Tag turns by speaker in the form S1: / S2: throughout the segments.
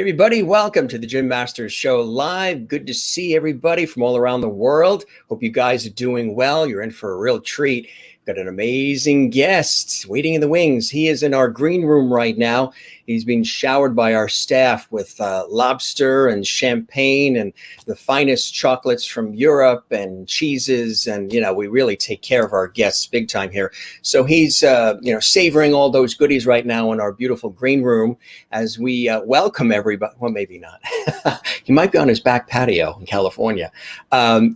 S1: everybody. Welcome to the Gym Masters Show Live. Good to see everybody from all around the world. Hope you guys are doing well. You're in for a real treat. Got an amazing guest waiting in the wings. He is in our green room right now. He's being showered by our staff with lobster and champagne and the finest chocolates from Europe and cheeses. And, you know, we really take care of our guests big time here. So he's, savoring all those goodies right now in our beautiful green room as we welcome everybody. Well, maybe not. He might be on his back patio in California.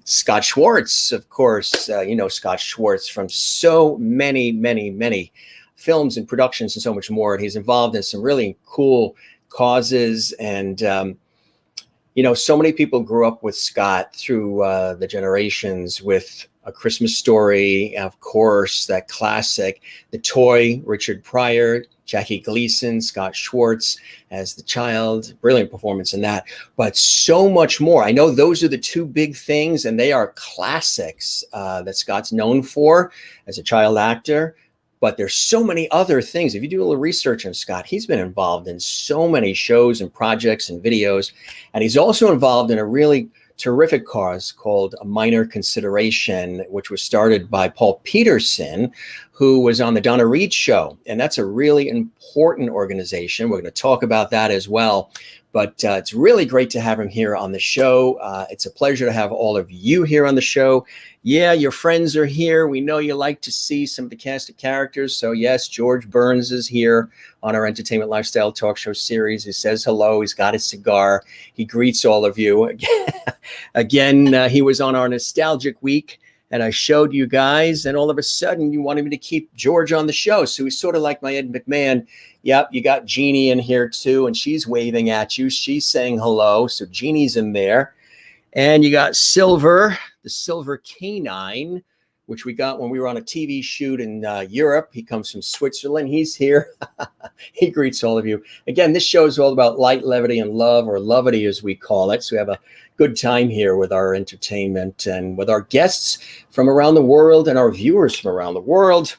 S1: Scott Schwartz, of course, Scott Schwartz from so many films and productions and so much more. And he's involved in some really cool causes. And, so many people grew up with Scott through the generations with A Christmas Story, of course, that classic, The Toy, Richard Pryor, Jackie Gleason, Scott Schwartz as the child, brilliant performance in that, but so much more. I know those are the two big things, and they are classics that Scott's known for as a child actor. But there's so many other things. If you do a little research on Scott, he's been involved in so many shows and projects and videos. And he's also involved in a really terrific cause called A Minor Consideration, which was started by Paul Peterson, who was on the Donna Reed show. And that's a really important organization. We're going to talk about that as well. But it's really great to have him here on the show. It's a pleasure to have all of you here on the show. Yeah, your friends are here. We know you like to see some of the cast of characters. So yes, George Burns is here on our Entertainment Lifestyle Talk Show series. He says hello. He's got his cigar. He greets all of you. Again, he was on our Nostalgic Week, and I showed you guys, and all of a sudden you wanted me to keep George on the show. So he's sort of like my Ed McMahon. Yep, you got Jeannie in here too, and she's waving at you. She's saying hello. So Jeannie's in there. And you got Silver, the Silver Canine, which we got when we were on a TV shoot in Europe. He comes from Switzerland. He's here. He greets all of you. Again, this show is all about light, levity, and love, or lovity as we call it. So we have a good time here with our entertainment and with our guests from around the world and our viewers from around the world.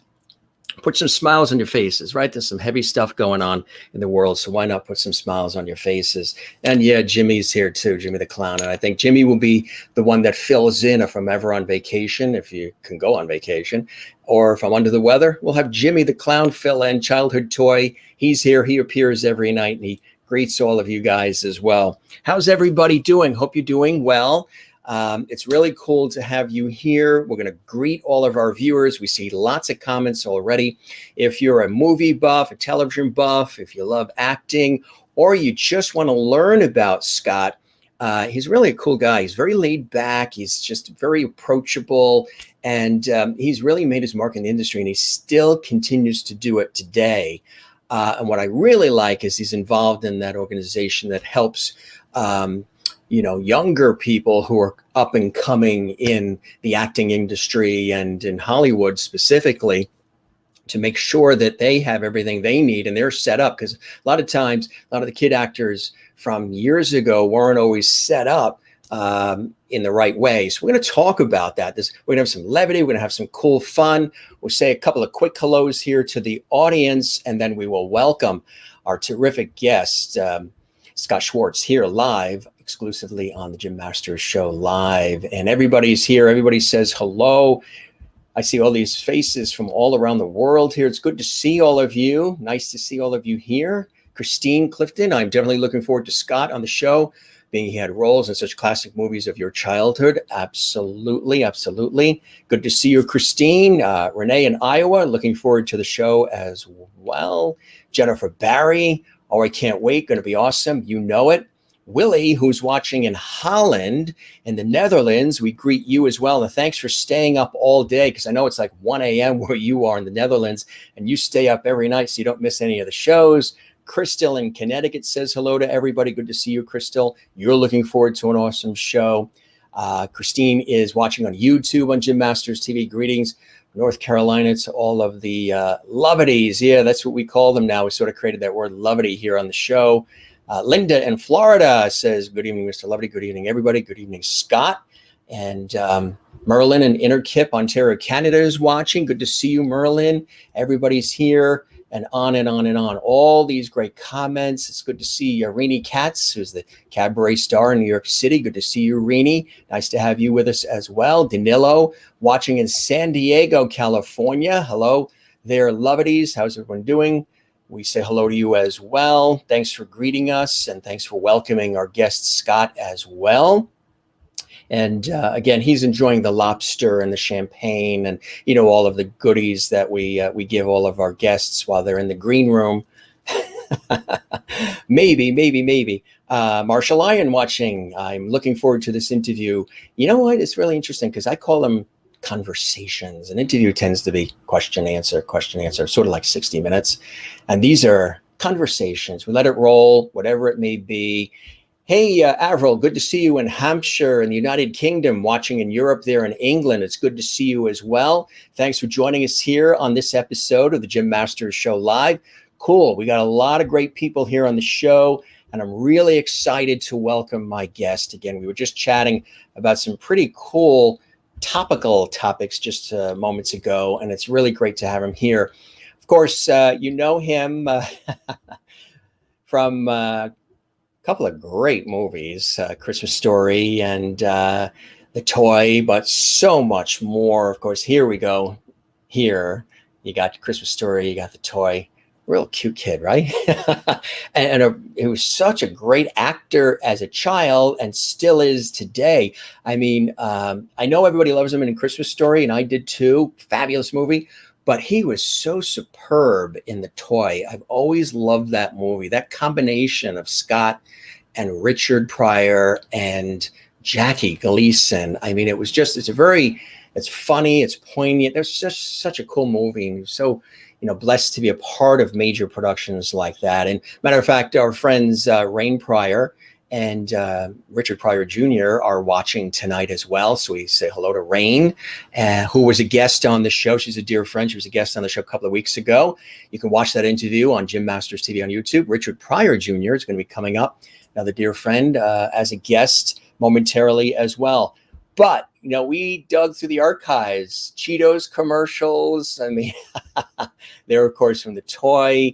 S1: Put some smiles on your faces, right? There's some heavy stuff going on in the world, so why not put some smiles on your faces? And yeah, Jimmy's here too, Jimmy the Clown. And I think Jimmy will be the one that fills in if I'm ever on vacation, if you can go on vacation. Or if I'm under the weather, we'll have Jimmy the Clown fill in, childhood toy. He's here. He appears every night, and he greets all of you guys as well. How's everybody doing? Hope you're doing well. It's really cool to have you here. We're going to greet all of our viewers. We see lots of comments already. If you're a movie buff, a television buff, if you love acting, or you just want to learn about Scott, he's really a cool guy. He's very laid back. He's just very approachable. And he's really made his mark in the industry, and he still continues to do it today. And what I really like is he's involved in that organization that helps younger people who are up and coming in the acting industry and in Hollywood specifically, to make sure that they have everything they need and they're set up. Because a lot of times, a lot of the kid actors from years ago weren't always set up in the right way. So we're going to talk about that. We're going to have some levity. We're going to have some cool fun. We'll say a couple of quick hellos here to the audience, and then we will welcome our terrific guest, Scott Schwartz, here live exclusively on the Gym Masters Show Live. And everybody's here. Everybody says hello. I see all these faces from all around the world here. It's good to see all of you. Nice to see all of you here. Christine Clifton, I'm definitely looking forward to Scott on the show, being he had roles in such classic movies of your childhood. Absolutely, absolutely. Good to see you, Christine. Renee in Iowa, looking forward to the show as well. Jennifer Barry, oh, I can't wait. Going to be awesome. You know it. Willie, who's watching in Holland in the Netherlands, we greet you as well. And thanks for staying up all day, because I know it's like 1 a.m. where you are in the Netherlands, and you stay up every night so you don't miss any of the shows. Crystal in Connecticut says hello to everybody. Good to see you, Crystal. You're looking forward to an awesome show. Christine is watching on YouTube on Gym Masters TV. Greetings, North Carolina, to all of the lovities. Yeah, that's what we call them now. We sort of created that word lovity here on the show. Linda in Florida says, good evening, Mr. Lovely. Good evening, everybody. Good evening, Scott. And Merlin in Inner Kip, Ontario, Canada is watching. Good to see you, Merlin. Everybody's here. and on and on and on. All these great comments. It's good to see Rini Katz, who's the cabaret star in New York City. Good to see you, Rini. Nice to have you with us as well. Danilo, watching in San Diego, California. Hello there, Lovities. How's everyone doing? We say hello to you as well. Thanks for greeting us, and thanks for welcoming our guest, Scott, as well. And again, he's enjoying the lobster and the champagne and, you know, all of the goodies that we give all of our guests while they're in the green room. maybe. Marshall Lyon watching. I'm looking forward to this interview. You know what? It's really interesting because I call them conversations. An interview tends to be question, answer, sort of like 60 minutes. And these are conversations. We let it roll, whatever it may be. Hey, Avril, good to see you in Hampshire in the United Kingdom, watching in Europe there in England. It's good to see you as well. Thanks for joining us here on this episode of the Jim Masters Show Live. Cool. We got a lot of great people here on the show, and I'm really excited to welcome my guest. Again, we were just chatting about some pretty cool topical topics just moments ago, and it's really great to have him here. Of course, you know him from couple of great movies, Christmas Story and The Toy, but so much more. Of course, here we go. Here, you got Christmas Story, you got The Toy. Real cute kid, right? He was such a great actor as a child and still is today. I mean, I know everybody loves him in Christmas Story, and I did too. Fabulous movie. But he was so superb in The Toy. I've always loved that movie. That combination of Scott and Richard Pryor and Jackie Gleason. I mean, it's funny, it's poignant. There's just such a cool movie. And he was so, you know, blessed to be a part of major productions like that. And matter of fact, our friends Rain Pryor and Richard Pryor Jr. are watching tonight as well. So we say hello to Rain, who was a guest on the show. She's a dear friend. She was a guest on the show a couple of weeks ago. You can watch that interview on Jim Masters TV on YouTube. Richard Pryor Jr. is going to be coming up, another dear friend, as a guest momentarily as well. But, you know, we dug through the archives, Cheetos commercials. I mean, they're, of course, from The Toy.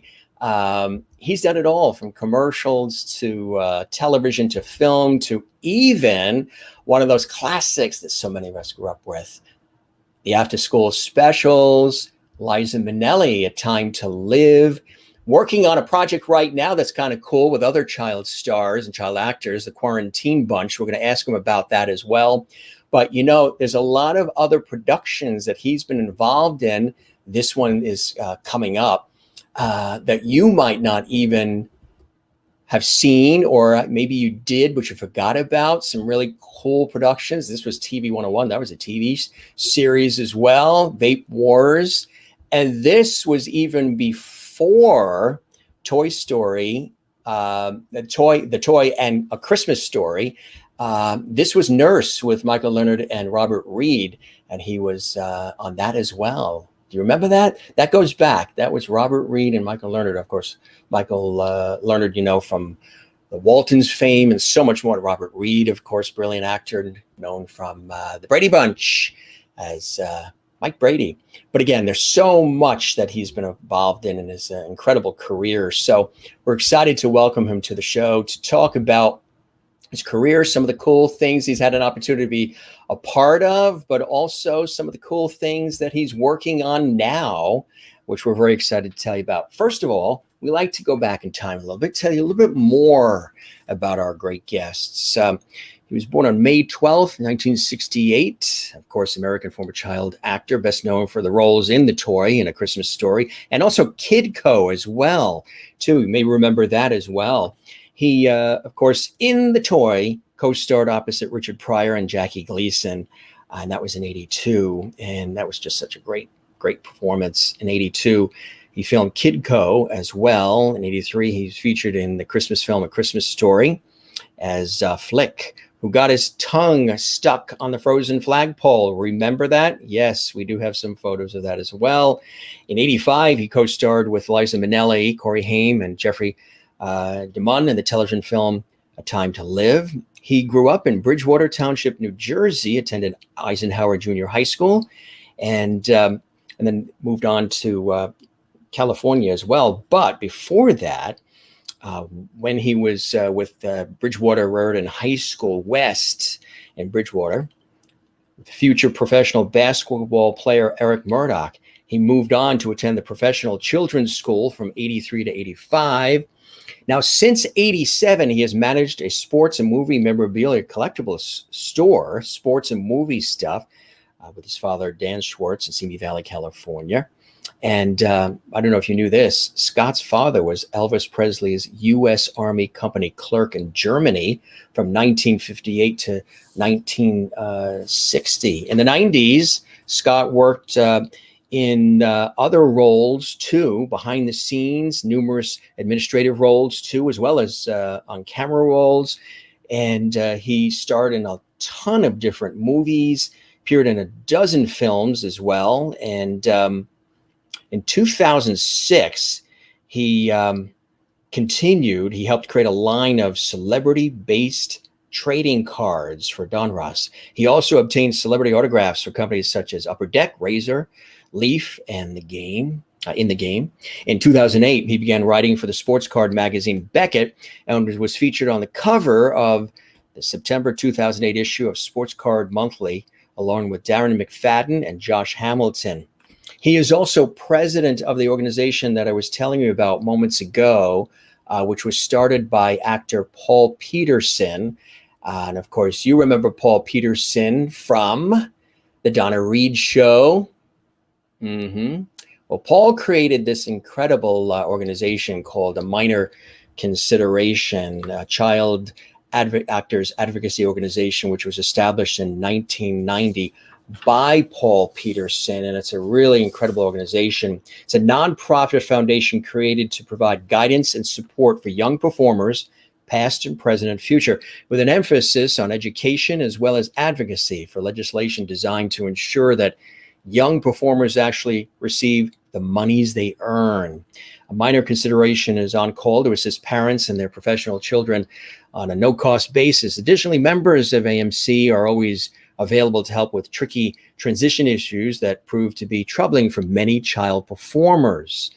S1: He's done it all, from commercials to television to film to even one of those classics that so many of us grew up with, the after school specials, Liza Minnelli, A Time to Live, working on a project right now that's kind of cool with other child stars and child actors, the Quarantine Bunch. We're going to ask him about that as well. But, you know, there's a lot of other productions that he's been involved in. This one is coming up. That you might not even have seen, or maybe you did, but you forgot about. Some really cool productions. This was TV 101. That was a TV series as well, Vape Wars. And this was even before Toy Story, the toy and A Christmas Story. This was Nurse with Michael Leonard and Robert Reed, and he was on that as well. Do you remember that? That goes back. That was Robert Reed and Michael Leonard. Of course, Michael Leonard, you know, from the Waltons fame and so much more. Robert Reed, of course, brilliant actor, known from the Brady Bunch as Mike Brady. But again, there's so much that he's been involved in his incredible career. So we're excited to welcome him to the show to talk about his career, some of the cool things he's had an opportunity to be a part of, but also some of the cool things that he's working on now, which we're very excited to tell you about. First of all, we like to go back in time a little bit, tell you a little bit more about our great guests. He was born on May 12th, 1968. Of course, American former child actor, best known for the roles in The Toy and A Christmas Story, and also Kidco as well, too. You may remember that as well. He, of course, in The Toy, co-starred opposite Richard Pryor and Jackie Gleason, and that was in 82, and that was just such a great performance in 82. He filmed Kidco as well. In 83, he's featured in the Christmas film A Christmas Story as Flick, who got his tongue stuck on the frozen flagpole. Remember that? Yes, we do have some photos of that as well. In 85, he co-starred with Liza Minnelli, Corey Haim, and Jeffrey DeMunn in the television film A Time to Live. He grew up in Bridgewater Township, New Jersey, attended Eisenhower Junior High School, and then moved on to California as well. But before that, when he was with Bridgewater Raritan High School West in Bridgewater, future professional basketball player Eric Murdoch, he moved on to attend the Professional Children's School from 83 to 85. Now, since 87, he has managed a sports and movie memorabilia collectibles store, sports and movie stuff, with his father, Dan Schwartz, in Simi Valley, California. And I don't know if you knew this, Scott's father was Elvis Presley's U.S. Army company clerk in Germany from 1958 to 1960. In the 90s, Scott worked in other roles too, behind the scenes, numerous administrative roles too, as well as on camera roles. And he starred in a ton of different movies, appeared in a dozen films as well. And in 2006, he continued. He helped create a line of celebrity-based trading cards for Donruss. He also obtained celebrity autographs for companies such as Upper Deck, Razor, Leaf, and The Game. In The Game. In 2008, he began writing for the sports card magazine Beckett and was featured on the cover of the September 2008 issue of Sports Card Monthly, along with Darren McFadden and Josh Hamilton. He is also president of the organization that I was telling you about moments ago, which was started by actor Paul Peterson. And of course, you remember Paul Peterson from the Donna Reed Show. Well, Paul created this incredible organization called a Minor Consideration, Child Actors Advocacy Organization, which was established in 1990 by Paul Peterson, and it's a really incredible organization. It's a nonprofit foundation created to provide guidance and support for young performers, past and present and future, with an emphasis on education as well as advocacy for legislation designed to ensure that young performers actually receive the monies they earn. A Minor Consideration is on call to assist parents and their professional children on a no-cost basis. Additionally, members of AMC are always available to help with tricky transition issues that prove to be troubling for many child performers.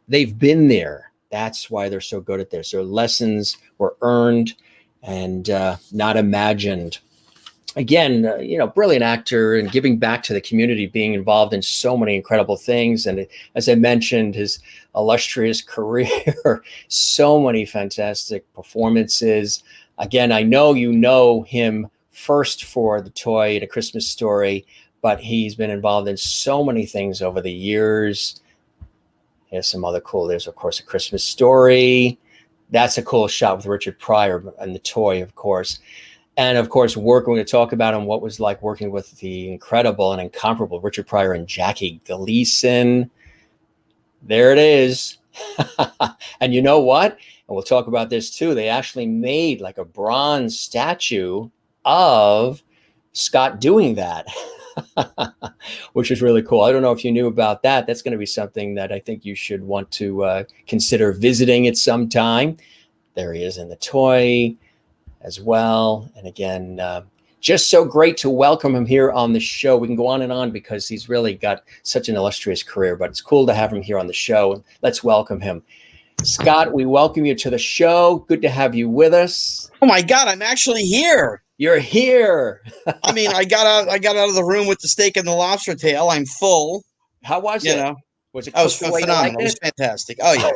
S1: They've been there. That's why they're so good at this. Their lessons were earned and not imagined. Again, brilliant actor and giving back to the community, being involved in so many incredible things. And as I mentioned, his illustrious career, so many fantastic performances. Again, I know you know him first for The Toy and A Christmas Story, but he's been involved in so many things over the years. Here's some other cool. There's, of course, A Christmas Story. That's a cool shot with Richard Pryor and The Toy, of course. And of course, we're going to talk about him, what was like working with the incredible and incomparable Richard Pryor and Jackie Gleason. There it is. And you know what? And we'll talk about this too. They actually made like a bronze statue of Scott doing that, which is really cool. I don't know if you knew about that. That's going to be something that I think you should want to consider visiting at some time. There he is in The Toy as well. And again, just so great to welcome him here on the show. We can go on and on because he's really got such an illustrious career, but it's cool to have him here on the show. Let's welcome him. Scott, we welcome you to the show. Good to have you with us.
S2: Oh my God, I'm actually here.
S1: You're here.
S2: I mean, I got out of the room with the steak and the lobster tail. I'm full.
S1: How was it? Was it
S2: phenomenal. It was fantastic. Oh yeah.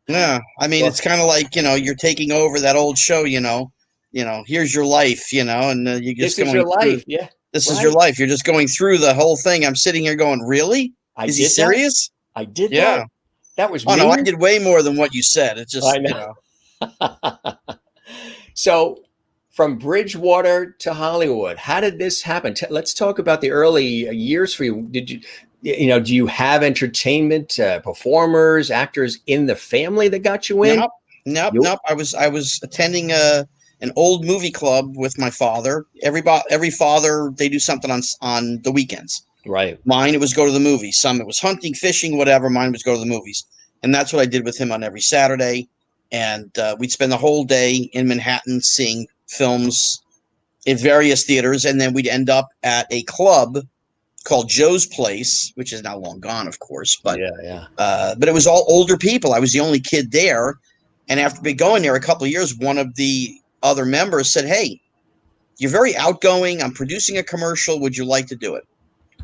S2: Yeah, I mean, it's kind of like, you're taking over that old show, here's your life, and you just
S1: this is your life. Yeah.
S2: This is your life. You're just going through the whole thing. I'm sitting here going, really? Is he serious?
S1: I did.
S2: Yeah.
S1: That. That was me.
S2: Oh, no, I did way more than what you said. It's just,
S1: I know. So from Bridgewater to Hollywood, how did this happen? Let's talk about the early years for you. Did you, do you have entertainment performers, actors in the family that got you in?
S2: Nope. I was attending an old movie club with my father. Every father, they do something on the weekends.
S1: Right.
S2: Mine, it was go to the movies. Some it was hunting, fishing, whatever. Mine was go to the movies. And that's what I did with him on every Saturday. And we'd spend the whole day in Manhattan seeing films in various theaters. And then we'd end up at a club called Joe's Place, which is now long gone, of course. But but it was all older people. I was the only kid there. And after going there a couple of years, one of the other members said, "Hey, you're very outgoing. I'm producing a commercial. Would you like to do it?"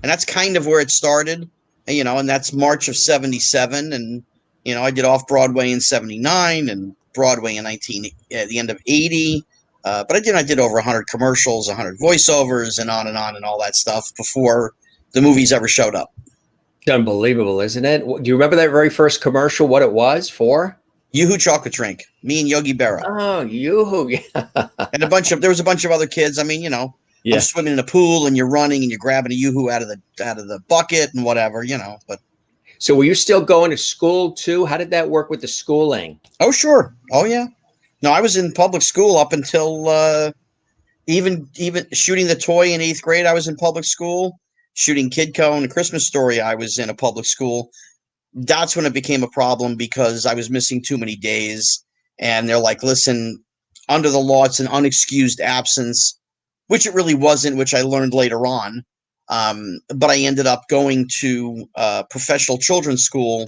S2: And that's kind of where it started, and that's March of 77. And, I did off-Broadway in 79 and Broadway in the end of 80. But I did over 100 commercials, 100 voiceovers, and on and all that stuff before the movies ever showed up.
S1: Unbelievable, isn't it? Do you remember that very first commercial, what it was for?
S2: Yoo-Hoo chocolate drink. Me and Yogi Berra.
S1: Oh, Yoo-Hoo.
S2: And there was a bunch of other kids. I mean, I'm swimming in a pool and you're running and you're grabbing a Yoo-Hoo out of the bucket and whatever, But
S1: so were you still going to school too? How did that work with the schooling?
S2: Oh, sure. Oh, yeah. No, I was in public school up until even shooting the toy in 8th grade. I was in public school. Shooting Kidco and A Christmas Story, I was in a public school. That's when it became a problem because I was missing too many days. And they're like, listen, under the law, it's an unexcused absence, which it really wasn't, which I learned later on. But I ended up going to professional children's school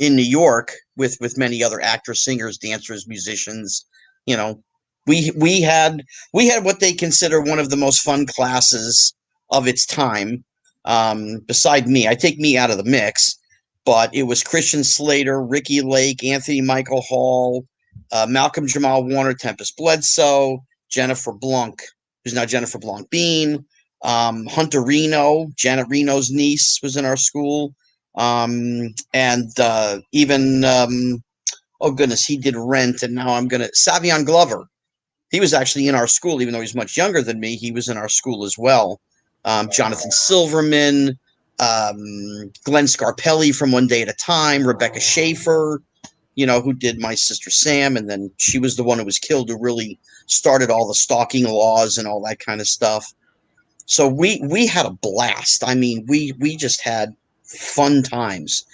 S2: in New York with many other actors, singers, dancers, musicians. We had what they consider one of the most fun classes of its time. Beside me, I take me out of the mix, but it was Christian Slater, Ricky Lake, Anthony Michael Hall, Malcolm Jamal Warner, Tempest Bledsoe, Jennifer Blunk, who's now Jennifer Blunk Bean, Hunter Reno, Janet Reno's niece was in our school. And even, oh goodness, he did Rent, and now Savion Glover. He was actually in our school, even though he's much younger than me. He was in our school as well. Jonathan Silverman, Glenn Scarpelli from One Day at a Time, Rebecca Schaefer, who did My Sister Sam, and then she was the one who was killed, who really started all the stalking laws and all that kind of stuff. So we had a blast. I mean, we just had fun times,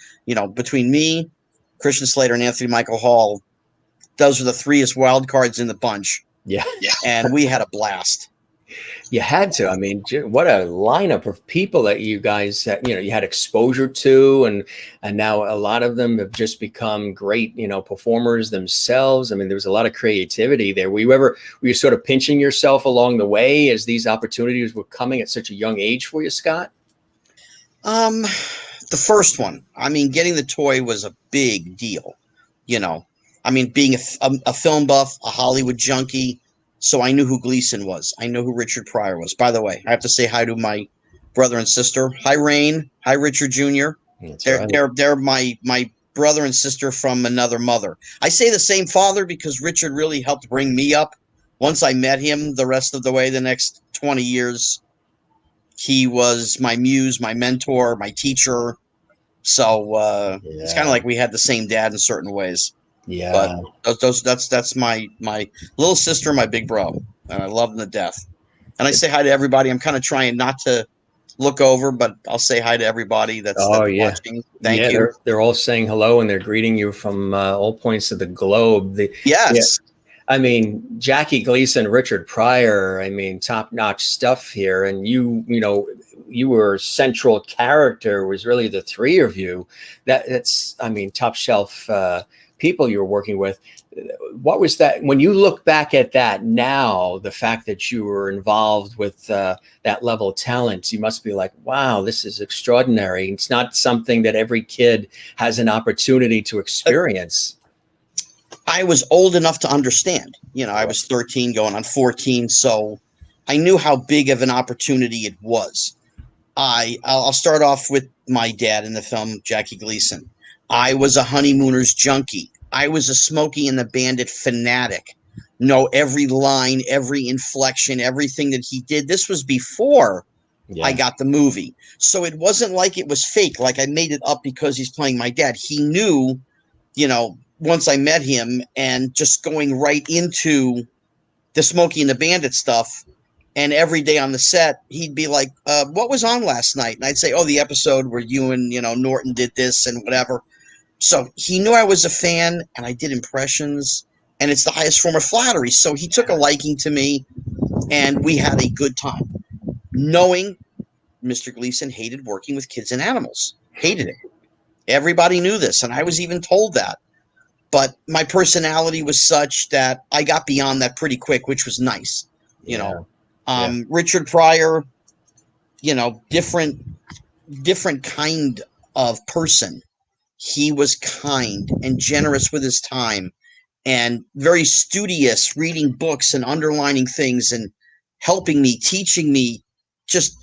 S2: between me, Christian Slater, and Anthony Michael Hall. Those were the threeest wild cards in the bunch.
S1: Yeah.
S2: And we had a blast.
S1: You had to. I mean, what a lineup of people that you guys, you had exposure to, and now a lot of them have just become great, performers themselves. I mean, there was a lot of creativity there. Were you sort of pinching yourself along the way as these opportunities were coming at such a young age for you, Scott?
S2: The first one, I mean, getting the toy was a big deal, I mean, being a film buff, a Hollywood junkie. So I knew who Gleason was. I know who Richard Pryor was. By the way, I have to say hi to my brother and sister. Hi, Rain. Hi, Richard Jr. They're my brother and sister from another mother. I say the same father because Richard really helped bring me up. Once I met him, the rest of the way, the next 20 years, he was my muse, my mentor, my teacher. So it's kind of like we had the same dad in certain ways.
S1: Yeah,
S2: but that's my little sister, my big bro, and I love them to death. And I say hi to everybody. I'm kind of trying not to look over, but I'll say hi to everybody that's watching. Thank you.
S1: They're all saying hello, and they're greeting you from all points of the globe.
S2: Yes.
S1: I mean, Jackie Gleason, Richard Pryor, I mean, top-notch stuff here. And you were central character, was really the three of you. That's, I mean, top shelf people you were working with. What was that, when you look back at that now, the fact that you were involved with that level of talent, you must be like, wow, this is extraordinary. It's not something that every kid has an opportunity to experience.
S2: I was old enough to understand, I was 13 going on 14. So I knew how big of an opportunity it was. I'll start off with my dad in the film, Jackie Gleason. I was a Honeymooners junkie. I was a Smokey and the Bandit fanatic. Know every line, every inflection, everything that he did. This was before I got the movie. So it wasn't like it was fake, like I made it up because he's playing my dad. He knew, once I met him, and just going right into the Smokey and the Bandit stuff. And every day on the set, he'd be like, what was on last night? And I'd say, oh, the episode where you and, Norton did this and whatever. So he knew I was a fan, and I did impressions, and it's the highest form of flattery. So he took a liking to me, and we had a good time. Knowing Mr. Gleason hated working with kids and animals. Hated it. Everybody knew this, and I was even told that. But my personality was such that I got beyond that pretty quick, which was nice. You know, Richard Pryor, you know, different kind of person. He was kind and generous with his time and very studious, reading books and underlining things and helping me, teaching me, just,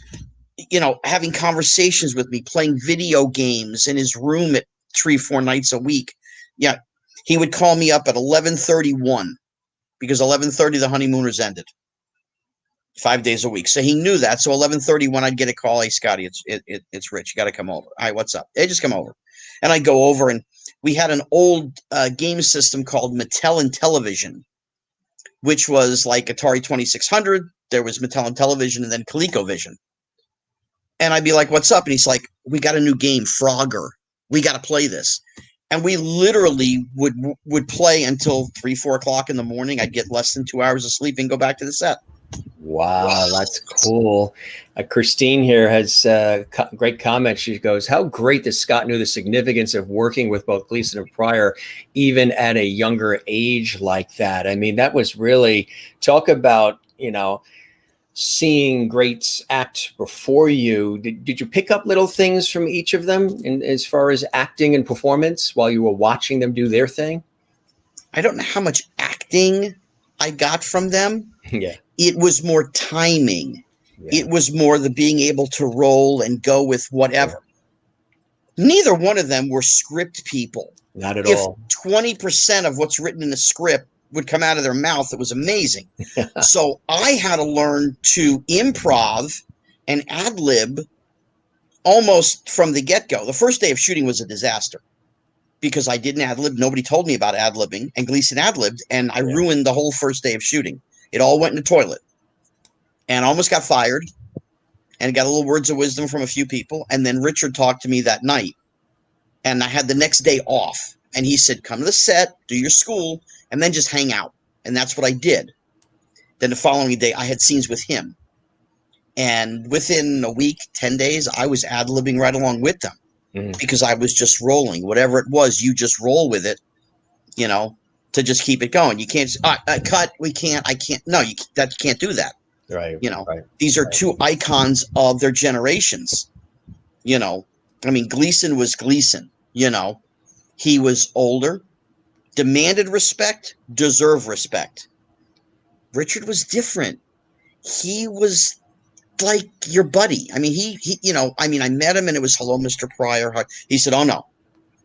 S2: you know, having conversations with me, playing video games in his room at 3-4 nights a week. Yeah. He would call me up at 11:31 because 11:30 the honeymooners ended. 5 days a week. So he knew that. So 11:31 I'd get a call. Hey, Scotty, it's Rich. You got to come over. All right, what's up? Hey, just come over. And I'd go over, and we had an old game system called Mattel and Television, which was like Atari 2600. There was Mattel and Television, and then ColecoVision. And I'd be like, what's up? And he's like, we got a new game, Frogger. We got to play this. And we literally would play until 3-4 o'clock in the morning. I'd get less than 2 hours of sleep and go back to the set.
S1: Wow, that's cool. Christine here has a great comment. She goes, how great that Scott knew the significance of working with both Gleason and Pryor, even at a younger age like that. I mean, that was really, talk about, you know, seeing greats act before you. Did you pick up little things from each of them in, as far as acting and performance while you were watching them do their thing?
S2: I don't know how much acting I got from them.
S1: Yeah.
S2: It was more timing. Yeah. It was more the being able to roll and go with whatever. Yeah. Neither one of them were script people.
S1: Not at all.
S2: If 20% of what's written in the script would come out of their mouth, it was amazing. So I had to learn to improv and ad-lib almost from the get-go. The first day of shooting was a disaster because I didn't ad-lib. Nobody told me about ad-libbing, and Gleason ad-libbed, and I ruined the whole first day of shooting. It all went in the toilet, and I almost got fired and got a little words of wisdom from a few people. And then Richard talked to me that night, and I had the next day off, and he said, come to the set, do your school, and then just hang out. And that's what I did. Then the following day, I had scenes with him. And within a week, 10 days, I was ad-libbing right along with them because I was just rolling. Whatever it was, you just roll with it, you know, to just keep it going. You can't cut. We can't. I can't. No, you can't do that.
S1: Right.
S2: You know, these are two icons of their generations. You know, I mean, Gleason was Gleason. You know, he was older, demanded respect, deserved respect. Richard was different. He was like your buddy. I mean, he you know, I mean, I met him and it was, hello, Mr. Pryor. He said, oh, no,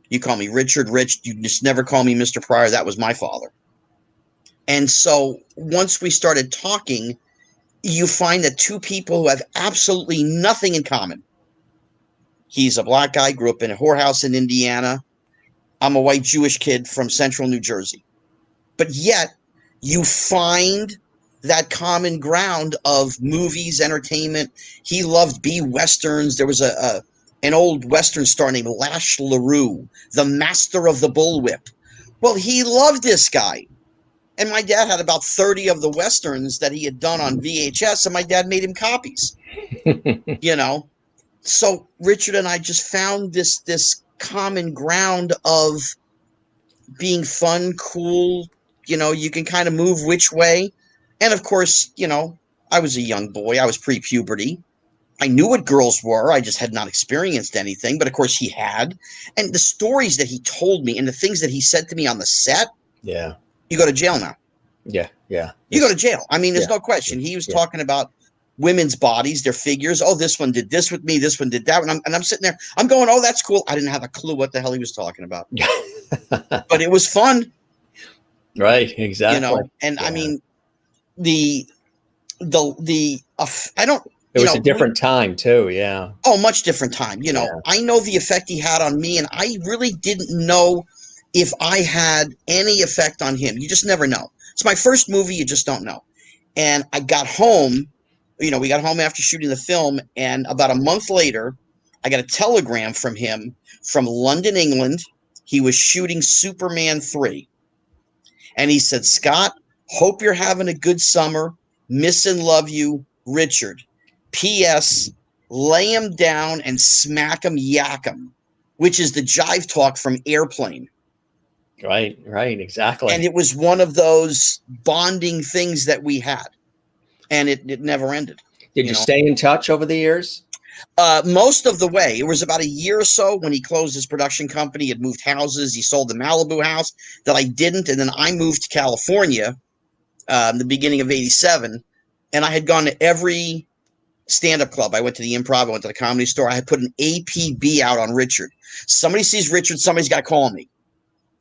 S2: you call me Richard, Rich. You just never call me Mr. Pryor. That was my father. And so once we started talking, you find that two people who have absolutely nothing in common. He's a black guy, grew up in a whorehouse in Indiana. I'm a white Jewish kid from central New Jersey. But yet you find that common ground of movies, entertainment. He loved B-Westerns. There was an old Western star named Lash LaRue, the master of the bullwhip. Well, he loved this guy. And my dad had about 30 of the Westerns that he had done on VHS, and my dad made him copies. You know? So Richard and I just found this common ground of being fun, cool. You know, you can kind of move which way. And of course, you know, I was a young boy. I was pre-puberty. I knew what girls were. I just had not experienced anything. But of course he had. And the stories that he told me and the things that he said to me on the set.
S1: Yeah.
S2: You go to jail now.
S1: Yeah. Yeah.
S2: You go to jail. I mean, there's no question. He was talking about women's bodies, their figures. Oh, this one did this with me. This one did that. And I'm sitting there. I'm going, oh, that's cool. I didn't have a clue what the hell he was talking about. But it was fun.
S1: Right. Exactly.
S2: You know, and I mean, I don't.
S1: It was a different time too. Yeah.
S2: Oh, much different time. You know, I know the effect he had on me, and I really didn't know if I had any effect on him. You just never know. It's my first movie. You just don't know. And I got home, you know, we got home after shooting the film, and about a month later, I got a telegram from him from London, England. He was shooting Superman 3. And he said, Scott, hope you're having a good summer. Miss and love you, Richard. P.S. lay him down and smack him, yak him, which is the jive talk from Airplane.
S1: Right, exactly.
S2: And it was one of those bonding things that we had, and it never ended.
S1: Did you stay in touch over the years?
S2: Most of the way. It was about a year or so when he closed his production company. He had moved houses. He sold the Malibu house that I didn't, and then I moved to California in the beginning of '87, and I had gone to every stand-up club. I went to the Improv. I went to the Comedy Store. I had put an APB out on Richard. Somebody sees Richard, somebody's got to call me.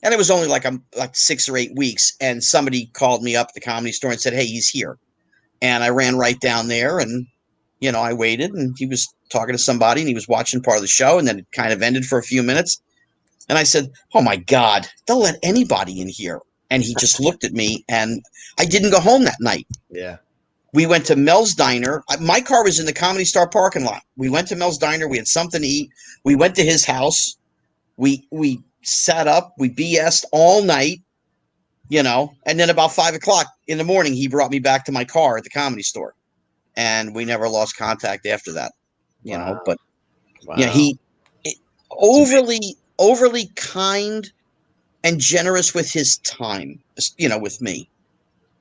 S2: And it was only like 6 or 8 weeks, and somebody called me up at the Comedy Store and said, hey, he's here. And I ran right down there, and, I waited, and he was talking to somebody, and he was watching part of the show, and then it kind of ended for a few minutes. And I said, oh, my God, they'll let anybody in here. And he just looked at me, and I didn't go home that night.
S1: Yeah.
S2: We went to Mel's Diner. My car was in the Comedy Store parking lot. We went to Mel's Diner. We had something to eat. We went to his house. We sat up. We BS'd all night, and then about 5 o'clock in the morning, he brought me back to my car at the Comedy Store, and we never lost contact after that, but he overly kind and generous with his time, with me.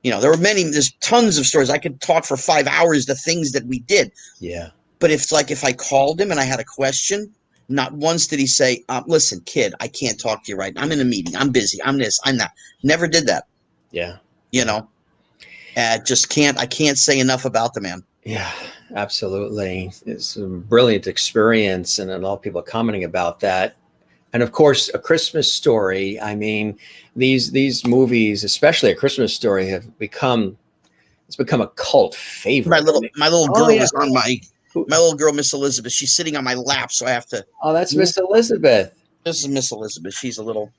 S2: There's tons of stories. I could talk for 5 hours, the things that we did.
S1: Yeah.
S2: But if I called him and I had a question, not once did he say, listen, kid, I can't talk to you right now. I'm in a meeting. I'm busy. I'm this. I'm that. Never did that.
S1: Yeah.
S2: I can't say enough about the man.
S1: Yeah, absolutely. It's a brilliant experience, and a lot of people are commenting about that. And of course, A Christmas Story. I mean, these movies, especially A Christmas Story, have become a cult favorite.
S2: My little girl is on my little girl, Miss Elizabeth. She's sitting on my lap, so I have to.
S1: Oh, that's Miss Elizabeth.
S2: This is Miss Elizabeth. She's a little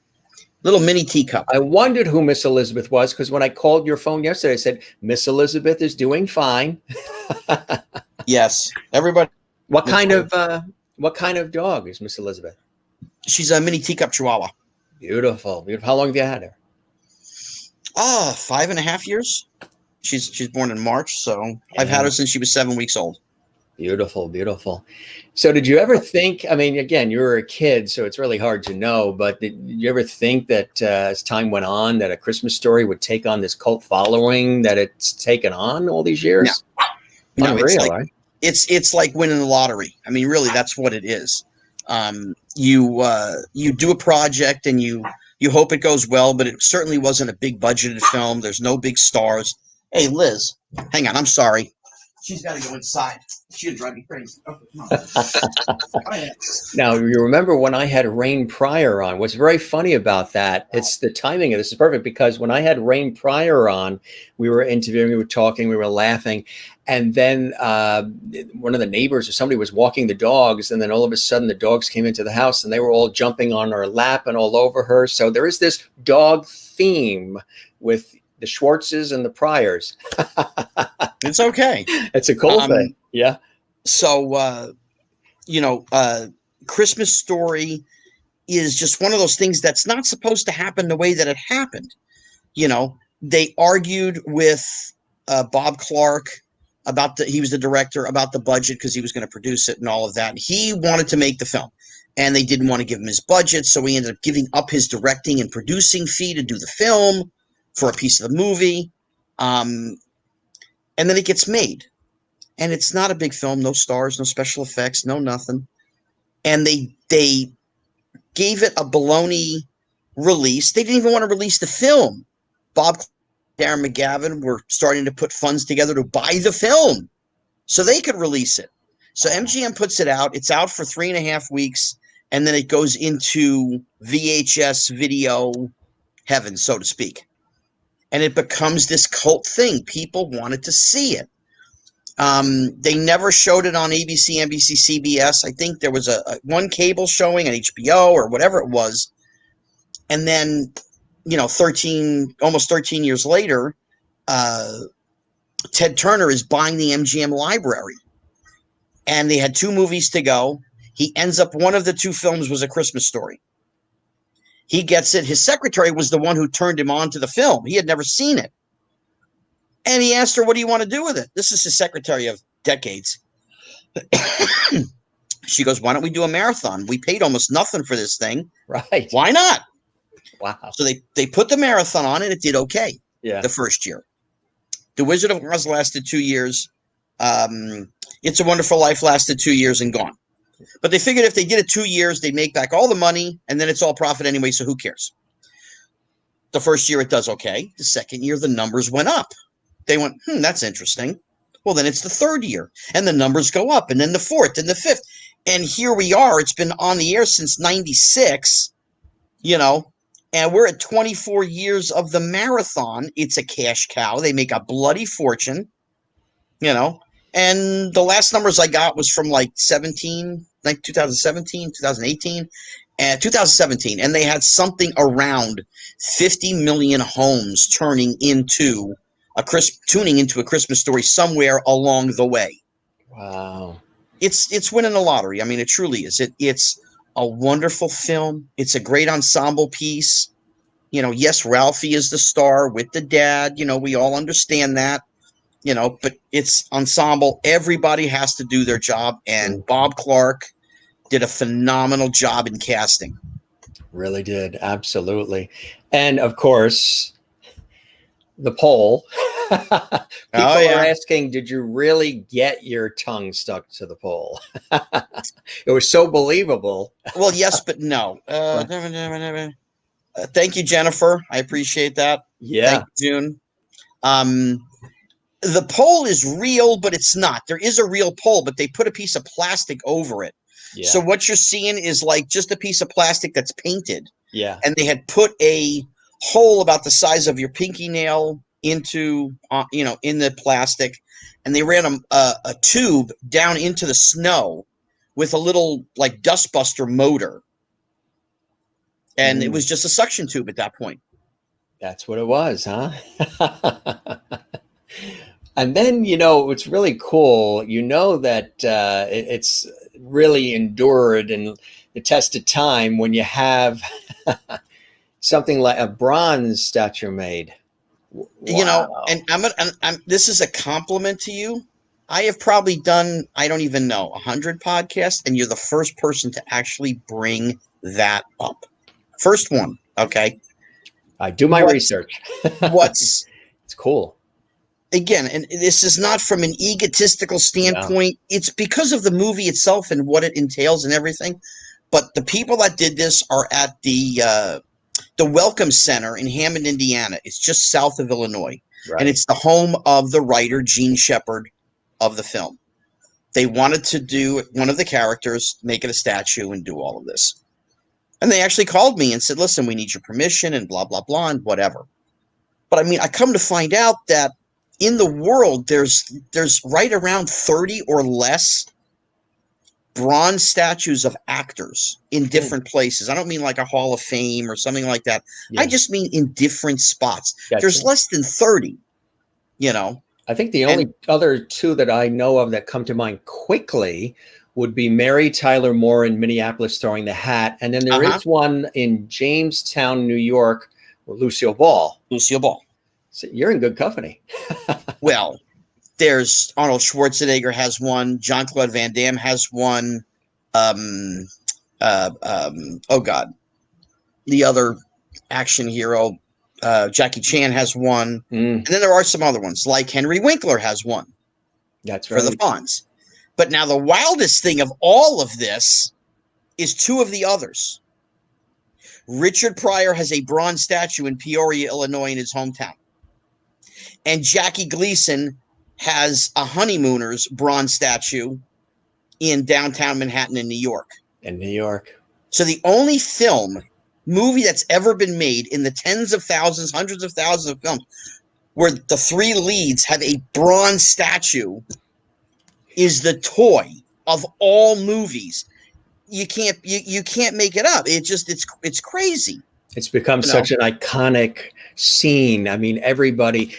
S2: mini teacup.
S1: I wondered who Miss Elizabeth was, because when I called your phone yesterday, I said Miss Elizabeth is doing fine.
S2: Yes, everybody.
S1: What kind of dog is Miss Elizabeth?
S2: She's a mini teacup Chihuahua.
S1: Beautiful. How long have you had her?
S2: 5.5 years. She's born in March, so I've had her since she was 7 weeks old.
S1: Beautiful. So did you ever think, I mean, again, you were a kid, so it's really hard to know, but did you ever think that as time went on, that A Christmas Story would take on this cult following that it's taken on all these years?
S2: No,
S1: Unreal, right?
S2: It's like winning the lottery. I mean, really, that's what it is. You do a project and you hope it goes well, but it certainly wasn't a big budgeted film. There's no big stars. Hey, Liz, hang on. I'm sorry. She's got to go inside. She'll drive me crazy. Okay, come on.
S1: Now, you remember when I had Rain Pryor on? What's very funny about that, it's the timing of this is perfect, because when I had Rain Pryor on, we were interviewing, we were talking, we were laughing. And then one of the neighbors or somebody was walking the dogs. And then all of a sudden the dogs came into the house and they were all jumping on her lap and all over her. So there is this dog theme with the Schwartzes and the Pryors.
S2: It's okay.
S1: It's a cool thing. Yeah.
S2: So, Christmas Story is just one of those things that's not supposed to happen the way that it happened. They argued with Bob Clark he was the director, about the budget, because he was going to produce it and all of that. And he wanted to make the film, and they didn't want to give him his budget. So he ended up giving up his directing and producing fee to do the film for a piece of the movie. And then it gets made, and it's not a big film, no stars, no special effects, no nothing. And they gave it a baloney release. They didn't even want to release the film. Bob, Darren McGavin were starting to put funds together to buy the film so they could release it. So MGM puts it out. It's out for 3.5 weeks, and then it goes into VHS video heaven, so to speak. And it becomes this cult thing. People wanted to see it. They never showed it on ABC, NBC, CBS. I think there was a one cable showing on HBO or whatever it was. And then, almost 13 years later, Ted Turner is buying the MGM library. And they had 2 movies to go. He ends up, one of the 2 films was A Christmas Story. He gets it. His secretary was the one who turned him on to the film. He had never seen it. And he asked her, what do you want to do with it? This is his secretary of decades. She goes, why don't we do a marathon? We paid almost nothing for this thing.
S1: Right.
S2: Why not?
S1: Wow.
S2: So they put the marathon on and it did okay.
S1: Yeah.
S2: The first year. The Wizard of Oz lasted 2 years. It's a Wonderful Life lasted 2 years and gone. But they figured if they did it 2 years, they'd make back all the money, and then it's all profit anyway, so who cares? The first year it does okay. The second year, the numbers went up. They went, that's interesting. Well, then it's the third year, and the numbers go up, and then the fourth, and the fifth. And here we are. It's been on the air since 96, and we're at 24 years of the marathon. It's a cash cow. They make a bloody fortune, and the last numbers I got was from like 2017, 2018, and 2017. And they had something around 50 million homes tuning into a Christmas Story somewhere along the way.
S1: Wow.
S2: It's winning the lottery. I mean, it truly is. It's a wonderful film. It's a great ensemble piece. Yes, Ralphie is the star with the dad. We all understand that. But it's ensemble. Everybody has to do their job. And Bob Clark did a phenomenal job in casting.
S1: Really did. Absolutely. And of course, the poll. People are asking, did you really get your tongue stuck to the pole? It was so believable.
S2: Well, yes, but no. Thank you, Jennifer. I appreciate that.
S1: Yeah.
S2: Thank you, June. The pole is real, but it's not. There is a real pole, but they put a piece of plastic over it. Yeah. So what you're seeing is like just a piece of plastic that's painted.
S1: Yeah.
S2: And they had put a hole about the size of your pinky nail into, in the plastic. And they ran a tube down into the snow with a little like dustbuster motor. And it was just a suction tube at that point.
S1: That's what it was, huh? And then, it's really cool, that it's really endured and the test of time when you have something like a bronze statue made. Wow.
S2: And this is a compliment to you. I have probably done, I don't even know, 100 podcasts, and you're the first person to actually bring that up. First one, okay?
S1: I do my research.
S2: It's
S1: cool.
S2: Again, and this is not from an egotistical standpoint. No. It's because of the movie itself and what it entails and everything. But the people that did this are at the Welcome Center in Hammond, Indiana. It's just south of Illinois. Right. And it's the home of the writer, Gene Shepard, of the film. They wanted to do one of the characters, make it a statue, and do all of this. And they actually called me and said, listen, we need your permission and blah, blah, blah, and whatever. But I mean, I come to find out that in the world, there's right around 30 or less bronze statues of actors in different places. I don't mean like a Hall of Fame or something like that. Yeah. I just mean in different spots. Gotcha. There's less than 30, I
S1: think the only other two that I know of that come to mind quickly would be Mary Tyler Moore in Minneapolis throwing the hat. And then there is one in Jamestown, New York, with Lucille Ball.
S2: Lucille Ball.
S1: So you're in good company.
S2: Well, there's Arnold Schwarzenegger has one. Jean-Claude Van Damme has one. Oh God, the other action hero, Jackie Chan has one. And then there are some other ones, like Henry Winkler has one.
S1: That's right.
S2: For the Fonz. But now the wildest thing of all of this is two of the others. Richard Pryor has a bronze statue in Peoria, Illinois, in his hometown. And Jackie Gleason has a Honeymooners bronze statue in downtown Manhattan in New York.
S1: In New York.
S2: So the only movie that's ever been made in the tens of thousands, hundreds of thousands of films where the three leads have a bronze statue is the toy of all movies. You can't make it up. It's crazy.
S1: It's become such an iconic scene. I mean,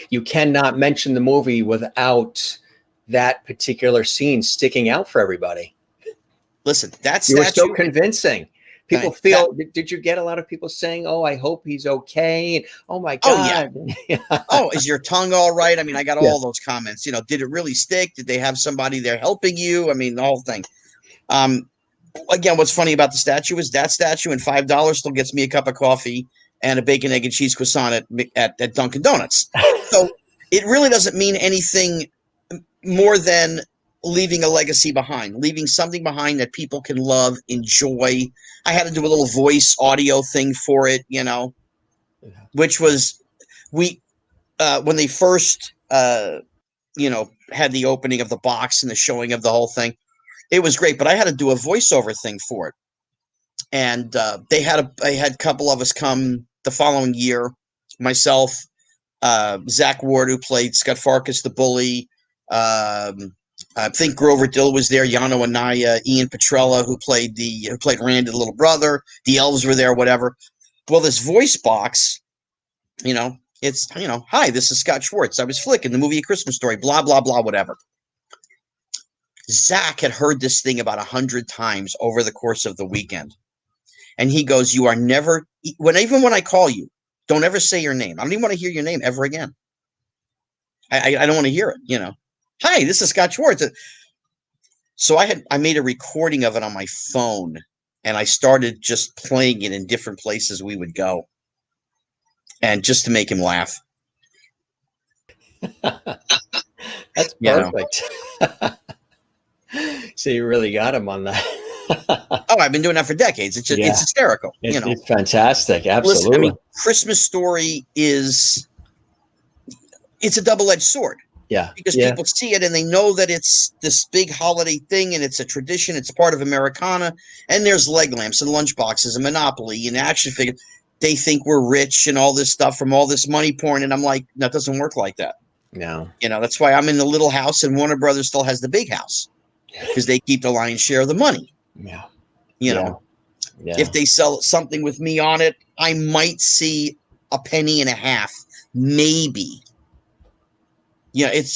S1: you cannot mention the movie without that particular scene sticking out for everybody.
S2: Listen,
S1: you were so convincing. people
S2: Okay.
S1: feel, did you get a lot of people saying, oh, I hope he's okay? And, oh my God.
S2: Yeah. Oh, is your tongue all right? I mean, I got
S1: Yeah.
S2: all those comments. Did it really stick? Did they have somebody there helping you? I mean, the whole thing. Again, what's funny about the statue is that statue and $5 still gets me a cup of coffee and a bacon, egg, and cheese croissant at Dunkin' Donuts. So it really doesn't mean anything more than leaving a legacy behind, leaving something behind that people can love, enjoy. I had to do a little voice audio thing for it, which was when they first had the opening of the box and the showing of the whole thing. It was great, but I had to do a voiceover thing for it. And I had a couple of us come the following year, myself, Zach Ward, who played Scott Farkas, the bully. I think Grover Dill was there, Yano Anaya, Ian Petrella, who played Randy, the little brother. The elves were there, whatever. Well, this voice box, it's, hi, this is Scott Schwartz. I was Flick in the movie A Christmas Story, blah, blah, blah, whatever. Zach had heard this thing about 100 times over the course of the weekend. And he goes, you are never, even when I call you, don't ever say your name. I don't even want to hear your name ever again. I don't want to hear it, Hi, this is Scott Schwartz. So I made a recording of it on my phone, and I started just playing it in different places we would go. And just to make him laugh.
S1: That's perfect. So you really got him on that.
S2: Oh, I've been doing that for decades. It's just, it's hysterical.
S1: It's fantastic. Absolutely.
S2: Listen, I mean, Christmas Story it's a double-edged sword.
S1: Yeah.
S2: Because people see it and they know that it's this big holiday thing and it's a tradition. It's part of Americana. And there's leg lamps and lunchboxes and Monopoly and action figures. They think we're rich and all this stuff from all this money porn. And I'm like, that doesn't work like that.
S1: No.
S2: That's why I'm in the little house and Warner Brothers still has the big house because they keep the lion's share of the money.
S1: Yeah.
S2: If they sell something with me on it, I might see a penny and a half, maybe. It's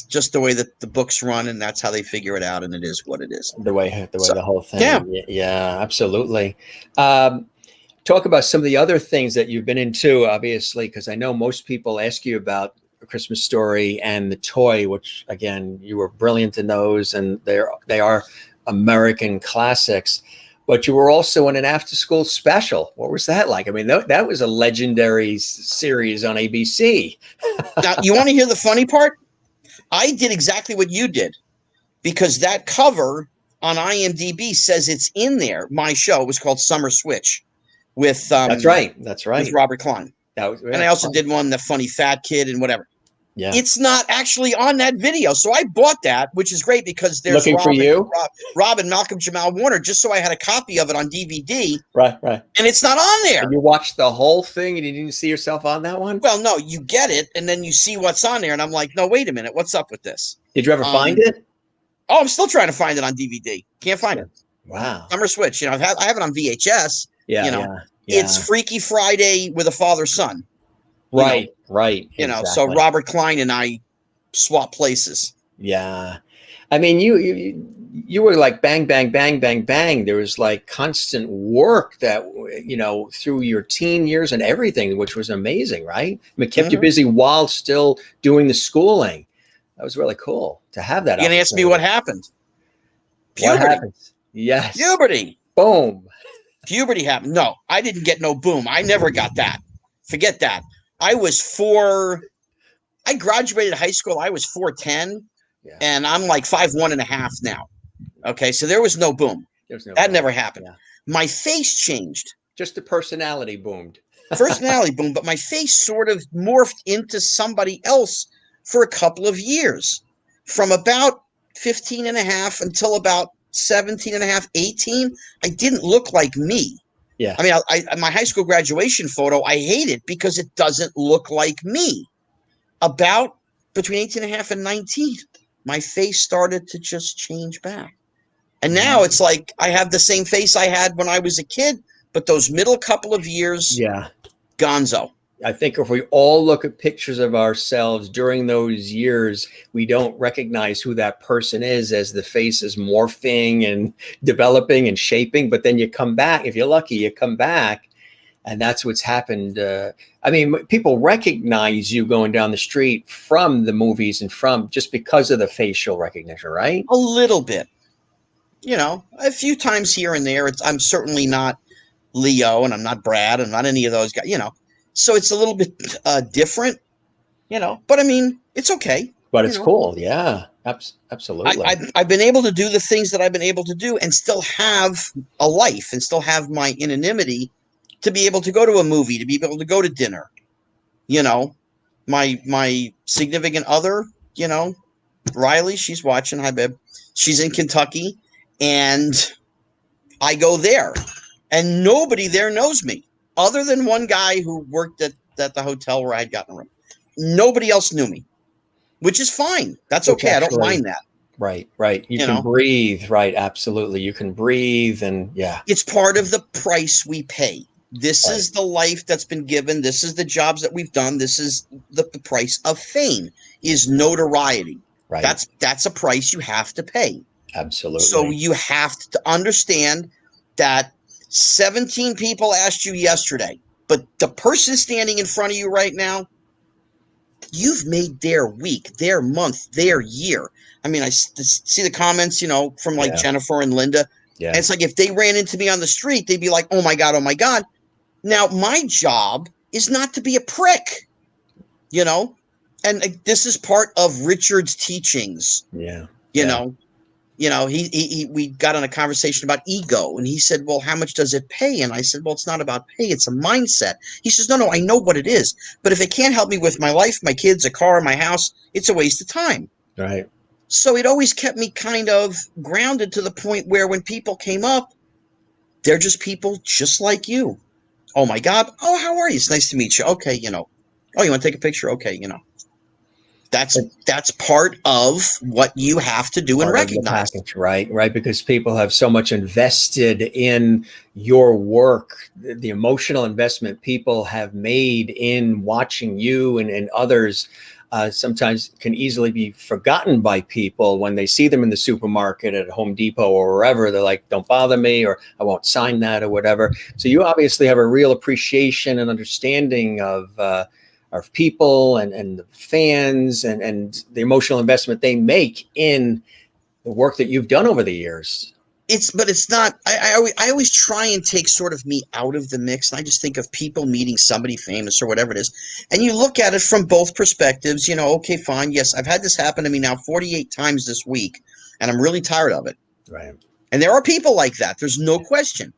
S2: just the way that the books run, and that's how they figure it out, and it is what it is.
S1: The way the whole thing. Yeah, absolutely. Talk about some of the other things that you've been into, obviously, because I know most people ask you about A Christmas Story and the toy, which again, you were brilliant in those, and they are American classics. But you were also in an after-school special. What was that like? I mean, that was a legendary series on ABC.
S2: Now, you want to hear the funny part? I did exactly what you did, because that cover on IMDb says it's in there. My show was called Summer Switch with
S1: That's right.
S2: with Robert Klein. And I also did one, The Funny Fat Kid and whatever. Yeah. It's not actually on that video. So I bought that, which is great because there's Rob and Malcolm Jamal Warner, just so I had a copy of it on DVD.
S1: Right.
S2: And it's not on there.
S1: And you watched the whole thing and you didn't see yourself on that one?
S2: Well, no, you get it. And then you see what's on there. And I'm like, no, wait a minute. What's up with this?
S1: Did you ever find it?
S2: Oh, I'm still trying to find it on DVD. Can't find it.
S1: Wow.
S2: Summer Switch. I have it on VHS.
S1: Yeah.
S2: It's Freaky Friday with a father-son.
S1: Right.
S2: So Robert Klein and I swap places.
S1: Yeah. I mean, you were like bang, bang, bang, bang, bang. There was like constant work that, through your teen years and everything, which was amazing, right? I mean, it kept you busy while still doing the schooling. That was really cool to have that.
S2: You're going to ask me what happened?
S1: Puberty. What happened? Yes.
S2: Puberty.
S1: Boom.
S2: Puberty happened. No, I didn't get no boom. I never got that. Forget that. I graduated high school. I was 4'10", and I'm like 5'1.5" now. Okay, so there was no boom. That never happened. Yeah. My face changed.
S1: Just the personality boomed.
S2: Personality boomed, but my face sort of morphed into somebody else for a couple of years. From about 15 and a half until about 17 and a half, 18, I didn't look like me.
S1: Yeah.
S2: I mean, my high school graduation photo, I hate it because it doesn't look like me. About between 18 and a half and 19, my face started to just change back. And now it's like I have the same face I had when I was a kid, but those middle couple of years, gonzo.
S1: I think if we all look at pictures of ourselves during those years, we don't recognize who that person is as the face is morphing and developing and shaping. But then you come back, if you're lucky, you come back, and that's what's happened. I mean, people recognize you going down the street from the movies and from just because of the facial recognition, right?
S2: A little bit, a few times here and there. I'm certainly not Leo, and I'm not Brad, and not any of those guys, So it's a little bit different, but I mean, it's okay.
S1: But it's cool. Yeah, absolutely.
S2: I've been able to do the things that I've been able to do and still have a life and still have my anonymity to be able to go to a movie, to be able to go to dinner. My significant other, Riley, she's watching. Hi, babe. She's in Kentucky, and I go there, and nobody there knows me other than one guy who worked at the hotel where I had gotten a room. Nobody else knew me, which is fine. That's okay. I don't mind that.
S1: Right. You can breathe. Right. Absolutely. You can breathe. And yeah.
S2: It's part of the price we pay. This is the life that's been given. This is the jobs that we've done. This is the price of fame is notoriety.
S1: Right.
S2: That's a price you have to pay.
S1: Absolutely.
S2: So you have to understand that 17 people asked you yesterday, but the person standing in front of you right now, you've made their week, their month, their year. I mean, I see the comments, from like Jennifer and Linda. Yeah. And it's like, if they ran into me on the street, they'd be like, oh my God, oh my God. Now, my job is not to be a prick, and this is part of Richard's teachings.
S1: Yeah.
S2: We got on a conversation about ego, and he said, well, how much does it pay? And I said, well, it's not about pay. It's a mindset. He says, no, I know what it is. But if it can't help me with my life, my kids, a car, my house, it's a waste of time.
S1: Right.
S2: So it always kept me kind of grounded to the point where when people came up, they're just people just like you. Oh, my God. Oh, how are you? It's nice to meet you. Okay, Oh, you want to take a picture? Okay, That's part of what you have to do and recognize.
S1: Right. Because people have so much invested in your work, the emotional investment people have made in watching you and others. Sometimes can easily be forgotten by people when they see them in the supermarket at Home Depot or wherever. They're like, don't bother me, or I won't sign that or whatever. So you obviously have a real appreciation and understanding of people and the fans and the emotional investment they make in the work that you've done over the years.
S2: But it's not, I always try and take sort of me out of the mix. And I just think of people meeting somebody famous or whatever it is. And you look at it from both perspectives, okay, fine. Yes, I've had this happen to me now 48 times this week, and I'm really tired of it.
S1: Right.
S2: And there are people like that. There's no question.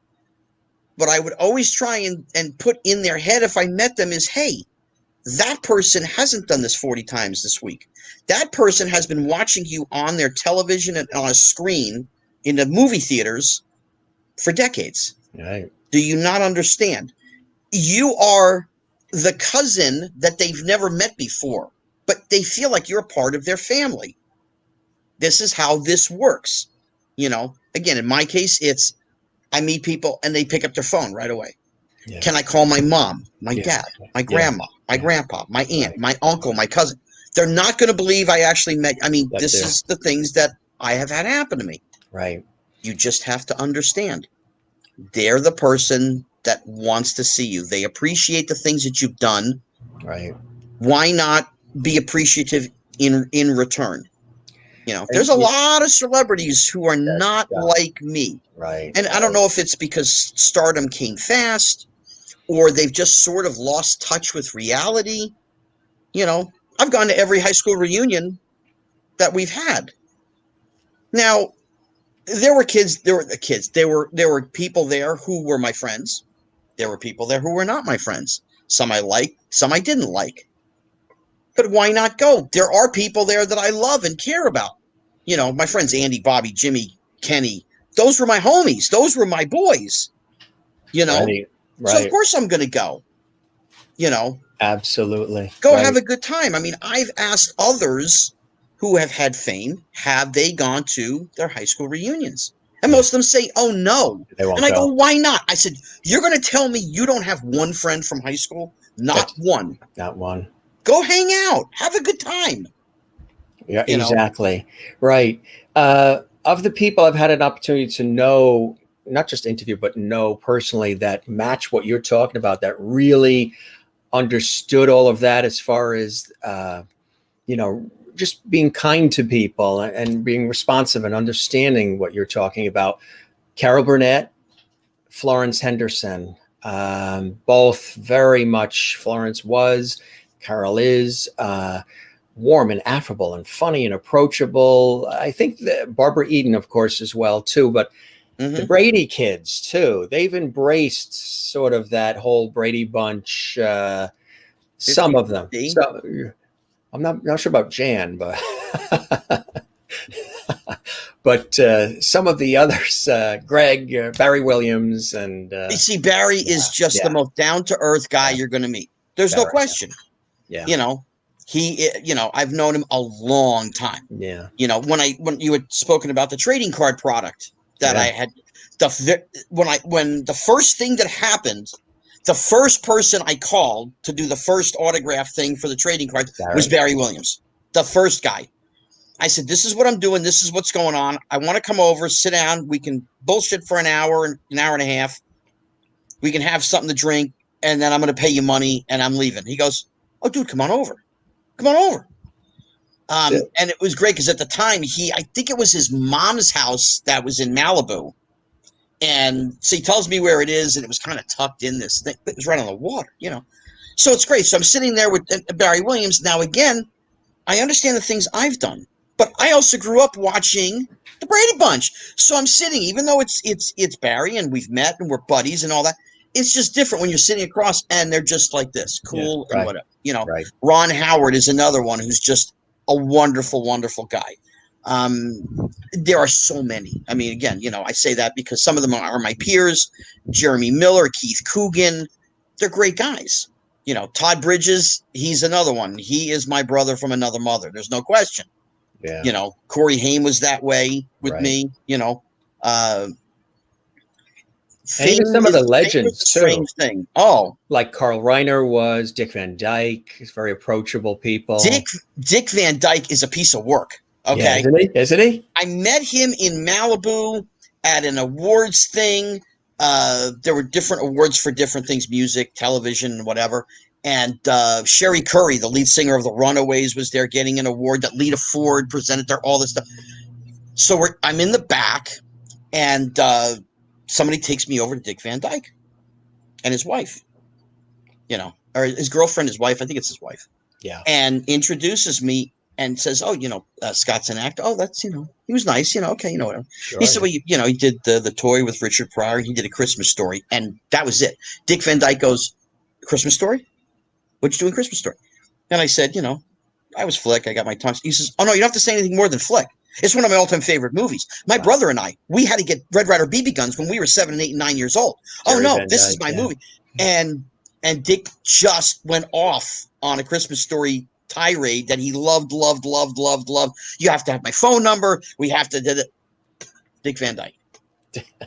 S2: But I would always try and put in their head if I met them is, hey, that person hasn't done this 40 times this week. That person has been watching you on their television and on a screen in the movie theaters for decades.
S1: Right.
S2: Do you not understand? You are the cousin that they've never met before, but they feel like you're a part of their family. This is how this works. Again, in my case, it's I meet people and they pick up their phone right away. Yeah. Can I call my mom, my dad, my grandma, my grandpa, my aunt, my uncle, my cousin? They're not going to believe I actually met. I mean, this is the things that I have had happen to me.
S1: Right.
S2: You just have to understand. They're the person that wants to see you. They appreciate the things that you've done.
S1: Right.
S2: Why not be appreciative in return? There's a lot of celebrities who are not like me.
S1: Right.
S2: And I don't know if it's because stardom came fast or they've just sort of lost touch with reality. I've gone to every high school reunion that we've had. Now, there were people there who were my friends. There were people there who were not my friends. Some I liked, some I didn't like. But why not go? There are people there that I love and care about. My friends Andy, Bobby, Jimmy, Kenny. Those were my homies. Those were my boys.
S1: Right.
S2: So of course I'm going to go.
S1: Absolutely.
S2: Go have a good time. I mean, I've asked others who have had fame, have they gone to their high school reunions? And most of them say, oh, no.
S1: They won't
S2: and I
S1: go.
S2: go, why not? I said, you're going to tell me you don't have one friend from high school? Not one.
S1: Not one.
S2: Go hang out. Have a good time.
S1: Yeah, exactly. Right. Of the people I've had an opportunity to know, not just interview, but know personally that match what you're talking about, that really understood all of that as far as, just being kind to people and being responsive and understanding what you're talking about. Carol Burnett, Florence Henderson, both very much. Florence was, Carol is, warm and affable and funny and approachable. I think that Barbara Eden, of course, as well, too. But the Brady kids, too, they've embraced sort of that whole Brady bunch. Some of them. So, I'm not sure about Jan, but but some of the others, Greg, Barry Williams, and
S2: you see, Barry is just the most down-to-earth guy you're going to meet. There's no question.
S1: Yeah.
S2: I've known him a long time.
S1: Yeah.
S2: When you had spoken about the trading card product that I had, when the first thing that happened, the first person I called to do the first autograph thing for the trading card was Barry Williams, the first guy. I said, this is what I'm doing. This is what's going on. I want to come over, sit down. We can bullshit for an hour and a half. We can have something to drink, and then I'm going to pay you money, and I'm leaving. He goes, oh, dude, come on over. Come on over. And it was great because at the time, I think it was his mom's house that was in Malibu. And so he tells me where it is, and it was kind of tucked in this thing. It was right on the water, So it's great. So I'm sitting there with Barry Williams. Now, again, I understand the things I've done, but I also grew up watching the Brady Bunch. So I'm sitting, even though it's Barry and we've met and we're buddies and all that, it's just different when you're sitting across and they're just like this, cool and whatever. Ron Howard is another one who's just a wonderful, wonderful guy. There are so many. I mean, again, I say that because some of them are my peers. Jeremy Miller, Keith Coogan, they're great guys. Todd Bridges, he's another one. He is my brother from another mother. There's no question. Yeah. Corey Haim was that way with me.
S1: And even some of the legends too.
S2: Strange thing. Oh,
S1: like Carl Reiner was, Dick Van Dyke. He's very approachable people.
S2: Dick Van Dyke is a piece of work. Okay,
S1: yeah, isn't he? I
S2: met him in Malibu at an awards thing. There were different awards for different things, music, television, whatever. And Sherry Curry, the lead singer of the Runaways, was there getting an award that Lita Ford presented there, all this stuff. So I'm in the back, and somebody takes me over to Dick Van Dyke and his wife, or his girlfriend, his wife. I think it's his wife.
S1: Yeah.
S2: And introduces me and says, oh, Scott's an actor. Oh, that's, he was nice, okay, whatever. Sure, he said, well, he did the toy with Richard Pryor. He did A Christmas Story. And that was it. Dick Van Dyke goes, Christmas Story? What'd you do in Christmas Story? And I said, I was Flick. I got my tongue. He says, oh, no, you don't have to say anything more than Flick. It's one of my all-time favorite movies. My brother and I, we had to get Red Ryder BB guns when we were 7 and 8 and 9 years old. Jerry this is my movie. And Dick just went off on A Christmas Story tirade that he loved. You have to have my phone number. We have to Dick Van Dyke.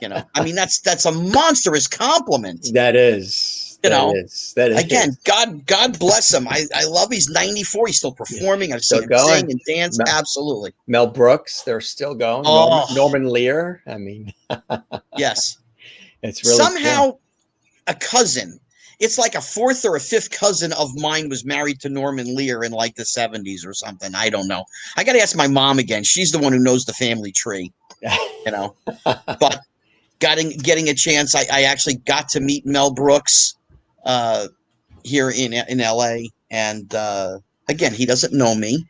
S2: I mean, that's a monstrous compliment.
S1: That is. That is.
S2: Again, God bless him. I love he's 94. He's still performing. I've seen him sing and dance. Absolutely.
S1: Mel Brooks, they're still going.
S2: Oh.
S1: Norman Lear. I mean,
S2: yes.
S1: It's really
S2: somehow a cousin. It's like a fourth or a fifth cousin of mine was married to Norman Lear in like the 70s or something. I don't know. I got to ask my mom again. She's the one who knows the family tree, but getting a chance. I actually got to meet Mel Brooks here in LA. And again, he doesn't know me,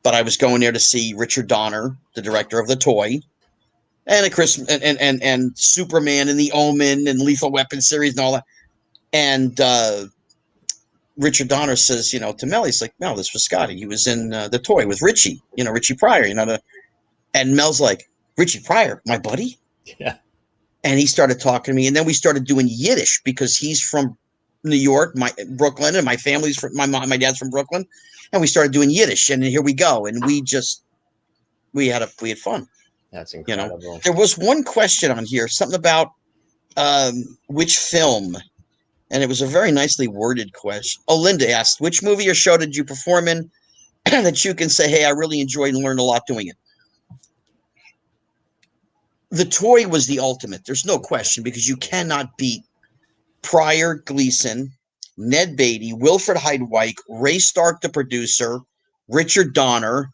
S2: but I was going there to see Richard Donner, the director of the toy, and a Christmas and Superman and the Omen and Lethal Weapon series and all that. And Richard Donner says, to Mel, he's like, Mel, this was Scotty. He was in the toy with Richie, Richie Pryor, and Mel's like, Richie Pryor, my buddy?
S1: Yeah.
S2: And he started talking to me, and then we started doing Yiddish because he's from New York, Brooklyn, and my family's from my dad's from Brooklyn, and we started doing Yiddish, and here we go, and we had fun.
S1: That's
S2: You know,
S1: incredible.
S2: there was one question on here, something about which film, and it was a very nicely worded question. Oh, Linda asked, which movie or show did you perform in that you can say, hey, I really enjoyed and learned a lot doing it? The Toy was the ultimate. There's no question, because you cannot beat Pryor, Gleason, Ned Beatty, Wilfred Hyde White, Ray Stark, the producer, Richard Donner.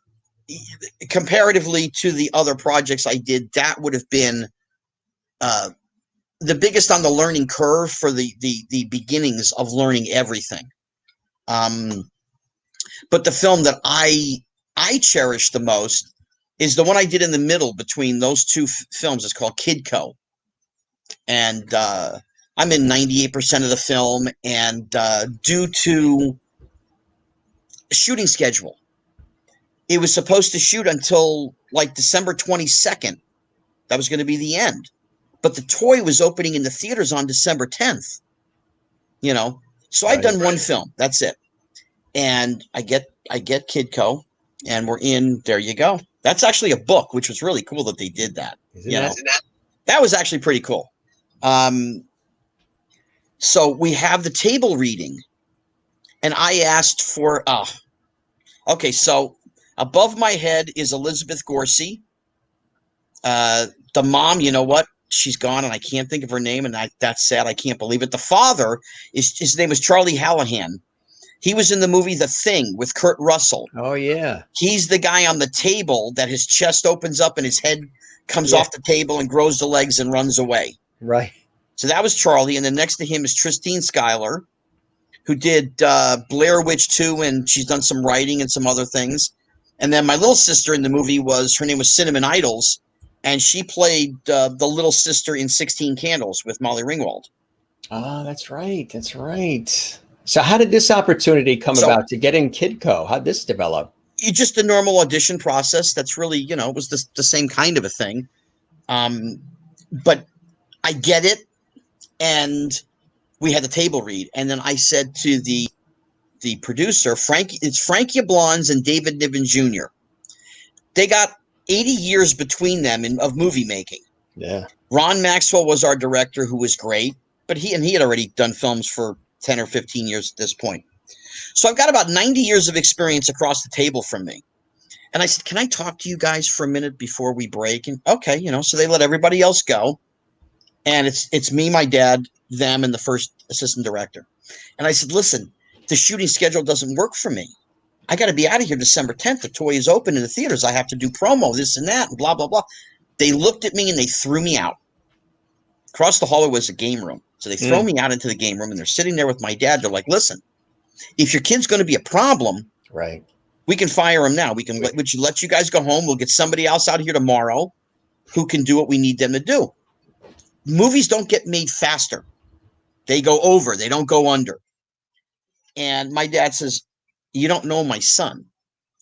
S2: Comparatively to the other projects I did, that would have been the biggest on the learning curve for the beginnings of learning everything. But the film that I cherish the most is the one I did in the middle between those two films. It's called Kidco. And I'm in 98% of the film. And due to shooting schedule, it was supposed to shoot until like December 22nd. That was going to be the end. But the Toy was opening in the theaters on December 10th. You know, so I've done one film. That's it. And I get Kidco, and we're in. There you go. That's actually a book, which was really cool that they did that. That was actually pretty cool. So we have the table reading, and I asked for. Okay, so above my head is Elizabeth Gorsey. The mom, you know what? She's gone, and I can't think of her name, and that's sad. I can't believe it. The father his name is Charlie Hallahan. He was in the movie The Thing with Kurt Russell.
S1: Oh, yeah.
S2: He's the guy on the table that his chest opens up and his head comes off the table and grows the legs and runs away.
S1: Right.
S2: So that was Charlie. And then next to him is Christine Schuyler, who did Blair Witch 2, and she's done some writing and some other things. And then my little sister in the movie her name was Cinnamon Idols, and she played the little sister in 16 Candles with Molly Ringwald.
S1: Ah, that's right. That's right. So how did this opportunity come about to get in Kidco? How'd this develop?
S2: Just a normal audition process. That's really, it was the same kind of a thing. But I get it. And we had the table read. And then I said to the producer, it's Frankie Blondes and David Niven Jr. They got 80 years between them of movie making.
S1: Yeah.
S2: Ron Maxwell was our director, who was great, but he had already done films for 10 or 15 years at this point. So I've got about 90 years of experience across the table from me. And I said, can I talk to you guys for a minute before we break? And okay, so they let everybody else go. And it's me, my dad, them, and the first assistant director. And I said, listen, the shooting schedule doesn't work for me. I got to be out of here December 10th. The Toy is open in the theaters. I have to do promo, this and that, and blah, blah, blah. They looked at me and they threw me out. Across the hallway was a game room. So they throw me out into the game room, and they're sitting there with my dad. They're like, listen, if your kid's going to be a problem,
S1: right,
S2: we can fire him now. We can let you guys go home. We'll get somebody else out here tomorrow who can do what we need them to do. Movies don't get made faster. They go over. They don't go under. And my dad says, you don't know my son.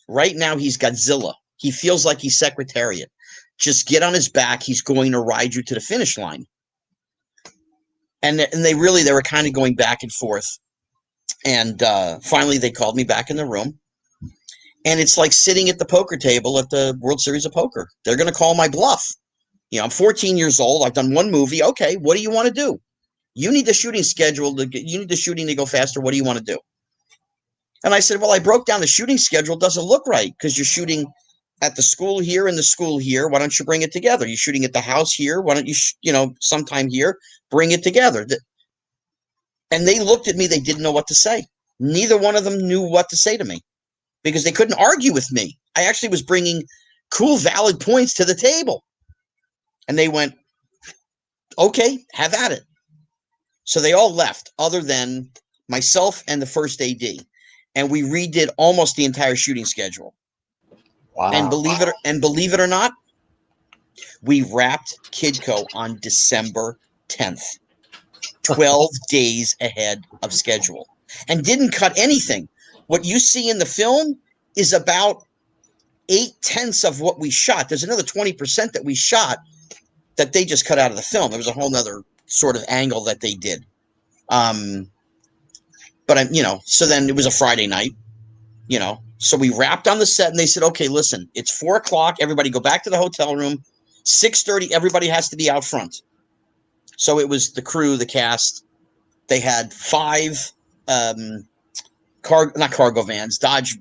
S2: Right now, he's Godzilla. He feels like he's Secretariat. Just get on his back. He's going to ride you to the finish line. And they were kind of going back and forth. And finally, they called me back in the room. And it's like sitting at the poker table at the World Series of Poker. They're going to call my bluff. I'm 14 years old. I've done one movie. Okay, what do you want to do? You need the shooting schedule. You need the shooting to go faster. What do you want to do? And I said, well, I broke down the shooting schedule. It doesn't look right because you're shooting at the school here and the school here. Why don't you bring it together? You're shooting at the house here. Why don't you, sometime here, bring it together? And they looked at me. They didn't know what to say. Neither one of them knew what to say to me because they couldn't argue with me. I actually was bringing cool, valid points to the table. And they went, okay, have at it. So they all left other than myself and the first AD. And we redid almost the entire shooting schedule.
S1: Wow.
S2: And believe it or not, we wrapped Kidco on December 10th, 12 days ahead of schedule, and didn't cut anything. What you see in the film is about 8/10 of what we shot. There's another 20% that we shot that they just cut out of the film. There was a whole nother sort of angle that they did. But so then it was a Friday night, so we wrapped on the set and they said, okay, listen, it's 4:00. Everybody go back to the hotel room. 6:30, everybody has to be out front. So it was the crew, the cast. They had 5 not cargo vans, Dodge,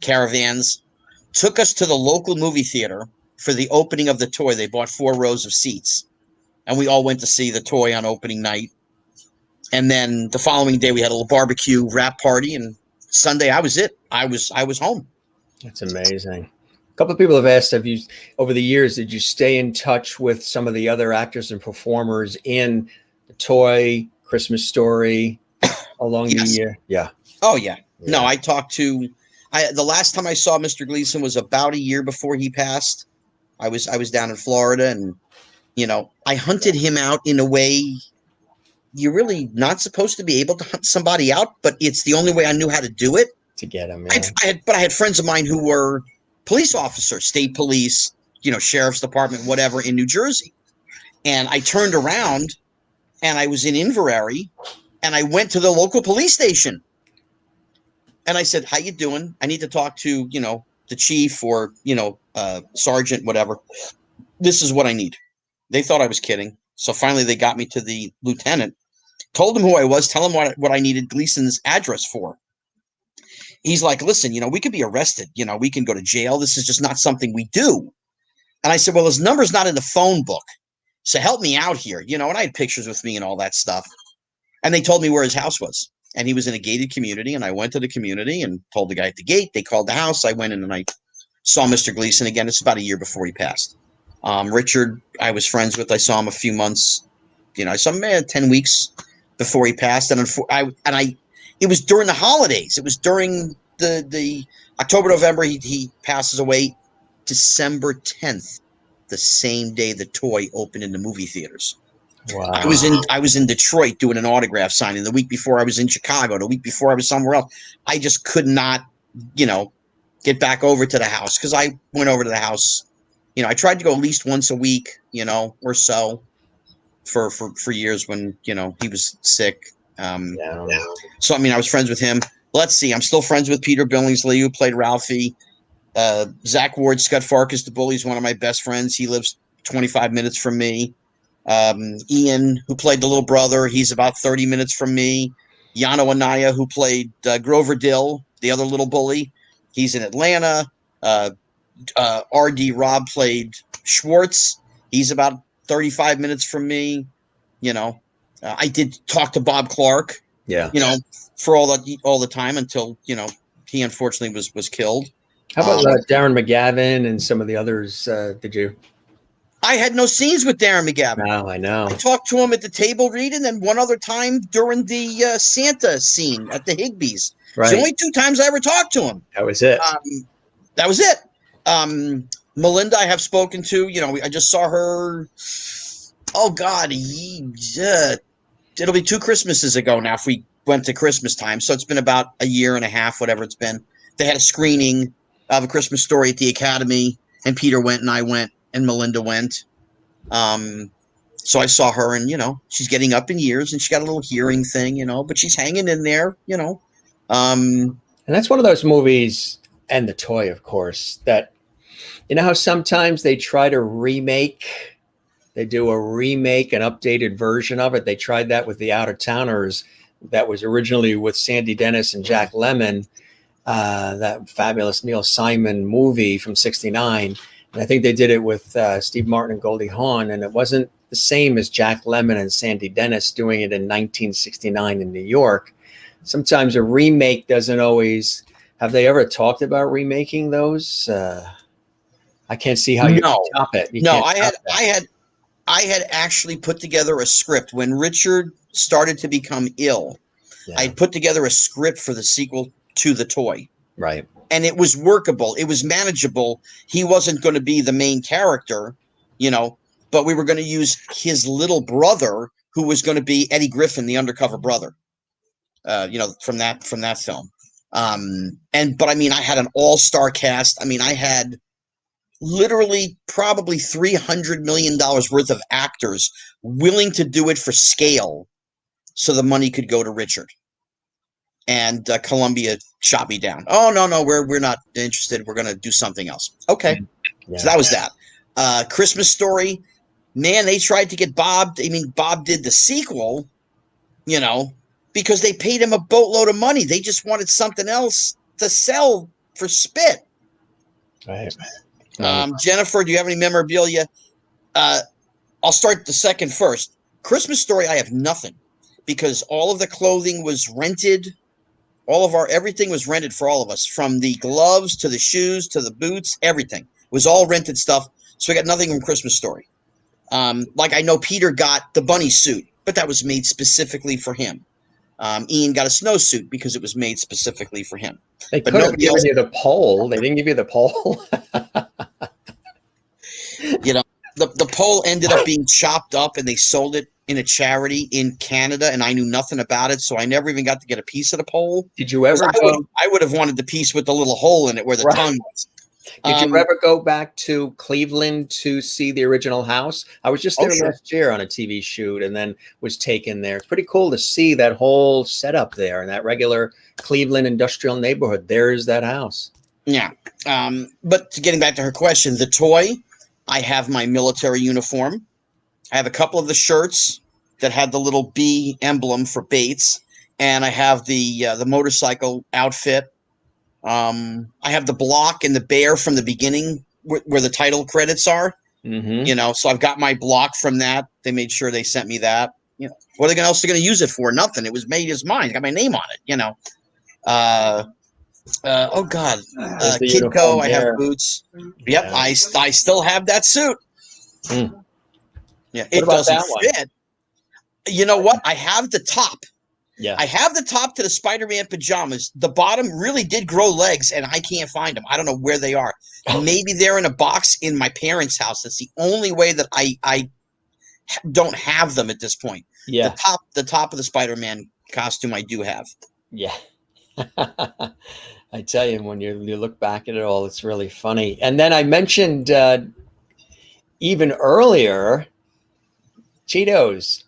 S2: caravans. Took us to the local movie theater for the opening of the toy. They bought 4 rows of seats, and we all went to see the toy on opening night. And then the following day, we had a little barbecue wrap party, and Sunday, I was it. I was home.
S1: That's amazing. A couple of people have asked, have you, over the years, did you stay in touch with some of the other actors and performers in the toy, Christmas Story, along the year? Yeah.
S2: Oh, yeah. No, I talked to, the last time I saw Mr. Gleason was about a year before he passed. I was down in Florida, and, I hunted him out in a way you're really not supposed to be able to hunt somebody out, but it's the only way I knew how to do it.
S1: To get him, yeah.
S2: I had friends of mine who were police officers, state police, sheriff's department, whatever, in New Jersey. And I turned around, and I was in Inverary, and I went to the local police station. And I said, "How you doing? I need to talk to, the chief or, sergeant, whatever. This is what I need." They thought I was kidding. So finally they got me to the lieutenant, told him who I was, tell him what I needed Gleason's address for. He's like, "Listen, we could be arrested. We can go to jail. This is just not something we do." And I said, "Well, his number's not in the phone book. So help me out here." And I had pictures with me and all that stuff. And they told me where his house was. And he was in a gated community. And I went to the community and told the guy at the gate. They called the house. I went in and I saw Mr. Gleason again. It's about a year before he passed. Richard, I was friends with. I saw him a few months. I saw him 10 weeks before he passed. And it was during the holidays. It was during the October, November. He passes away December 10th, the same day the toy opened in the movie theaters.
S1: Wow.
S2: I was in Detroit doing an autograph signing. The week before I was in Chicago. The week before I was somewhere else. I just could not, get back over to the house, because I went over to the house. I tried to go at least once a week, or so for years when, he was sick. So, I was friends with him. Let's see. I'm still friends with Peter Billingsley, who played Ralphie. Zach Ward, Scott Farkas, the bully, is one of my best friends. He lives 25 minutes from me. Ian, who played the little brother, he's about 30 minutes from me. Yano Anaya, who played Grover Dill, the other little bully, he's in Atlanta. R.D. Rob played Schwartz. He's about 35 minutes from me. I did talk to Bob Clark.
S1: Yeah.
S2: For all the time until he unfortunately was killed.
S1: How about Darren McGavin and some of the others? Did you?
S2: I had no scenes with Darren McGavin.
S1: No, I know.
S2: I talked to him at the table read, and then one other time during the Santa scene at the Higbees. Right. It's the only 2 times I ever talked to him.
S1: That was it.
S2: That was it. Melinda, I have spoken to. I just saw her. Oh God, it'll be 2 Christmases ago now. If we went to Christmas time, so it's been about a year and a half, whatever it's been. They had a screening of A Christmas Story at the Academy, and Peter went, and I went, and Melinda went. So I saw her, and she's getting up in years, and she got a little hearing thing, but she's hanging in there, And
S1: that's one of those movies, and the toy, of course, that how sometimes they try to remake. They do a remake, an updated version of it. They tried that with The Out of Towners. That was originally with Sandy Dennis and Jack Lemmon, that fabulous Neil Simon movie from '69. And I think they did it with Steve Martin and Goldie Hawn, and it wasn't the same as Jack Lemmon and Sandy Dennis doing it in 1969 in New York. Sometimes a remake doesn't always. Have they ever talked about remaking those? I can't see how you can top it. I had actually put together a script when Richard started to become ill. Yeah. I put together a script for the sequel to the toy. Right. And it was workable. It was manageable. He wasn't going to be the main character, but we were going to use his little brother, who was going to be Eddie Griffin, the undercover brother, from that film. But I had an all-star cast. I had literally probably $300 million worth of actors willing to do it for scale so the money could go to Richard. And Columbia shot me down. Oh, no, we're not interested. We're going to do something else. Okay. Yeah. So that was that.
S2: Christmas Story, man, they tried to get Bob. I mean, Bob did the sequel, you know, because they paid him a boatload of money. They just wanted something else to sell for spit.
S1: Right.
S2: Jennifer, do you have any memorabilia? I'll start the second first. Christmas Story, I have nothing because all of the clothing was rented. Everything was rented for all of us, from the gloves to the shoes to the boots, everything. It was all rented stuff. So I got nothing from Christmas Story. Like I know Peter got the bunny suit, but that was made specifically for him. Ian got a snowsuit because it was made specifically for him.
S1: They
S2: But
S1: could have
S2: nobody
S1: given
S2: else,
S1: you the pole. They didn't give you the pole.
S2: you know, the pole ended up being chopped up and they sold it in a charity in Canada, and I knew nothing about it, so I never even got to get a piece of the pole.
S1: Did you ever
S2: I would have wanted the piece with the little hole in it where the tongue was.
S1: Did you ever go back to Cleveland to see the original house? I was just there last year on a TV shoot and then was taken there. It's pretty cool to see that whole setup there in that regular Cleveland industrial neighborhood. There's that house.
S2: Yeah. But getting back to her question, the toy, I have my military uniform. I have a couple of the shirts that had the little B emblem for Bates, and I have the motorcycle outfit. I have the block and the bear from the beginning where the title credits are.
S1: Mm-hmm.
S2: You know, so I've got my block from that. They made sure they sent me that. You know, what are they else going to use it for? Nothing. It was made as mine. Got my name on it. You know. Oh God, Kidco. I have boots. Yep, yeah. I still have that suit.
S1: Mm.
S2: Yeah, it doesn't fit. You know what? I have the top.
S1: Yeah,
S2: I have the top to the Spider-Man pajamas. The bottom really did grow legs, and I can't find them. I don't know where they are. Maybe they're in a box in my parents' house. That's the only way that I don't have them at this point.
S1: Yeah,
S2: the top of the Spider-Man costume I do have.
S1: Yeah. I tell you, when you look back at it all, it's really funny. And then I mentioned even earlier, Cheetos.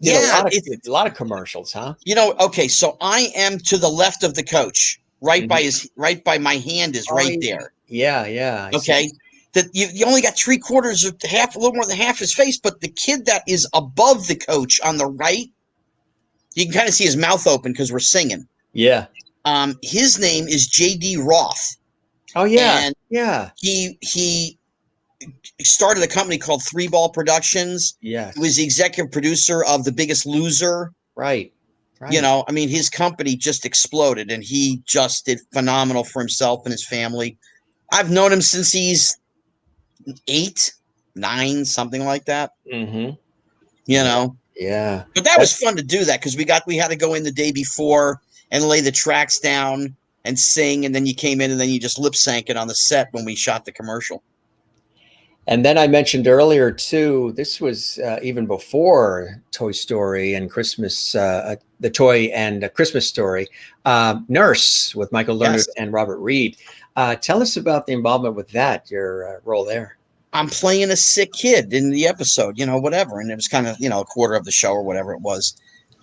S2: Yeah,
S1: a lot of commercials, huh?
S2: You know, okay, so I am to the left of the coach, right by my hand is right there.
S1: Yeah, yeah.
S2: Okay, that you only got 3/4 of half, a little more than half his face, but the kid that is above the coach on the right, you can kind of see his mouth open because we're singing.
S1: Yeah.
S2: His name is J.D. Roth.
S1: Oh yeah,
S2: and
S1: yeah.
S2: He started a company called Three Ball Productions.
S1: Yes.
S2: He was the executive producer of The Biggest Loser.
S1: Right.
S2: You know, I mean, his company just exploded, and he just did phenomenal for himself and his family. I've known him since he's 8, 9, something like that.
S1: Mm-hmm.
S2: You know.
S1: Yeah.
S2: But that was fun to do that because we had to go in the day before and lay the tracks down and sing, and then you came in and then you just lip sank it on the set when we shot the commercial.
S1: And then I mentioned earlier too, this was even before Toy Story and Christmas, the Toy and Christmas Story, Nurse with Michael Leonard and Robert Reed. Tell us about the involvement with that, your role there.
S2: I'm playing a sick kid in the episode, you know, whatever. And it was kind of, you know, a quarter of the show or whatever it was.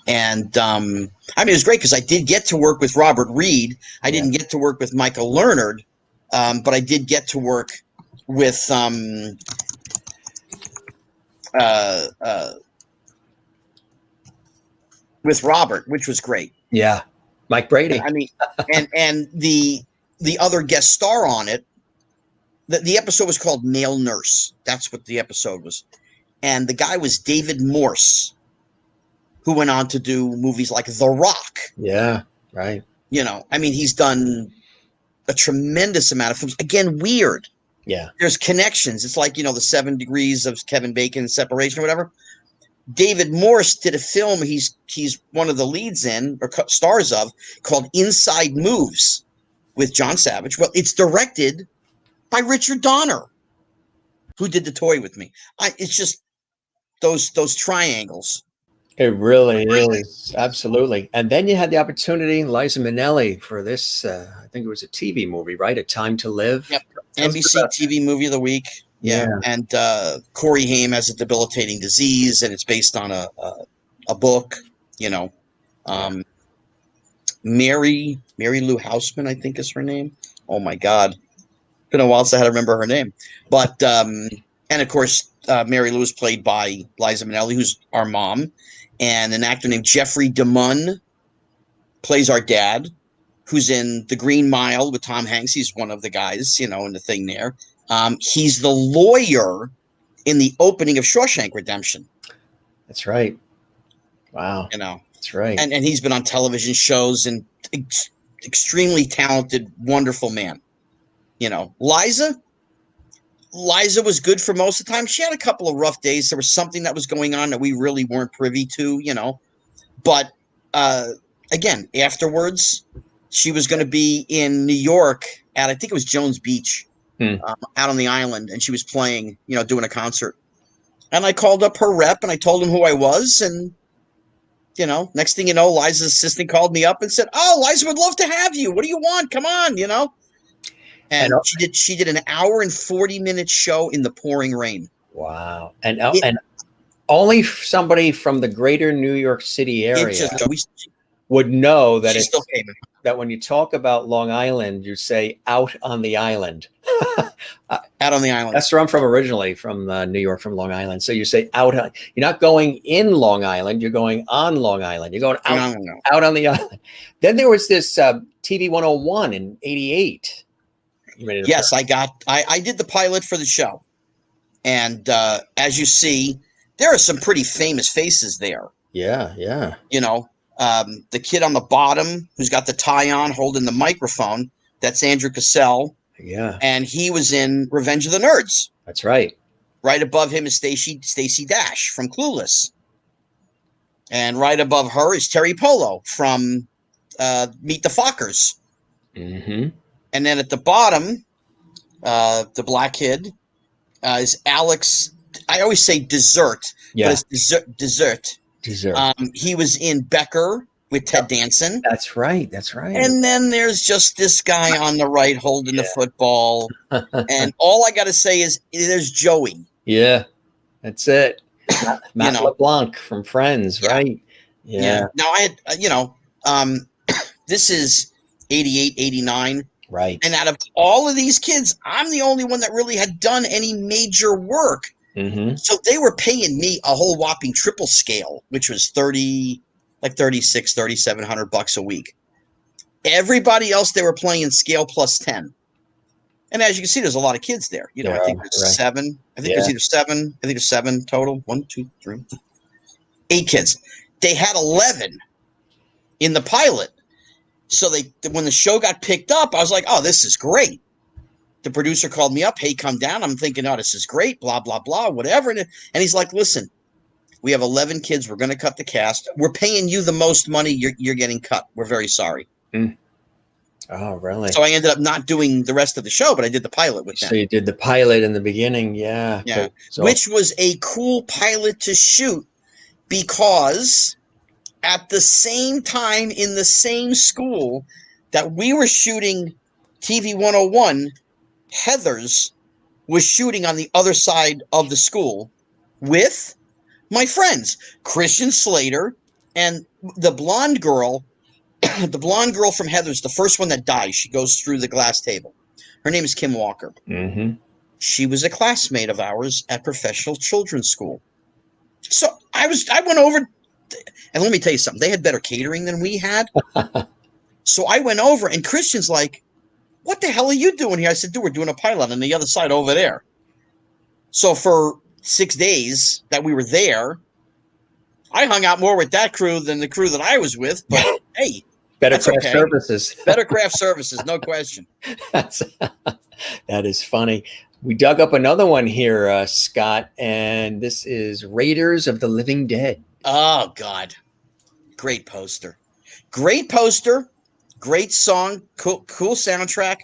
S2: And I mean, it was great because I did get to work with Robert Reed. I didn't get to work with Michael Leonard, but I did get to work with Robert, which was great.
S1: Yeah, Mike Brady.
S2: I mean, and the other guest star on it. The episode was called Male Nurse. That's what the episode was, and the guy was David Morse, who went on to do movies like The Rock.
S1: Yeah, right.
S2: You know, I mean, he's done a tremendous amount of films. Again, weird.
S1: Yeah. There's
S2: connections. It's like, you know, the 7 Degrees of Kevin Bacon's Separation or whatever. David Morse did a film he's one of the leads in, or stars of, called Inside Moves with John Savage. Well, it's directed by Richard Donner, who did The Toy with me. It's just those triangles.
S1: It really is. Absolutely. And then you had the opportunity, Liza Minnelli, for this, I think it was a TV movie, right? A Time to Live.
S2: Yep. NBC TV Movie of the Week. Yeah. And Corey Haim has a debilitating disease, and it's based on a book, you know. Mary Lou Houseman, I think is her name. Oh, my God. been a while since I had to remember her name. But and of course, Mary Lou was played by Liza Minnelli, who's our mom, and an actor named Jeffrey DeMunn plays our dad, who's in The Green Mile with Tom Hanks. He's one of the guys, in the thing there. He's the lawyer in the opening of Shawshank Redemption.
S1: That's right. Wow. That's right.
S2: And he's been on television shows and extremely talented, wonderful man. Liza was good for most of the time. She had a couple of rough days. There was something that was going on that we really weren't privy to, But again, afterwards, she was going to be in New York at, I think it was Jones Beach, out on the island, and she was playing, doing a concert. And I called up her rep, and I told him who I was, and next thing you know, Liza's assistant called me up and said, "Oh, Liza would love to have you. What do you want? Come on, And she did an hour and 40-minute show in the pouring rain.
S1: Wow. And only somebody from the greater New York City area would know that that when you talk about Long Island, you say out on the island.
S2: Out on the island.
S1: That's where I'm from originally, from New York, from Long Island. So you say out on, you're not going in Long Island, you're going on Long Island. You're going out on the island. Then there was this TV 101 in 88.
S2: Yes, I did the pilot for the show. And as you see, there are some pretty famous faces there.
S1: Yeah, yeah.
S2: The kid on the bottom who's got the tie on holding the microphone, that's Andrew Cassell.
S1: Yeah.
S2: And he was in Revenge of the Nerds.
S1: That's right.
S2: Right above him is Stacey Dash from Clueless. And right above her is Terry Polo from Meet the Fockers.
S1: Mm-hmm.
S2: And then at the bottom, the black kid is Alex. I always say Dessert, but it's Dessert. He was in Becker with Ted Danson.
S1: That's right. That's right.
S2: And then there's just this guy on the right holding the football. And all I got to say is there's Joey.
S1: Yeah, that's it. Matt LeBlanc from Friends, right? Yeah.
S2: Now I had, this is 88, 89.
S1: Right.
S2: And out of all of these kids, I'm the only one that really had done any major work.
S1: Mm-hmm.
S2: So they were paying me a whole whopping triple scale, which was $3,700 a week. Everybody else, they were playing scale plus 10. And as you can see, there's a lot of kids there. I think there's 7. I think there's either 7. I think there's 7 total. 1, 2, 3, 8 kids. They had 11 in the pilot. So when the show got picked up, I was like, oh, this is great. The producer called me up. Hey, come down. I'm thinking, oh, this is great. Blah, blah, blah, whatever. And he's like, listen, we have 11 kids. We're going to cut the cast. We're paying you the most money. You're getting cut. We're very sorry.
S1: Mm. Oh, really?
S2: So I ended up not doing the rest of the show, but I did the pilot with them.
S1: So you did the pilot in the beginning. Yeah.
S2: Yeah. Which was a cool pilot to shoot because at the same time in the same school that we were shooting TV 101, Heathers was shooting on the other side of the school with my friends, Christian Slater and the blonde girl from Heathers, the first one that dies. She goes through the glass table. Her name is Kim Walker.
S1: Mm-hmm.
S2: She was a classmate of ours at Professional Children's School. So I went over, and let me tell you something. They had better catering than we had. So I went over, and Christian's like, what the hell are you doing here? I said, dude, we're doing a pilot on the other side over there. So for 6 days that we were there, I hung out more with that crew than the crew that I was with. But hey,
S1: better craft services.
S2: Better craft services, no question.
S1: That is funny. We dug up another one here, Scott, and this is Raiders of the Living Dead.
S2: Oh, God. Great poster. Great poster. Great song. Cool soundtrack.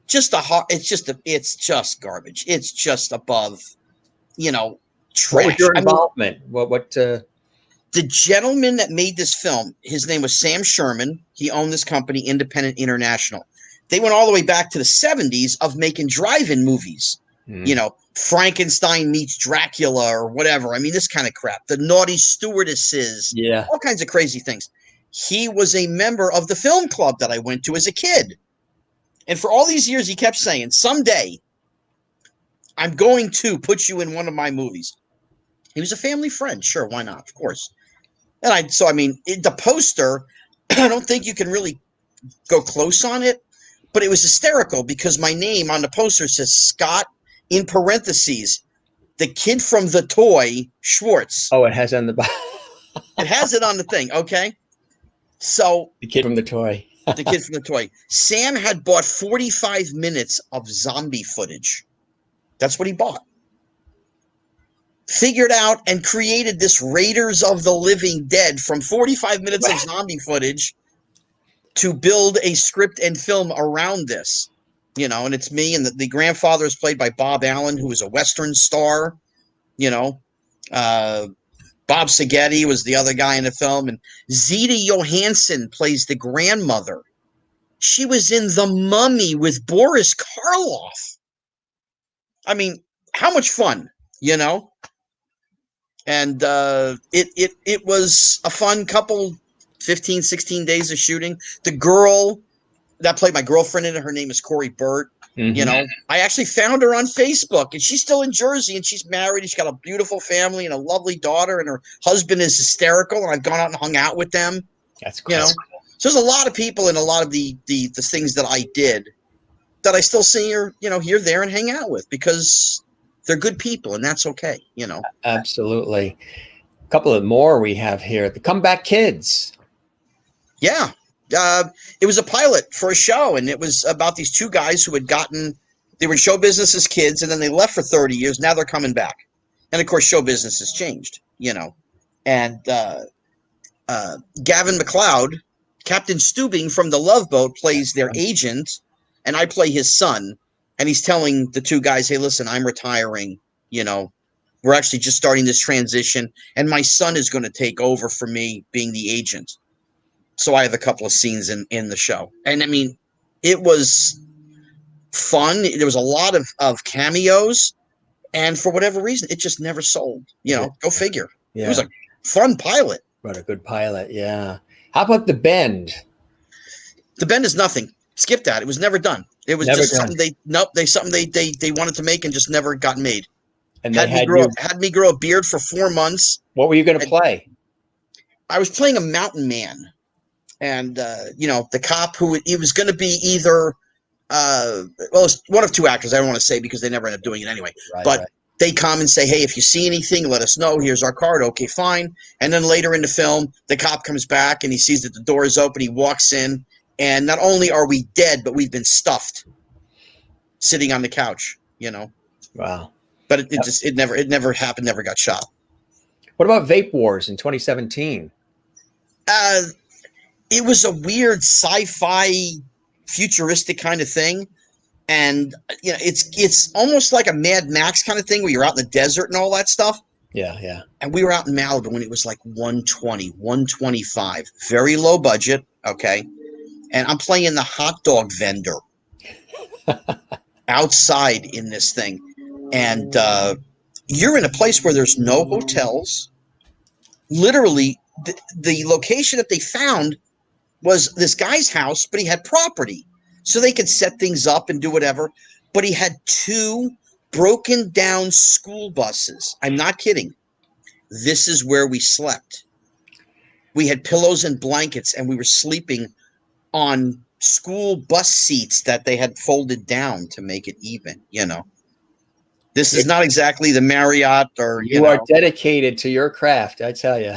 S2: It's just garbage. It's just above, trash.
S1: What was your involvement?
S2: The gentleman that made this film, his name was Sam Sherman. He owned this company, Independent International. They went all the way back to the 70s of making drive-in movies. Frankenstein meets Dracula or whatever. I mean, this kind of crap. The Naughty Stewardesses.
S1: Yeah.
S2: All kinds of crazy things. He was a member of the film club that I went to as a kid. And for all these years, he kept saying, someday I'm going to put you in one of my movies. He was a family friend. Sure, why not? Of course. And the poster, I don't think you can really go close on it, but it was hysterical because my name on the poster says Scott in parentheses, the kid from the toy, Schwartz.
S1: Oh, it has on the
S2: It has it on the thing, okay? So
S1: the kid from the toy.
S2: the kid from the toy. Sam had bought 45 minutes of zombie footage. That's what he bought. Figured out and created this Raiders of the Living Dead from 45 minutes of zombie footage to build a script and film around this. And it's me, and the grandfather is played by Bob Allen, who was a Western star. Bob Sagetti was the other guy in the film, and Zita Johansson plays the grandmother. She was in The Mummy with Boris Karloff. I mean, how much fun, And it was a fun couple, 15, 16 days of shooting. The girl that played my girlfriend in it, her name is Corey Burt.
S1: Mm-hmm.
S2: I actually found her on Facebook, and she's still in Jersey, and she's married. She's got a beautiful family and a lovely daughter, and her husband is hysterical, and I've gone out and hung out with them.
S1: That's cool.
S2: So there's a lot of people in a lot of the things that I did that I still see or, here, there, and hang out with because they're good people, and that's okay,
S1: Absolutely. A couple of more we have here. The Comeback Kids.
S2: Yeah. It was a pilot for a show, and it was about these two guys who they were in show business as kids, and then they left for 30 years. Now they're coming back. And, of course, show business has changed, And Gavin MacLeod, Captain Steubing from The Love Boat, plays their agent, and I play his son. And he's telling the two guys, hey, listen, I'm retiring. We're actually just starting this transition, and my son is going to take over for me being the agent. So I have a couple of scenes in the show. And, it was fun. There was a lot of cameos. And for whatever reason, it just never sold. Go figure. Yeah. It was a fun pilot.
S1: What a good pilot, yeah. How about The Bend?
S2: The Bend is nothing. Skip that. It was never done. It was just something they wanted to make and just never got made. And had me grow a beard for 4 months.
S1: What were you going to play?
S2: I was playing a mountain man. And, the cop it was going to be either, it's one of two actors. I don't want to say because they never end up doing it anyway. Right. They come and say, hey, if you see anything, let us know. Here's our card. Okay, fine. And then later in the film, the cop comes back and he sees that the door is open. He walks in. And not only are we dead, but we've been stuffed sitting on the couch,
S1: Wow.
S2: But it never happened, never got shot.
S1: What about Vape Wars in 2017?
S2: It was a weird sci-fi futuristic kind of thing. And, it's almost like a Mad Max kind of thing where you're out in the desert and all that stuff.
S1: Yeah, yeah.
S2: And we were out in Malibu when it was like 120, 125, very low budget. Okay. And I'm playing the hot dog vendor outside in this thing. And you're in a place where there's no hotels. Literally, the location that they found was this guy's house, but he had property. So they could set things up and do whatever. But he had 2 broken down school buses. I'm not kidding. This is where we slept. We had pillows and blankets, and we were sleeping on school bus seats that they had folded down to make it even, This is not exactly the Marriott or,
S1: you are dedicated to your craft, I tell you.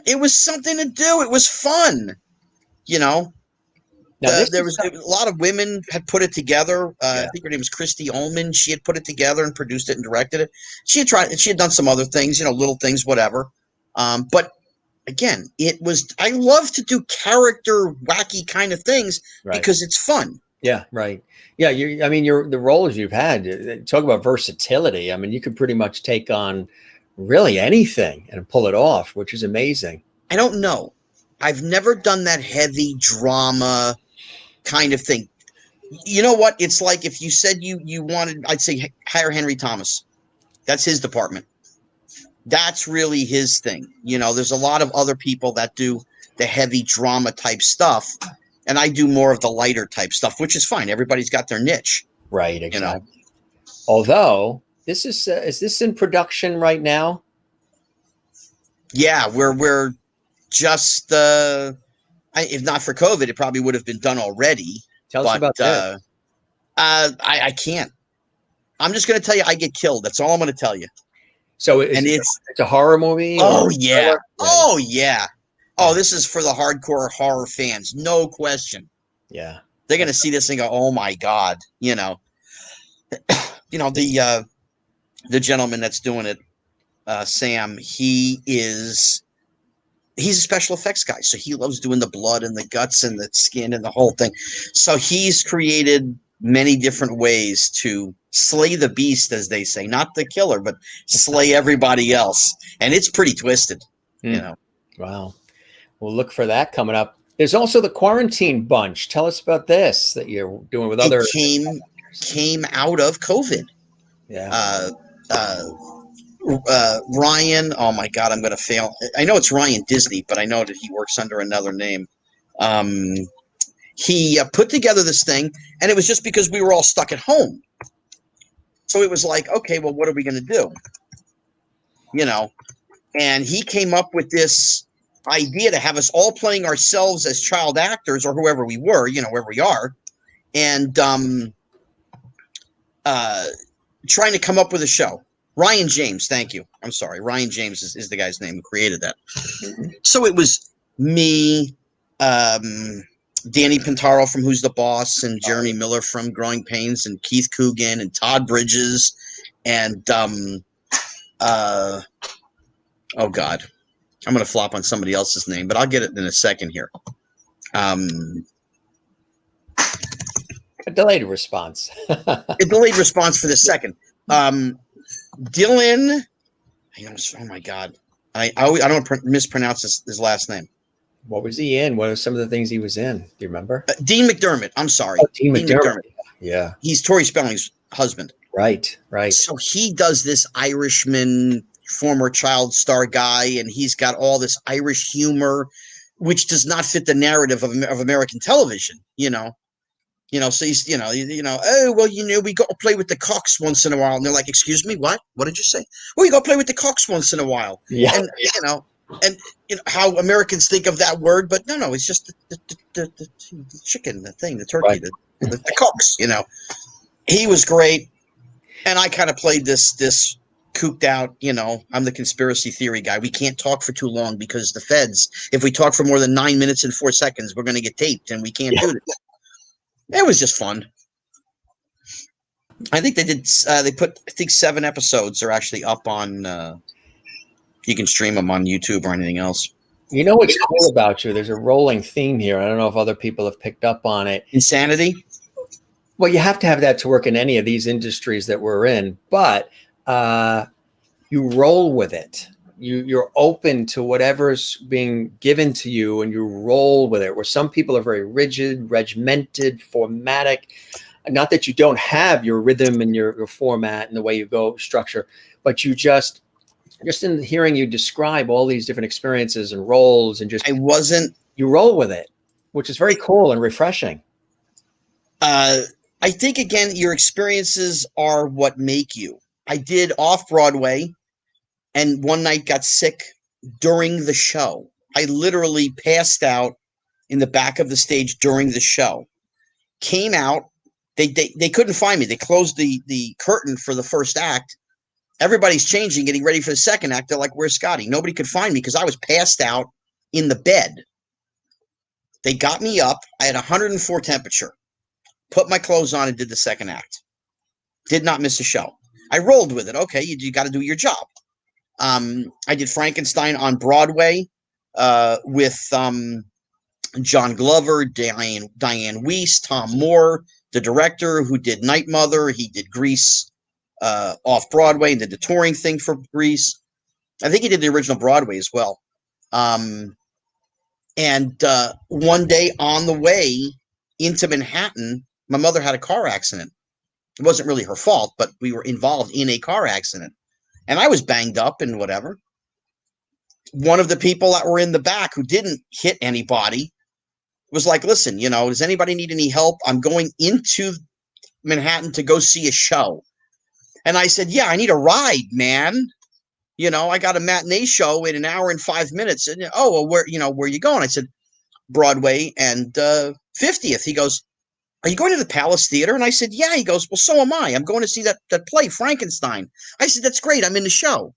S2: It was something to do. It was fun, Now, there was a lot of women had put it together. I think her name was Christy Ullman. She had put it together and produced it and directed it. She had done some other things, little things, whatever. But again, I love to do character wacky kind of things because it's fun.
S1: Yeah, right. Yeah, the roles you've had, talk about versatility. You could pretty much take on really anything and pull it off, which is amazing.
S2: I don't know. I've never done that heavy drama kind of thing. You know what? It's like if you said you wanted, I'd say hire Henry Thomas. That's his department. That's really his thing. There's a lot of other people that do the heavy drama type stuff. and I do more of the lighter type stuff, which is fine. Everybody's got their niche.
S1: Right. Exactly. Although this is this in production right now?
S2: Yeah, we're just if not for COVID, it probably would have been done already.
S1: Tell us about this.
S2: I can't. I'm just going to tell you, I get killed. That's all I'm going to tell you.
S1: So it's a horror movie?
S2: Oh yeah. Oh yeah. Oh, this is for the hardcore horror fans, no question.
S1: Yeah,
S2: they're going to see this and go, "Oh my God!" You know, the gentleman that's doing it, Sam. He's a special effects guy, so he loves doing the blood and the guts and the skin and the whole thing. So he's created many different ways to slay the beast, as they say, not the killer, but slay everybody else. And it's pretty twisted, you know.
S1: Wow. We'll look for that coming up. There's also the Quarantine Bunch. Tell us about this that you're doing with other.
S2: It came out of COVID.
S1: Yeah.
S2: Ryan, oh my God, I'm going to fail. I know it's Ryan Disney, but I know that he works under another name. He put together this thing, and it was just because we were all stuck at home. So it was like, okay, well, what are we going to do? You know, and he came up with this idea to have us all playing ourselves as child actors or whoever we were, you know, wherever we are, and trying to come up with a show. Ryan James, thank you. I'm sorry. Ryan James is the guy's name who created that. So it was me, Danny Pintaro from Who's the Boss, and Jeremy Miller from Growing Pains, and Keith Coogan, and Todd Bridges, and oh God, I'm going to flop on somebody else's name, but I'll get it in a second here.
S1: A delayed response.
S2: A delayed response for the second. Dylan, oh my God, I don't mispronounce his last name.
S1: What was he in? What are some of the things he was in? Do you remember?
S2: Dean McDermott. I'm sorry.
S1: Oh, Dean McDermott. Yeah.
S2: He's Tori Spelling's husband.
S1: Right.
S2: So he does this Irishman, former child star guy, and he's got all this Irish humor, which does not fit the narrative of American television, you know. So he's, oh, well, we got to play with the cocks once in a while. And they're like, excuse me, what? What did you say? Well, you got to play with the cocks once in a while.
S1: Yeah.
S2: And, how Americans think of that word, but no, it's just the chicken, the thing, the turkey, right. the cocks, you know. He was great. And I kind of played this cooped out, I'm the conspiracy theory guy. We can't talk for too long because the feds, if we talk for more than 9 minutes and 4 seconds, we're going to get taped and we can't do it. It was just fun. I think they put 7 episodes are actually up on, you can stream them on YouTube or anything else.
S1: You know what's cool about you? There's a rolling theme here. I don't know if other people have picked up on it.
S2: Insanity?
S1: Well, you have to have that to work in any of these industries that we're in, but you roll with it. You're open to whatever's being given to you and you roll with it, where some people are very rigid, regimented, formatic. Not that you don't have your rhythm and your format and the way you go structure, but you just in hearing you describe all these different experiences and roles and you roll with it, which is very cool and refreshing.
S2: I think, again, your experiences are what make you. I did off-Broadway and one night got sick during the show. I literally passed out in the back of the stage during the show. Came out. They couldn't find me. They closed the curtain for the first act. Everybody's changing, getting ready for the second act. They're like, where's Scotty? Nobody could find me because I was passed out in the bed. They got me up. I had 104 temperature. Put my clothes on and did the second act. Did not miss a show. I rolled with it. Okay, you got to do your job. I did Frankenstein on Broadway with John Glover, Diane Weiss, Tom Moore, the director who did Night Mother. He did Grease off Broadway and did the touring thing for Grease. I think he did the original Broadway as well. And one day on the way into Manhattan, my mother had a car accident. It wasn't really her fault, but we were involved in a car accident. And I was banged up and whatever. One of the people that were in the back who didn't hit anybody was like, listen, does anybody need any help? I'm going into Manhattan to go see a show. And I said, yeah, I need a ride, man. I got a matinee show in an hour and 5 minutes. And, well, where are you going? I said, Broadway and 50th. He goes, are you going to the Palace Theater? And I said, yeah. He goes, well, so am I. I'm going to see that play, Frankenstein. I said, that's great. I'm in the show.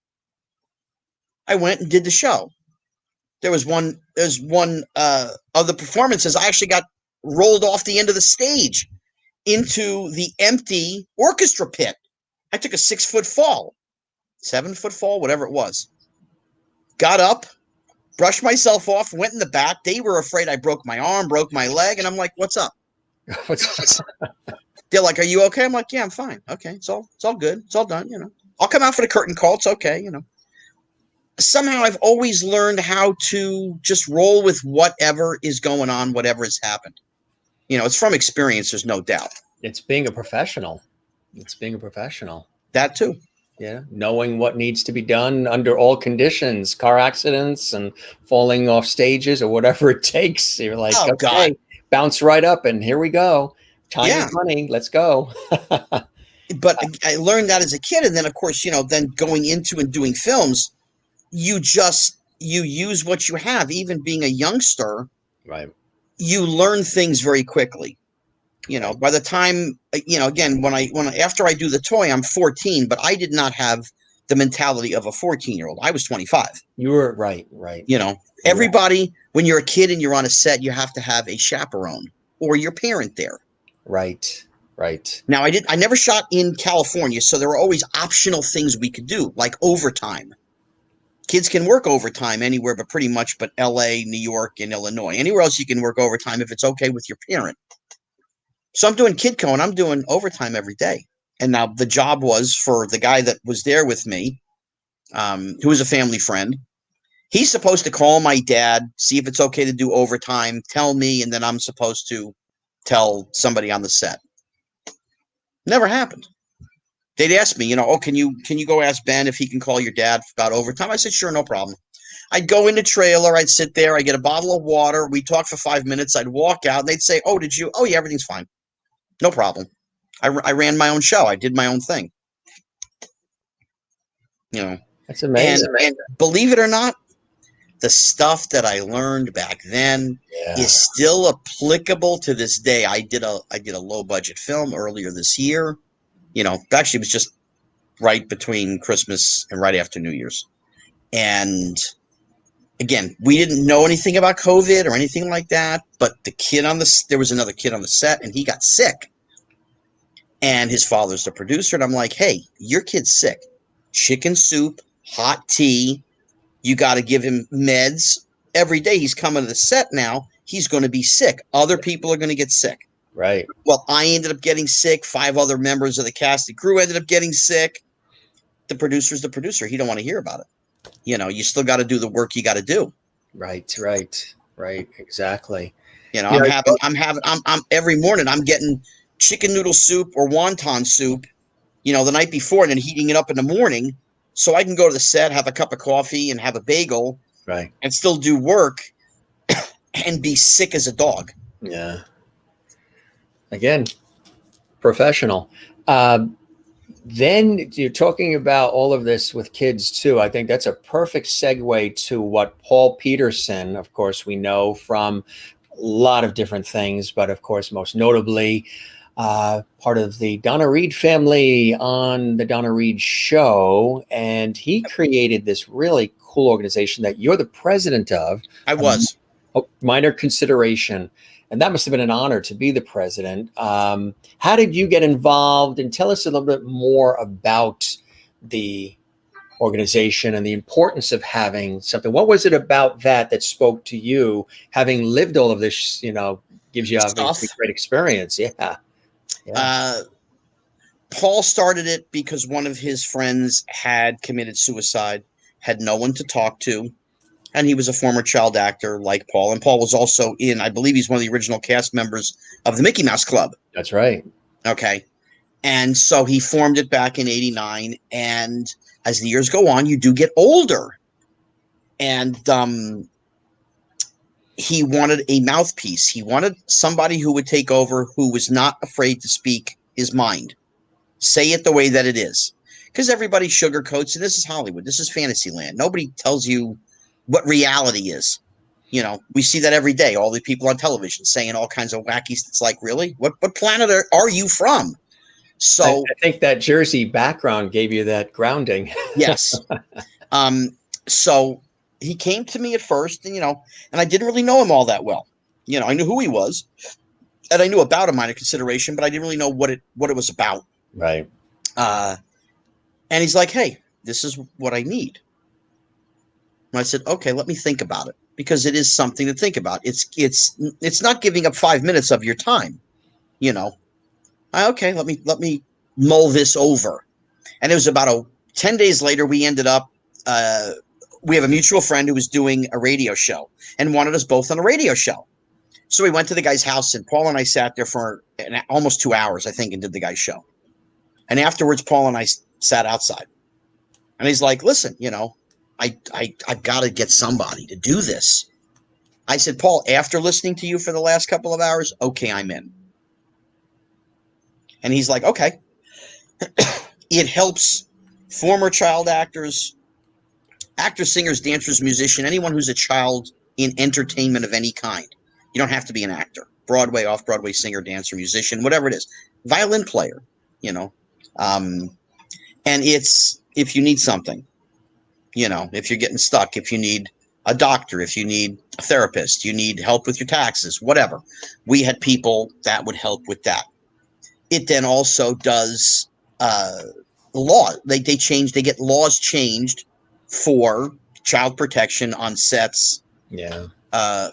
S2: I went and did the show. There's one of the performances. I actually got rolled off the end of the stage into the empty orchestra pit. I took a 6-foot fall, 7-foot fall, whatever it was. Got up, brushed myself off, went in the back. They were afraid I broke my arm, broke my leg. And I'm like, what's up? They're like, are you okay? I'm like, yeah, I'm fine. Okay. It's all good. It's all done. I'll come out for the curtain call. It's okay. Somehow I've always learned how to just roll with whatever is going on, whatever has happened. It's from experience. There's no doubt.
S1: It's being a professional.
S2: That too.
S1: Yeah. Knowing what needs to be done under all conditions, car accidents and falling off stages or whatever it takes. You're like,
S2: oh,
S1: okay,
S2: God.
S1: Bounce right up and here we go. Time and money. Let's go.
S2: But I learned that as a kid. And then, of course, then going into and doing films, you use what you have. Even being a youngster,
S1: right?
S2: You learn things very quickly. By the time, again, after I do the toy, I'm 14, but I did not have the mentality of a 14-year-old. I was 25.
S1: You were right.
S2: Everybody, when you're a kid and you're on a set, you have to have a chaperone or your parent there.
S1: Right.
S2: Now, I never shot in California, so there were always optional things we could do, like overtime. Kids can work overtime anywhere but LA, New York, and Illinois. Anywhere else you can work overtime if it's okay with your parent. So I'm doing Kidco and I'm doing overtime every day. And now the job was for the guy that was there with me, who was a family friend. He's supposed to call my dad, see if it's okay to do overtime, tell me, and then I'm supposed to tell somebody on the set. Never happened. They'd ask me, can you go ask Ben if he can call your dad about overtime? I said, sure, no problem. I'd go in the trailer, I'd sit there, I'd get a bottle of water, we'd talk for 5 minutes, I'd walk out, and they'd say, oh, did you? Oh, yeah, everything's fine. No problem. I ran my own show. I did my own thing.
S1: That's amazing.
S2: And believe it or not, the stuff that I learned back then is still applicable to this day. I did a low budget film earlier this year. Actually, it was just right between Christmas and right after New Year's. And again, we didn't know anything about COVID or anything like that. But there was another kid on the set, and he got sick. And his father's the producer, and I'm like, hey, your kid's sick. Chicken soup, hot tea. You got to give him meds. Every day he's coming to the set now, he's going to be sick. Other people are going to get sick.
S1: Right.
S2: Well, I ended up getting sick. 5 other members of the cast and crew ended up getting sick. The producer's the producer. He don't want to hear about it. You still got to do the work you got to do.
S1: Right. Exactly.
S2: I'm every morning I'm getting chicken noodle soup or wonton soup, the night before, and then heating it up in the morning so I can go to the set, have a cup of coffee and have a bagel,
S1: right, and
S2: still do work and be sick as a dog.
S1: Yeah. Again, professional. Then you're talking about all of this with kids too. I think that's a perfect segue to what Paul Peterson, of course, we know from a lot of different things, but of course, most notably, part of the Donna Reed family on the Donna Reed Show. And he created this really cool organization that you're the president of.
S2: I was.
S1: Minor Consideration. And that must have been an honor to be the president. How did you get involved? And tell us a little bit more about the organization and the importance of having something. What was it about that spoke to you, having lived all of this, gives you a great experience? Yeah.
S2: Paul started it because one of his friends had committed suicide, had no one to talk to. And he was a former child actor like Paul. And Paul was also I believe he's one of the original cast members of the Mickey Mouse Club.
S1: That's right.
S2: Okay. And so he formed it back in 89. And as the years go on, you do get older. And he wanted a mouthpiece. He wanted somebody who would take over, who was not afraid to speak his mind, say it the way that it is. Because everybody sugarcoats, and this is Hollywood. This is fantasy land. Nobody tells you what reality is. You know, we see that every day. All the people on television saying all kinds of wacky. It's like, really? What planet are you from? So
S1: I think that Jersey background gave you that grounding.
S2: Yes. So he came to me at first, and and I didn't really know him all that well. I knew who he was, and I knew about a minor consideration, but I didn't really know what it was about.
S1: Right.
S2: And he's like, "Hey, this is what I need." And I said, "Okay, let me think about it, because it is something to think about. It's not giving up 5 minutes of your time, Okay, let me mull this over." And it was about 10 days later, we ended up, we have a mutual friend who was doing a radio show and wanted us both on a radio show. So we went to the guy's house, and Paul and I sat there for almost 2 hours, I think, and did the guy's show. And afterwards, Paul and I sat outside. And he's like, "Listen, I've got to get somebody to do this." I said, "Paul, after listening to you for the last couple of hours, okay, I'm in." And he's like, "Okay." It helps former child actors, singers, dancers, musician, anyone who's a child in entertainment of any kind. You don't have to be an actor. Broadway, off-Broadway singer, dancer, musician, whatever it is. Violin player, And it's, if you need something, if you're getting stuck, if you need a doctor, if you need a therapist, you need help with your taxes, whatever. We had people that would help with that. It then also does law. They get laws changed for child protection on sets.
S1: Yeah.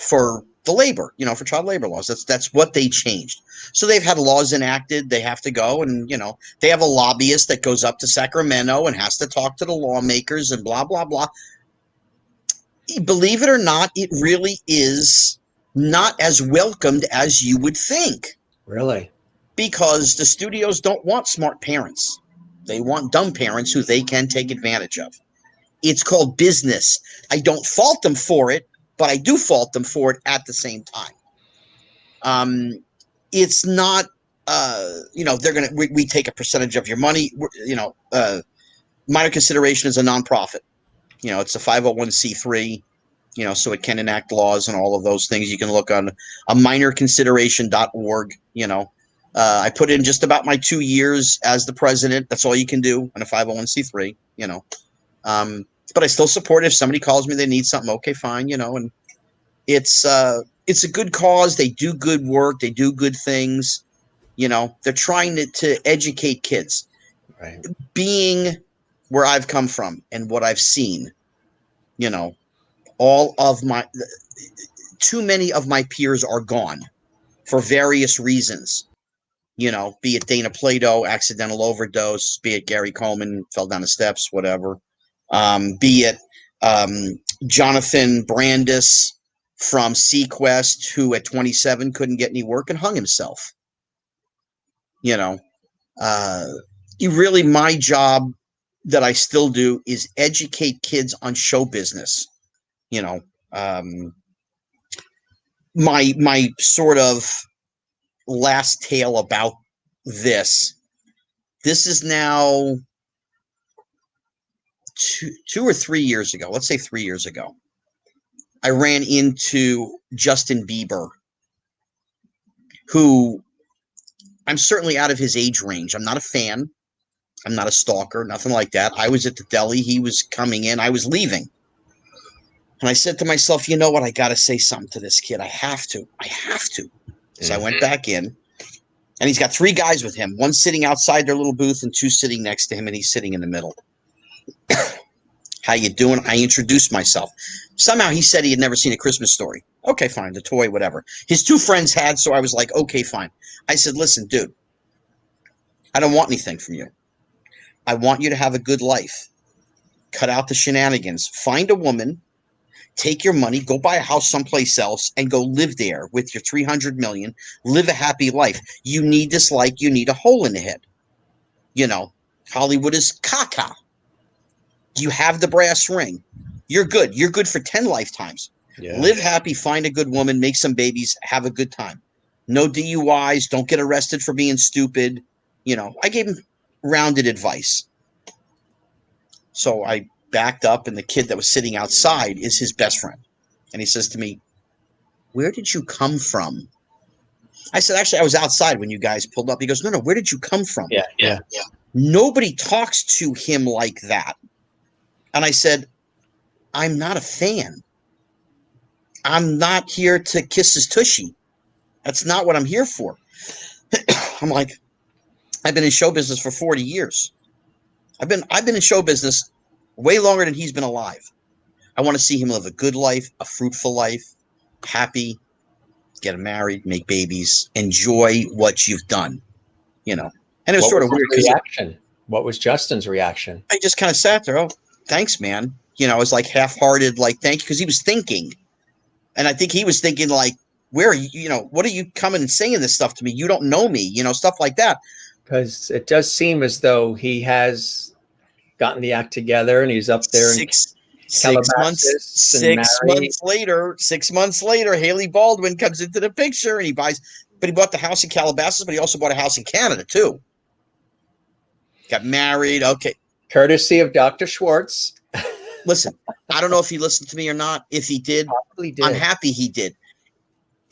S2: For the labor, for child labor laws. That's what they changed. So they've had laws enacted. They have to go, and they have a lobbyist that goes up to Sacramento and has to talk to the lawmakers and blah blah blah. Believe it or not, it really is not as welcomed as you would think.
S1: Really?
S2: Because the studios don't want smart parents. They want dumb parents who they can take advantage of. It's called business. I don't fault them for it, but I do fault them for it at the same time. It's not, we take a percentage of your money. Minor consideration is a nonprofit. It's a 501c3, so it can enact laws and all of those things. You can look on a minorconsideration.org, I put in just about my 2 years as the president. That's all you can do on a 501c3, but I still support it. If somebody calls me, they need something. Okay, fine. And it's a good cause. They do good work. They do good things. They're trying to educate kids.
S1: Right.
S2: Being where I've come from and what I've seen, all of too many of my peers are gone for various reasons. Be it Dana Plato, accidental overdose, be it Gary Coleman, fell down the steps, whatever. Be it Jonathan Brandis from Sequest, who at 27 couldn't get any work and hung himself. My job that I still do is educate kids on show business. My sort of last tale about this is now 2 or 3 years ago. Let's say 3 years ago, I ran into Justin Bieber, who I'm certainly out of his age range. I'm not a fan. I'm not a stalker, nothing like that. I was at the deli. He was coming in. I was leaving. And I said to myself, you know what? I got to say something to this kid. I have to. So I went back in, and he's got 3 guys with him, one sitting outside their little booth and 2 sitting next to him, and he's sitting in the middle. How you doing? I introduced myself. Somehow he said he had never seen A Christmas Story. Okay, fine. The toy, whatever. His 2 friends had, so I was like, okay, fine. I said, listen, dude, I don't want anything from you. I want you to have a good life. Cut out the shenanigans. Find a woman. Take your money, go buy a house someplace else, and go live there with your $300 million. Live a happy life. You need this like you need a hole in the head. Hollywood is caca. You have the brass ring. You're good. You're good for 10 lifetimes.
S1: Yeah.
S2: Live happy, find a good woman, make some babies, have a good time. No DUIs, don't get arrested for being stupid. I gave him rounded advice. So I backed up, and the kid that was sitting outside is his best friend. And he says to me, "Where did you come from?" I said, "Actually, I was outside when you guys pulled up." He goes, "No, where did you come from?"
S1: Yeah.
S2: Nobody talks to him like that. And I said, "I'm not a fan. I'm not here to kiss his tushy. That's not what I'm here for." I'm like, I've been in show business for 40 years. I've been in show business way longer than he's been alive. I want to see him live a good life, a fruitful life, happy, get married, make babies, enjoy what you've done, And it was sort of weird because
S1: what was Justin's reaction?
S2: I just kind of sat there. "Oh, thanks, man." It was like half-hearted, like, thank you, because he was thinking. And I think he was thinking, like, where are you, what are you coming and saying this stuff to me? You don't know me, stuff like that.
S1: Because it does seem as though he has gotten the act together and he's up there.
S2: Six months later, Haley Baldwin comes into the picture, and he bought the house in Calabasas, but he also bought a house in Canada too. Got married. Okay.
S1: Courtesy of Dr. Schwartz.
S2: Listen, I don't know if he listened to me or not. If he did, I'm happy he did.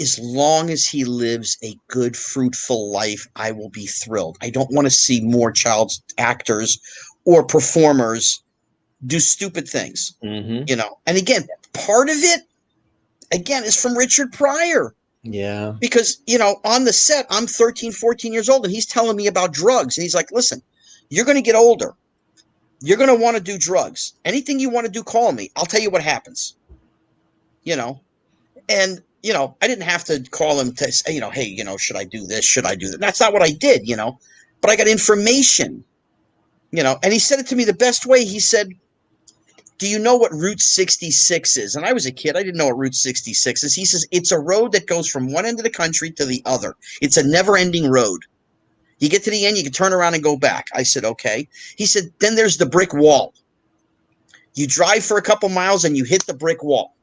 S2: As long as he lives a good, fruitful life, I will be thrilled. I don't want to see more child actors or performers do stupid things, And again, part of it, is from Richard Pryor.
S1: Yeah.
S2: Because, on the set, I'm 13, 14 years old, and he's telling me about drugs. And he's like, "Listen, you're going to get older. You're going to want to do drugs. Anything you want to do, call me. I'll tell you what happens." And, I didn't have to call him to say, "Hey, should I do this? Should I do that?" That's not what I did, but I got information, and he said it to me the best way. He said, "Do you know what Route 66 is?" And I was a kid. I didn't know what Route 66 is. He says, "It's a road that goes from one end of the country to the other. It's a never-ending road. You get to the end, you can turn around and go back." I said, "Okay." He said, "Then there's the brick wall. You drive for a couple miles and you hit the brick wall."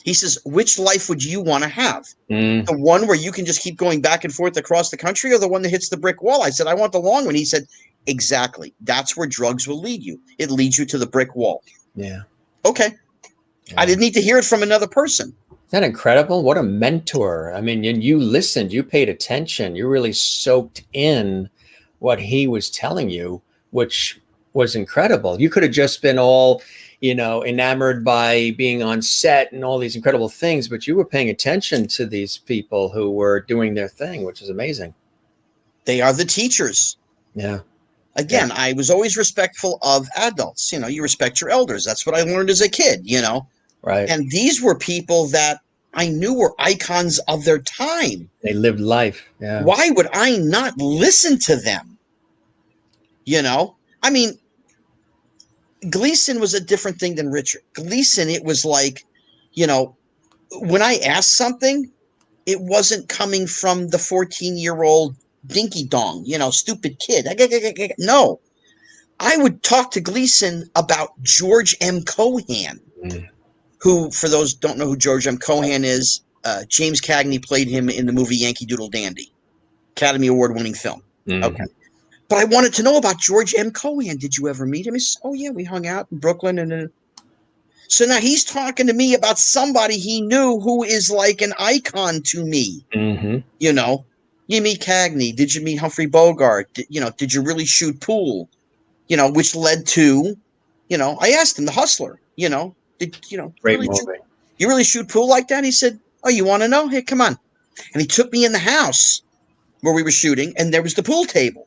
S2: He says, "Which life would you want to have? The one where you can just keep going back and forth across the country, or the one that hits the brick wall?" I said, "I want the long one." He said, "Exactly. That's where drugs will lead you. It leads you to the brick wall."
S1: Yeah.
S2: Okay. Yeah. I didn't need to hear it from another person.
S1: Isn't that incredible? What a mentor. I mean, you listened, you paid attention, you really soaked in what he was telling you, which was incredible. You could have just been all, enamored by being on set and all these incredible things, but you were paying attention to these people who were doing their thing, which is amazing.
S2: They are the teachers.
S1: Yeah.
S2: Again, I was always respectful of adults. You respect your elders. That's what I learned as a kid,
S1: Right.
S2: And these were people that I knew were icons of their time.
S1: They lived life. Yeah.
S2: Why would I not listen to them? I mean, Gleason was a different thing than Richard. Gleason, it was like, when I asked something, it wasn't coming from the 14-year-old dinky dong, stupid kid. No, I would talk to Gleason about George M. Cohan, who, for those who don't know who George M. Cohan is, James Cagney played him in the movie Yankee Doodle Dandy, Academy Award-winning film. Okay. But I wanted to know about George M. Cohan. Did you ever meet him? He says, "Oh, yeah, we hung out in Brooklyn." And so now he's talking to me about somebody he knew who is like an icon to me. You meet Cagney. Did you meet Humphrey Bogart? Did you really shoot pool? Which led to, I asked him, The Hustler,
S1: Great movie.
S2: You really shoot pool like that? He said, "Oh, you want to know? Here, come on." And he took me in the house where we were shooting, and there was the pool table.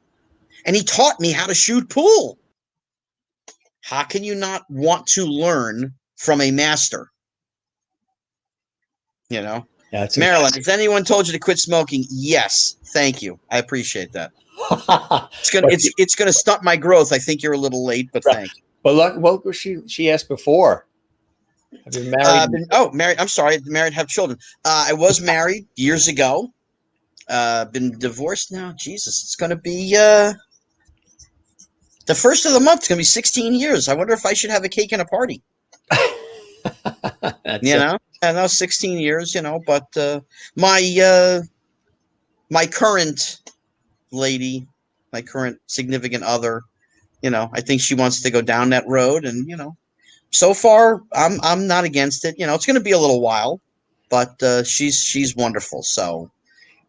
S2: And he taught me how to shoot pool. How can you not want to learn from a master? Yeah, Marilyn, has anyone told you to quit smoking? Yes. Thank you. I appreciate that. It's gonna stunt my growth. I think you're a little late, but thank you.
S1: But look what she asked before. Have you married?
S2: Married. I'm sorry. Married, have children. I was married years ago. Been divorced now. Jesus, it's gonna be the first of the month. It's gonna be 16 years. I wonder if I should have a cake and a party.
S1: That's
S2: You know, and that was 16 years, you know, but my my current lady, my current significant other, you know, I think she wants to go down that road, and you know, so far I'm not against it. You know, it's going to be a little while, but she's wonderful. So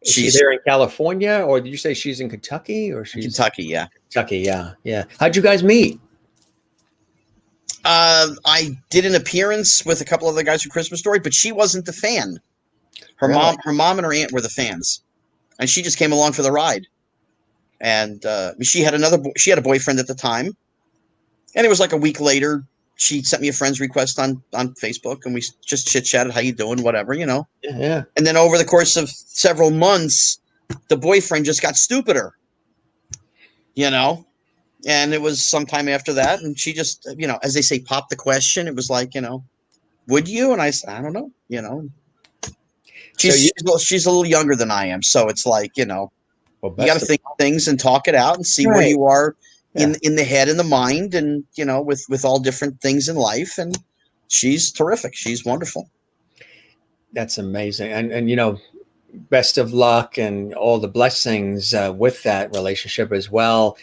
S1: is she
S2: she's
S1: there in California, or did you say she's in Kentucky, or
S2: in
S1: she's
S2: Kentucky, yeah.
S1: Kentucky? Yeah, yeah. How'd you guys meet?
S2: I did an appearance with a couple other guys from Christmas Story, but she wasn't the fan.
S1: Really?
S2: Her mom and her aunt were the fans, and she just came along for the ride. And she had she had a boyfriend at the time, and it was like a week later. She sent me a friend's request on Facebook, and we just chit chatted. How you doing? Whatever, you know.
S1: Yeah, yeah.
S2: And then over the course of several months, the boyfriend just got stupider, you know. And it was sometime after that, and she just, you know, as they say, popped the question. It was like, you know, would you? And I said, I don't know, you know. She's a little younger than I am, so it's like, you know,
S1: Well,
S2: you got to think things and talk it out and see where you are in the head and the mind, and you know, with all different things in life. And she's terrific. She's wonderful.
S1: That's amazing, and you know, best of luck and all the blessings with that relationship as well.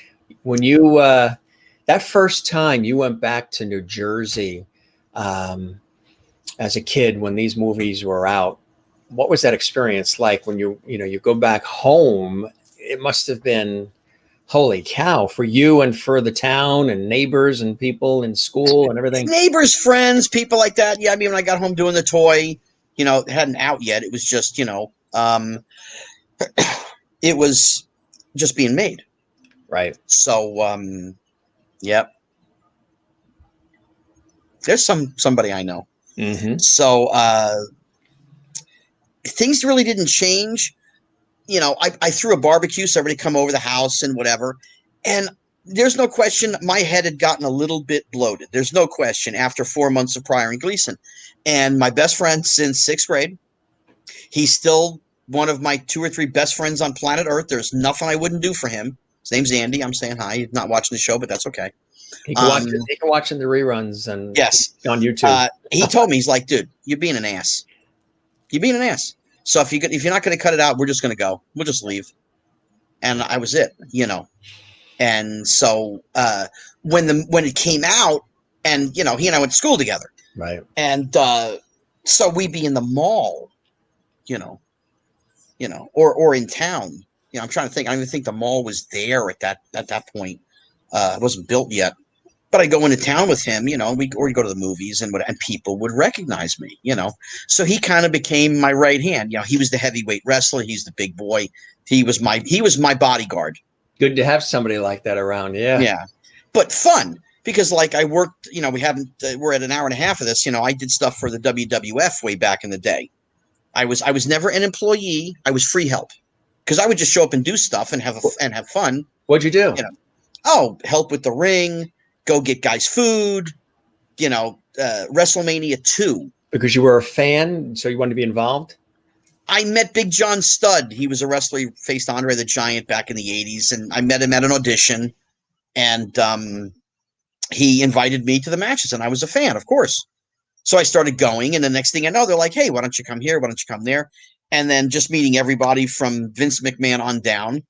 S1: When you that first time you went back to New Jersey as a kid when these movies were out, what was that experience like when you know you go back home? It must have been holy cow for you and for the town and neighbors and people in school and everything.
S2: Neighbors, friends, people like that. Yeah, I mean, when I got home doing the toy, you know, it hadn't out yet. It was just, you know, it was just being made.
S1: Right.
S2: So, yep. There's somebody I know.
S1: Mm-hmm.
S2: So, things really didn't change. You know, I threw a barbecue, so everybody come over the house and whatever. And there's no question my head had gotten a little bit bloated. There's no question after 4 months of Pryor and Gleason. And my best friend since 6th grade, he's still one of my 2 or 3 best friends on planet Earth. There's nothing I wouldn't do for him. His name's Andy. I'm saying hi. He's not watching the show, but that's okay.
S1: He can watch in the reruns and
S2: yes,
S1: on YouTube.
S2: He told me, he's like, dude, you're being an ass. You're being an ass. So if you're not going to cut it out, we're just going to go. We'll just leave. And I was it, you know. And so when it came out, and you know, he and I went to school together,
S1: right? And
S2: so we'd be in the mall, you know, or in town. You know, I'm trying to think. I don't even think the mall was there at that point. It wasn't built yet. But I go into town with him, you know, we'd go to the movies and people would recognize me, you know. So he kind of became my right hand. You know, he was the heavyweight wrestler. He's the big boy. He was my bodyguard.
S1: Good to have somebody like that around. Yeah.
S2: Yeah. But fun because like I worked, you know, we're at an hour and a half of this, you know, I did stuff for the WWF way back in the day. I was never an employee. I was free help because I would just show up and do stuff and have fun.
S1: What'd you do?
S2: You know, help with the ring. Go get guys food, you know, WrestleMania 2.
S1: Because you were a fan, so you wanted to be involved?
S2: I met Big John Studd. He was a wrestler. He faced Andre the Giant back in the 80s, and I met him at an audition, and he invited me to the matches, and I was a fan, of course. So I started going, and the next thing I know, they're like, hey, why don't you come here? Why don't you come there? And then just meeting everybody from Vince McMahon on down.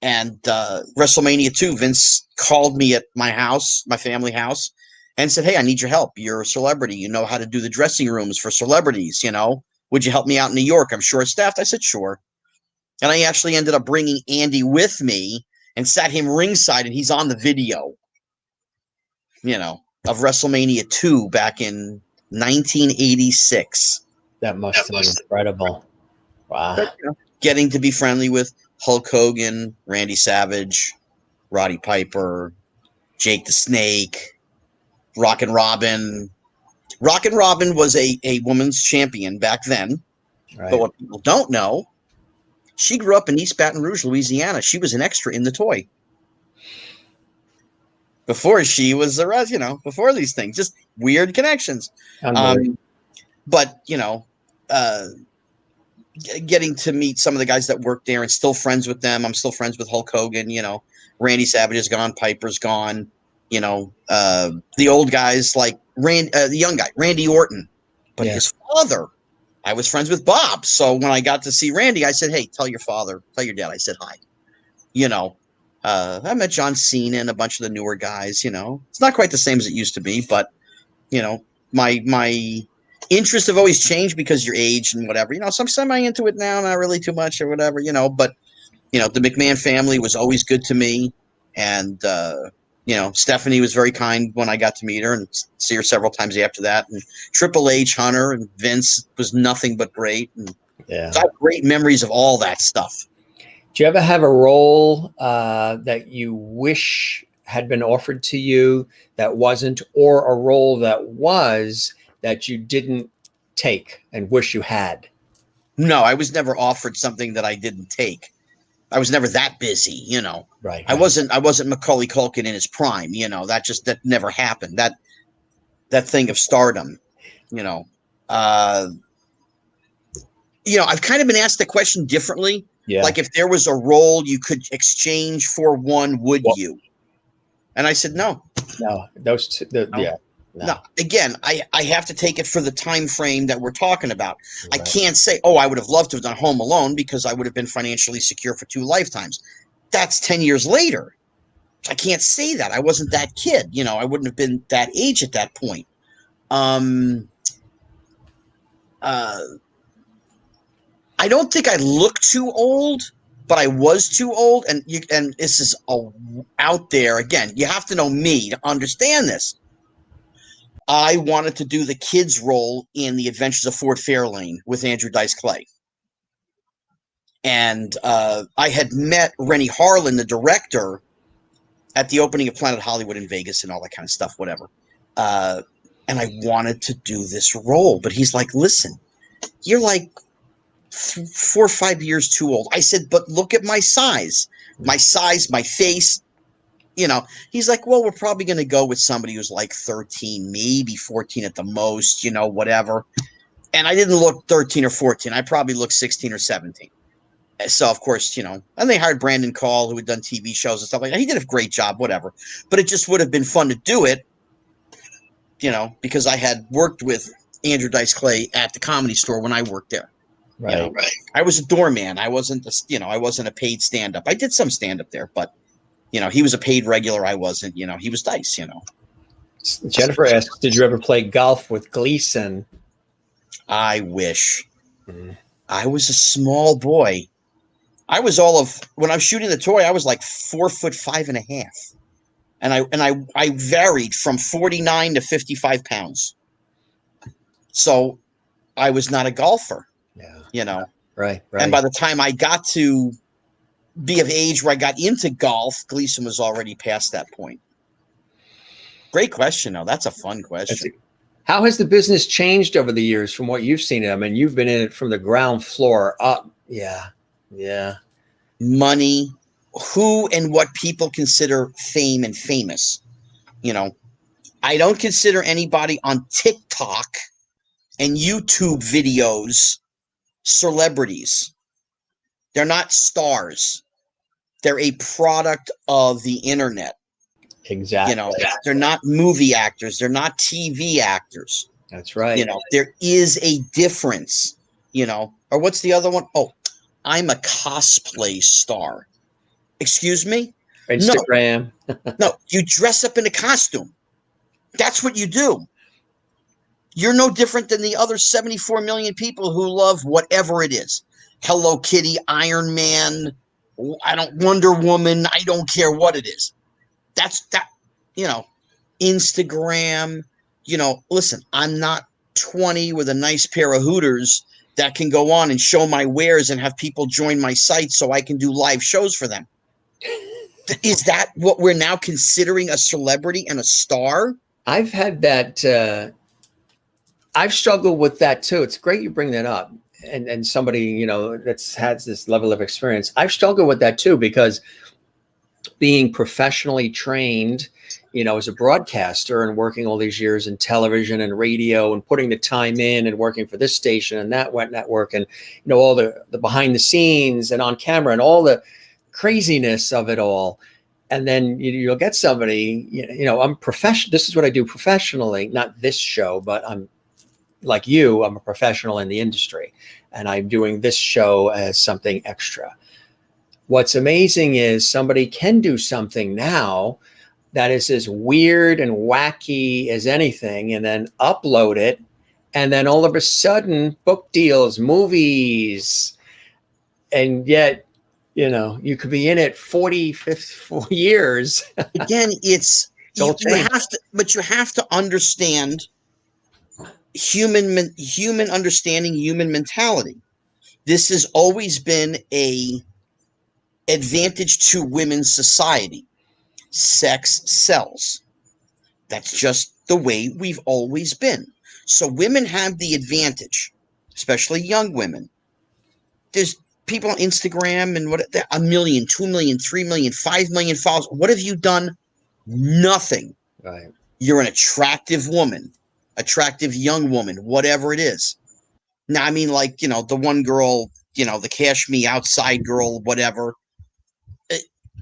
S2: And WrestleMania 2, Vince called me at my house, my family house, and said, hey, I need your help. You're a celebrity. You know how to do the dressing rooms for celebrities, you know. Would you help me out in New York? I'm short-staffed. I said, sure. And I actually ended up bringing Andy with me and sat him ringside, and he's on the video, you know, of WrestleMania 2 back in 1986.
S1: That must have been incredible. Wow.
S2: But, you know, getting to be friendly with Hulk Hogan, Randy Savage, Roddy Piper, Jake the Snake, Rockin' Robin. Rockin' Robin was a woman's champion back then. Right. But what people don't know, she grew up in East Baton Rouge, Louisiana. She was an extra in the toy. Before she was the rest, you know, before these things. Just weird connections. But, you know, getting to meet some of the guys that work there and still friends with them. I'm still friends with Hulk Hogan, you know, Randy Savage is gone. Piper's gone, you know, the old guys like the young guy, Randy Orton, But his father, I was friends with Bob. So when I got to see Randy, I said, hey, tell your dad I said hi. I met John Cena and a bunch of the newer guys, It's not quite the same as it used to be, but, my interests have always changed because your age and whatever. So I'm semi into it now, not really too much or whatever, but, the McMahon family was always good to me. And, Stephanie was very kind when I got to meet her and see her several times after that. And Triple H, Hunter, and Vince was nothing but great. And so I have great memories of all that stuff.
S1: Do you ever have a role that you wish had been offered to you that wasn't, or a role that was that you didn't take and wish you had?
S2: No, I was never offered something that I didn't take. I was never that busy,
S1: Right.
S2: I wasn't Macaulay Culkin in his prime, that never happened. That thing of stardom, I've kind of been asked the question differently.
S1: Yeah.
S2: Like, if there was a role you could exchange for one, would you? And I said, no.
S1: No, those two, No.
S2: No. Again, I have to take it for the time frame that we're talking about. Right. I can't say, I would have loved to have done Home Alone because I would have been financially secure for 2 lifetimes. That's 10 years later. I can't say that. I wasn't that kid. I wouldn't have been that age at that point. I don't think I look too old, but I was too old. And this is out there. Again, you have to know me to understand this. I wanted to do the kids role in The Adventures of Fort Fairlane with Andrew Dice Clay. And I had met Rennie Harlan, the director, at the opening of Planet Hollywood in Vegas and all that kind of stuff, whatever. And I wanted to do this role. But he's like, listen, you're like 4 or 5 years too old. I said, but look at my size, my face. He's like, well, we're probably going to go with somebody who's like 13, maybe 14 at the most, whatever. And I didn't look 13 or 14. I probably looked 16 or 17. So, of course, and they hired Brandon Call, who had done TV shows and stuff like that. He did a great job, whatever. But it just would have been fun to do it, because I had worked with Andrew Dice Clay at the Comedy Store when I worked there.
S1: Right.
S2: I was a doorman. I wasn't a paid stand-up. I did some stand-up there, but he was a paid regular. I wasn't. He was Dice.
S1: Jennifer asks, did you ever play golf with Gleason?
S2: I wish. I was a small boy. I was when I was shooting the toy, I was like 4'5.5", and I varied from 49 to 55 pounds. So I was not a golfer. Yeah.
S1: Right.
S2: And by the time I got to be of age where I got into golf, Gleason was already past that point. Great question, though. That's a fun question.
S1: How has the business changed over the years from what you've seen? I mean, you've been in it from the ground floor up. Yeah.
S2: Money, who and what people consider fame and famous. I don't consider anybody on TikTok and YouTube videos celebrities. They're not stars. They're a product of the internet.
S1: Exactly.
S2: They're not movie actors. They're not TV actors.
S1: That's right.
S2: There is a difference, or what's the other one? Oh, I'm a cosplay star. Excuse me?
S1: Instagram.
S2: No, you dress up in a costume. That's what you do. You're no different than the other 74 million people who love whatever it is. Hello Kitty, Iron Man, Wonder Woman, I don't care what it is. That's Instagram, listen, I'm not 20 with a nice pair of Hooters that can go on and show my wares and have people join my site so I can do live shows for them. Is that what we're now considering a celebrity and a star?
S1: I've had that. I've struggled with that too. It's great you bring that up. And somebody, that's has this level of experience. I've struggled with that too, because being professionally trained, as a broadcaster and working all these years in television and radio and putting the time in and working for this station and that network and, all the behind the scenes and on camera and all the craziness of it all. And then you'll get somebody, I'm professional. This is what I do professionally, not this show, but I'm like you, I'm a professional in the industry, and I'm doing this show as something extra. What's amazing is somebody can do something now that is as weird and wacky as anything, and then upload it, and then all of a sudden, book deals, movies, and yet, you know, you could be in it 4 years.
S2: Again, you
S1: changed.
S2: have to, but you have to understand human understanding, human mentality. This has always been a advantage to women's society. Sex sells. That's just the way we've always been. So women have the advantage, especially young women. There's people on Instagram and 1 million, 2 million, 3 million, 5 million followers. What have you done? Nothing.
S1: Right.
S2: You're an attractive woman, attractive young woman, whatever it is. Now, I mean, like, you know, the one girl, you know, the cash me outside girl, whatever.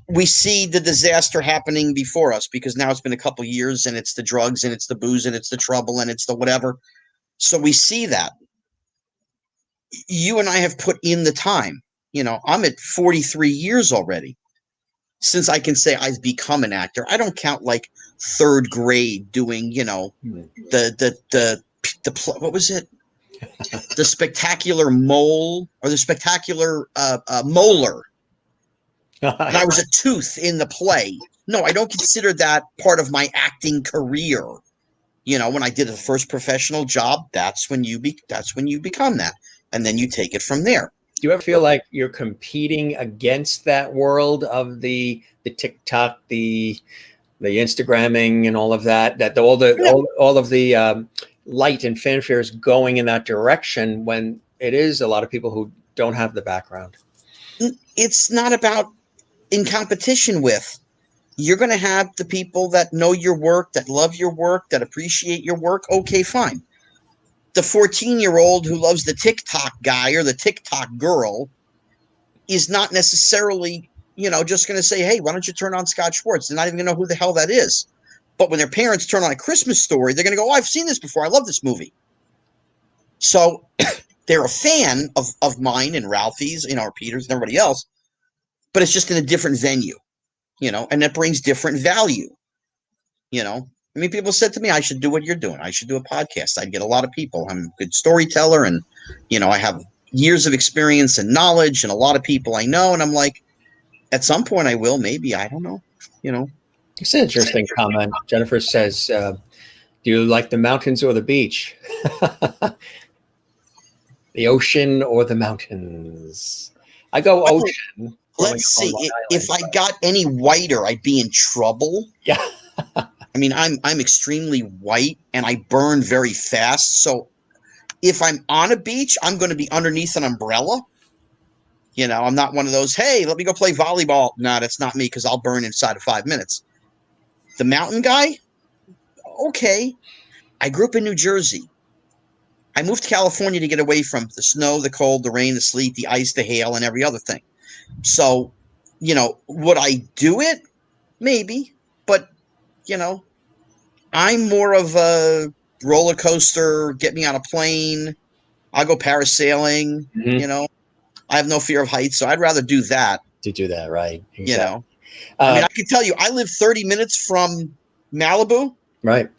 S2: We see the disaster happening before us because now it's been a couple years and it's the drugs and it's the booze and it's the trouble and it's the whatever. So we see that. You and I have put in the time. You know, I'm at 43 years already since I can say I've become an actor. I don't count like third grade doing, you know, what was it? The spectacular mole or the spectacular molar. And I was a tooth in the play. No, I don't consider that part of my acting career. You know, when I did the first professional job, that's when you become that, and then you take it from there.
S1: Do you ever feel like you're competing against that world of the TikTok, the Instagramming, and all of that? That all of the light and fanfare is going in that direction when it is a lot of people who don't have the background.
S2: It's not about in competition with. You're going to have the people that know your work, that love your work, that appreciate your work. Okay, fine. The 14-year-old who loves the TikTok guy or the TikTok girl is not necessarily, you know, just going to say, hey, why don't you turn on Scott Schwartz? They're not even going to know who the hell that is. But when their parents turn on A Christmas Story, they're going to go, oh, I've seen this before. I love this movie. So they're a fan of mine and Ralphie's, you know, or Peter's and everybody else, but it's just in a different venue, you know, and that brings different value, you know. I mean, people said to me, I should do what you're doing. I should do a podcast. I'd get a lot of people. I'm a good storyteller and, you know, I have years of experience and knowledge and a lot of people I know. And I'm like, at some point I will, maybe, I don't know, you know.
S1: It's an interesting comment. Jennifer says, do you like the mountains or the beach? The ocean or the mountains? I go ocean.
S2: Let's see. If I got any whiter, I'd be in trouble.
S1: Yeah.
S2: I mean, I'm extremely white and I burn very fast. So if I'm on a beach, I'm going to be underneath an umbrella. You know, I'm not one of those, hey, let me go play volleyball. No, that's not me because I'll burn inside of 5 minutes. The mountain guy? Okay. I grew up in New Jersey. I moved to California to get away from the snow, the cold, the rain, the sleet, the ice, the hail, and every other thing. So, you know, would I do it? Maybe. But, you know, I'm more of a roller coaster, get me on a plane. I'll go parasailing, you know. I have no fear of heights, so I'd rather do that.
S1: To do that, right. Exactly.
S2: You know. I mean, I can tell you, I live 30 minutes from Malibu.
S1: Right.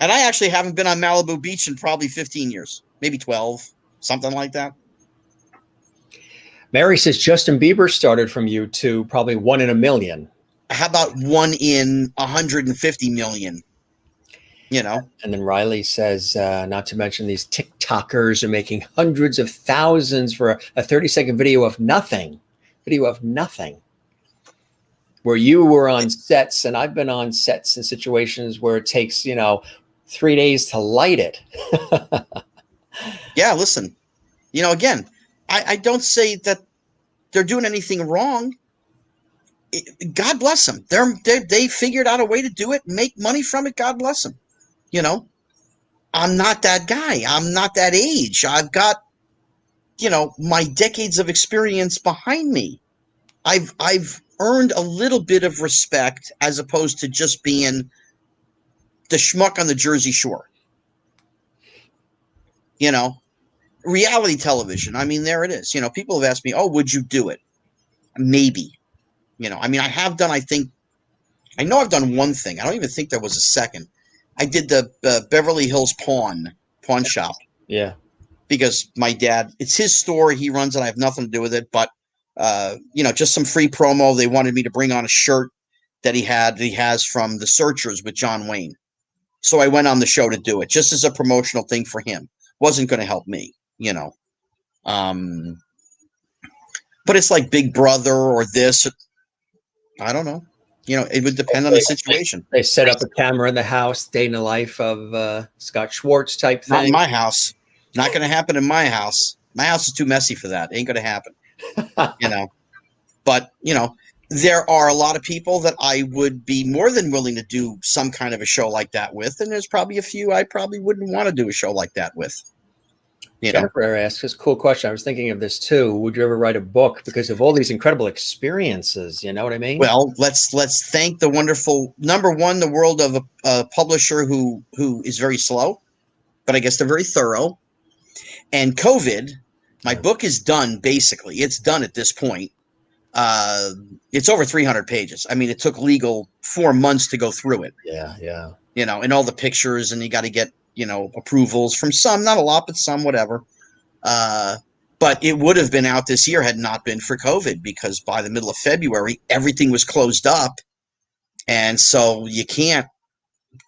S2: And I actually haven't been on Malibu Beach in probably 15 years, maybe 12, something like that.
S1: Mary says Justin Bieber started from you to probably 1 in a million.
S2: How about 1 in 150 million? You know?
S1: And then Riley says, not to mention these TikTokers are making hundreds of thousands for a 30-second video of nothing. Where you were on sets, and I've been on sets in situations where it takes, you know, 3 days to light it.
S2: Yeah, listen, you know, again, I don't say that they're doing anything wrong. God bless them. They figured out a way to do it, make money from it. God bless them. You know, I'm not that guy. I'm not that age. I've got, you know, my decades of experience behind me. I've earned a little bit of respect as opposed to just being the schmuck on the Jersey Shore. You know, reality television. I mean, there it is. You know, people have asked me, "Oh, would you do it?" Maybe. You know, I mean, I have done. I know I've done one thing. I don't even think there was a second. I did the Beverly Hills pawn shop.
S1: Yeah.
S2: Because my dad, it's his store. He runs it. I have nothing to do with it. But, you know, just some free promo. They wanted me to bring on a shirt that he has from The Searchers with John Wayne. So I went on the show to do it just as a promotional thing for him. Wasn't going to help me, you know. But it's like Big Brother or this. I don't know. You know, it would depend on the situation.
S1: They set up a camera in the house, day in the life of Scott Schwartz type thing.
S2: Not in my house. Not going to happen in my house. My house is too messy for that. Ain't going to happen. You know. But, you know, there are a lot of people that I would be more than willing to do some kind of a show like that with. And there's probably a few I probably wouldn't want to do a show like that with. You know?
S1: Jennifer asked this cool question. I was thinking of this too. Would you ever write a book because of all these incredible experiences? You know what I mean?
S2: Well, let's thank the wonderful, number one, the world of a publisher who is very slow, but I guess they're very thorough. And COVID, my book is done, basically. It's done at this point. It's over 300 pages. I mean, it took legal 4 months to go through it.
S1: Yeah.
S2: You know, and all the pictures, and you got to get, you know, approvals from some, not a lot, but some, whatever. But it would have been out this year had not been for COVID, because by the middle of February, everything was closed up. And so you can't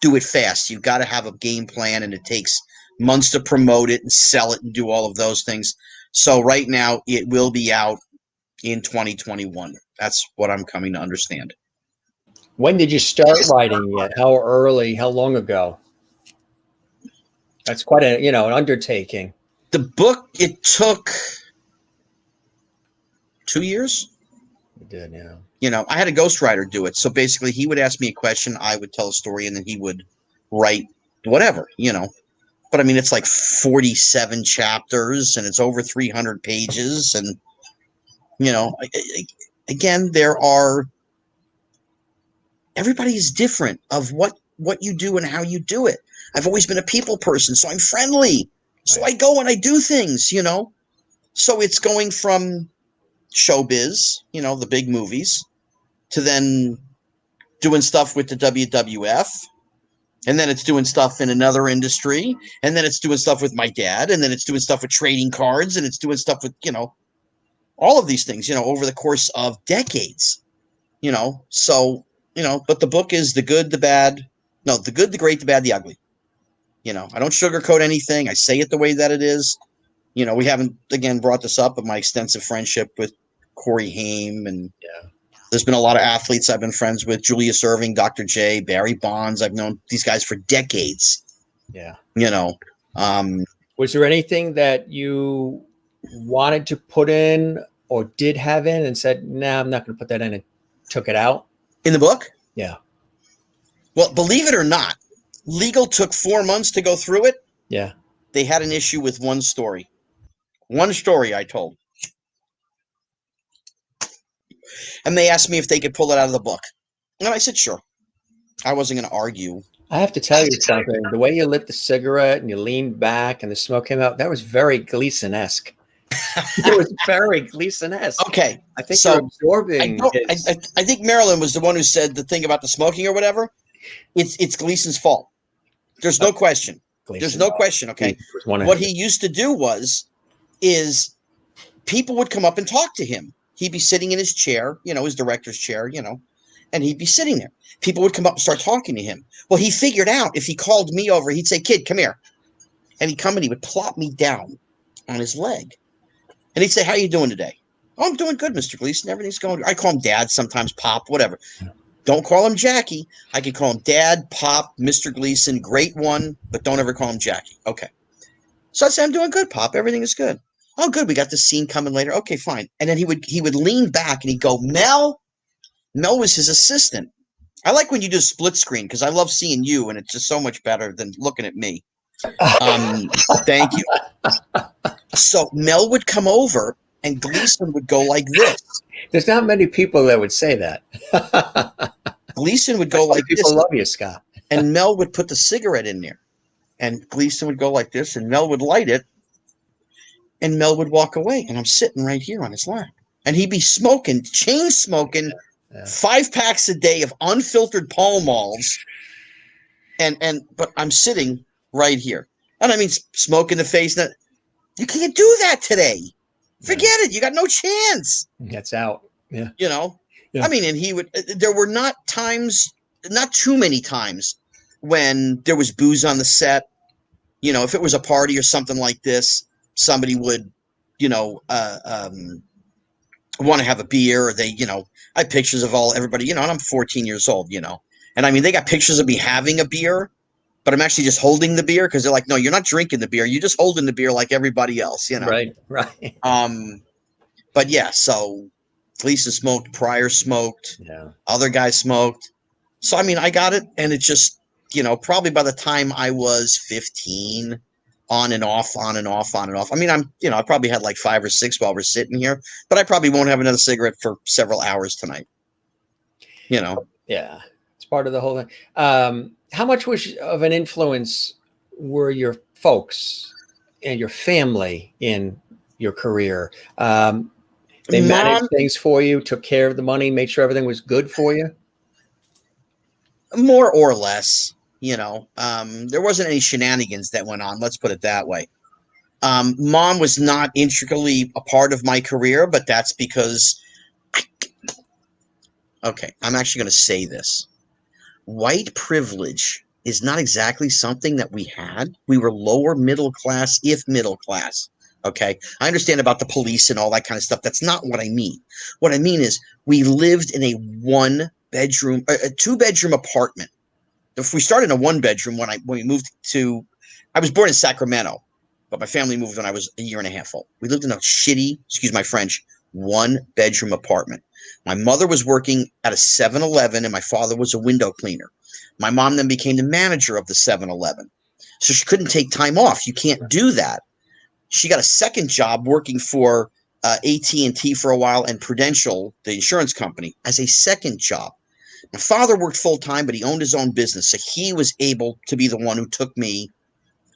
S2: do it fast. You've got to have a game plan, and it takes months to promote it and sell it and do all of those things. So right now it will be out in 2021. That's what I'm coming to understand.
S1: When did you start writing it? How early? How long ago? That's quite a, you know, an undertaking.
S2: The book, it took 2 years.
S1: It did, yeah.
S2: You know, I had a ghostwriter do it. So basically he would ask me a question, I would tell a story, and then he would write whatever, you know. But I mean, it's like 47 chapters and it's over 300 pages. And, you know, again, everybody is different of what you do and how you do it. I've always been a people person, so I'm friendly. So I go and I do things, you know. So it's going from showbiz, you know, the big movies, to then doing stuff with the WWF. And then it's doing stuff in another industry. And then it's doing stuff with my dad. And then it's doing stuff with trading cards. And it's doing stuff with, you know, all of these things, you know, over the course of decades, you know. So, you know, but the book is the good, the bad. No, the good, the great, the bad, the ugly. You know, I don't sugarcoat anything. I say it the way that it is. You know, we haven't, again, brought this up, but my extensive friendship with Corey Haim, and there's been a lot of athletes I've been friends with, Julius Erving, Dr. J, Barry Bonds. I've known these guys for decades. Yeah. You know.
S1: Was there anything that you wanted to put in or did have in and said, nah, I'm not going to put that in, and took it out?
S2: In the book?
S1: Yeah.
S2: Well, believe it or not, legal took 4 months to go through it.
S1: Yeah.
S2: They had an issue with one story. One story I told. And they asked me if they could pull it out of the book. And I said, sure. I wasn't going to argue.
S1: I have to tell you something. The way you lit the cigarette and you leaned back and the smoke came out, that was very Gleason-esque. It was very Gleason-esque.
S2: Okay.
S1: I think you're absorbing.
S2: I think Marilyn was the one who said the thing about the smoking or whatever. It's Gleason's fault. There's no question. There's no question. Okay. What he used to do is people would come up and talk to him. He'd be sitting in his chair, you know, his director's chair, you know, and he'd be sitting there. People would come up and start talking to him. Well, he figured out if he called me over, he'd say, kid, come here. And he'd come and he would plop me down on his leg. And he'd say, how you doing today? Oh, I'm doing good, Mr. Gleason. Everything's going good. I call him Dad, sometimes Pop, whatever. Don't call him Jackie. I could call him Dad, Pop, Mr. Gleason, great one, but don't ever call him Jackie. Okay. So I said, I'm doing good, Pop. Everything is good. Oh, good. We got this scene coming later. Okay, fine. And then he would lean back and he'd go, Mel. Mel was his assistant. I like when you do split screen because I love seeing you, and it's just so much better than looking at me. Thank you. So Mel would come over and Gleason would go like this.
S1: There's not many people that would say that.
S2: Gleason would go like
S1: people
S2: this.
S1: Love you, Scott.
S2: And Mel would put the cigarette in there. and Gleason would go like this, and Mel would light it, and Mel would walk away, and I'm sitting right here on his lap, and he'd be smoking, chain smoking, 5 packs a day of unfiltered Pall Malls, but I'm sitting right here, and I mean, smoke in the face. You can't do that today. Forget it. You got no chance.
S1: That's out. Yeah.
S2: You know. Yeah. I mean, and he would. There were not too many times when there was booze on the set. You know, if it was a party or something like this, somebody would, want to have a beer, or they, I have pictures of everybody, and I'm 14 years old, and I mean, they got pictures of me having a beer, but I'm actually just holding the beer because they're like, no, you're not drinking the beer. You're just holding the beer like everybody else,
S1: Right.
S2: But yeah, so Gleason smoked, Pryor smoked, other guys smoked. So, I mean, I got it, and it just, probably by the time I was 15, on and off. I mean, I probably had like 5 or 6 while we're sitting here, but I probably won't have another cigarette for several hours tonight.
S1: Yeah, it's part of the whole thing. How much of an influence were your folks and your family in your career? They managed things for you, took care of the money, made sure everything was good for you?
S2: More or less. There wasn't any shenanigans that went on. Let's put it that way. Mom was not intricately a part of my career, but that's because, I'm actually going to say this. White privilege is not exactly something that we had. We were lower middle class, if middle class. Okay. I understand about the police and all that kind of stuff. That's not what I mean. What I mean is we lived in a 2-bedroom apartment. If we started in a 1-bedroom when we moved to, I was born in Sacramento, but my family moved when I was a year and a half old. We lived in a shitty, excuse my French, 1-bedroom apartment. My mother was working at a 7-Eleven and my father was a window cleaner. My mom then became the manager of the 7-Eleven. So she couldn't take time off. You can't do that. She got a second job working for AT&T for a while and Prudential, the insurance company, as a second job. My father worked full-time, but he owned his own business, so he was able to be the one who took me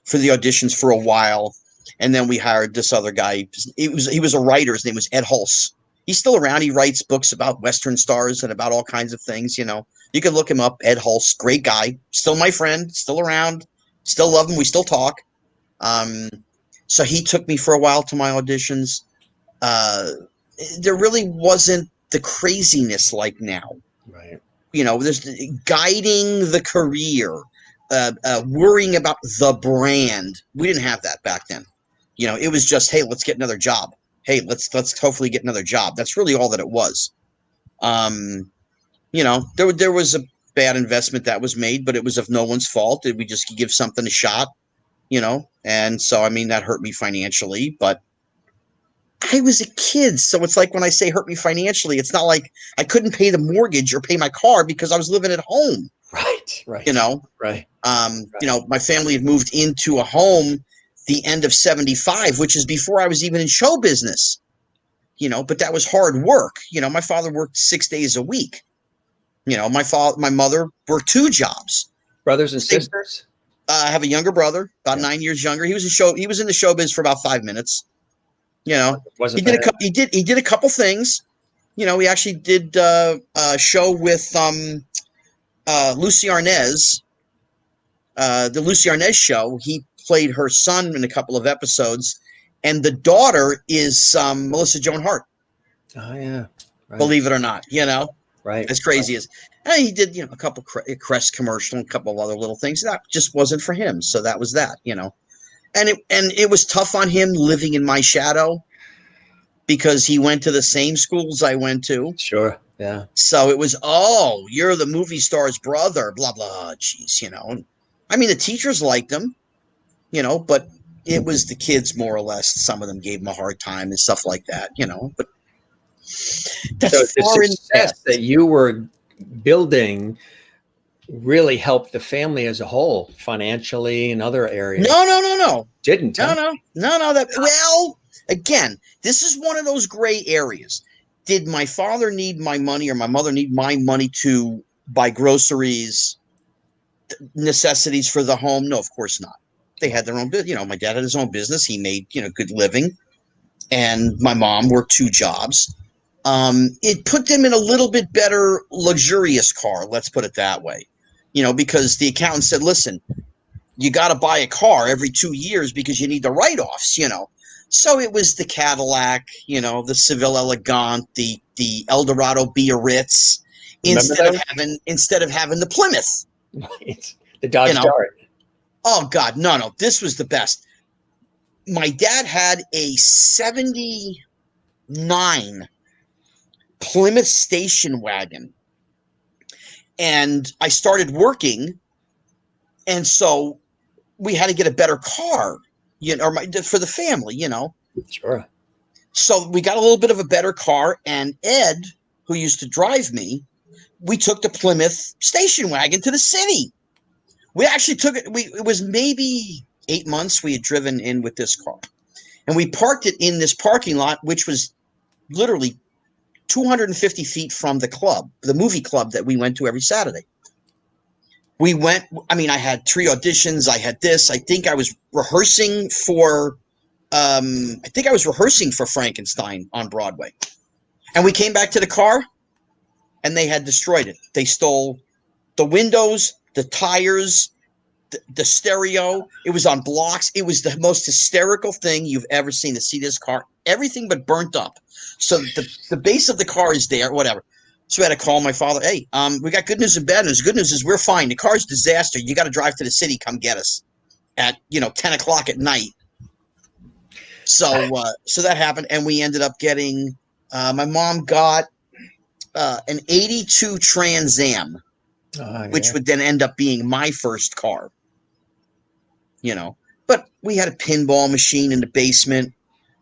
S2: for the auditions for a while, and then we hired this other guy. He was a writer. His name was Ed Hulse. He's still around. He writes books about Western stars and about all kinds of things, You can look him up, Ed Hulse, great guy, still my friend, still around, still love him, we still talk. So he took me for a while to my auditions. There really wasn't the craziness like now.
S1: Right.
S2: There's guiding the career, worrying about the brand. We didn't have that back then. It was just, hey, let's get another job. Hey, let's hopefully get another job. That's really all that it was. There was a bad investment that was made, but it was of no one's fault. We just give something a shot, and so, I mean, that hurt me financially, but I was a kid. So it's like when I say hurt me financially, it's not like I couldn't pay the mortgage or pay my car because I was living at home.
S1: Right.
S2: Right. My family had moved into a home the end of 75, which is before I was even in show business, but that was hard work. My father worked 6 days a week. My mother worked 2 jobs.
S1: Brothers and sisters?
S2: I have a younger brother, about 9 years younger. He was in the showbiz for about 5 minutes. He did a couple things. He actually did a show with Lucy Arnaz, the Lucy Arnaz show. He played her son in a couple of episodes, and the daughter is Melissa Joan Hart.
S1: Oh yeah,
S2: right. Believe it or not,
S1: right?
S2: As crazy as he did, a couple Crest commercial and a couple of other little things. That just wasn't for him, so that was that, And it was tough on him living in my shadow because he went to the same schools I went to.
S1: Sure. Yeah.
S2: So it was, you're the movie star's brother, blah, blah, geez, I mean, the teachers liked him, but it was the kids more or less. Some of them gave him a hard time and stuff like that, but that's
S1: so the success that you were building really helped the family as a whole, financially and other areas.
S2: No.
S1: Didn't.
S2: No. Well, again, this is one of those gray areas. Did my father need my money or my mother need my money to buy groceries, necessities for the home? No, of course not. They had their own business. My dad had his own business. He made, good living. And my mom worked 2 jobs. It put them in a little bit better luxurious car. Let's put it that way. Because the accountant said, listen, you got to buy a car every 2 years because you need the write-offs, So it was the Cadillac, the Seville Elegant, the Eldorado Biarritz, instead of having the Plymouth.
S1: Right. The Dodge Dart.
S2: Oh God, no. This was the best. My dad had a 79 Plymouth station wagon. And I started working, and so we had to get a better car, for the family,
S1: Sure.
S2: So we got a little bit of a better car, and Ed, who used to drive me, we took the Plymouth station wagon to the city. We actually took it. It was maybe 8 months we had driven in with this car, and we parked it in this parking lot, which was literally 250 feet from the movie club that we went to every Saturday. We went, I had 3 auditions. I had this. I think I was rehearsing for Frankenstein on Broadway. And we came back to the car, and they had destroyed it. They stole the windows, the tires, the stereo. It was on blocks. It was the most hysterical thing you've ever seen to see this car. Everything but burnt up. So the base of the car is there, whatever. So I had to call my father. Hey, we got good news and bad news. Good news is we're fine. The car's a disaster. You got to drive to the city. Come get us at 10 o'clock at night. So that happened, and we ended up getting. My mom got an '82 Trans Am, which would then end up being my first car. But we had a pinball machine in the basement.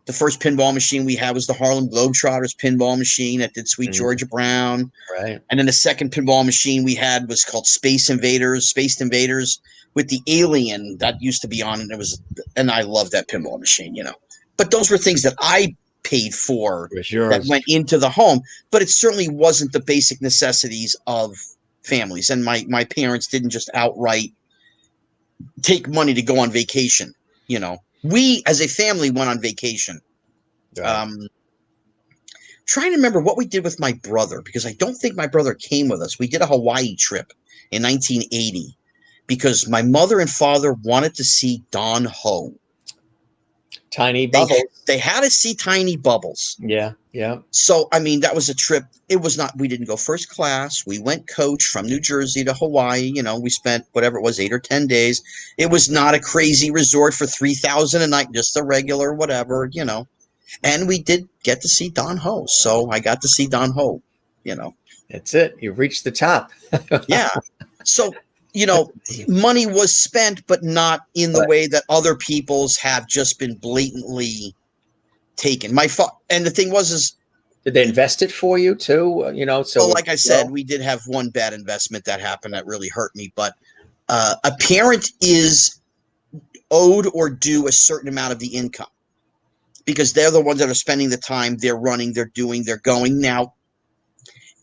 S2: The first pinball machine we had was the Harlem Globetrotters pinball machine that did Sweet Georgia Brown.
S1: Right.
S2: And then the second pinball machine we had was called Space Invaders with the alien that used to be on. And I love that pinball machine, But those were things that I paid for that went into the home. But it certainly wasn't the basic necessities of families. And my parents didn't just outright take money to go on vacation, We, as a family, went on vacation. Right. Trying to remember what we did with my brother, because I don't think my brother came with us. We did a Hawaii trip in 1980 because my mother and father wanted to see Don Ho.
S1: Tiny Bubbles.
S2: They had to see Tiny Bubbles.
S1: Yeah.
S2: So, that was a trip. It was not, we didn't go first class. We went coach from New Jersey to Hawaii. We spent whatever it was, 8 or 10 days. It was not a crazy resort for $3,000 a night, just a regular whatever, And we did get to see Don Ho. So I got to see Don Ho,
S1: That's it. You've reached the top.
S2: Yeah. So, money was spent, but not in the way that other people's have just been blatantly taken. And the thing was,
S1: did they invest it for you too? So
S2: like I said, we did have one bad investment that happened that really hurt me. But a parent is owed or due a certain amount of the income because they're the ones that are spending the time. They're running. They're doing. They're going. Now,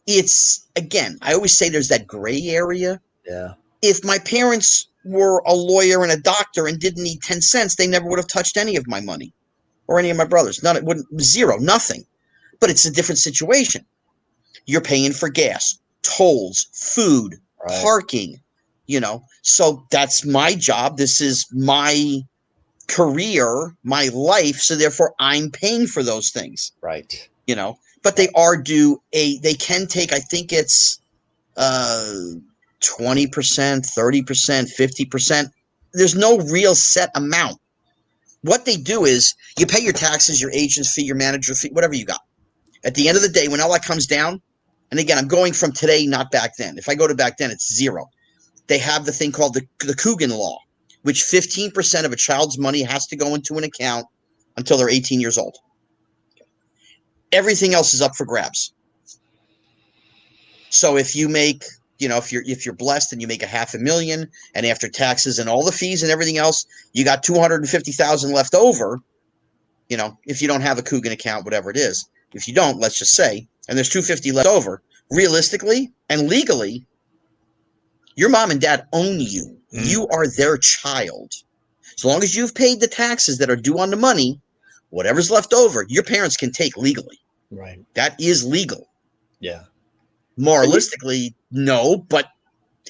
S2: it's again. I always say there's that gray area.
S1: Yeah.
S2: If my parents were a lawyer and a doctor and didn't need 10 cents, they never would have touched any of my money. Or any of my brothers. None. It wouldn't. Zero. Nothing. But it's a different situation. You're paying for gas, tolls, food, parking. So that's my job. This is my career, my life. So therefore, I'm paying for those things.
S1: Right.
S2: But they are due they can take. I think it's 20%, 30%, 50%. There's no real set amount. What they do is you pay your taxes, your agent's fee, your manager fee, whatever you got. At the end of the day, when all that comes down, and again, I'm going from today, not back then. If I go to back then, it's zero. They have the thing called the Coogan Law, which 15% of a child's money has to go into an account until they're 18 years old. Everything else is up for grabs. So if you make, if you're blessed and you make $500,000, and after taxes and all the fees and everything else, you got $250,000 left over. If you don't have a Coogan account, whatever it is. If you don't, let's just say, and there's $250 left over, realistically and legally, your mom and dad own you. You are their child. As long as you've paid the taxes that are due on the money, whatever's left over, your parents can take legally.
S1: Right.
S2: That is legal.
S1: Yeah.
S2: Moralistically, no, but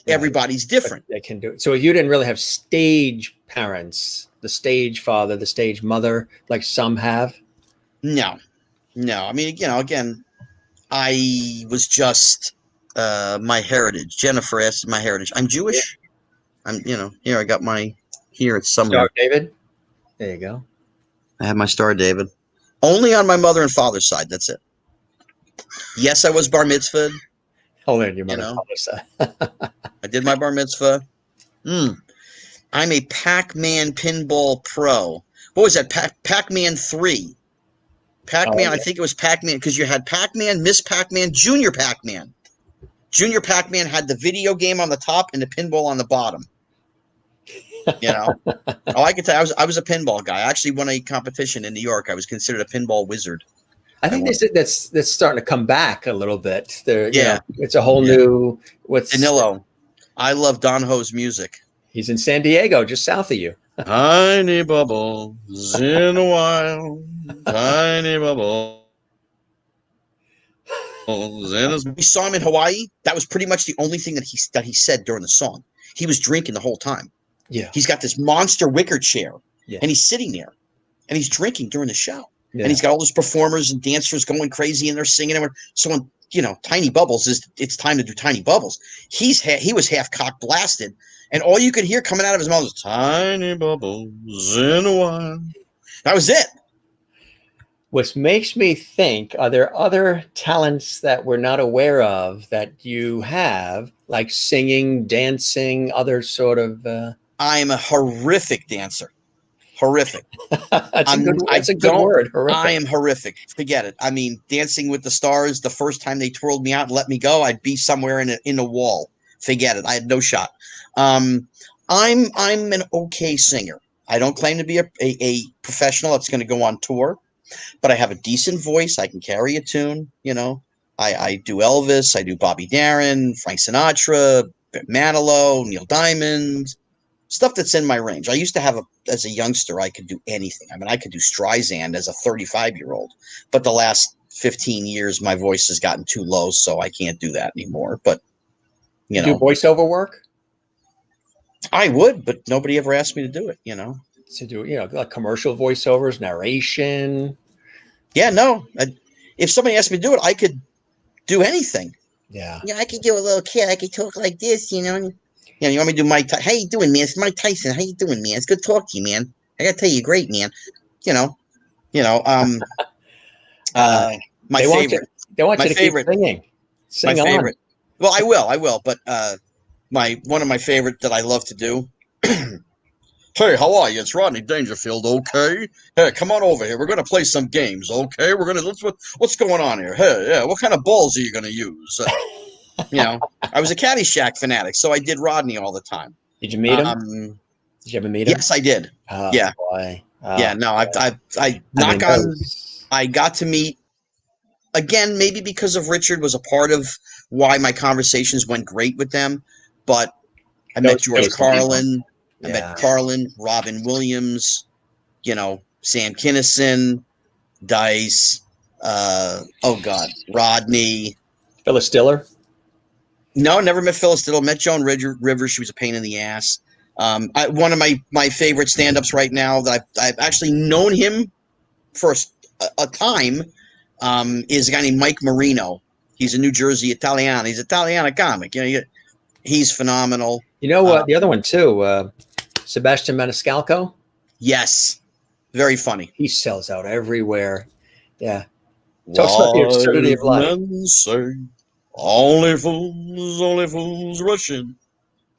S2: everybody's different.
S1: They can do it. So you didn't really have stage parents, the stage father, the stage mother, like some have?
S2: No. I mean, again, I was just my heritage. Jennifer asked my heritage. I'm Jewish. I'm, here I got here it's somewhere.
S1: Star David. There you go.
S2: I have my Star David. Only on my mother and father's side. That's it. Yes, I was bar mitzvahed.
S1: Only on your mother and father's side.
S2: I did my bar mitzvah. I'm a Pac-Man pinball pro. What was that? Pac-Man 3. Pac-Man, I think it was Pac-Man, because you had Pac-Man, Miss Pac-Man, Junior Pac-Man. Junior Pac-Man had the video game on the top and the pinball on the bottom. I can tell you, I was a pinball guy. I actually won a competition in New York. I was considered a pinball wizard.
S1: I think that's starting to come back a little bit. It's a whole new
S2: Danilo. I love Don Ho's music.
S1: He's in San Diego, just south of you.
S2: Tiny bubbles in a while. Tiny bubbles. We saw him in Hawaii. That was pretty much the only thing that he said during the song. He was drinking the whole time.
S1: Yeah.
S2: He's got this monster wicker chair,
S1: and
S2: he's sitting there, and he's drinking during the show.
S1: Yeah.
S2: And he's got all those performers and dancers going crazy, and they're singing. And so when Tiny Bubbles it's time to do Tiny Bubbles. He was half cock blasted, and all you could hear coming out of his mouth was "Tiny bubbles in a while." That was it.
S1: Which makes me think: are there other talents that we're not aware of that you have, like singing, dancing, other sort of?
S2: I'm a horrific dancer. Horrific.
S1: That's a good word. Horrific.
S2: I am horrific. Forget it. I mean, Dancing with the Stars, the first time they twirled me out and let me go, I'd be somewhere in a wall. Forget it. I had no shot. I'm an okay singer. I don't claim to be a professional that's going to go on tour, but I have a decent voice. I can carry a tune. I do Elvis. I do Bobby Darin, Frank Sinatra, Manilow, Neil Diamond. Stuff that's in my range. I used to have as a youngster, I could do anything. I mean, I could do Streisand as a 35-year-old, but the last 15 years, my voice has gotten too low, so I can't do that anymore. But,
S1: do voiceover work?
S2: I would, but nobody ever asked me to do it,
S1: To do, like commercial voiceovers, narration.
S2: Yeah, no. If somebody asked me to do it, I could do anything.
S1: Yeah.
S2: I could do a little kid. I could talk like this, you want me to do Mike Tyson? How you doing, man? It's Mike Tyson. How you doing, man? It's good to talk to you, man. I gotta tell you, you're great, man. My favorite.
S1: They want you to keep singing. Sing
S2: my
S1: on.
S2: Favorite. Well, I will. But one of my favorite that I love to do. Hey, how are you? It's Rodney Dangerfield. Okay. Hey, come on over here. We're gonna play some games. Okay. What's going on here? Hey, yeah. What kind of balls are you gonna use? I was a Caddyshack fanatic, so I did Rodney all the time.
S1: Did you meet him? Did you ever meet him?
S2: Yes, I did.
S1: Oh,
S2: yeah.
S1: Boy.
S2: Yeah. No, I got to meet again, maybe because of Richard was a part of why my conversations went great with them. But I met George Carlin. I met Carlin, Robin Williams, Sam Kinison, Dice. Rodney.
S1: Phyllis Diller.
S2: No, never met Phyllis Diller. Met Joan Rivers. She was a pain in the ass. One of my favorite stand-ups right now that I've actually known him for a time is a guy named Mike Marino. He's a New Jersey Italiano. He's an Italiana comic. He's phenomenal.
S1: You know what? The other one too, Sebastian Maniscalco.
S2: Yes, very funny.
S1: He sells out everywhere. Yeah. Talks about the absurdity of life.
S2: Say, only fools rush in.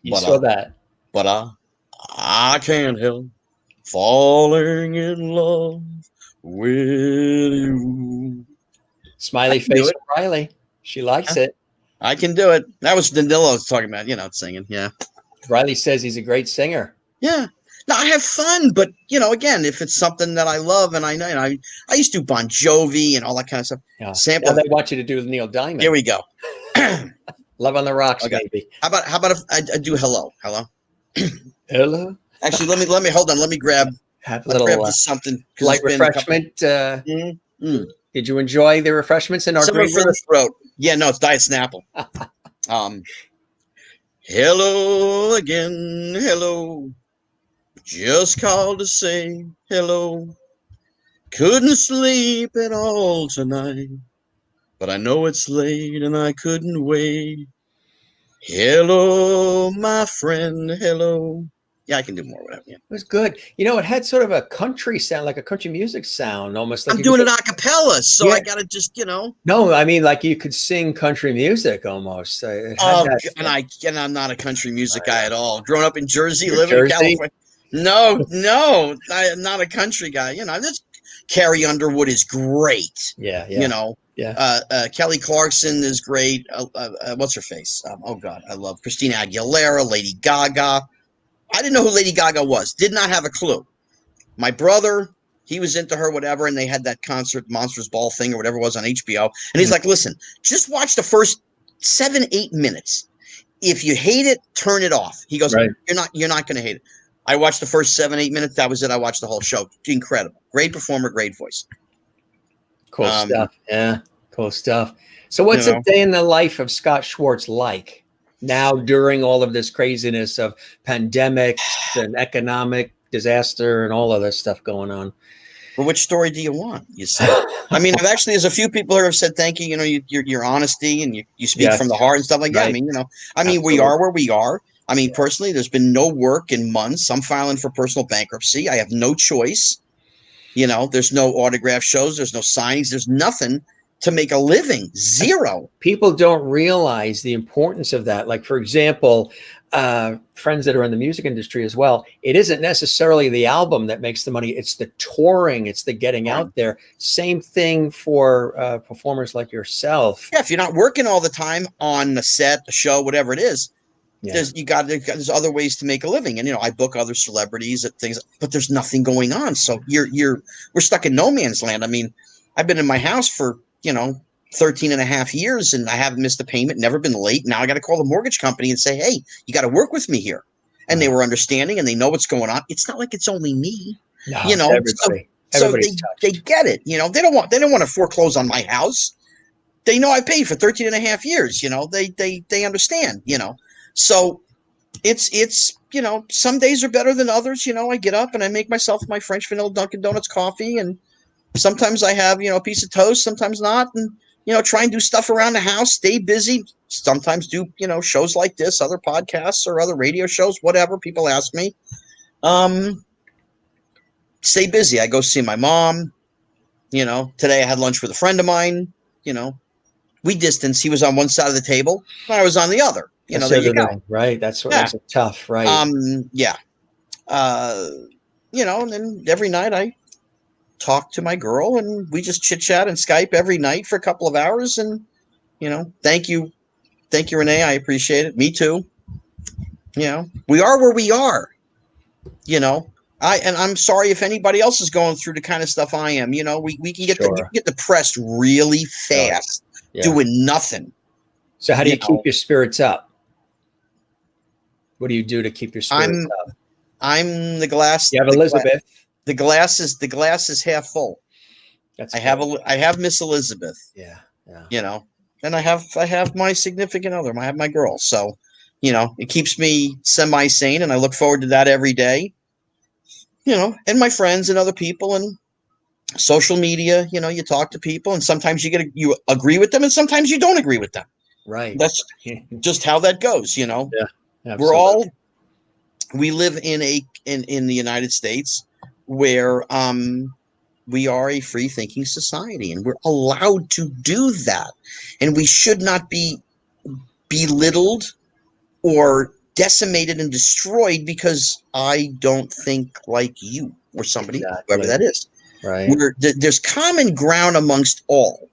S1: You saw that.
S2: But I can't help falling in love with you.
S1: Smiley face Riley. She likes it.
S2: I can do it. That was Danilo I was talking about, singing. Yeah.
S1: Riley says he's a great singer.
S2: Yeah. No, I have fun, but again, if it's something that I love and I know, I used to do Bon Jovi and all that kind of stuff.
S1: Yeah. Sample. Well, they want you to do Neil Diamond.
S2: Here we go.
S1: Love on the Rocks, baby.
S2: How about if I do hello?
S1: Hello.
S2: Actually, let me hold on. Let me grab.
S1: Have a
S2: I'll grab
S1: little
S2: just something.
S1: light refreshment. Did you enjoy the refreshments in our
S2: Something
S1: green
S2: for
S1: room?
S2: the throat. Yeah, no, it's Diet Snapple. Hello again. Hello. Just called to say hello. Couldn't sleep at all tonight, but I know it's late and I couldn't wait. Hello, my friend. Hello. Yeah, I can do more. Whatever. Yeah.
S1: It was good. It had sort of a country sound, like a country music sound, almost like
S2: I'm doing it a cappella, so
S1: Yeah.
S2: I gotta just,
S1: No, I mean, like you could sing country music almost. It had that
S2: and I'm not a country music guy at all. Growing up in Jersey,
S1: You're
S2: living in
S1: Jersey?
S2: California. No, I'm not a country guy. This Carrie Underwood is great.
S1: Yeah.
S2: Kelly Clarkson is great. What's her face? Oh God, I love Christina Aguilera, Lady Gaga. I didn't know who Lady Gaga was. Did not have a clue. My brother, he was into her, whatever, and they had that concert, Monsters Ball thing or whatever it was on HBO. And he's like, listen, just watch the first 7-8 minutes. If you hate it, turn it off. He goes,
S1: Right.
S2: You're not going to hate it. I watched the first 7-8 minutes. That was it. I watched the whole show. Incredible. Great performer, great voice.
S1: Cool stuff. Yeah, cool stuff. So what's a day in the life of Scott Schwartz like now during all of this craziness of pandemics and economic disaster and all of this stuff going on?
S2: Well, which story do you want? You say. I mean, there's a few people who have said thank you. Your honesty and you speak from the heart and stuff like that. I mean, we are where we are. I mean, personally, there's been no work in months. I'm filing for personal bankruptcy. I have no choice. There's no autograph shows. There's no signings. There's nothing to make a living. Zero.
S1: People don't realize the importance of that. Like, for example, friends that are in the music industry as well, it isn't necessarily the album that makes the money. It's the touring. It's the getting out there. Same thing for performers like yourself.
S2: Yeah, if you're not working all the time on the set, the show, whatever it is, there's other ways to make a living. And I book other celebrities at things, but there's nothing going on. So we're stuck in no man's land. I mean, I've been in my house for 13 and a half years and I haven't missed a payment, never been late. Now I got to call the mortgage company and say, hey, you got to work with me here. And they were understanding and they know what's going on. It's not like it's only me.
S1: No,
S2: everybody. So they get it. They don't want to foreclose on my house. They know I paid for 13 and a half years. They understand. So it's some days are better than others. I get up and I make myself my French vanilla Dunkin' Donuts coffee, and sometimes I have a piece of toast, sometimes not, and try and do stuff around the house, stay busy. Sometimes do shows like this, other podcasts or other radio shows, whatever. People ask me. Stay busy. I go see my mom. Today I had lunch with a friend of mine. We distanced. He was on one side of the table, and I was on the other. There you go.
S1: Right. That's what makes it tough. Right.
S2: And then every night I talk to my girl and we just chit chat and Skype every night for a couple of hours. And, thank you, Renee. I appreciate it. Me too. We are where we are, I'm sorry if anybody else is going through the kind of stuff I am. We can get depressed really fast doing nothing.
S1: So how do you keep your spirits up? What do you do to keep your spirits up?
S2: I'm the glass.
S1: You have Elizabeth.
S2: The glass is half full. I have Miss Elizabeth.
S1: Yeah.
S2: And I have my significant other. I have my girl. So, it keeps me semi-sane, and I look forward to that every day. And my friends and other people and social media. You talk to people, and sometimes you agree with them, and sometimes you don't agree with them.
S1: Right.
S2: That's just how that goes. Yeah.
S1: Absolutely.
S2: We live in the United States where we are a free thinking society, and we're allowed to do that, and we should not be belittled or decimated and destroyed because I don't think like you or somebody, whoever that is.
S1: Right.
S2: There's common ground amongst all.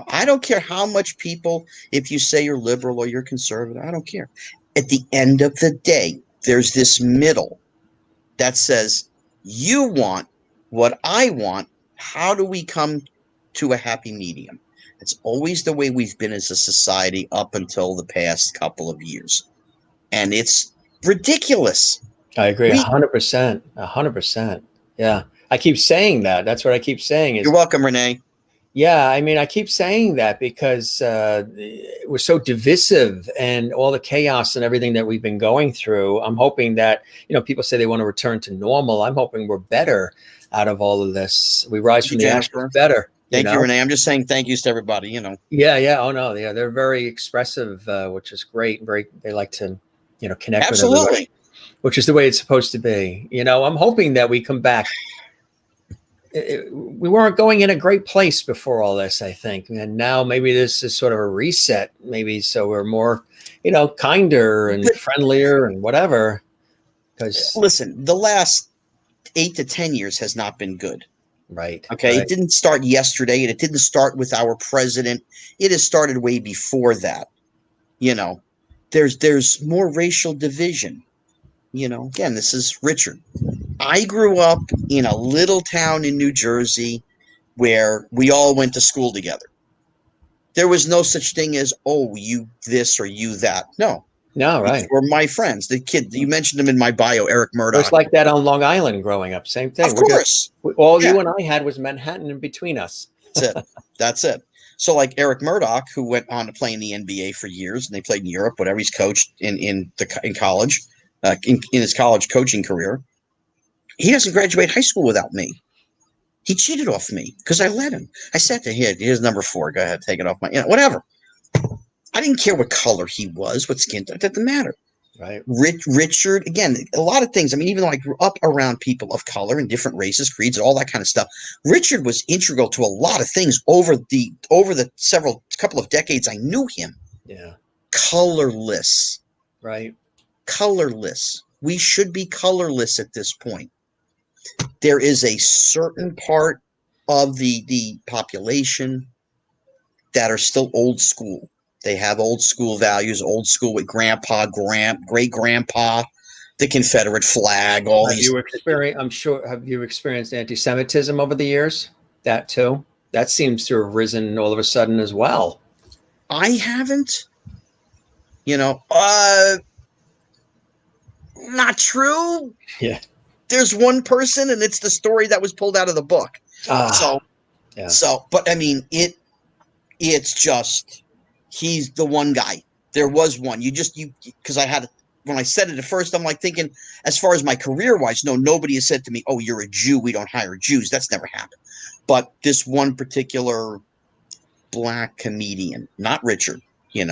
S2: I don't care how much people, if you say you're liberal or you're conservative, I don't care. At the end of the day, there's this middle that says, you want what I want. How do we come to a happy medium? It's always the way we've been as a society up until the past couple of years. And it's ridiculous.
S1: I agree 100%. 100%. Yeah. I keep saying that. That's what I keep saying is
S2: You're welcome, Renee.
S1: yeah, I mean, I keep saying that because we're so divisive and all the chaos and everything that we've been going through. I'm hoping that, people say they want to return to normal. I'm hoping we're better out of all of this. We rise from the ashes better.
S2: Thank you, Renee. I'm just saying thank yous to everybody,
S1: Yeah, yeah. Oh, no. Yeah, they're very expressive, which is great. They like to, connect with everybody, which is the way it's supposed to be. I'm hoping that we come back. We weren't going in a great place before all this, I think. And now maybe this is sort of a reset, maybe so we're more, kinder and friendlier and whatever. Because
S2: listen, the last 8 to 10 years has not been good.
S1: Right.
S2: Okay.
S1: Right.
S2: It didn't start yesterday, and it didn't start with our president. It has started way before that. There's more racial division. Again, this is Richard. I grew up in a little town in New Jersey where we all went to school together. There was no such thing as, oh, you this or you that. No.
S1: No, right.
S2: These were my friends. The kid, you mentioned him in my bio, Eric Murdoch.
S1: It was like that on Long Island growing up. Same thing.
S2: Of course.
S1: You and I had was Manhattan in between us.
S2: That's it. So like Eric Murdoch, who went on to play in the NBA for years, and they played in Europe, whatever. He's coached in college, in his college coaching career. He doesn't graduate high school without me. He cheated off me because I let him. I said to him, here's number 4. Go ahead, take it off my, whatever. I didn't care what color he was, what skin, it didn't matter.
S1: Right.
S2: Richard, again, a lot of things. I mean, even though I grew up around people of color and different races, creeds, and all that kind of stuff, Richard was integral to a lot of things over the couple of decades I knew him.
S1: Yeah.
S2: Colorless.
S1: Right.
S2: Colorless. We should be colorless at this point. There is a certain part of the population that are still old school. They have old school values, old school with grandpa, great grandpa, the Confederate flag, all these.
S1: I'm sure, have you experienced anti-Semitism over the years? That too? That seems to have risen all of a sudden as well.
S2: I haven't. Not true.
S1: Yeah.
S2: There's one person, and it's the story that was pulled out of the book. But I mean, it's just, he's the one guy. There was one. Because when I said it at first, I'm like thinking, as far as my career wise, no, nobody has said to me, oh, you're a Jew, we don't hire Jews. That's never happened. But this one particular black comedian, not Richard, he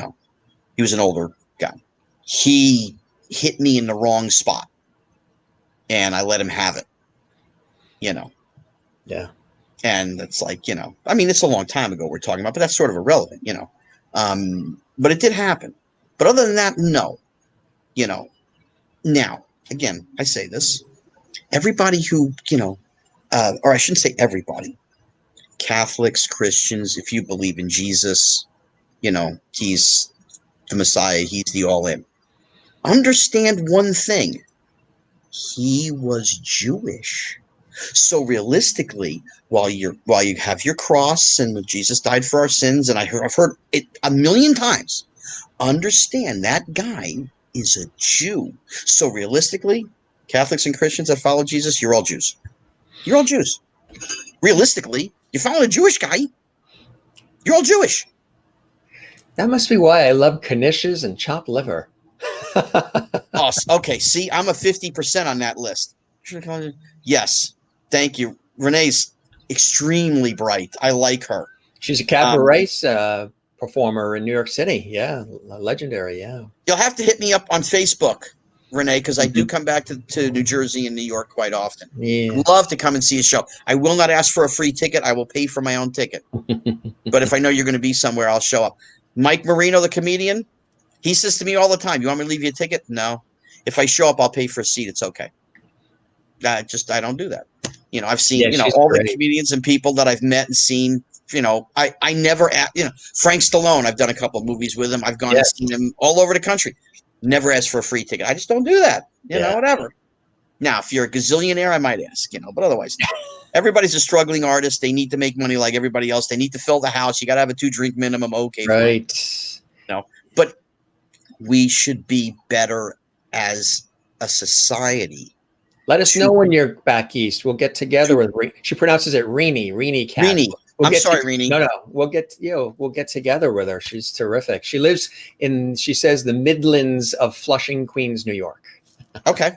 S2: was an older guy. He hit me in the wrong spot, and I let him have it,
S1: Yeah.
S2: And it's like, I mean, it's a long time ago we're talking about, but that's sort of irrelevant, but it did happen. But other than that, no, now, again, I say this, everybody who, or I shouldn't say everybody, Catholics, Christians, if you believe in Jesus, he's the Messiah, he's the all in. Understand one thing. He was Jewish. So realistically, while you have your cross and Jesus died for our sins, and I've heard it a million times, understand that guy is a Jew. So realistically, Catholics and Christians that follow Jesus, you're all Jews. You're all Jews. Realistically, you follow a Jewish guy, you're all Jewish.
S1: That must be why I love knishes and chopped liver.
S2: Awesome. Okay, see, I'm a 50% on that list. Yes, thank you. Renee's extremely bright. I like her.
S1: She's a cabaret performer in New York City. Yeah, legendary. Yeah.
S2: You'll have to hit me up on Facebook, Renee, because I do come back to New Jersey and New York quite often.
S1: Yeah.
S2: Love to come and see a show. I will not ask for a free ticket. I will pay for my own ticket. But if I know you're going to be somewhere, I'll show up. Mike Marino, the comedian, he says to me all the time, you want me to leave you a ticket? No. If I show up, I'll pay for a seat. It's okay. I don't do that. I've seen, all the comedians and people that I've met and seen, I never, Frank Stallone, I've done a couple of movies with him. I've gone and seen him all over the country. Never asked for a free ticket. I just don't do that. Whatever. Now, if you're a gazillionaire, I might ask, but otherwise, everybody's a struggling artist. They need to make money like everybody else. They need to fill the house. You got to have a 2-drink minimum. Okay.
S1: Right.
S2: But we should be better as a society.
S1: Let us know when you're back east. We'll get together with. She pronounces it Rini Cat.
S2: Rini.
S1: We'll
S2: I'm sorry, Rini.
S1: No. We'll get together with her. She's terrific. She lives in, she says, the Midlands of Flushing, Queens, New York.
S2: Okay,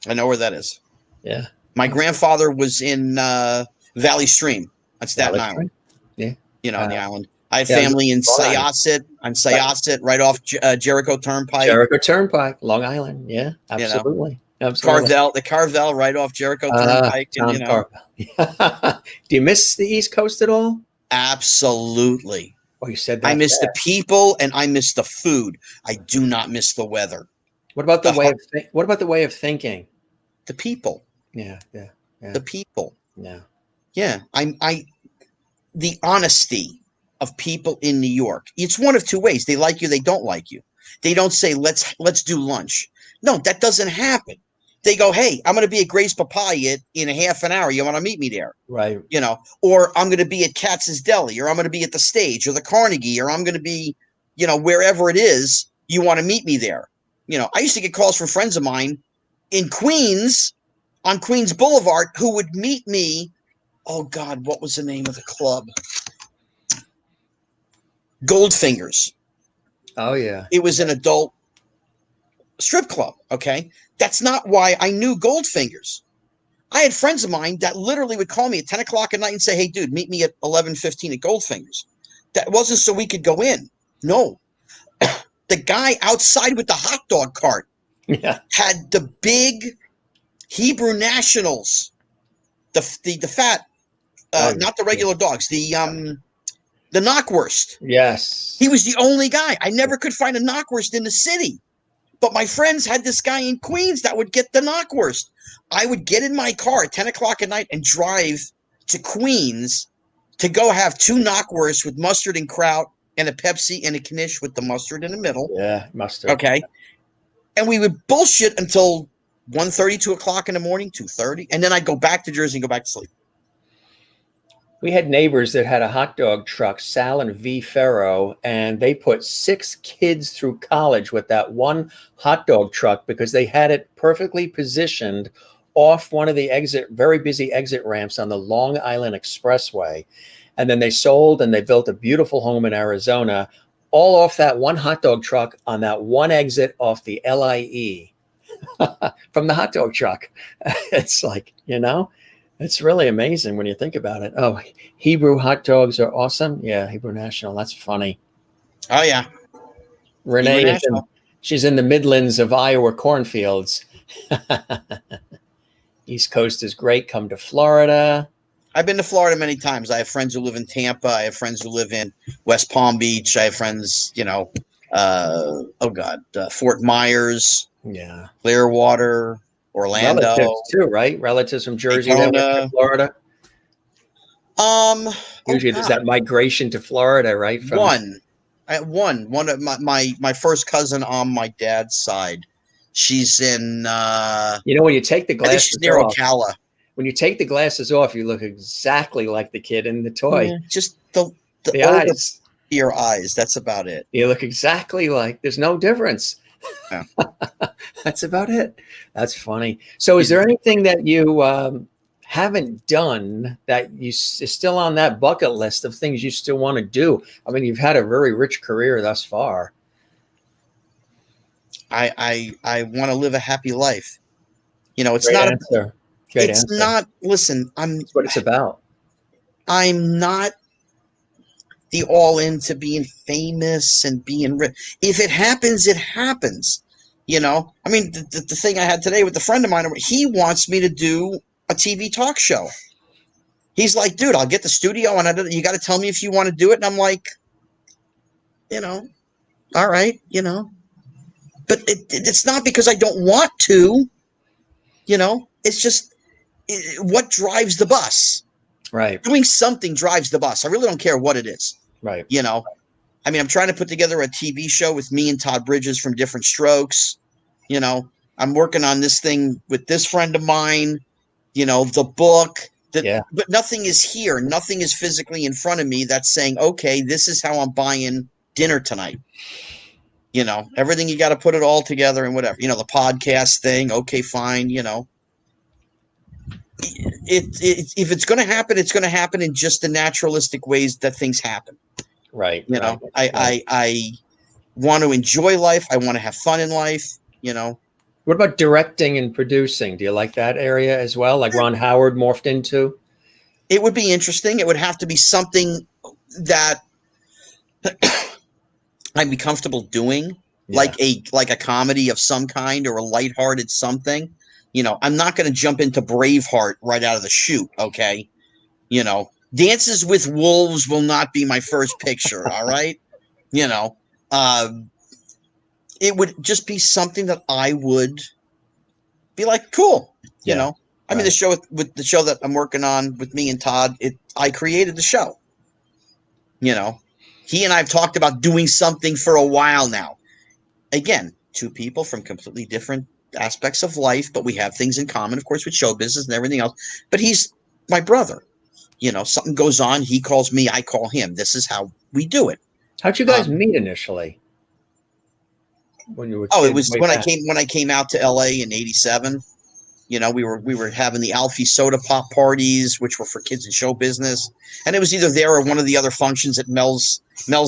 S2: I know where that is.
S1: Yeah.
S2: My grandfather was in Valley Stream on Staten Island.
S1: Yeah.
S2: On the island. I had family in Syosset, right off Jericho Turnpike.
S1: Jericho Turnpike, Long Island. Yeah, absolutely.
S2: Carvel, the Carvel, right off Jericho Turnpike.
S1: Do you miss the East Coast at all?
S2: Absolutely.
S1: Oh, you said that.
S2: I miss the people and I miss the food. I do not miss the weather.
S1: What about the way? What about the way of thinking?
S2: The people.
S1: Yeah.
S2: The people.
S1: Yeah.
S2: Yeah. The honesty of people in New York. It's one of two ways. They like you, they don't like you. They don't say, let's do lunch. No, that doesn't happen. They go, hey, I'm going to be at Gray's Papaya in a half an hour. You want to meet me there?
S1: Right.
S2: Or I'm going to be at Katz's Deli, or I'm going to be at the Stage or the Carnegie, or I'm going to be, wherever it is, you want to meet me there. I used to get calls from friends of mine in Queens, on Queens Boulevard, who would meet me. Oh God, what was the name of the club? Goldfingers.
S1: Oh yeah.
S2: It was an adult strip club. Okay. That's not why I knew Goldfingers. I had friends of mine that literally would call me at 10 o'clock at night and say, hey dude, meet me at 11:15 at Goldfingers. That wasn't so we could go in. No. The guy outside with the hot dog cart had the big Hebrew Nationals, the fat, not the regular dogs, the knockwurst.
S1: Yes.
S2: He was the only guy. I never could find a knockwurst in the city. But my friends had this guy in Queens that would get the knockwurst. I would get in my car at 10 o'clock at night and drive to Queens to go have 2 knockwursts with mustard and kraut and a Pepsi and a Knish with the mustard in the middle.
S1: Yeah, mustard.
S2: Okay. And we would bullshit until 1:30, 2 o'clock in the morning, 2:30. And then I'd go back to Jersey and go back to sleep.
S1: We had neighbors that had a hot dog truck, Sal and V. Ferro, and they put 6 kids through college with that one hot dog truck because they had it perfectly positioned off one of the very busy exit ramps on the Long Island Expressway. And then they sold and they built a beautiful home in Arizona, all off that one hot dog truck on that one exit off the LIE from the hot dog truck. It's like, it's really amazing when you think about it. Oh, Hebrew hot dogs are awesome. Yeah, Hebrew National. That's funny.
S2: Oh, yeah.
S1: Renee, she's in the Midlands of Iowa cornfields. East Coast is great. Come to Florida.
S2: I've been to Florida many times. I have friends who live in Tampa. I have friends who live in West Palm Beach. I have friends, Fort Myers.
S1: Yeah.
S2: Clearwater. Orlando.
S1: Relatives too, right? Relatives from Jersey that went to Florida. Usually there's that migration to Florida, right?
S2: One of my first cousin on my dad's side. She's in
S1: when you take the glasses
S2: she's near Ocala.
S1: When you take the glasses off, you look exactly like the kid in the toy.
S2: Yeah, just the
S1: eyes.
S2: Your eyes. That's about it.
S1: You look exactly like, there's no difference.
S2: Yeah.
S1: That's about it. That's funny. So is there anything that you haven't done that is still on that bucket list of things you still want to do? I mean, you've had a very rich career thus far.
S2: I want to live a happy life. It's
S1: Great
S2: not
S1: answer.
S2: Listen,
S1: That's what it's about.
S2: I'm not the all into being famous and being rich. If it happens, it happens. I mean, the thing I had today with a friend of mine, he wants me to do a TV talk show. He's like, dude, I'll get the studio and you got to tell me if you want to do it. And I'm like, all right, but it's not because I don't want to, it's just what drives the bus.
S1: Right.
S2: Doing something drives the bus. I really don't care what it is.
S1: Right.
S2: I mean, I'm trying to put together a TV show with me and Todd Bridges from Different Strokes. I'm working on this thing with this friend of mine, the book. But nothing is here. Nothing is physically in front of me that's saying, okay, this is how I'm buying dinner tonight. everything, you got to put it all together and whatever, the podcast thing. Okay, fine. If it's going to happen, it's going to happen in just the naturalistic ways that things happen.
S1: Right.
S2: I want to enjoy life. I want to have fun in life.
S1: What about directing and producing? Do you like that area as well? Like Ron Howard morphed into?
S2: It would be interesting. It would have to be something that I'd be comfortable doing, like a comedy of some kind or a lighthearted something. I'm not going to jump into Braveheart right out of the chute. Okay. Dances with Wolves will not be my first picture. All right. It would just be something that I would be like, cool. I mean, the show with the show that I'm working on with me and Todd, I created the show. He and I have talked about doing something for a while now. Again, two people from completely different aspects of life, but we have things in common, of course, with show business and everything else. But he's my brother. Something goes on, he calls me, I call him. This is how we do it.
S1: How'd you guys meet initially? When you were
S2: it was when I came out to LA in '87. We were having the Alfie soda pop parties, which were for kids in show business, and it was either there or one of the other functions at Mel's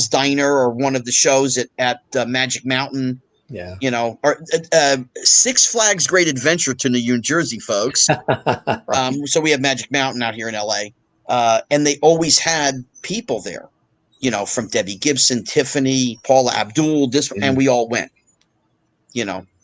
S2: Diner or one of the shows at Magic Mountain.
S1: Yeah.
S2: Or Six Flags Great Adventure to New Jersey, folks. Right. So we have Magic Mountain out here in LA, and they always had people there, from Debbie Gibson, Tiffany, Paula Abdul, and we all went.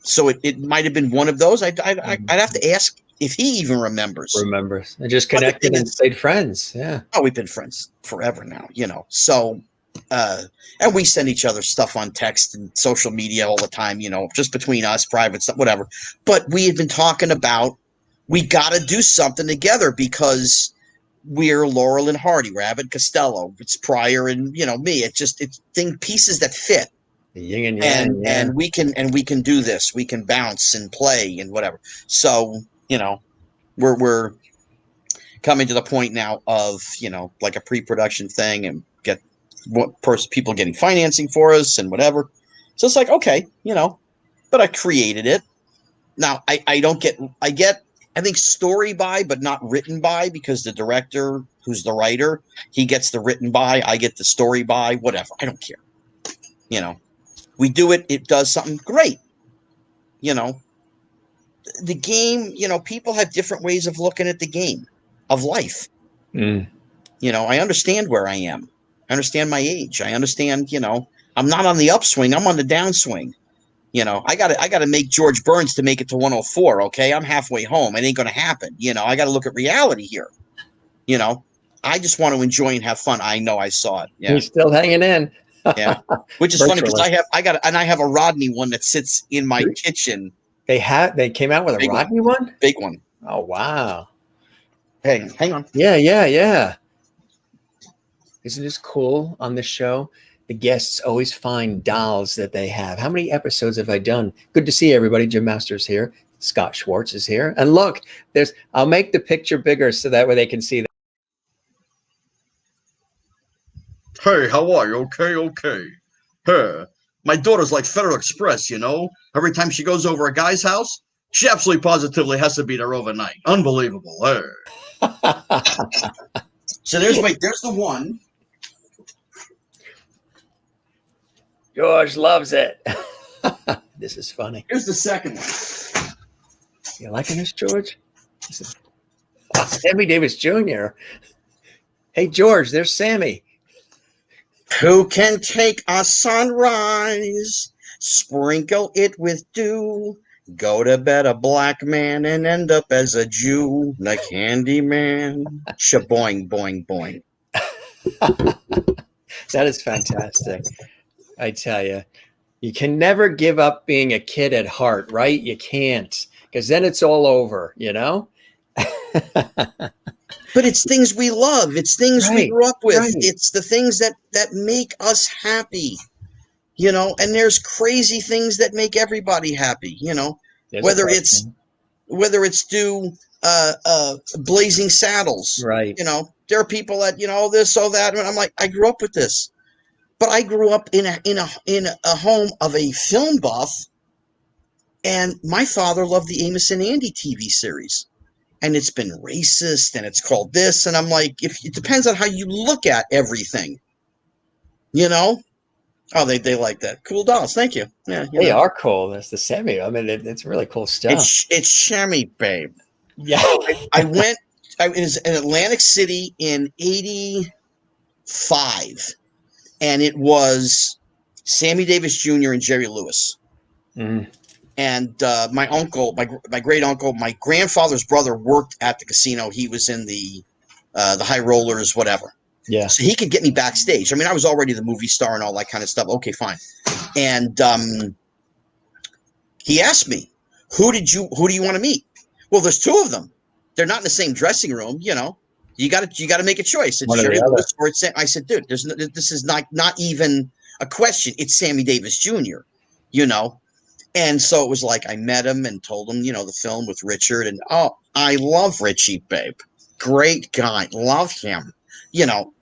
S2: So it might have been one of those. I'd have to ask if he even remembers.
S1: And just connected and stayed friends. Yeah.
S2: Oh, we've been friends forever now, So, and we send each other stuff on text and social media all the time, just between us, private stuff, whatever. But we had been talking about, we got to do something together because we're Laurel and Hardy, we're Abbott Costello, it's Pryor and, me. It's pieces that fit.
S1: The yin and yang,
S2: and we can do this. We can bounce and play and whatever. So we're coming to the point now of like a pre-production thing and get people getting financing for us and whatever. So it's like, okay, but I created it. Now I think story by, but not written by, because the director, who's the writer, he gets the written by, I get the story by, whatever. I don't care. We do it. It does something great. The game, people have different ways of looking at the game of life. I understand where I am. I understand my age. I understand, I'm not on the upswing. I'm on the downswing. I got to make George Burns to make it to 104. Okay. I'm halfway home. It ain't going to happen. I got to look at reality here. I just want to enjoy and have fun. I know I saw it. Yeah.
S1: He's still hanging in.
S2: Yeah, which is funny because I have a Rodney one that sits in my kitchen.
S1: They came out with a Rodney one?
S2: Big one.
S1: Oh wow!
S2: Hey, hang on.
S1: Yeah. Isn't this cool on this show? The guests always find dolls that they have. How many episodes have I done? Good to see everybody. Jim Masters here. Scott Schwartz is here, and look, I'll make the picture bigger so that way they can see that.
S2: Hey, how are you? Okay. Hey, my daughter's like Federal Express, Every time she goes over a guy's house, she absolutely positively has to be there overnight. Unbelievable. Hey. So there's the one.
S1: George loves it. This is funny.
S2: Here's the second one.
S1: You liking this, George? Sammy Davis Jr. Hey, George, there's Sammy.
S2: Who can take a sunrise, sprinkle it with dew, go to bed a black man and end up as a Jew, like Candyman? Shaboing, boing, boing.
S1: That is fantastic. I tell you, you can never give up being a kid at heart, right? You can't, because then it's all over,
S2: But it's things we love. It's things we grew up with.
S1: Right.
S2: It's the things that make us happy, and there's crazy things that make everybody happy, whether it's Blazing Saddles,
S1: right.
S2: There are people that, this, all that. And I'm like, I grew up with this, But I grew up in a home of a film buff, and my father loved the Amos and Andy TV series. And it's been racist, and it's called this, and I'm like, if it depends on how you look at everything, you know. Oh, they like that. Cool dolls, thank you. Yeah,
S1: They are cool. That's the semi. I mean, it's really cool stuff.
S2: It's chamois, babe.
S1: Yeah.
S2: I was in Atlantic City in '85, and it was Sammy Davis Jr. and Jerry Lewis.
S1: Mm.
S2: And my uncle, my great uncle, my grandfather's brother worked at the casino. He was in the high rollers, whatever.
S1: Yeah.
S2: So he could get me backstage. I mean, I was already the movie star and all that kind of stuff. Okay, fine. And he asked me, who do you want to meet? Well, there's two of them. They're not in the same dressing room, you know. You got to make a choice. It's Jerry Lewis or it's I said, dude, this is not even a question. It's Sammy Davis Jr., you know. And so it was like I met him and told him, you know, the film with Richard. And, oh, I love Richie, babe. Great guy. Love him, you know.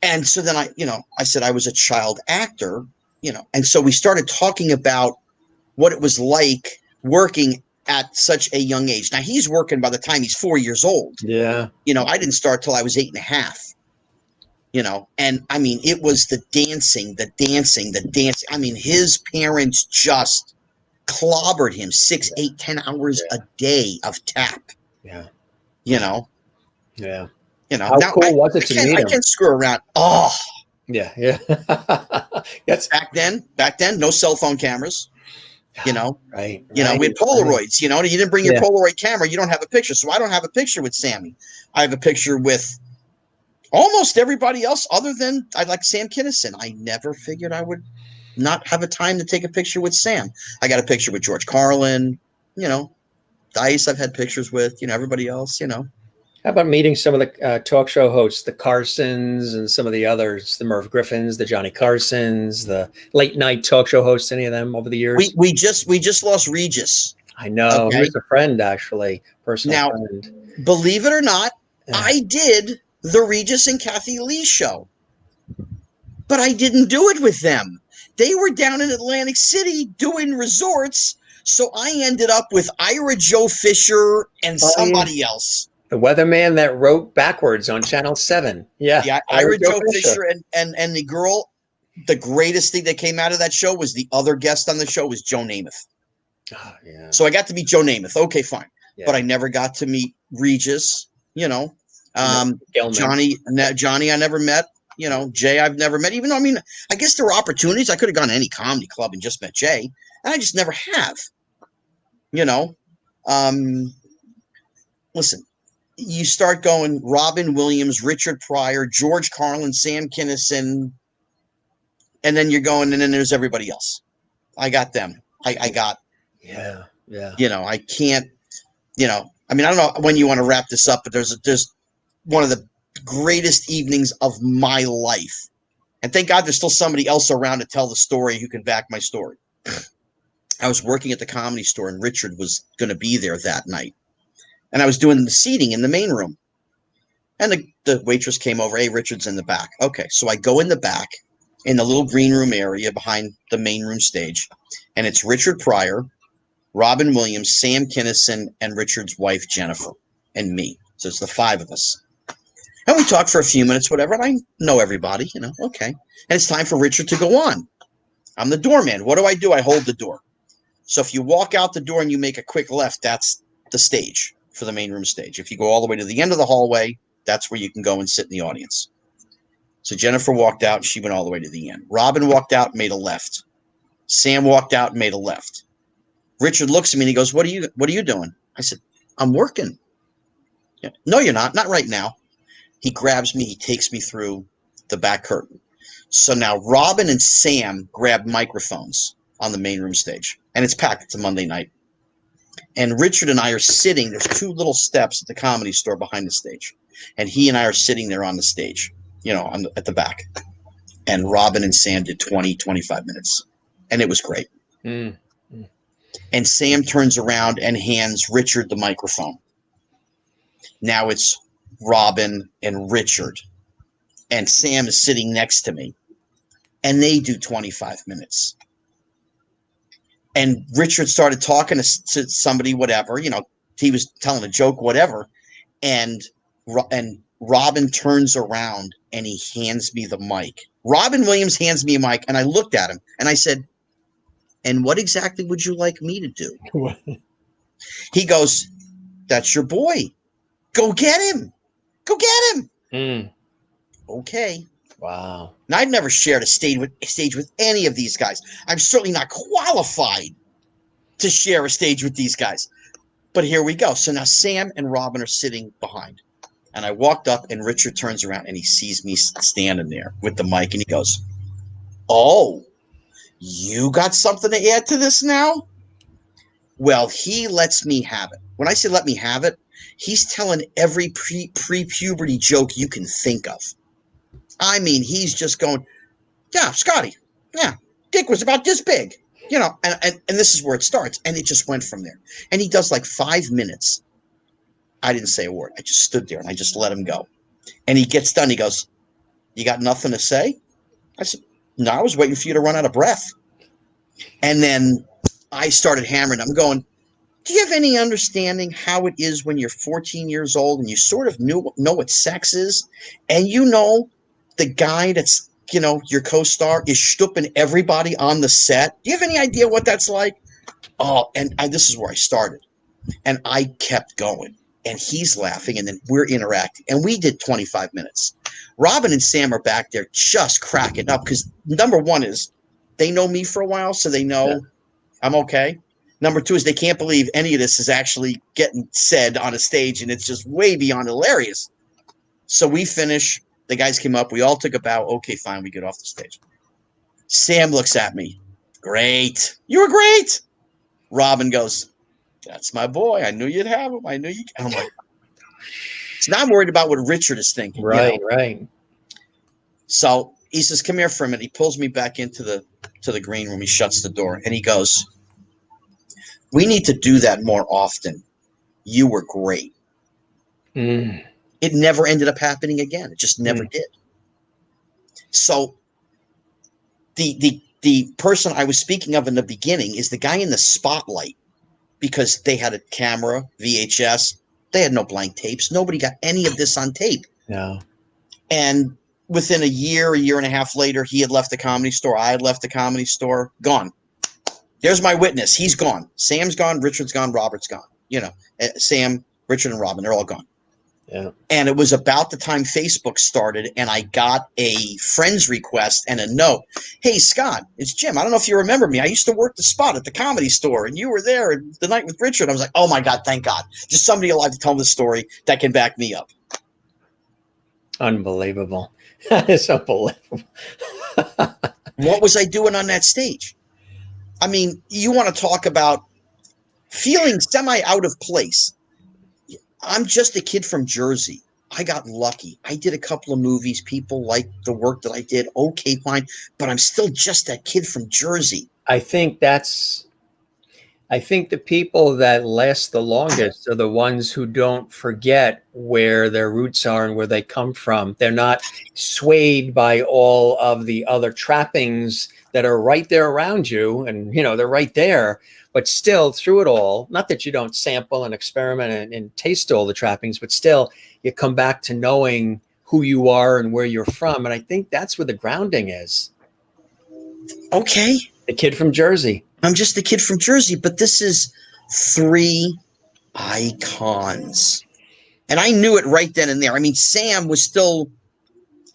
S2: And so then I said I was a child actor, you know. And so we started talking about what it was like working at such a young age. Now, he's working by the time he's 4 years old.
S1: Yeah.
S2: You know, I didn't start till I was 8.5. You know, and I mean, it was the dancing. I mean, his parents just clobbered him 6, 8, 10 hours a day of tap.
S1: Yeah.
S2: You know?
S1: Yeah.
S2: You know,
S1: how
S2: now
S1: cool was it to meet him?
S2: I can screw around. Oh.
S1: Yeah. Yeah. That's
S2: back then, no cell phone cameras. You know?
S1: Right.
S2: You know, we had Polaroids, you know, you didn't bring your Polaroid camera, you don't have a picture. So I don't have a picture with Sammy. I have a picture with almost everybody else other than I like Sam Kinison. I never figured I would not have a time to take a picture with Sam. I got a picture with George Carlin, you know, Dice I've had pictures with, you know, everybody else, you know.
S1: How about meeting some of the talk show hosts, the Carsons and some of the others, the Merv Griffins, the Johnny Carsons, the late night talk show hosts, any of them over the years?
S2: We just lost Regis.
S1: I know. Okay. He was a friend, actually, personal friend.
S2: Believe it or not, I did the Regis and Kathy Lee show, but I didn't do it with them. They were down in Atlantic City doing resorts, so I ended up with Ira Joe Fisher and somebody else.
S1: The weatherman that wrote backwards on Channel 7. Yeah.
S2: Yeah, Ira Joe Fisher and the girl. The greatest thing that came out of that show was the other guest on the show was Joe Namath.
S1: Oh, yeah.
S2: So I got to meet Joe Namath. Okay, fine. Yeah. But I never got to meet Regis, you know. Johnny I never met. You know, Jay I've never met. Even though, I mean, I guess there were opportunities. I could have gone to any comedy club and just met Jay. And I just never have. You know. Listen, you start going Robin Williams, Richard Pryor, George Carlin, Sam Kinison, and then you're going, and then there's everybody else. I got them. I got.
S1: Yeah.
S2: You know, I can't, you know, I mean, I don't know when you want to wrap this up, but there's one of the greatest evenings of my life. And thank God there's still somebody else around to tell the story who can back my story. I was working at the Comedy Store, and Richard was going to be there that night. And I was doing the seating in the main room. And the waitress came over. Hey, Richard's in the back. Okay, so I go in the back in the little green room area behind the main room stage. And it's Richard Pryor, Robin Williams, Sam Kinison, and Richard's wife, Jennifer, and me. So it's the five of us. And we talk for a few minutes, whatever, and I know everybody, you know, okay. And it's time for Richard to go on. I'm the doorman. What do? I hold the door. So if you walk out the door and you make a quick left, that's the stage for the main room stage. If you go all the way to the end of the hallway, that's where you can go and sit in the audience. So Jennifer walked out, and she went all the way to the end. Robin walked out and made a left. Sam walked out and made a left. Richard looks at me and he goes, What are you doing? I said, I'm working. Yeah. No, you're not. Not right now. He grabs me. He takes me through the back curtain. So now Robin and Sam grab microphones on the main room stage. And it's packed. It's a Monday night. And Richard and I are sitting. There's two little steps at the Comedy Store behind the stage. And he and I are sitting there on the stage, you know, at the back. And Robin and Sam did 20, 25 minutes. And it was great. Mm. And Sam turns around and hands Richard the microphone. Now it's Robin and Richard. And Sam is sitting next to me. and they do 25 minutes. And Richard started talking to somebody, whatever, he was telling a joke, whatever. And Robin turns around and he hands me the mic. Robin Williams hands me a mic, and I looked at him and I said, "And what exactly would you like me to do?" He goes, "That's your boy. Go get him. Go get him." Okay.
S1: Wow.
S2: Now, I've never shared a stage with any of these guys. I'm certainly not qualified to share a stage with these guys. But here we go. So now Sam and Robin are sitting behind. And I walked up, and Richard turns around, and he sees me standing there with the mic, and he goes, "Oh, you got something to add to this now?" Well, he lets me have it. When I say let me have it, he's telling every pre-puberty joke you can think of. I mean, he's just going, "Yeah, Scotty, yeah, Dick was about this big." And this is where it starts. And it just went from there. And he does like 5 minutes. I didn't say a word. I just stood there and I just let him go. And he gets done. He goes, "You got nothing to say?" I said, "No, I was waiting for you to run out of breath." And then I started hammering. I'm going, "Do you have any understanding how it is when you're 14 years old and you sort of know what sex is? And the guy that's, your co-star is stooping everybody on the set. Do you have any idea what that's like?" Oh, and this is where I started. And I kept going. And he's laughing, and then we're interacting. And we did 25 minutes. Robin and Sam are back there just cracking up because number one is they know me for a while, so they know I'm okay. Number two is they can't believe any of this is actually getting said on a stage, and it's just way beyond hilarious. So we finish. The guys came up. We all took a bow. Okay, fine. We get off the stage. Sam looks at me. "Great. You were great." Robin goes, "That's my boy. I knew you'd have him. I knew you." I'm like, so now I'm worried about what Richard is thinking.
S1: Right, right.
S2: So he says, "Come here for a minute." He pulls me back into the green room. He shuts the door, and he goes, "We need to do that more often. You were great." It never ended up happening again. It just never did. So the person I was speaking of in the beginning is the guy in the spotlight, because they had a camera, VHS. They had no blank tapes. Nobody got any of this on tape.
S1: No.
S2: And within a year and a half later, he had left the Comedy Store. I had left the Comedy Store. Gone. There's my witness. He's gone. Sam's gone. Richard's gone. Robert's gone. Sam, Richard, and Robin, they're all gone.
S1: Yeah.
S2: And it was about the time Facebook started, and I got a friend's request and a note. "Hey, Scott, it's Jim. I don't know if you remember me. I used to work the spot at the Comedy Store, and you were there the night with Richard." I was like, "Oh, my God, thank God. Just somebody alive to tell me the story that can back me up."
S1: Unbelievable. That is unbelievable.
S2: What was I doing on that stage? I mean, you want to talk about feeling semi out of place. I'm just a kid from Jersey. I got lucky. I did a couple of movies. People liked the work that I did. Okay, fine. But I'm still just that kid from Jersey.
S1: I think the people that last the longest are the ones who don't forget where their roots are and where they come from. They're not swayed by all of the other trappings that are right there around you. And, they're right there. But still, through it all, not that you don't sample and experiment and taste all the trappings, but still, you come back to knowing who you are and where you're from. And I think that's where the grounding is.
S2: Okay.
S1: The kid from Jersey.
S2: I'm just the kid from Jersey, but this is 3 icons. And I knew it right then and there. I mean, Sam was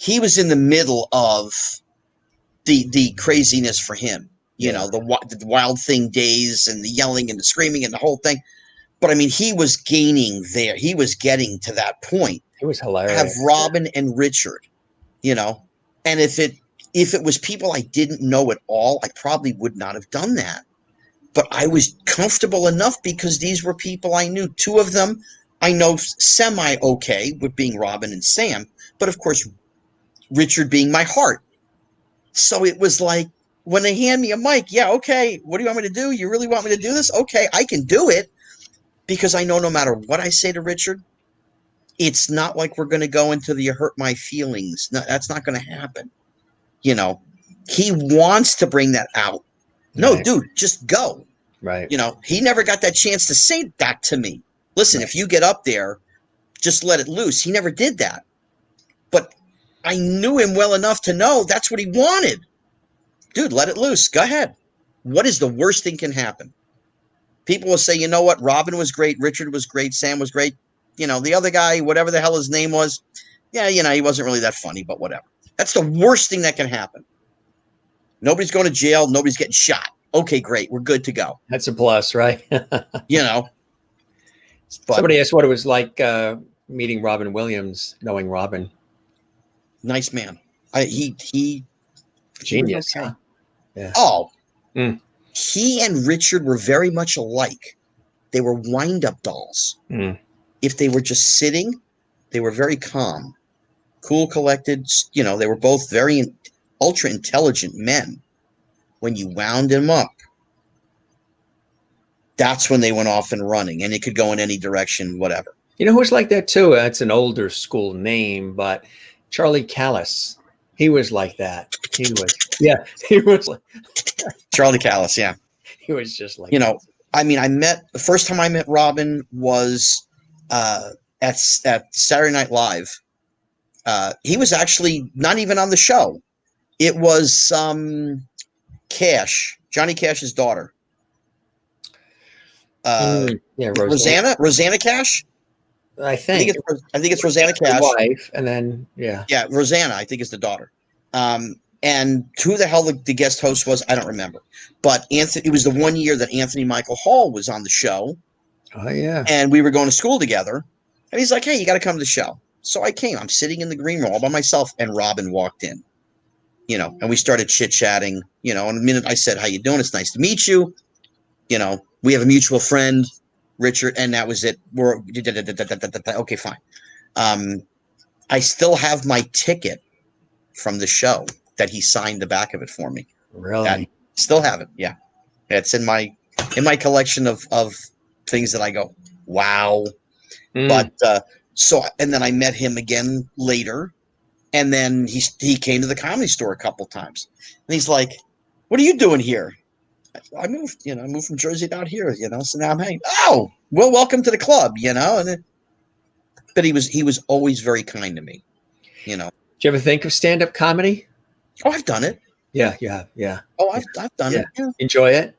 S2: he was in the middle of the craziness for him. The Wild Thing days and the yelling and the screaming and the whole thing. But I mean, he was gaining there. He was getting to that point.
S1: It was hilarious.
S2: Have Robin and Richard, and if it was people I didn't know at all, I probably would not have done that. But I was comfortable enough because these were people I knew. 2 of them I know semi okay with being Robin and Sam, but of course, Richard being my heart. So it was like, when they hand me a mic, yeah, okay, what do you want me to do? You really want me to do this? Okay, I can do it, because I know no matter what I say to Richard, it's not like we're going to go into the "you hurt my feelings." No, that's not going to happen. He wants to bring that out. No,
S1: Right.
S2: dude, just go.
S1: Right.
S2: You know, he never got that chance to say that to me. Listen, if you get up there, just let it loose. He never did that. But I knew him well enough to know that's what he wanted. Dude, let it loose. Go ahead. What is the worst thing can happen? People will say, you know what? Robin was great. Richard was great. Sam was great. You know, the other guy, whatever the hell his name was, yeah, you know, he wasn't really that funny, but whatever. That's the worst thing that can happen. Nobody's going to jail. Nobody's getting shot. Okay, great. We're good to go.
S1: That's a plus, right?
S2: You know. But
S1: somebody asked what it was like meeting Robin Williams, knowing Robin.
S2: Nice man. He
S1: Genius.
S2: Okay.
S1: Huh? Yeah.
S2: Oh,
S1: Mm.
S2: He and Richard were very much alike. They were wind-up dolls.
S1: Mm.
S2: If they were just sitting, they were very calm, cool, collected. You know, they were both very ultra intelligent men. When you wound them up, that's when they went off and running, and it could go in any direction, whatever.
S1: You know who's like that too? It's an older school name, but Charlie Callis. He was like that. He was, yeah, he was like,
S2: Charlie Callis, yeah.
S1: he was just like,
S2: you know, I mean, the first time I met Robin was at Saturday Night Live. He was actually not even on the show. It was Cash, Johnny Cash's daughter.
S1: yeah,
S2: Rosanna Cash.
S1: I think
S2: it's Rosanna Cash.
S1: Wife, and then yeah,
S2: Rosanna. I think is the daughter. And who the hell the guest host was, I don't remember. But Anthony, it was the one year that Anthony Michael Hall was on the show.
S1: Oh yeah,
S2: and we were going to school together. And he's like, "Hey, you got to come to the show." So I came. I'm sitting in the green room all by myself, and Robin walked in. You know, and we started chit chatting. You know, and the minute I said, "How you doing? It's nice to meet you." You know, we have a mutual friend, Richard, and that was it. We're okay, fine. I still have my ticket from the show that he signed the back of it for me.
S1: Really?
S2: Still have it. Yeah, it's in my collection of things that I go, wow. But and then I met him again later, and then he came to the Comedy Store a couple times, and he's like, "What are you doing here?" I moved from Jersey down here, you know, so now I'm hanging. Oh, well, welcome to the club, you know. But he was always very kind to me, you know.
S1: Did you ever think of stand-up comedy?
S2: Oh, I've done it.
S1: Yeah.
S2: Oh, I've done it. Yeah.
S1: Enjoy it?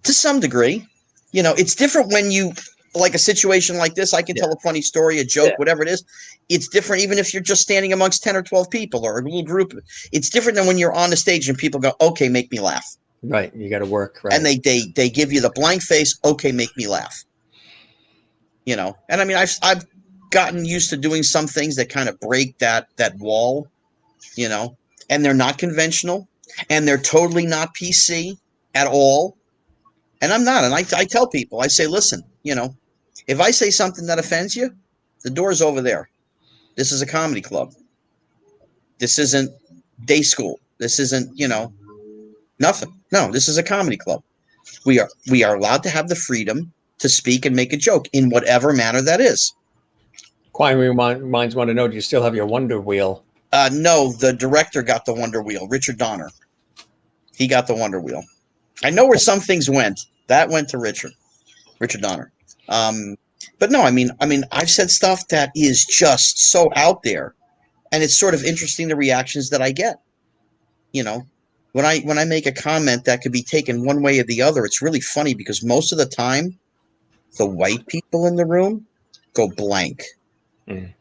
S2: To some degree. You know, it's different when you, like a situation like this, I can tell a funny story, a joke, whatever it is. It's different even if you're just standing amongst 10 or 12 people or a little group. It's different than when you're on the stage and people go, okay, make me laugh.
S1: Right. You got to work. Right.
S2: And they give you the blank face, okay, make me laugh. You know, and I mean, I've gotten used to doing some things that kind of break that wall, you know, and they're not conventional and they're totally not PC at all. And I'm not. And I tell people, I say, listen, you know, if I say something that offends you, the door's over there. This is a comedy club. This isn't day school. This isn't, you know, nothing. No, this is a comedy club. We are allowed to have the freedom to speak and make a joke in whatever manner that is.
S1: Inquiring minds want to know, do you still have your Wonder Wheel?
S2: No, the director got the Wonder Wheel, Richard Donner. He got the Wonder Wheel. I know where some things went. That went to Richard Donner. But no, I mean, I've said stuff that is just so out there, and it's sort of interesting the reactions that I get. You know, when I make a comment that could be taken one way or the other, it's really funny because most of the time, the white people in the room go blank. Mm.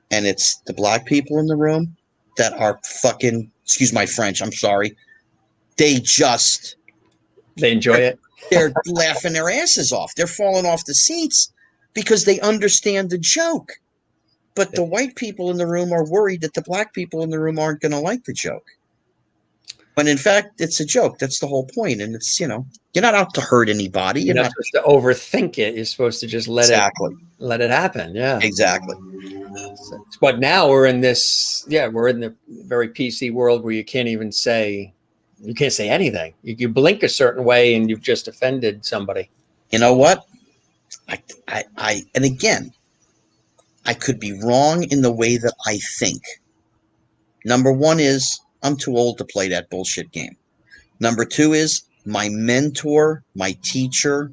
S2: And it's the black people in the room that are fucking, excuse my French, I'm sorry. They enjoy
S1: it.
S2: They're laughing their asses off. They're falling off the seats because they understand the joke. But the white people in the room are worried that the black people in the room aren't going to like the joke. When in fact, it's a joke. That's the whole point. And it's, you know, you're not out to hurt anybody.
S1: You're not supposed to overthink it. You're supposed to just let it happen. Yeah,
S2: exactly.
S1: But now we're in we're in the very PC world where you can't say anything. You blink a certain way and you've just offended somebody.
S2: You know what? And again, I could be wrong in the way that I think. Number one is I'm too old to play that bullshit game. Number two is my mentor, my teacher.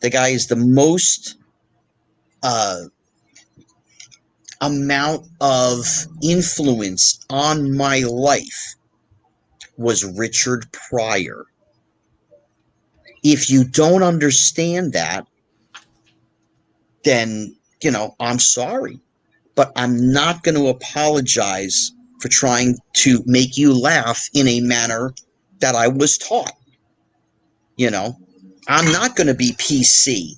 S2: The guy is the most amount of influence on my life was Richard Pryor. If you don't understand that, then, I'm sorry, but I'm not going to apologize for trying to make you laugh in a manner that I was taught. I'm not going to be PC.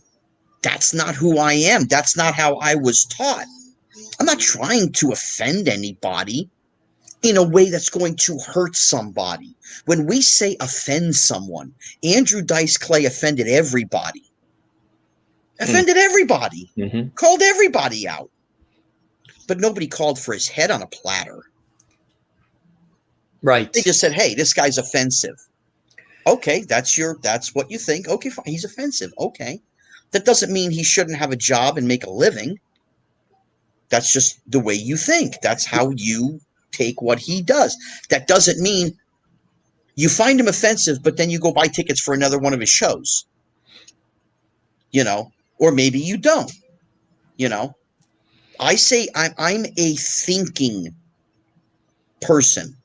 S2: That's not who I am. That's not how I was taught. I'm not trying to offend anybody in a way that's going to hurt somebody. When we say offend someone, Andrew Dice Clay offended everybody. Offended everybody.
S1: Mm-hmm.
S2: Called everybody out. But nobody called for his head on a platter.
S1: Right.
S2: They just said, hey, this guy's offensive. Okay, that's what you think. Okay, fine. He's offensive. Okay. That doesn't mean he shouldn't have a job and make a living. That's just the way you think. That's how you take what he does. That doesn't mean you find him offensive, but then you go buy tickets for another one of his shows. Or maybe you don't. I say I'm a thinking person.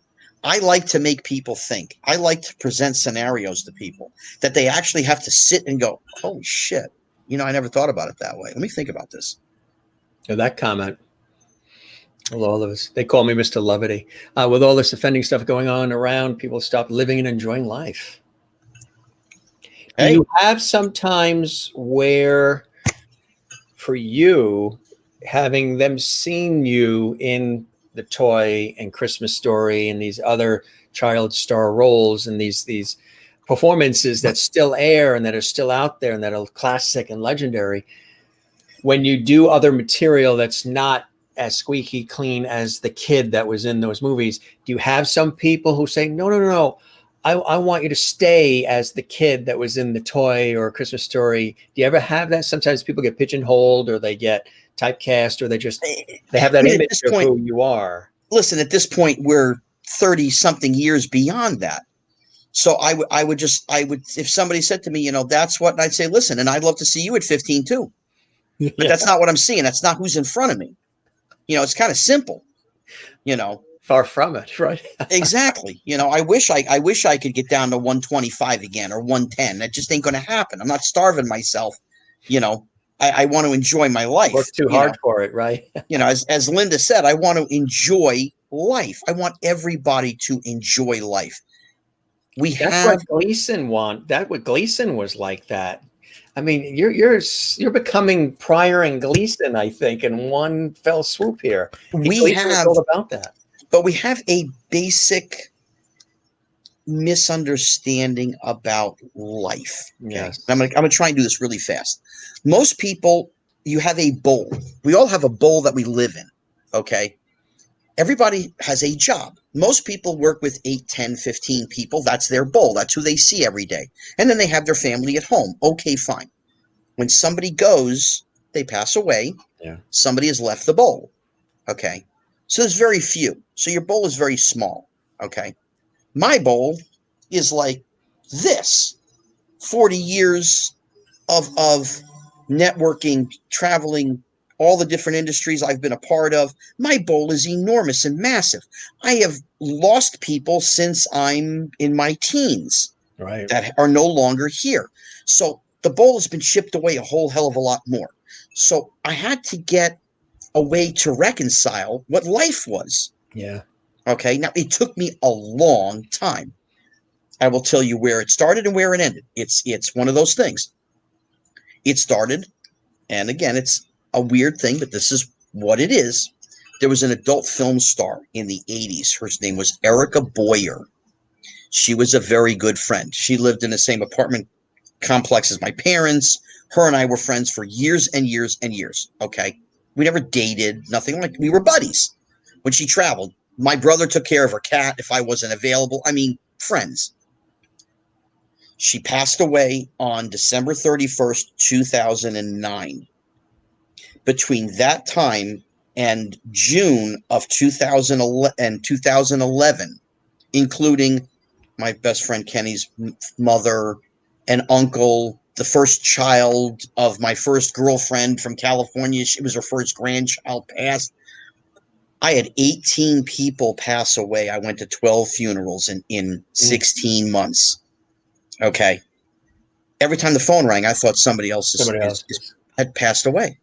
S2: I like to make people think. I like to present scenarios to people that they actually have to sit and go, holy shit. I never thought about it that way. Let me think about this.
S1: That comment. All of us. They call me Mr. Levity. With all this offending stuff going on around, people stop living and enjoying life.
S2: Hey.
S1: Do you have some times where, for you, having them seen you in the Toy and Christmas Story and these other child star roles and these performances that still air and that are still out there and that are classic and legendary, when you do other material that's not as squeaky clean as the kid that was in those movies, do you have some people who say, no, I want you to stay as the kid that was in the Toy or Christmas Story? Do you ever have that? Sometimes people get pigeonholed or they get typecast or they have that image of who you are.
S2: Listen, at this point, we're 30 something years beyond that. So I would, if somebody said to me, that's what, I'd say, listen, and I'd love to see you at 15 too. But that's not what I'm seeing. That's not who's in front of me. It's kind of simple,
S1: Far from it, right?
S2: Exactly. I wish I could get down to 125 again or 110. That just ain't going to happen. I'm not starving myself. I want to enjoy my life.
S1: Work too hard for it, right?
S2: As Linda said, I want to enjoy life. I want everybody to enjoy life.
S1: That's what Gleason what Gleason was like that. I mean, you're becoming Pryor and Gleason, I think, in one fell swoop here. Gleason was all about that.
S2: But we have a basic misunderstanding about life. Okay?
S1: Yes.
S2: I'm gonna try and do this really fast. Most people, you have a bowl. We all have a bowl that we live in. Okay. Everybody has a job. Most people work with 8, 10, 15 people. That's their bowl. That's who they see every day. And then they have their family at home. Okay, fine. When somebody goes, they pass away.
S1: Yeah.
S2: Somebody has left the bowl. Okay. So there's very few. So your bowl is very small. Okay. My bowl is like this. 40 years of networking, traveling, all the different industries I've been a part of. My bowl is enormous and massive. I have lost people since I'm in my teens,
S1: right,
S2: that are no longer here. So the bowl has been chipped away a whole hell of a lot more. So I had to get a way to reconcile what life was.
S1: Yeah.
S2: Okay. Now it took me a long time. I will tell you where it started and where it ended. It's one of those things. It started, and again, it's a weird thing, but this is what it is. There was an adult film star in the 80s. Her name was Erica Boyer. She was a very good friend. She lived in the same apartment complex as my parents. Her and I were friends for years and years and years. Okay. We never dated, nothing like, we were buddies. When she traveled, my brother took care of her cat if I wasn't available. I mean, friends. She passed away on December 31st, 2009. Between that time and June of 2011, including my best friend Kenny's mother and uncle, the first child of my first girlfriend from California. She was her first grandchild passed. I had 18 people pass away. I went to 12 funerals in 16 months. Okay. Every time the phone rang, I thought somebody else had passed away.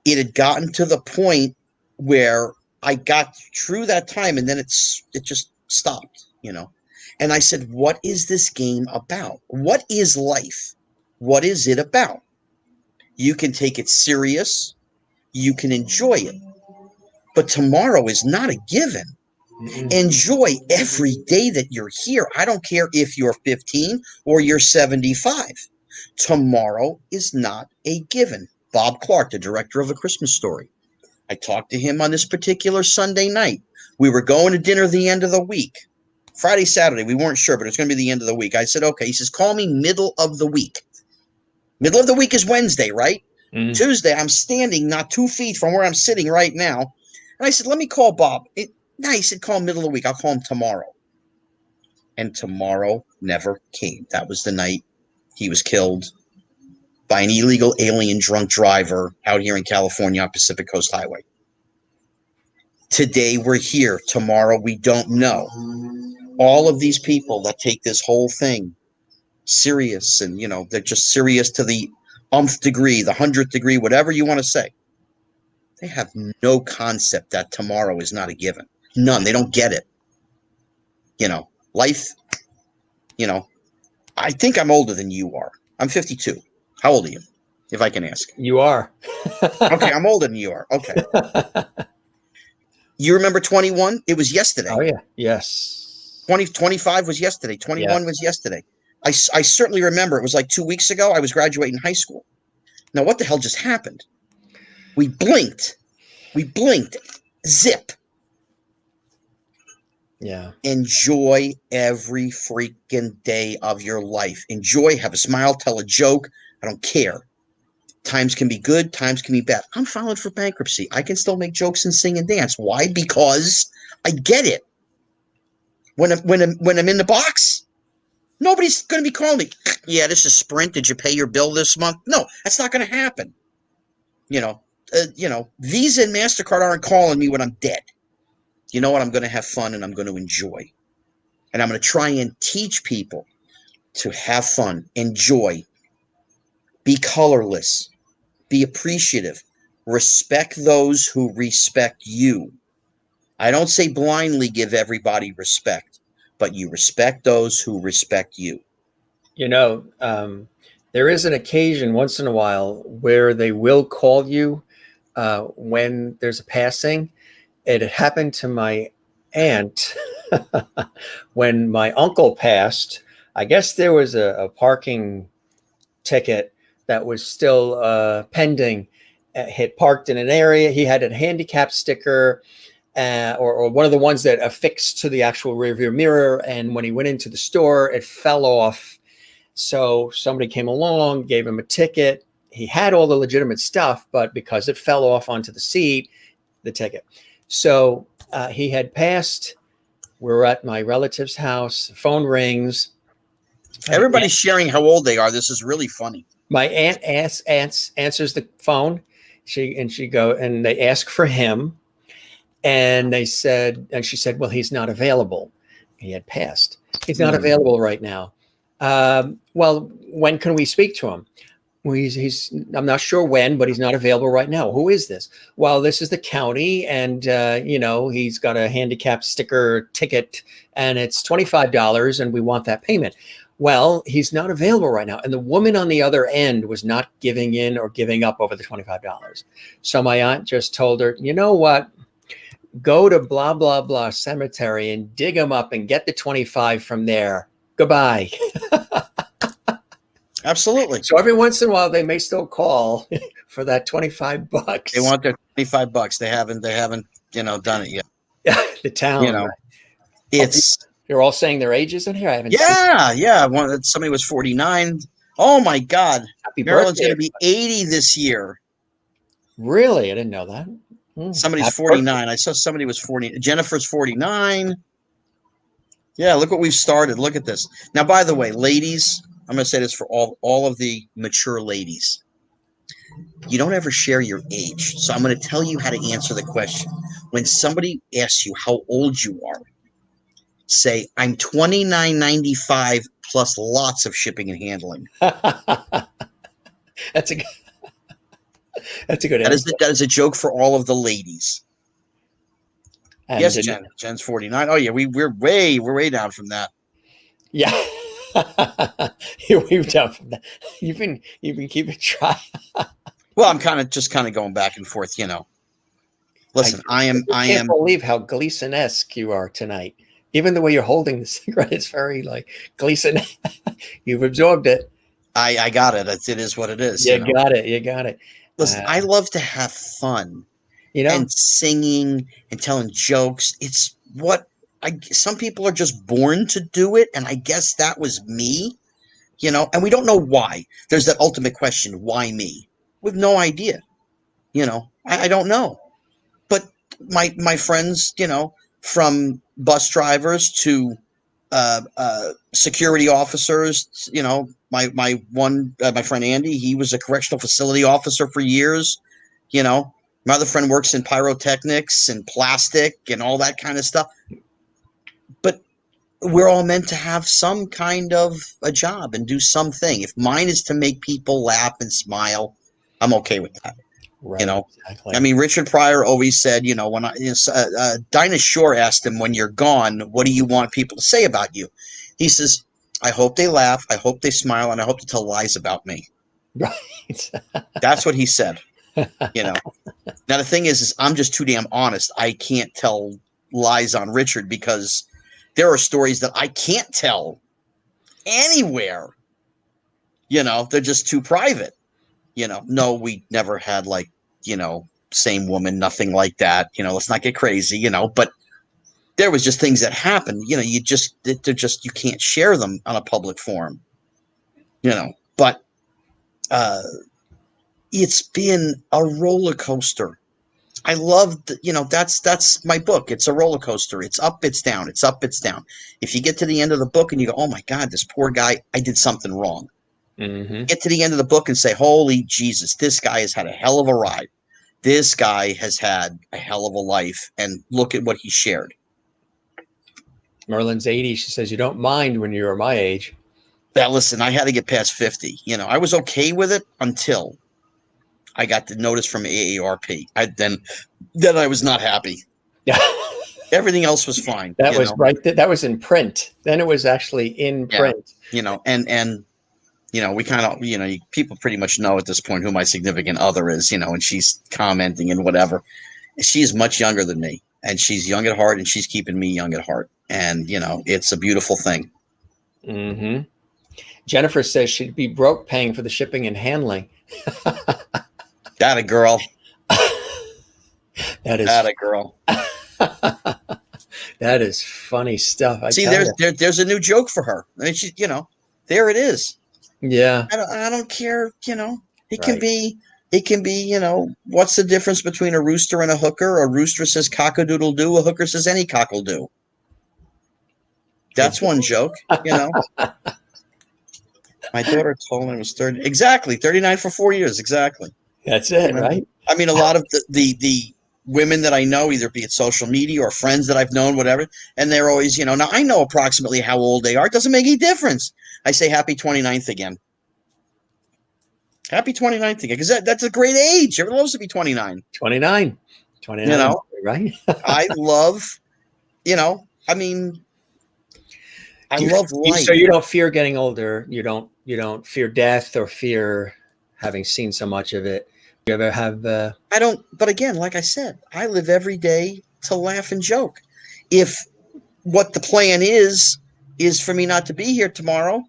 S2: It had gotten to the point where I got through that time, and then it just stopped, you know. And I said, what is this game about? What is life? What is it about? You can take it serious. You can enjoy it. But tomorrow is not a given. Enjoy every day that you're here. I don't care if you're 15 or you're 75. Tomorrow is not a given. Bob Clark, the director of A Christmas Story. I talked to him on this particular Sunday night. We were going to dinner the end of the week. Friday, Saturday, we weren't sure, but it's going to be the end of the week. I said, okay. He says, call me middle of the week. Middle of the week is Wednesday, right? Tuesday, I'm standing not 2 feet from where I'm sitting right now. And I said, let me call Bob. No, he said, call him middle of the week. I'll call him tomorrow. And tomorrow never came. That was the night he was killed by an illegal alien drunk driver out here in California on Pacific Coast Highway. Today we're here. Tomorrow we don't know. All of these people that take this whole thing serious, and, you know, they're just serious to the umpth degree, the 100th degree, whatever you want to say. They have no concept that tomorrow is not a given. None. They don't get it. You know, life, you know, I think I'm older than you are. I'm 52. How old are you, if I can ask?
S1: You are.
S2: Okay, I'm older than you are. Okay. You remember 21? It was yesterday.
S1: Oh, yeah. Yes.
S2: 25 was yesterday. 21 was yesterday. I certainly remember it was like 2 weeks ago. I was graduating high school. Now, what the hell just happened? We blinked. Zip.
S1: Yeah.
S2: Enjoy every freaking day of your life. Enjoy, have a smile, tell a joke. I don't care. Times can be good, times can be bad. I'm filing for bankruptcy. I can still make jokes and sing and dance. Why? Because I get it. When I'm in the box, nobody's going to be calling me. Yeah, this is Sprint. Did you pay your bill this month? No, that's not going to happen. You know, Visa and MasterCard aren't calling me when I'm dead. You know what? I'm going to have fun and I'm going to enjoy. And I'm going to try and teach people to have fun, enjoy, be colorless, be appreciative, respect those who respect you. I don't say blindly give everybody respect, but you respect those who respect you.
S1: You know, there is an occasion once in a while where they will call you when there's a passing. It happened to my aunt when my uncle passed. I guess there was a parking ticket that was still pending. He had parked in an area. He had a handicap sticker or one of the ones that affixed to the actual rearview mirror. And when he went into the store, it fell off. So somebody came along, gave him a ticket. He had all the legitimate stuff, but because it fell off onto the seat, the ticket. So he had passed. We're at my relative's house. Phone rings.
S2: Everybody's sharing how old they are. This is really funny.
S1: My aunt answers the phone. They ask for him, and she said, well, he's not available. He had passed. He's not available right now. Well, when can we speak to him? Well, I'm not sure when, but he's not available right now. Who is this? Well, this is the county, and he's got a handicap sticker ticket, and it's $25, and we want that payment. Well, he's not available right now. And the woman on the other end was not giving in or giving up over the $25. So my aunt just told her, you know what? Go to blah, blah, blah cemetery and dig him up and get the 25 from there. Goodbye.
S2: Absolutely.
S1: So every once in a while, they may still call for that $25.
S2: They want their $25. They haven't, done it yet.
S1: The town. You're all saying their ages in here. I haven't.
S2: Yeah. Somebody was 49. Oh my God.
S1: Happy
S2: Marilyn's
S1: birthday.
S2: going to be 80 this year.
S1: Really? I didn't know that.
S2: Somebody's
S1: Happy
S2: 49. I saw somebody was 40. Jennifer's 49. Yeah, look what we've started. Look at this. Now, by the way, ladies, I'm going to say this for all of the mature ladies. You don't ever share your age. So I'm going to tell you how to answer the question. When somebody asks you how old you are, say, I'm 29.95 plus lots of shipping and handling.
S1: That's a good answer.
S2: That is a joke for all of the ladies.
S1: And
S2: yes, Jen's 49. Oh yeah, we're way down from that.
S1: Yeah. We've down from that. You've been keeping track.
S2: Well, I'm kind of going back and forth, Listen, I can't
S1: believe how Gleason-esque you are tonight. Even the way you're holding the cigarette is very like Gleason. You've absorbed it.
S2: I got it. It is what it is.
S1: You got it.
S2: Listen, I love to have fun, and singing and telling jokes. It's what some people are just born to do it. And I guess that was me, and we don't know why. There's that ultimate question. Why me? We have no idea. I don't know. But my friends, from bus drivers to security officers, my friend Andy, he was a correctional facility officer for years. My other friend works in pyrotechnics and plastic and all that kind of stuff. But we're all meant to have some kind of a job and do something. If mine is to make people laugh and smile, I'm okay with that. Right, exactly. I mean, Richard Pryor always said, when Dinah Shore asked him, when you're gone, what do you want people to say about you? He says, I hope they laugh, I hope they smile, and I hope to tell lies about me.
S1: Right.
S2: That's what he said. Now, the thing is I'm just too damn honest. I can't tell lies on Richard because there are stories that I can't tell anywhere. They're just too private. No, we never had same woman, nothing like that. Let's not get crazy, but there was just things that happened, you can't share them on a public forum, but it's been a roller coaster. I loved, that's my book. It's a roller coaster. It's up, it's down. It's up, it's down. If you get to the end of the book and you go, oh my God, this poor guy, I did something wrong. Mm-hmm. Get to the end of the book and say, holy Jesus, this guy has had a hell of a ride. This guy has had a hell of a life, and look at what he shared.
S1: Merlin's 80. She says, you don't mind when you're my age.
S2: Now, listen, I had to get past 50. I was okay with it until I got the notice from AARP. Then I was not happy. Yeah. Everything else was fine.
S1: That was right. That was in print. Then it was actually in print.
S2: And we kind of, people pretty much know at this point who my significant other is, and she's commenting and whatever. She's much younger than me, and she's young at heart, and she's keeping me young at heart. And, it's a beautiful thing.
S1: Mm-hmm. Jennifer says she'd be broke paying for the shipping and handling.
S2: That a girl.
S1: That is
S2: a girl.
S1: That is funny stuff.
S2: See, there's a new joke for her. I mean, she, there it is.
S1: Yeah.
S2: I don't care, it can be, what's the difference between a rooster and a hooker? A rooster says cock-a-doodle-doo, a hooker says any cock'll-do. That's one joke, My daughter told me it was 30. Exactly. 39 for 4 years. Exactly.
S1: That's it, right?
S2: I mean, a lot of the women that I know, either be it social media or friends that I've known, whatever, and they're always, now I know approximately how old they are. It doesn't make any difference. I say happy 29th again. Happy 29th again. Because that's a great age. Everyone loves to be 29.
S1: 29. Right?
S2: I love, I mean, I love life.
S1: So you don't fear getting older. You don't fear death or fear having seen so much of it. You ever have?
S2: I don't. But again, like I said, I live every day to laugh and joke. If what the plan is for me not to be here tomorrow,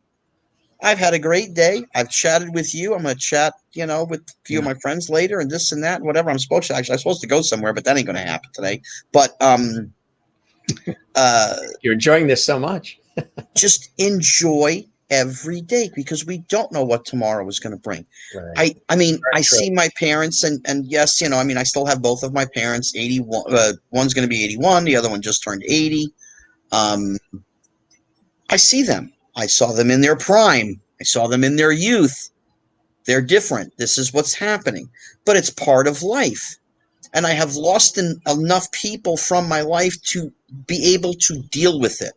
S2: I've had a great day. I've chatted with you. I'm going to chat, with a few of my friends later and this and that, and whatever. I'm supposed to go somewhere, but that ain't going to happen today. But
S1: you're enjoying this so much.
S2: Just enjoy every day because we don't know what tomorrow is going to bring.
S1: Right.
S2: I mean,
S1: Very
S2: I
S1: true.
S2: see my parents and yes, I mean, I still have both of my parents, 81, one's going to be 81. The other one just turned 80. I see them. I saw them in their prime. I saw them in their youth. They're different. This is what's happening, but it's part of life. And I have lost enough people from my life to be able to deal with it.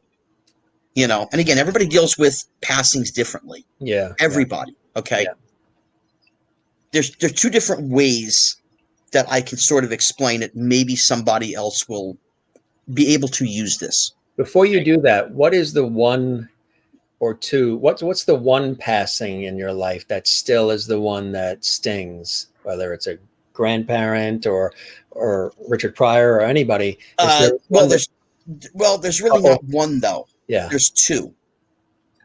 S2: And again, everybody deals with passings differently.
S1: Yeah.
S2: Everybody. Okay.
S1: Yeah.
S2: There's two different ways that I can sort of explain it. Maybe somebody else will be able to use this.
S1: Before you do that, what is the one or two? What's the one passing in your life that still is the one that stings? Whether it's a grandparent or Richard Pryor or anybody.
S2: There's really not one though.
S1: Yeah.
S2: There's two.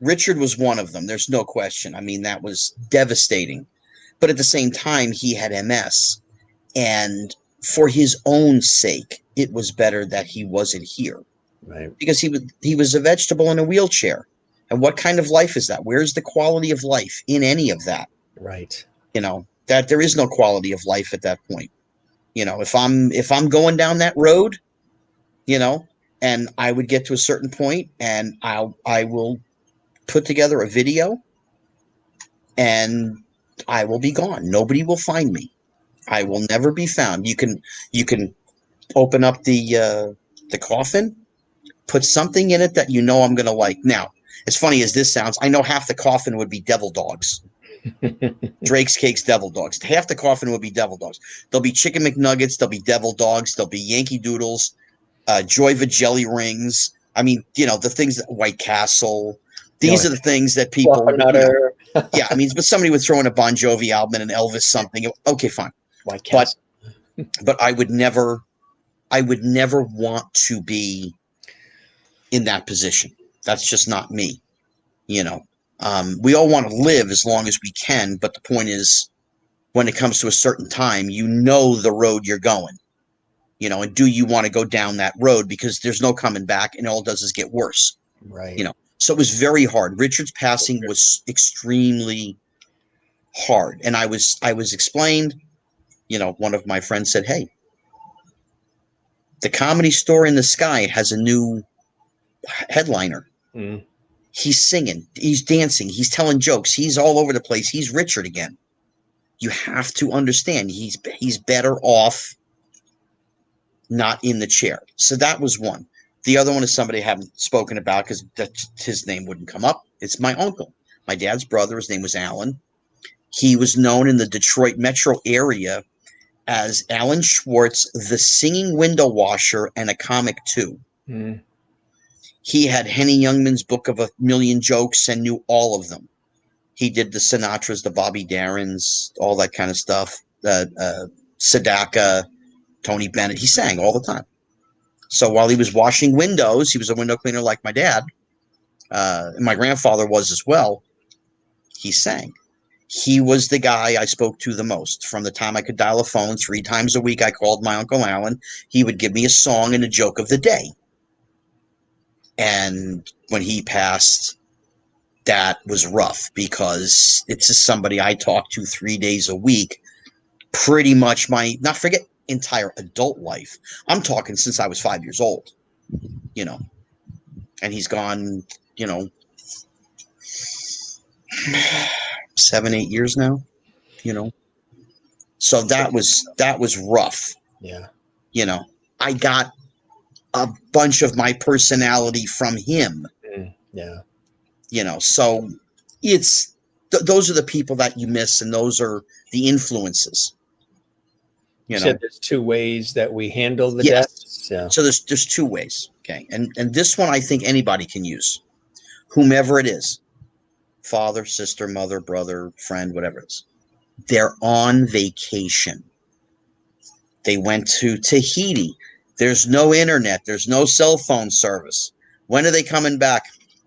S2: Richard was one of them. There's no question. I mean, that was devastating. But at the same time, he had MS. And for his own sake, it was better that he wasn't here.
S1: Right.
S2: Because he was a vegetable in a wheelchair. And what kind of life is that? Where's the quality of life in any of that?
S1: Right.
S2: That there is no quality of life at that point. If I'm going down that road, and I would get to a certain point and I will put together a video and I will be gone. Nobody will find me. I will never be found. You can open up the coffin, put something in it that I'm going to like. Now, as funny as this sounds, I know half the coffin would be devil dogs. Drake's Cakes devil dogs. Half the coffin would be devil dogs. There'll be chicken McNuggets. There'll be devil dogs. There'll be Yankee Doodles, Joyva jelly rings. I mean, the things that White Castle. These are the things that people. Yeah, I mean, but somebody would throw in a Bon Jovi album and an Elvis something. Okay, fine.
S1: White Castle.
S2: But I would never want to be in that position. That's just not me. We all want to live as long as we can, but the point is, when it comes to a certain time, the road you're going, and do you want to go down that road? Because there's no coming back, and all it does is get worse.
S1: Right.
S2: So it was very hard. Richard's passing was extremely hard, and I was explained. One of my friends said, "Hey, the Comedy Store in the Sky has a new headliner."
S1: Mm.
S2: He's singing, he's dancing, he's telling jokes, he's all over the place. He's Richard again. You have to understand, he's better off not in the chair. So that was one. The other one is somebody I haven't spoken about because his name wouldn't come up. It's my uncle, my dad's brother. His name was Alan. He was known in the Detroit metro area as Alan Schwartz, the singing window washer, and a comic too.
S1: Mm.
S2: He had Henny Youngman's Book of a Million Jokes and knew all of them. He did the Sinatras, the Bobby Darrens, all that kind of stuff. Sedaka, Tony Bennett. He sang all the time. So while he was washing windows, he was a window cleaner like my dad. And my grandfather was as well. He sang. He was the guy I spoke to the most. From the time I could dial a phone 3 times a week, I called my Uncle Alan. He would give me a song and a joke of the day. And when he passed, that was rough because it's just somebody I talked to 3 days a week, pretty much not forget entire adult life. I'm talking since I was 5 years old, and he's gone, 7, 8 years now, so that was rough.
S1: Yeah.
S2: I got a bunch of my personality from him.
S1: Yeah.
S2: So it's those are the people that you miss, and those are the influences.
S1: You said there's 2 ways that we handle the deaths. Yeah.
S2: So there's 2 ways. Okay. And this one I think anybody can use, whomever it is, father, sister, mother, brother, friend, whatever it is. They're on vacation. They went to Tahiti. There's no internet. There's no cell phone service. When are they coming back?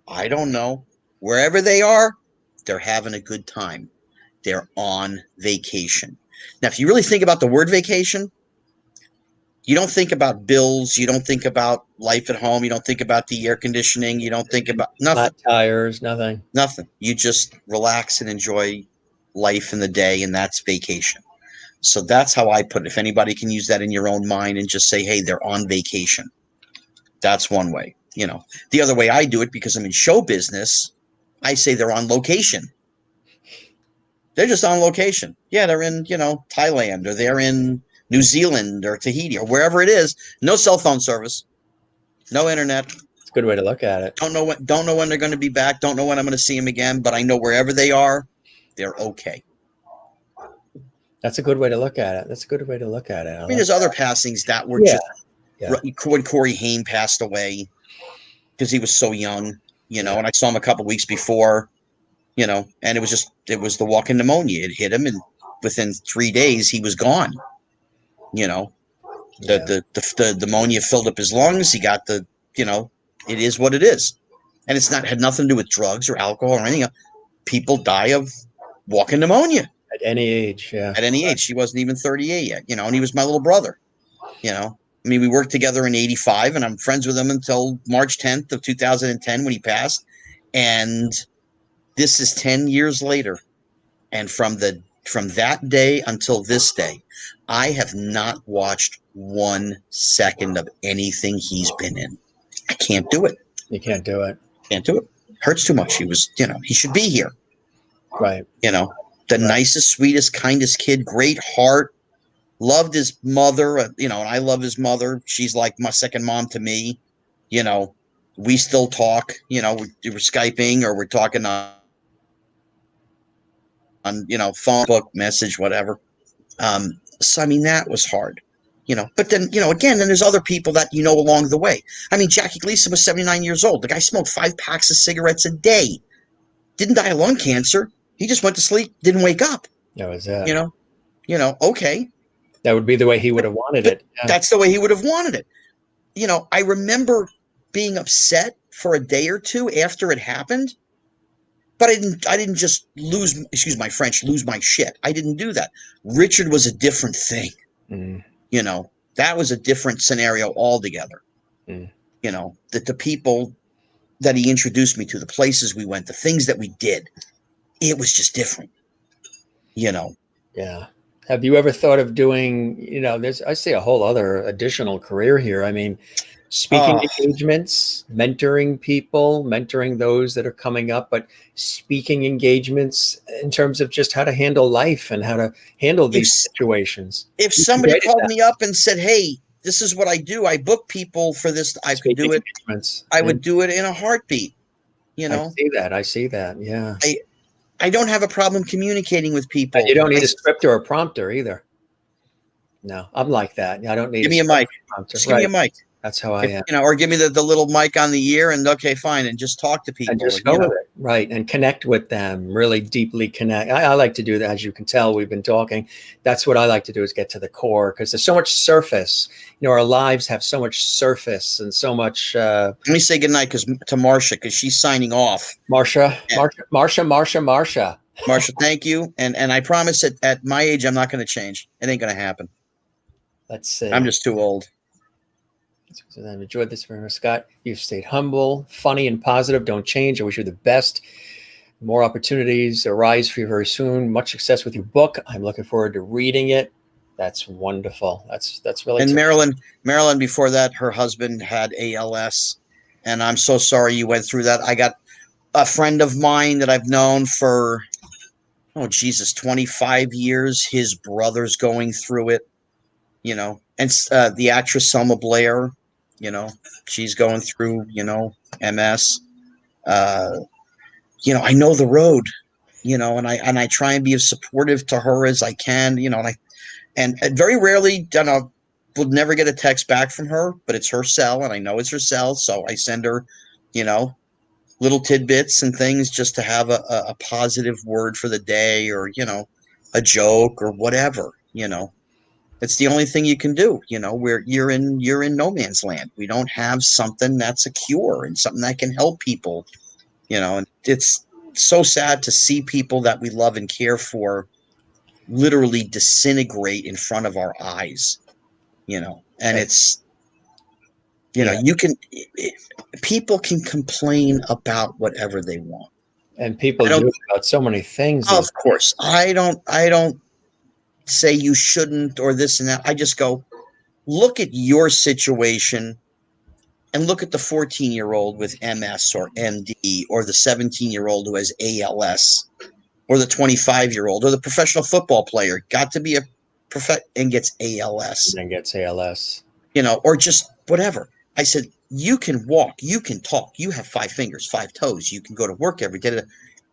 S2: I don't know. Wherever they are, they're having a good time. They're on vacation. Now, if you really think about the word vacation, You don't think about bills. You don't think about life at home. You don't think about the air conditioning. You don't think about nothing.
S1: Flat tires, nothing.
S2: Nothing. You just relax and enjoy life in the day, and that's vacation. So that's how I put it. If anybody can use that in your own mind and just say, hey, they're on vacation. That's one way. You know, the other way I do it, because I'm in show business, I say they're on location. They're just on location. Yeah, they're in, you know, Thailand, or they're in New Zealand or Tahiti or wherever it is. No cell phone service, no internet.
S1: It's a good way to look at it.
S2: Don't know when they're going to be back. Don't know when I'm going to see them again. But I know wherever they are, they're okay.
S1: That's a good way to look at it. That's a good way to look at it.
S2: I mean, there's other passings that were just when Corey Haim passed away, because he was so young, you know, and I saw him a couple weeks before, you know, and it was the walking pneumonia. It hit him, and within 3 days he was gone. You know, the pneumonia filled up his lungs. He got you know, it is what it is. And had nothing to do with drugs or alcohol or anything else. People die of walking pneumonia.
S1: At any age, yeah.
S2: At any age. She wasn't even 38 yet, you know, and he was my little brother, you know. I mean, we worked together in 85, and I'm friends with him until March 10th of 2010 when he passed. And this is 10 years later. And from that day until this day, I have not watched 1 second of anything he's been in. I can't do it.
S1: You can't do it.
S2: Can't do it. Hurts too much. He was, you know, he should be here.
S1: Right.
S2: You know, the nicest, sweetest, kindest kid, great heart, loved his mother, you know, and I love his mother. She's like my second mom to me. You know, we still talk, you know, we're Skyping, or we're talking on, you know, phone, book, message, whatever. So, I mean, that was hard, you know, but then, you know, again, then there's other people that, you know, along the way. I mean, Jackie Gleason was 79 years old. The guy smoked 5 packs of cigarettes a day. Didn't die of lung cancer. He just went to sleep, didn't wake up.
S1: That was it.
S2: You know, okay.
S1: That would be the way he would have wanted it.
S2: Yeah. That's the way he would have wanted it. You know, I remember being upset for a day or two after it happened, but I didn't just excuse my French, lose my shit. I didn't do that. Richard was a different thing. Mm. You know, that was a different scenario altogether. Mm. You know, the people that he introduced me to, the places we went, the things that we did, it was just different, you know.
S1: Yeah. Have you ever thought of doing, you know, I see a whole other additional career here. I mean, speaking engagements, mentoring people, mentoring those that are coming up, but speaking engagements in terms of just how to handle life and how to handle these situations.
S2: If somebody called me up and said, hey, this is what I do, I book people for this, I could do it. I would do it in a heartbeat, you know.
S1: I see that. Yeah.
S2: I don't have a problem communicating with people.
S1: And you don't need a script or a prompter either. No, I'm like that. I don't need.
S2: Give me a mic. Just give me a mic.
S1: That's how I am.
S2: You know, or give me the little mic on the ear, and okay, fine, and just talk to people.
S1: And just go with it, right? And connect with them. Really deeply connect. I like to do that. As you can tell, we've been talking. That's what I like to do, is get to the core, because there's so much surface. You know, our lives have so much surface and so much.
S2: Let me say goodnight to Marcia, because she's signing off.
S1: Marcia,
S2: thank you. And I promise that at my age, I'm not going to change. It ain't going to happen.
S1: Let's see.
S2: I'm just too old.
S1: So I've enjoyed this very much, Scott. You've stayed humble, funny, and positive. Don't change. I wish you the best. More opportunities arise for you very soon. Much success with your book. I'm looking forward to reading it. That's wonderful. That's really.
S2: And Marilyn, before that, her husband had ALS, and I'm so sorry you went through that. I got a friend of mine that I've known for 25 years. His brother's going through it, you know, and the actress Selma Blair, you know, she's going through, you know, MS. You know, I know the road, you know, and I try and be as supportive to her as I can, you know, and very rarely, you know, will never get a text back from her, but it's her cell, and I know it's her cell, so I send her, you know, little tidbits and things just to have a positive word for the day, or, you know, a joke or whatever, you know. It's the only thing you can do, you know, where you're in no man's land. We don't have something that's a cure and something that can help people, you know. And it's so sad to see people that we love and care for literally disintegrate in front of our eyes, you know. And it's, you know, people can complain about whatever they want.
S1: And people do about so many things.
S2: Of course. I don't say you shouldn't or this and that. I just go, look at your situation and look at the 14-year-old with MS or MD, or the 17-year-old who has ALS, or the 25-year-old, or the professional football player got to be a and gets ALS.
S1: And gets ALS.
S2: You know, or just whatever. I said, you can walk, you can talk, you have 5 fingers, 5 toes, you can go to work every day.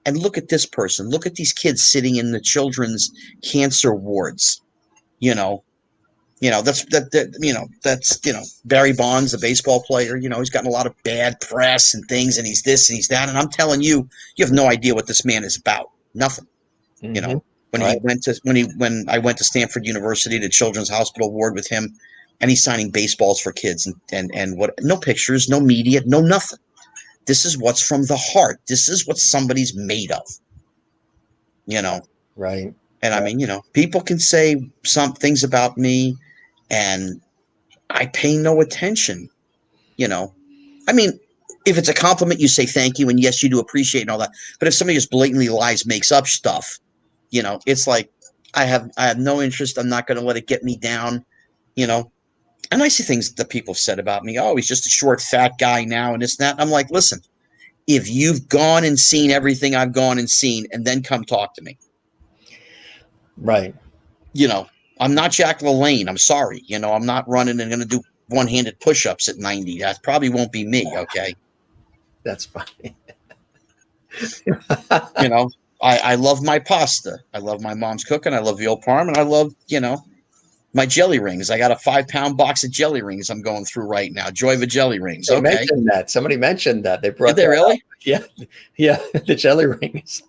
S2: And look at this person. Look at these kids sitting in the children's cancer wards. That's Barry Bonds, the baseball player. He's gotten a lot of bad press and things, and he's this and he's that. And I'm telling you, you have no idea what this man is about. Nothing.
S1: Mm-hmm.
S2: When I went to Stanford University, the Children's Hospital ward with him, and he's signing baseballs for kids and what? No pictures, no media, no nothing. This is what's from the heart. This is what somebody's made of.
S1: Right.
S2: And I mean, people can say some things about me, and I pay no attention. I mean, if it's a compliment, you say thank you, and yes, you do appreciate and all that. But if somebody just blatantly lies, makes up stuff, it's like I have no interest. I'm not going to let it get me down. And I see things that people have said about me. Oh, he's just a short, fat guy now, and this and that. And I'm like, listen, if you've gone and seen everything I've gone and seen, and then come talk to me.
S1: Right.
S2: I'm not Jack LaLanne. I'm sorry. I'm not running and going to do one-handed push-ups at 90. That probably won't be me. Okay.
S1: That's funny.
S2: I love my pasta. I love my mom's cooking. I love veal parm, and I love, my jelly rings. I got a 5-pound box of jelly rings I'm going through right now. Joy of jelly rings.
S1: They mentioned that. Somebody mentioned that. They brought.
S2: Did they really?
S1: Up. Yeah, the jelly rings.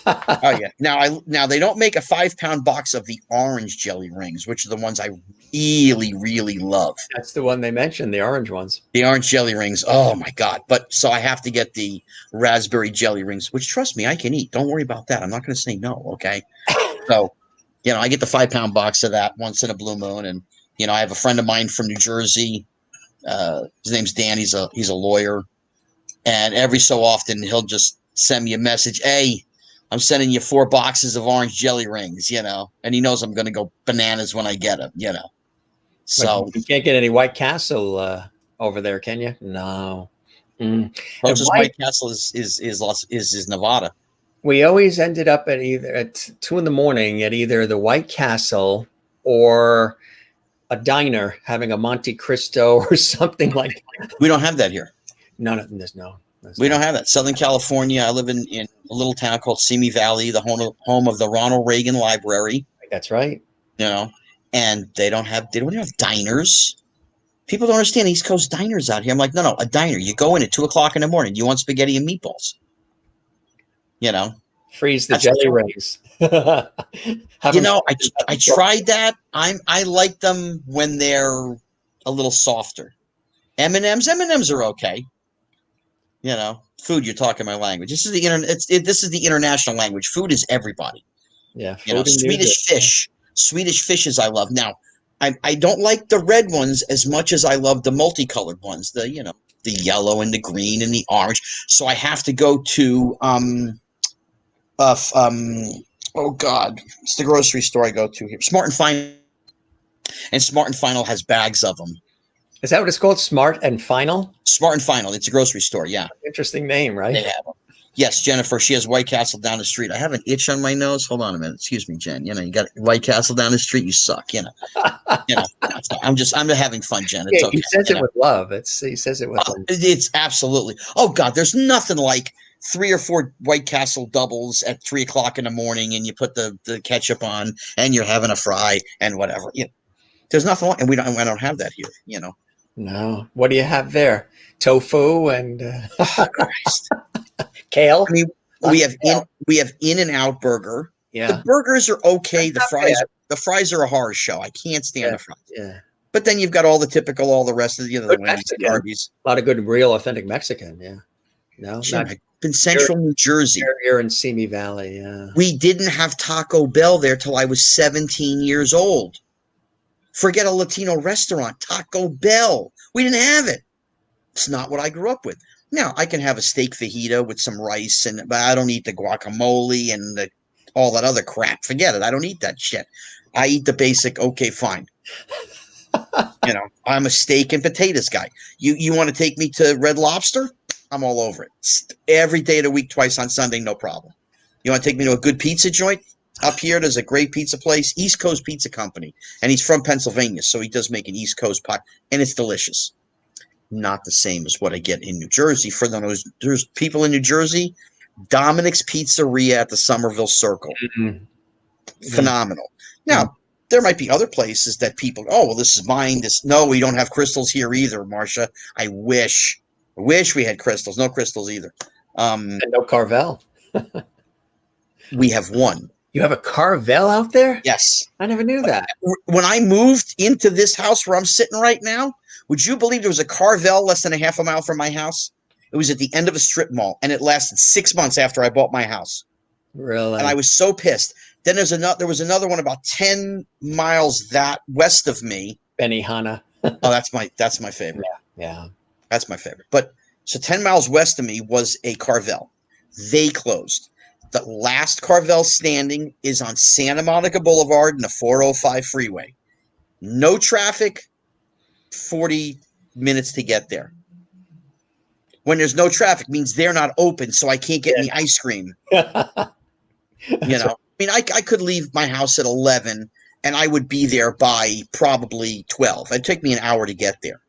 S2: Oh yeah. Now they don't make a 5-pound box of the orange jelly rings, which are the ones I really, really love.
S1: That's the one they mentioned. The orange ones.
S2: The orange jelly rings. Oh my God! But so I have to get the raspberry jelly rings, which trust me, I can eat. Don't worry about that. I'm not going to say no. Okay. So. I get the 5-pound box of that once in a blue moon. And, I have a friend of mine from New Jersey. His name's Dan. He's a lawyer. And every so often he'll just send me a message. Hey, I'm sending you 4 boxes of orange jelly rings, and he knows I'm going to go bananas when I get them, So
S1: you can't get any White Castle over there, can you? No.
S2: Closest White Castle is Nevada.
S1: We always ended up at 2 a.m. at either the White Castle or a diner having a Monte Cristo or something like that.
S2: We don't have that here.
S1: None of this. No.
S2: We don't have that. Southern California. I live in a little town called Simi Valley, the home of the Ronald Reagan Library.
S1: That's right.
S2: And they don't even have diners. People don't understand East Coast diners out here. I'm like, no, a diner. You go in at 2 o'clock in the morning. You want spaghetti and meatballs.
S1: Freeze the jelly rings.
S2: I tried that. I like them when they're a little softer. M&Ms are okay. Food. You're talking my language. This is the internet. This is the international language. Food is everybody.
S1: Yeah.
S2: Swedish fish. Swedish fishes I love. Now, I don't like the red ones as much as I love the multicolored ones. The yellow and the green and the orange. So I have to go to oh God, it's the grocery store I go to here. Smart and Final, and Smart and Final has bags of them.
S1: Is that what it's called? Smart and Final?
S2: Smart and Final. It's a grocery store. Yeah.
S1: Interesting name, right?
S2: They have them. Yes, Jennifer. She has White Castle down the street. I have an itch on my nose. Hold on a minute. Excuse me, Jen. You got White Castle down the street. You suck. I'm having fun, Jen. It's okay.
S1: He says it with love. He says it with love.
S2: It's absolutely. Oh God, there's nothing like 3 or 4 White Castle doubles at 3 o'clock in the morning, and you put the ketchup on, and you're having a fry and whatever. There's nothing like, and I don't have that here.
S1: No. What do you have there? Tofu and
S2: oh, Christ.
S1: Kale.
S2: I mean, we have In-N-Out Burger.
S1: Yeah.
S2: The burgers are okay. The fries are a horror show. I can't stand the fries.
S1: Yeah.
S2: But then you've got all the rest of the Wendy's,
S1: a lot of good, real, authentic Mexican. Yeah. No,
S2: not in Central New Jersey.
S1: You're in Simi Valley. Yeah.
S2: We didn't have Taco Bell there till I was 17 years old. Forget a Latino restaurant, Taco Bell. We didn't have it. It's not what I grew up with. Now, I can have a steak fajita with some rice, but I don't eat the guacamole and all that other crap. Forget it. I don't eat that shit. I eat the basic, okay, fine. I'm a steak and potatoes guy. You want to take me to Red Lobster? I'm all over it. Every day of the week, twice on Sunday, no problem. You want to take me to a good pizza joint? Up here, there's a great pizza place, East Coast Pizza Company. And he's from Pennsylvania, so he does make an East Coast pie, and it's delicious. Not the same as what I get in New Jersey. For those there's people in New Jersey, Dominic's Pizzeria at the Somerville Circle. Mm-hmm. Phenomenal. Now, there might be other places that people, oh, well, this is mine. No, we don't have crystals here either, Marcia. I wish we had crystals. No crystals either.
S1: And no Carvel.
S2: We have one.
S1: You have a Carvel out there?
S2: Yes.
S1: I never knew that.
S2: When I moved into this house where I'm sitting right now, would you believe there was a Carvel less than a half a mile from my house? It was at the end of a strip mall, and it lasted 6 months after I bought my house.
S1: Really?
S2: And I was so pissed. Then there was another one about 10 miles that west of me.
S1: Benihana.
S2: Oh, that's my favorite.
S1: Yeah.
S2: That's my favorite. But so 10 miles west of me was a Carvel. They closed. The last Carvel standing is on Santa Monica Boulevard and the 405 freeway. No traffic, 40 minutes to get there. When there's no traffic means they're not open, so I can't get any ice cream. I mean, I could leave my house at 11 and I would be there by probably 12. It'd take me an hour to get there.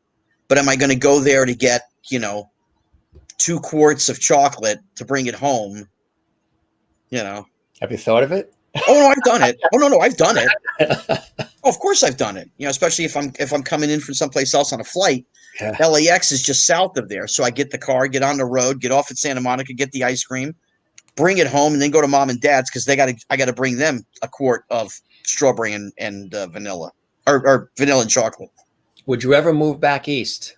S2: But am I going to go there to get, 2 quarts of chocolate to bring it home?
S1: Have you thought of it?
S2: Oh, no, I've done it. Oh, no, I've done it. Oh, of course I've done it. Especially if I'm coming in from someplace else on a flight. Yeah. LAX is just south of there. So I get the car, get on the road, get off at Santa Monica, get the ice cream, bring it home, and then go to mom and dad's because I got to bring them a quart of strawberry and vanilla or vanilla and chocolate.
S1: Would you ever move back east?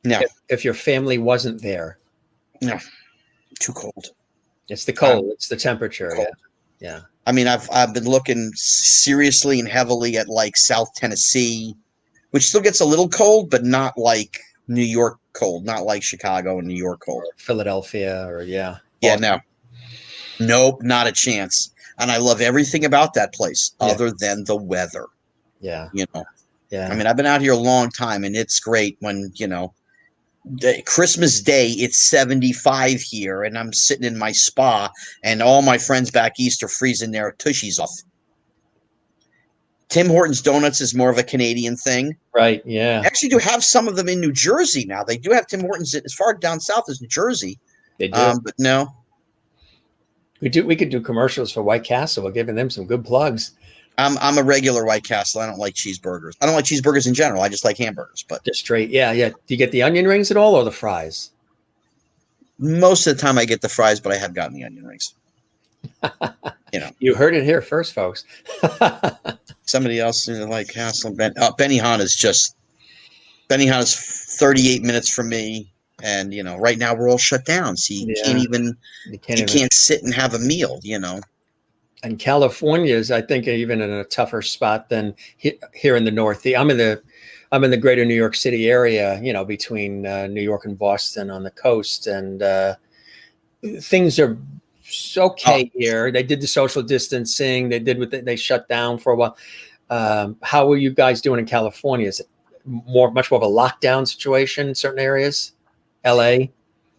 S2: No.
S1: If your family wasn't there?
S2: No. Too cold.
S1: It's the cold. It's the temperature.
S2: Cold.
S1: Yeah.
S2: I mean, I've been looking seriously and heavily at like South Tennessee, which still gets a little cold, but not like New York cold, not like Chicago and New York cold.
S1: Or Philadelphia or
S2: Yeah, no. Nope, not a chance. And I love everything about that place other than the weather.
S1: Yeah.
S2: Yeah. I mean, I've been out here a long time and it's great when, Christmas Day, it's 75 here, and I'm sitting in my spa, and all my friends back east are freezing their tushies off. Tim Hortons Donuts is more of a Canadian thing.
S1: Right, yeah.
S2: They actually do have some of them in New Jersey now. They do have Tim Hortons as far down south as New Jersey.
S1: They do.
S2: But no.
S1: We could do commercials for White Castle. We're giving them some good plugs.
S2: I'm a regular White Castle. I don't like cheeseburgers. I don't like cheeseburgers in general. I just like hamburgers. But
S1: just straight, yeah. Do you get the onion rings at all or the fries?
S2: Most of the time I get the fries, but I have gotten the onion rings.
S1: You heard it here first, folks.
S2: Somebody else like Castle. Benihana's 38 minutes from me. And, right now we're all shut down. So you can't sit and have a meal,
S1: And California is, I think, even in a tougher spot than here in the Northeast. I'm in the greater New York City area, between New York and Boston on the coast. And things are okay here. They did the social distancing. They did they shut down for a while. How are you guys doing in California? Is it much more of a lockdown situation in certain areas? LA?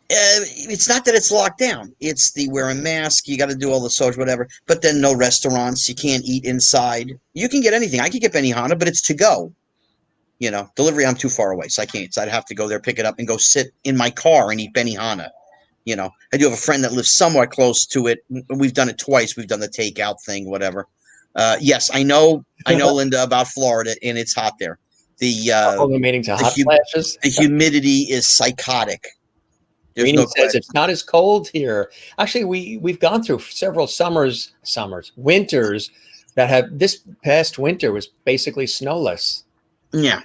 S2: It's not that it's locked down. It's the wear a mask. You got to do all the social, whatever. But then no restaurants. You can't eat inside. You can get anything. I can get Benihana, but it's to go. Delivery, I'm too far away, so I can't. So I'd have to go there, pick it up, and go sit in my car and eat Benihana. I do have a friend that lives somewhat close to it. We've done it twice. We've done the takeout thing, whatever. Yes, I know, Linda, about Florida, and it's hot there. The humidity is psychotic.
S1: Greeny says it's not as cold here. Actually, we've gone through several winters that this past winter was basically snowless.
S2: Yeah.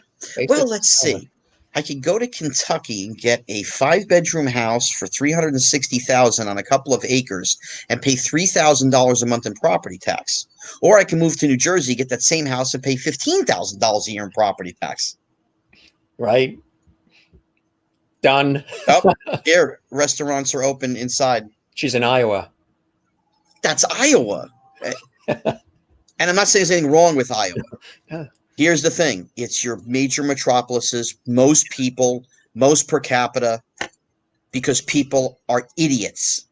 S2: Well, let's see. I could go to Kentucky and get a 5-bedroom house for $360,000 on a couple of acres and pay $3,000 a month in property tax. Or I can move to New Jersey, get that same house, and pay $15,000 a year in property tax.
S1: Right. Done.
S2: Oh, here, restaurants are open inside.
S1: She's in Iowa.
S2: That's Iowa. And I'm not saying there's anything wrong with Iowa.
S1: Yeah.
S2: Here's the thing. It's your major metropolises, most people, most per capita, because people are idiots.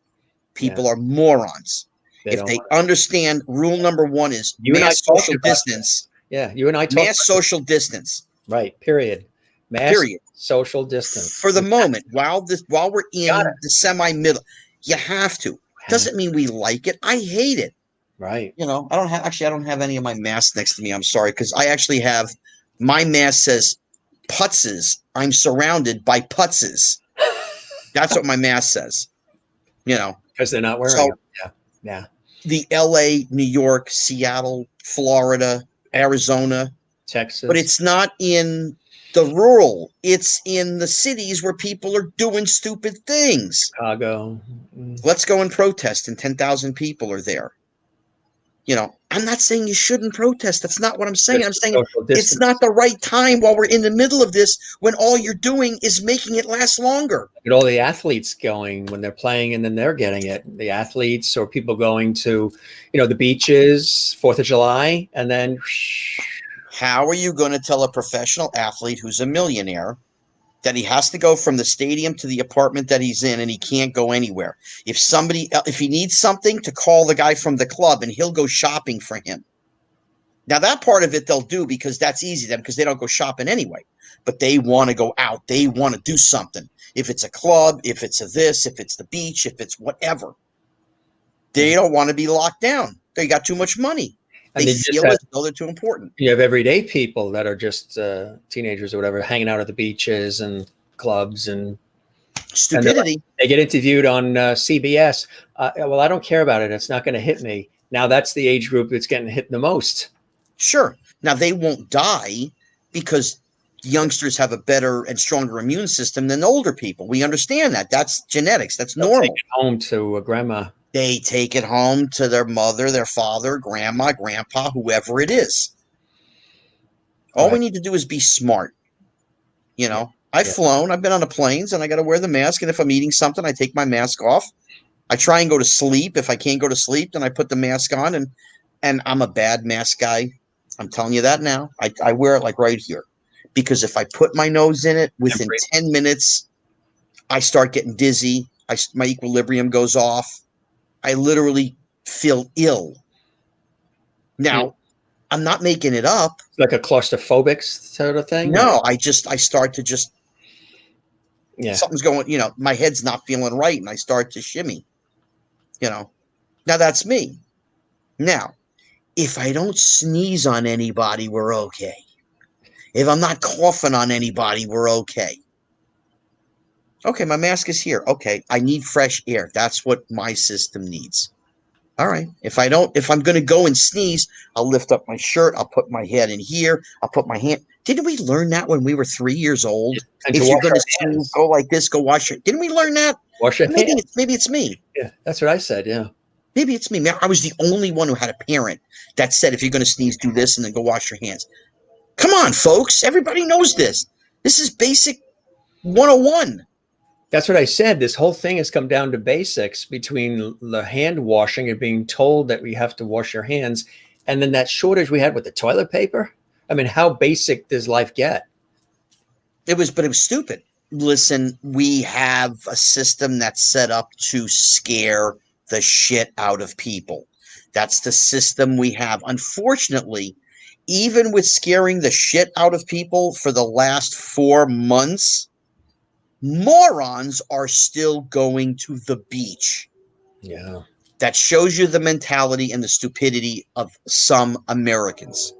S2: People are morons. If they understand rule number one is mass social distance.
S1: Yeah, you and I talked
S2: mass social distance.
S1: Right, period. Mass social distance.
S2: For the moment, while we're in the semi-middle, you have to. Doesn't mean we like it. I hate it.
S1: Right.
S2: You know, I don't have any of my masks next to me. I'm sorry, because I actually have my mask says putzes. I'm surrounded by putzes. That's what my mask says. You know,
S1: because they're not wearing them. Yeah.
S2: The LA, New York, Seattle, Florida, Arizona,
S1: Texas.
S2: But it's not in the rural. It's in the cities where people are doing stupid things.
S1: Chicago.
S2: Let's go and protest, and 10,000 people are there. You know, I'm not saying you shouldn't protest. That's not what I'm saying. I'm saying it's not the right time while we're in the middle of this when all you're doing is making it last longer.
S1: Get all the athletes going when they're playing and then they're getting it. The athletes or people going to, you know, the beaches, 4th of July, and then.
S2: How are you going to tell a professional athlete who's a millionaire that he has to go from the stadium to the apartment that he's in and he can't go anywhere? If he needs something, to call the guy from the club and he'll go shopping for him. Now that part of it they'll do because that's easy to them because they don't go shopping anyway, but they want to go out. They want to do something. If it's a club, if it's a this, if it's the beach, if it's whatever, they don't want to be locked down. They got too much money. They feel as though they're too important.
S1: You have everyday people that are just teenagers or whatever, hanging out at the beaches and clubs and
S2: stupidity.
S1: And they get interviewed on CBS. Well, I don't care about it. It's not going to hit me. Now that's the age group that's getting hit the most.
S2: Sure. Now they won't die because youngsters have a better and stronger immune system than older people. We understand that. That's genetics. That's normal.
S1: Take it home to a grandma.
S2: They take it home to their mother, their father, grandma, grandpa, whoever it is. All we need to do is be smart. You know, I've flown, I've been on the planes, and I got to wear the mask. And if I'm eating something, I take my mask off. I try and go to sleep. If I can't go to sleep, then I put the mask on. And I'm a bad mask guy. I'm telling you that now. I wear it like right here. Because if I put my nose in it, within 10 minutes, I start getting dizzy. My equilibrium goes off. I literally feel ill. Now, I'm not making it up.
S1: Like a claustrophobic sort of thing?
S2: No, I start to just, something's going, you know, my head's not feeling right, and I start to shimmy, you know. Now, that's me. Now, if I don't sneeze on anybody, we're okay. If I'm not coughing on anybody, we're okay. Okay, my mask is here. Okay, I need fresh air. That's what my system needs. All right. If I'm going to go and sneeze, I'll lift up my shirt. I'll put my head in here. I'll put my hand. Didn't we learn that when we were 3 years old? If you're going to sneeze, go like this, go wash your. Didn't we learn that?
S1: Wash your hands.
S2: Maybe it's me.
S1: Yeah, that's what I said. Yeah.
S2: Maybe it's me. I was the only one who had a parent that said, if you're going to sneeze, do this and then go wash your hands. Come on, folks. Everybody knows this. This is basic 101.
S1: That's what I said. This whole thing has come down to basics between the hand washing and being told that we have to wash your hands. And then that shortage we had with the toilet paper. I mean, how basic does life get?
S2: It was stupid. Listen, we have a system that's set up to scare the shit out of people. That's the system we have. Unfortunately, even with scaring the shit out of people for the last 4 months, morons are still going to the beach.
S1: Yeah.
S2: That shows you the mentality and the stupidity of some Americans.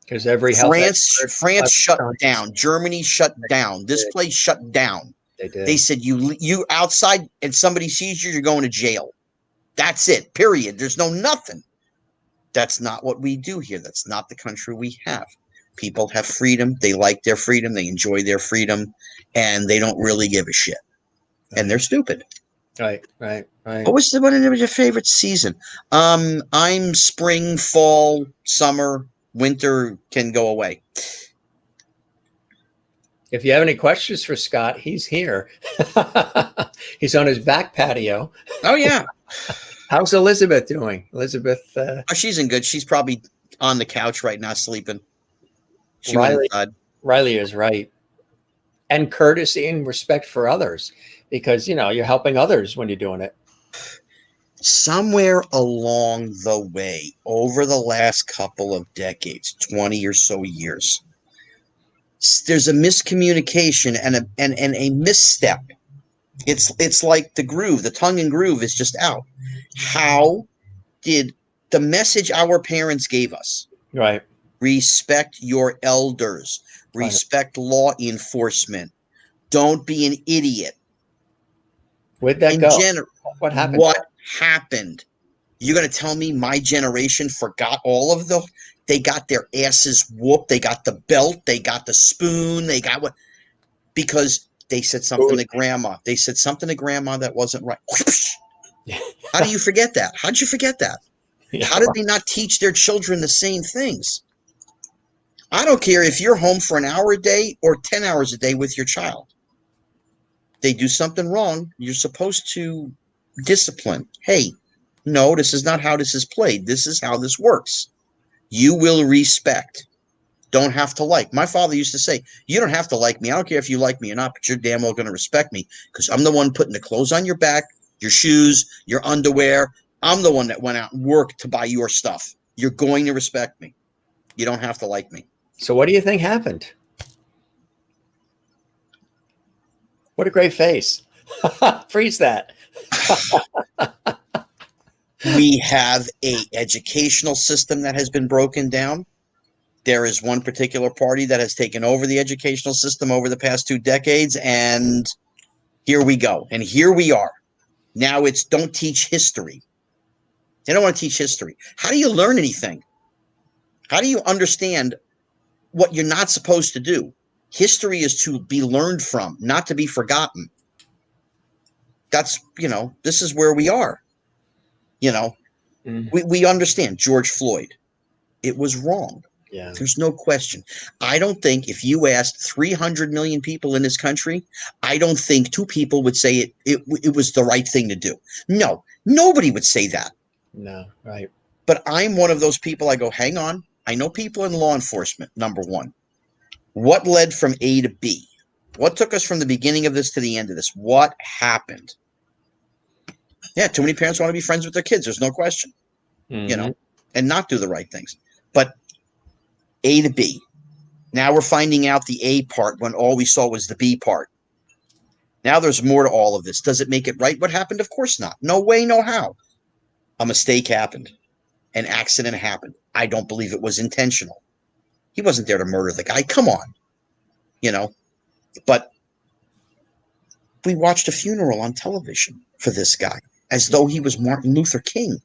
S1: Because every
S2: France shut down. Germany shut down. This place shut down.
S1: They did.
S2: They said you outside and somebody sees you, you're going to jail. That's it. Period. There's no nothing. That's not what we do here. That's not the country we have. People have freedom. They like their freedom. They enjoy their freedom, and they don't really give a shit. And they're stupid.
S1: Right.
S2: What was your favorite season? I'm spring, fall, summer, winter can go away.
S1: If you have any questions for Scott, he's here. He's on his back patio.
S2: Oh, yeah.
S1: How's Elizabeth doing? Elizabeth?
S2: Oh, she's in good. She's probably on the couch right now sleeping. She went inside.
S1: Riley is right. And courtesy and respect for others, because, you're helping others when you're doing it.
S2: Somewhere along the way, over the last couple of decades, 20 or so years, there's a miscommunication and a misstep. It's like the groove, the tongue and groove is just out. How did the message our parents gave us?
S1: Right.
S2: Respect your elders. Respect law enforcement. Don't be an idiot.
S1: Where'd that go? What happened?
S2: What happened? You're going to tell me my generation forgot all of the... They got their asses whooped. They got the belt. They got the spoon. They got what? Because they said something to grandma. They said something to grandma that wasn't right. How do you forget that? How did you forget that? Yeah. How did they not teach their children the same things? I don't care if you're home for an hour a day or 10 hours a day with your child. They do something wrong. You're supposed to discipline. Hey, no, this is not how this is played. This is how this works. You will respect. Don't have to like. My father used to say, you don't have to like me. I don't care if you like me or not, but you're damn well going to respect me because I'm the one putting the clothes on your back, your shoes, your underwear. I'm the one that went out and worked to buy your stuff. You're going to respect me. You don't have to like me.
S1: So what do you think happened? What a great face. Freeze that.
S2: We have a educational system that has been broken down. There is one particular party that has taken over the educational system over the past 2 decades, and here we go. And here we are. Now it's don't teach history. They don't want to teach history. How do you learn anything? How do you understand what you're not supposed to do? History is to be learned from, not to be forgotten. That's, this is where we are. We understand George Floyd. It was wrong.
S1: Yeah.
S2: There's no question. I don't think if you asked 300 million people in this country, I don't think 2 people would say it was the right thing to do. No, nobody would say that.
S1: No, right.
S2: But I'm one of those people. I go, hang on. I know people in law enforcement, number one. What led from A to B? What took us from the beginning of this to the end of this? What happened? Yeah, too many parents want to be friends with their kids. There's no question, and not do the right things. But A to B. Now we're finding out the A part when all we saw was the B part. Now there's more to all of this. Does it make it right? What happened? Of course not. No way, no how. A mistake happened. An accident happened. I don't believe it was intentional. He wasn't there to murder the guy. Come on. But we watched a funeral on television for this guy as though he was Martin Luther King,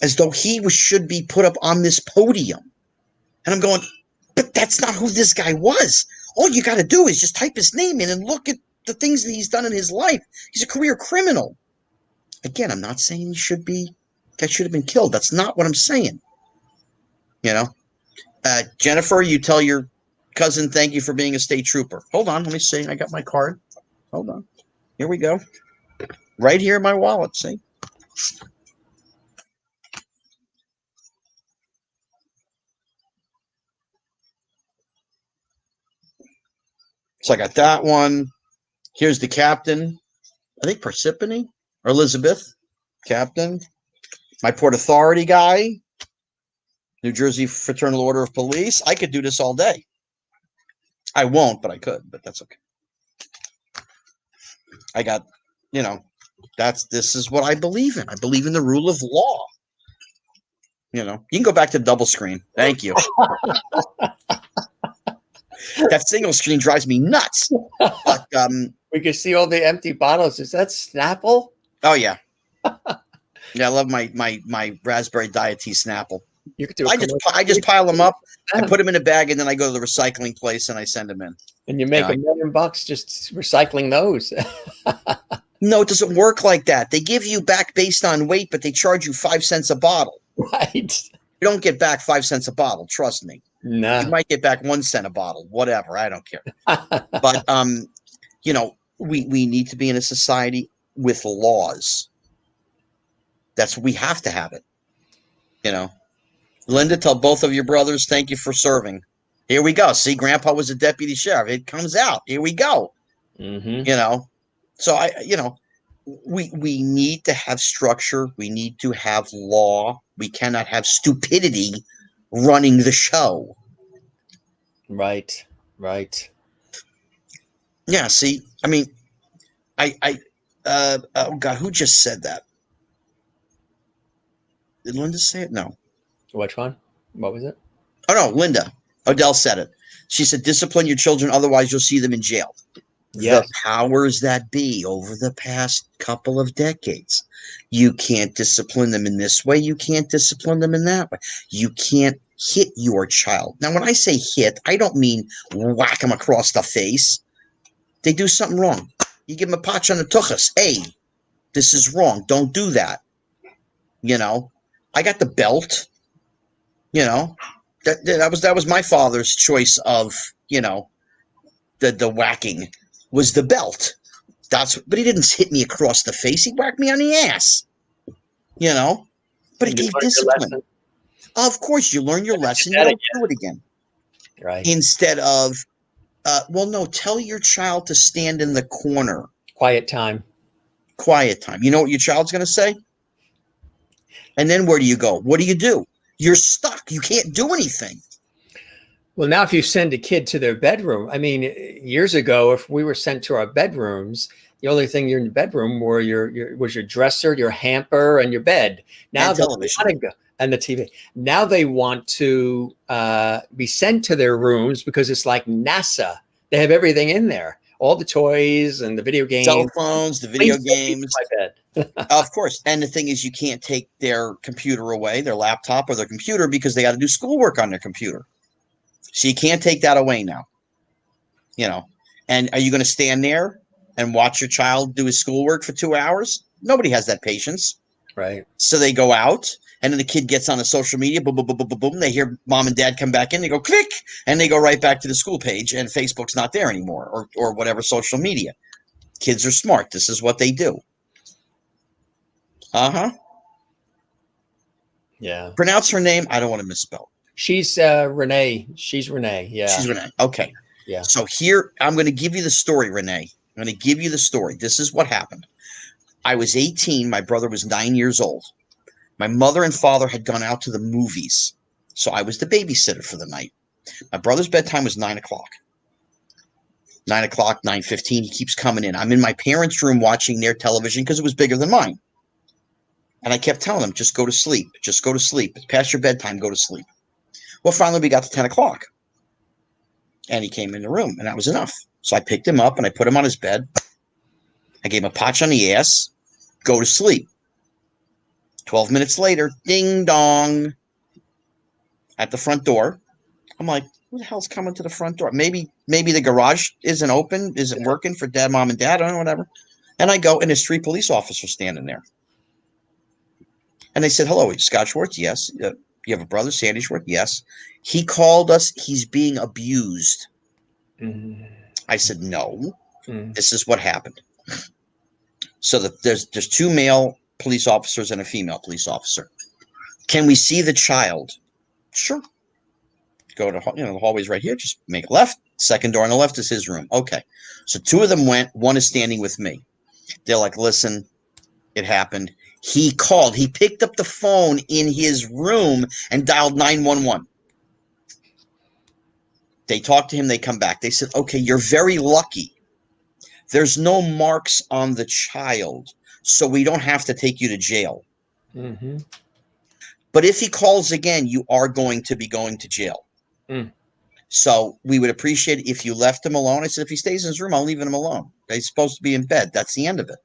S2: as though he should be put up on this podium. And I'm going, but that's not who this guy was. All you got to do is just type his name in and look at the things that he's done in his life. He's a career criminal. Again, I'm not saying he should have been killed. That's not what I'm saying. Jennifer, you tell your cousin, thank you for being a state trooper. Hold on. Let me see. I got my card. Hold on. Here we go. Right here in my wallet. See? So I got that one. Here's the captain. I think Parsippany or Elizabeth. Captain. My Port Authority guy. New Jersey Fraternal Order of Police. I could do this all day. I won't, but I could, but that's okay. I got, this is what I believe in. I believe in the rule of law. You can go back to double screen. Thank you. That single screen drives me nuts. But,
S1: we can see all the empty bottles. Is that Snapple?
S2: Oh yeah. Yeah, I love my raspberry diet tea Snapple.
S1: You could do.
S2: I just pile them up. I put them in a bag, and then I go to the recycling place and I send them in.
S1: And you make $1 million just recycling those.
S2: No, it doesn't work like that. They give you back based on weight, but they charge you 5 cents a bottle.
S1: Right.
S2: You don't get back 5 cents a bottle. Trust me.
S1: No.
S2: You might get back 1 cent a bottle. Whatever. I don't care. But you know, we need to be in a society with laws. We have to have it. You know, Linda, tell both of your brothers thank you for serving. Here we go. See, Grandpa was a deputy sheriff. It comes out. Here we go. You know, so we need to have structure. We need to have law. We cannot have stupidity running the show.
S1: Right. Right.
S2: Yeah. See, I mean, oh God, who just said that? Did Linda say it? No.
S1: Which one? What was it?
S2: Oh, no, Linda. Odell said it. She said, discipline your children, otherwise you'll see them in jail. Yes. The powers that be over the past couple of decades. You can't discipline them in this way. You can't discipline them in that way. You can't hit your child. Now, when I say hit, I don't mean whack them across the face. They do something wrong. You give them a patch on the tuchus. Hey, this is wrong. Don't do that. You know, I got the belt. You know, that was my father's choice of, you know, the whacking was the belt. But he didn't hit me across the face. He whacked me on the ass. You know, but it gave discipline. Of course, you learn your lesson. You don't do it again.
S1: Right.
S2: Instead of, well, no, tell your child to stand in the corner.
S1: Quiet time.
S2: Quiet time. You know what your child's going to say? And then where do you go? What do you do? You're stuck. You can't do anything.
S1: Well, now if you send a kid to their bedroom, I mean, years ago, if we were sent to our bedrooms, the only thing you're in the bedroom was your dresser, your hamper, and your bed. Now
S2: and television.
S1: And the TV. Now they want to be sent to their rooms because it's like NASA. They have everything in there. All the toys and the video games.
S2: Cell phones, the video games.
S1: My bed.
S2: Of course. And the thing is, you can't take their computer away, their laptop or their computer, because they got to do schoolwork on their computer. So you can't take that away now. You know, and are you going to stand there and watch your child do his schoolwork for 2 hours? Nobody has that patience.
S1: Right.
S2: So they go out, and then the kid gets on the social media, boom, boom, boom, boom, boom, boom. They hear mom and dad come back in, they go click, and they go right back to the school page, and Facebook's not there anymore, or whatever social media. Kids are smart. This is what they do.
S1: Yeah.
S2: Pronounce her name. I don't want to misspell.
S1: She's Renee. She's Renee. Yeah.
S2: She's Renee. Okay.
S1: Yeah.
S2: So here, I'm going to give you the story, Renee. I'm going to give you the story. This is what happened. I was 18. My brother was 9 years old. My mother and father had gone out to the movies. So I was the babysitter for the night. My brother's bedtime was 9 o'clock. 9 o'clock, 9:15. He keeps coming in. I'm in my parents' room watching their television because it was bigger than mine. And I kept telling him, just go to sleep. Just go to sleep. It's past your bedtime. Go to sleep. Well, finally, we got to 10 o'clock. And he came in the room, and that was enough. So I picked him up, and I put him on his bed. I gave him a patch on the ass. Go to sleep. 12 minutes later, ding dong, at the front door. I'm like, who the hell's coming to the front door? Maybe the garage isn't open, isn't working for dad, mom, and dad, or whatever. And I go, and there's 3 police officers standing there. And they said, hello, Scott Schwartz? Yes. You have a brother, Sandy Schwartz? Yes. He called us. He's being abused. Mm-hmm. I said, no. Mm-hmm. This is what happened. So there's 2 male police officers and a female police officer. Can we see the child? Sure. Go to the hallway's right here. Just make a left. Second door on the left is his room. Okay. So 2 of them went. 1 is standing with me. They're like, listen, it happened. He called. He picked up the phone in his room and dialed 911. They talked to him. They come back. They said, okay, you're very lucky. There's no marks on the child, so we don't have to take you to jail. Mm-hmm. But if he calls again, you are going to be going to jail. Mm. So we would appreciate it if you left him alone. I said, if he stays in his room, I'll leave him alone. He's supposed to be in bed. That's the end of it.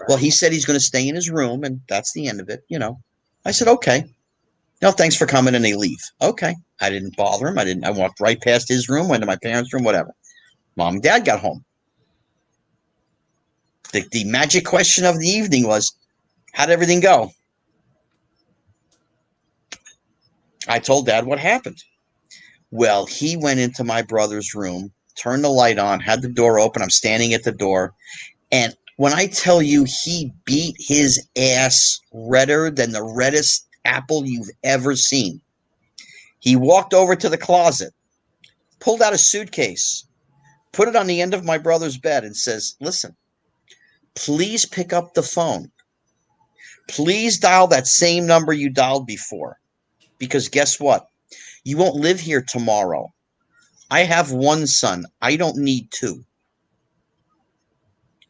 S2: Right. Well, he said he's going to stay in his room, and that's the end of it. I said, okay. No, thanks for coming, and they leave. Okay. I didn't bother him. I walked right past his room, went to my parents' room, whatever. Mom and Dad got home. The magic question of the evening was, how'd everything go? I told Dad what happened. Well, he went into my brother's room, turned the light on, had the door open. I'm standing at the door. And when I tell you he beat his ass redder than the reddest apple you've ever seen, he walked over to the closet, pulled out a suitcase, put it on the end of my brother's bed and says, listen, please pick up the phone. Please dial that same number you dialed before. Because guess what? You won't live here tomorrow. I have one son. I don't need two.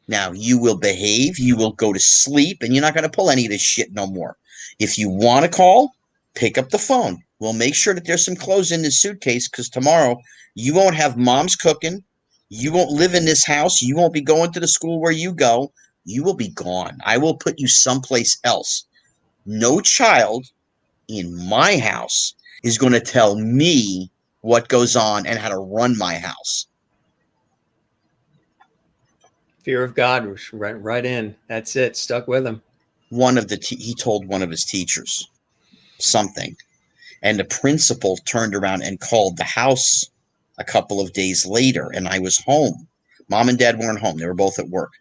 S2: Now, you will behave. You will go to sleep, and you're not going to pull any of this shit no more. If you want to call, pick up the phone. We'll make sure that there's some clothes in this suitcase because tomorrow you won't have mom's cooking. You won't live in this house. You won't be going to the school where you go. You will be gone. I will put you someplace else. No child in my house is going to tell me what goes on and how to run my house.
S1: Fear of God was right in. That's it. Stuck with him.
S2: He told one of his teachers something, and the principal turned around and called the house a couple of days later, and I was home. Mom and Dad weren't home. They were both at work.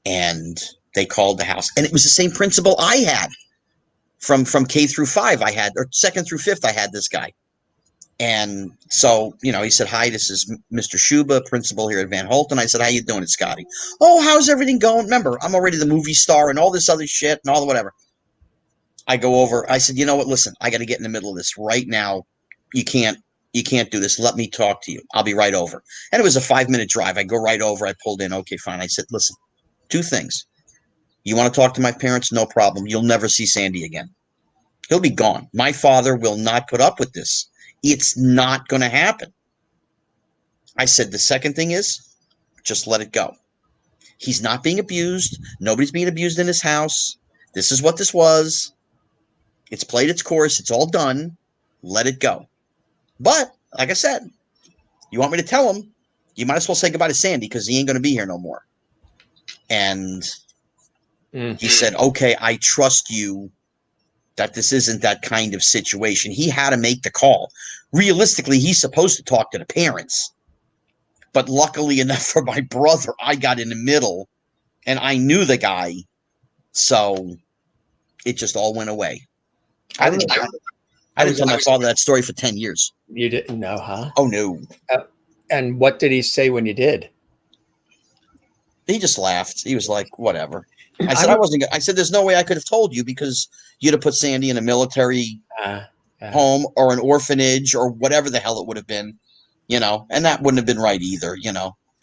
S2: And they called the house. And it was the same principal I had from K through 5 I had, or 2nd through 5th I had this guy. And so, he said, hi, this is Mr. Shuba, principal here at Van Holten. I said, how you doing? It's Scotty. Oh, how's everything going? Remember, I'm already the movie star and all this other shit and all the whatever. I go over. I said, you know what? Listen, I got to get in the middle of this right now. You can't do this. Let me talk to you. I'll be right over. And it was a 5-minute drive. I go right over. I pulled in. Okay, fine. I said, listen, 2 things. You want to talk to my parents? No problem. You'll never see Sandy again. He'll be gone. My father will not put up with this. It's not going to happen. I said, the second thing is, just let it go. He's not being abused. Nobody's being abused in his house. This is what this was. It's played its course. It's all done. Let it go. But, like I said, you want me to tell him, you might as well say goodbye to Sandy because he ain't going to be here no more. And he said, okay, I trust you that this isn't that kind of situation. He had to make the call. Realistically, he's supposed to talk to the parents. But luckily enough for my brother, I got in the middle and I knew the guy. So it just all went away. I didn't tell my father that story for 10 years.
S1: You didn't know, huh?
S2: Oh, no.
S1: And what did he say when you did?
S2: He just laughed. He was like, whatever. I said, I said, there's no way I could have told you because you'd have put Sandy in a military home or an orphanage or whatever the hell it would have been, and that wouldn't have been right either,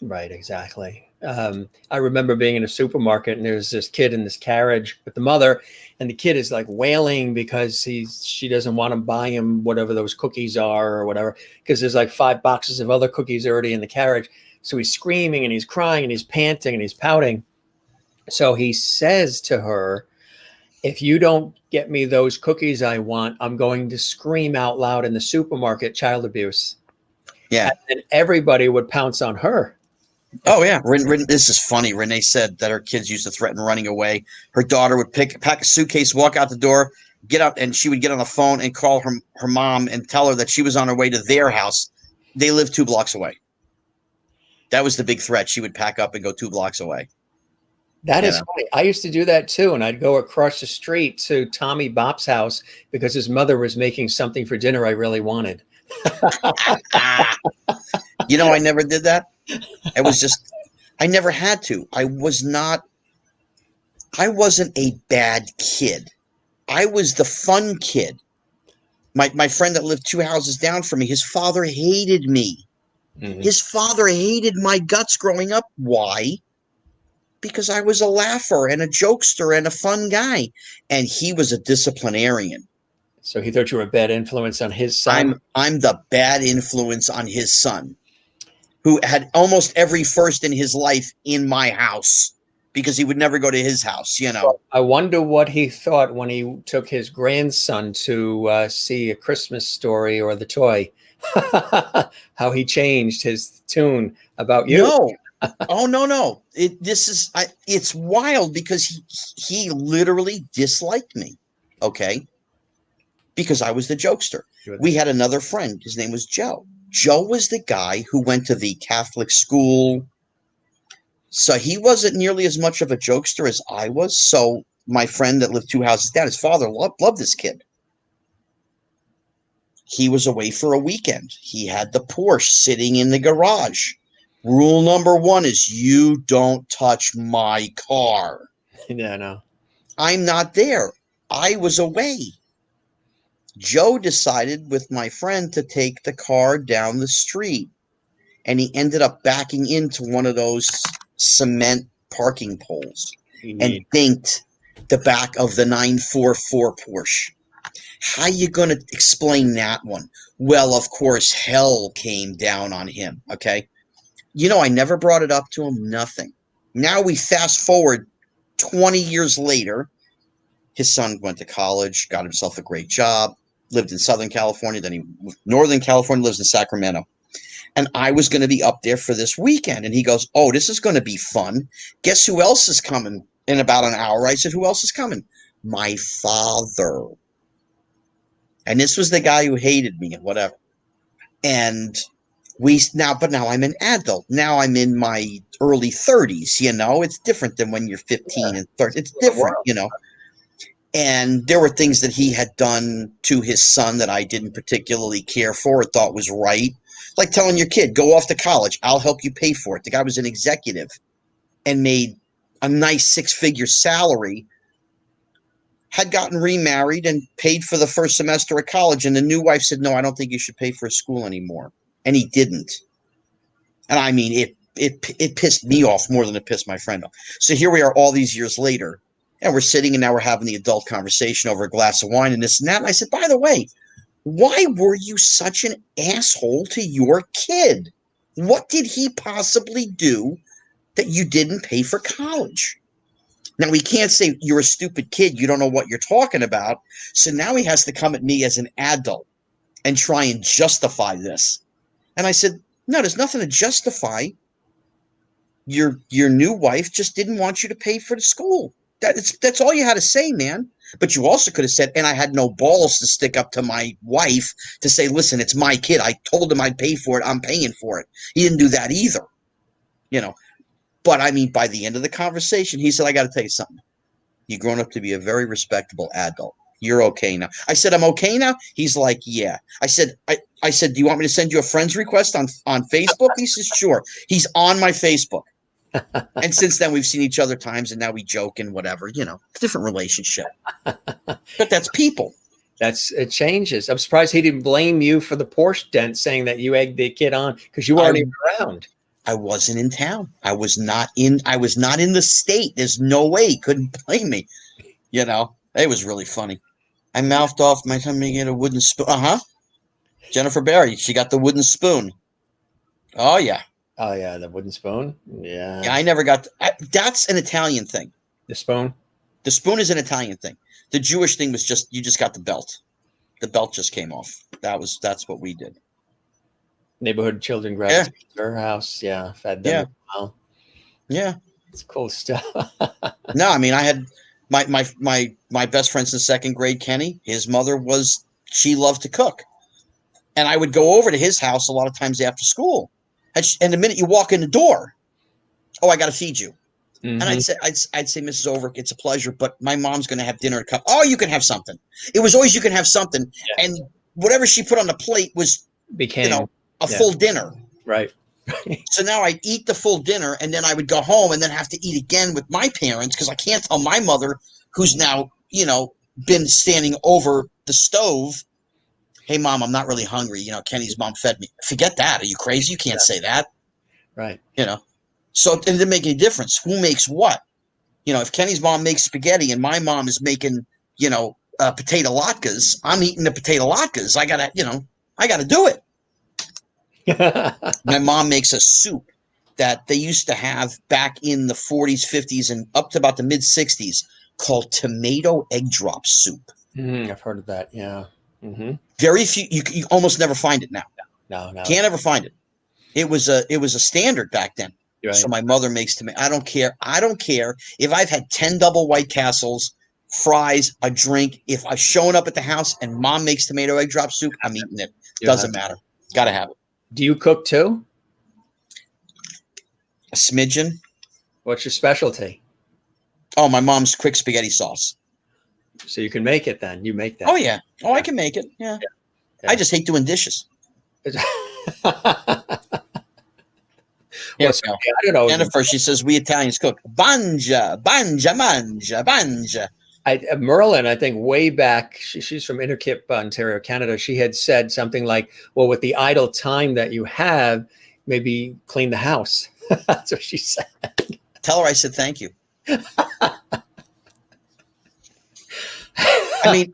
S1: Right, exactly. I remember being in a supermarket and there's this kid in this carriage with the mother, and the kid is like wailing because she doesn't want to buy him whatever those cookies are or whatever, because there's like 5 boxes of other cookies already in the carriage. So he's screaming and he's crying and he's panting and he's pouting. So he says to her, if you don't get me those cookies I want, I'm going to scream out loud in the supermarket, child abuse.
S2: Yeah.
S1: And everybody would pounce on her.
S2: Oh, yeah. This is funny. Renee said that her kids used to threaten running away. Her daughter would pack a suitcase, walk out the door, get up, and she would get on the phone and call her mom and tell her that she was on her way to their house. They lived 2 blocks away. That was the big threat. She would pack up and go 2 blocks away.
S1: That is funny. I used to do that too. And I'd go across the street to Tommy Bop's house because his mother was making something for dinner I really wanted.
S2: I never did that. It was just, I never had to. I wasn't a bad kid. I was the fun kid. My friend that lived 2 houses down from me, his father hated me. Mm-hmm. His father hated my guts growing up. Why? Because I was a laugher and a jokester and a fun guy. And he was a disciplinarian.
S1: So he thought you were a bad influence on his son?
S2: I'm the bad influence on his son, who had almost every first in his life in my house. because he would never go to his house,
S1: I wonder what he thought when he took his grandson to see A Christmas Story or The Toy. How he changed his tune about you.
S2: No. Oh, no. It's wild because he literally disliked me. Okay. Because I was the jokester. We had another friend. His name was Joe. Joe was the guy who went to the Catholic school. So he wasn't nearly as much of a jokester as I was. So my friend that lived 2 houses down, his father loved this kid. He was away for a weekend. He had the Porsche sitting in the garage. Rule number 1 is you don't touch my car.
S1: Yeah, no.
S2: I'm not there. I was away. Joe decided with my friend to take the car down the street, and he ended up backing into one of those cement parking poles and dinked the back of the 944 Porsche. How you going to explain that one? Well, of course, hell came down on him, okay? I never brought it up to him, nothing. Now we fast forward 20 years later. His son went to college, got himself a great job, lived in Southern California, then he moved Northern California, lives in Sacramento. And I was going to be up there for this weekend. And he goes, oh, this is going to be fun. Guess who else is coming in about an hour? I said, who else is coming? My father. And this was the guy who hated me and whatever. And but now I'm an adult. Now I'm in my early 30s, It's different than when you're 15 and 30. It's different, And there were things that he had done to his son that I didn't particularly care for or thought was right. Like telling your kid, go off to college. I'll help you pay for it. The guy was an executive and made a nice 6-figure salary, had gotten remarried and paid for the first semester of college. And the new wife said, no, I don't think you should pay for a school anymore. And he didn't. And I mean, it pissed me off more than it pissed my friend off. So here we are all these years later, and we're sitting and now we're having the adult conversation over a glass of wine and this and that. And I said, by the way, why were you such an asshole to your kid? What did he possibly do that you didn't pay for college? Now, he can't say you're a stupid kid. You don't know what you're talking about. So now he has to come at me as an adult and try and justify this. And I said, no, there's nothing to justify. Your new wife just didn't want you to pay for the school. That's all you had to say, man. But you also could have said, and I had no balls to stick up to my wife to say, listen, it's my kid. I told him I'd pay for it. I'm paying for it. He didn't do that either. But I mean, by the end of the conversation, he said, I got to tell you something. You've grown up to be a very respectable adult. You're okay now. I said, I'm okay now? He's like, yeah. I said, do you want me to send you a friend's request on Facebook? He says, sure. He's on my Facebook. And since then, we've seen each other times, and now we joke and whatever, different relationship. But that's people.
S1: It changes. I'm surprised he didn't blame you for the Porsche dent, saying that you egged the kid on because you weren't even around.
S2: I wasn't in town. I was not in the state. There's no way he couldn't blame me. It was really funny. I mouthed off my time to get a wooden spoon. Jennifer Barry, she got the wooden spoon. Oh, yeah.
S1: Oh, yeah, the wooden spoon? Yeah.
S2: Yeah, I never got that's an Italian thing.
S1: The spoon?
S2: The spoon is an Italian thing. The Jewish thing was you just got the belt. The belt just came off. That's what we did.
S1: Neighborhood children grabbed her house. Yeah. Fed them.
S2: Yeah. Yeah.
S1: It's cool stuff.
S2: No, I mean, I had my best friend since second grade, Kenny. His mother she loved to cook. And I would go over to his house a lot of times after school. And the minute you walk in the door, oh, I got to feed you. Mm-hmm. And I'd say, Mrs. Overk, it's a pleasure, but my mom's going to have dinner. Oh, you can have something. It was always, you can have something. Yeah. And whatever she put on the plate became a full dinner.
S1: Right.
S2: So now I'd eat the full dinner, and then I would go home and then have to eat again with my parents because I can't tell my mother, who's now, been standing over the stove, hey, Mom, I'm not really hungry. Kenny's mom fed me. Forget that. Are you crazy? You can't say that.
S1: Right.
S2: So it didn't make any difference. Who makes what? If Kenny's mom makes spaghetti and my mom is making, potato latkes, I'm eating the potato latkes. I gotta do it. My mom makes a soup that they used to have back in the 40s, 50s, and up to about the mid 60s called tomato egg drop soup.
S1: I've heard of that. Yeah. Mm-hmm.
S2: Very few. You almost never find it now.
S1: No.
S2: Can't ever find it. It was a standard back then.
S1: Right.
S2: So my mother makes to me. I don't care. I don't care if I've had 10 double White Castles, fries, a drink. If I'm showing up at the house and mom makes tomato egg drop soup, I'm eating it. Doesn't matter. Got to have it.
S1: Do you cook too?
S2: A smidgen.
S1: What's your specialty?
S2: Oh, my mom's quick spaghetti sauce.
S1: So you can make it then. You make that.
S2: Oh, yeah. Oh, I can make it. Yeah. I just hate doing dishes.
S1: Well, so, I don't know.
S2: Jennifer, she says, we Italians cook. Banja, banja, manja, banja.
S1: Merlin, I think way back, she's from Innerkip, Ontario, Canada. She had said something like, well, with the idle time that you have, maybe clean the house. That's what she said.
S2: Tell her I said thank you. I mean,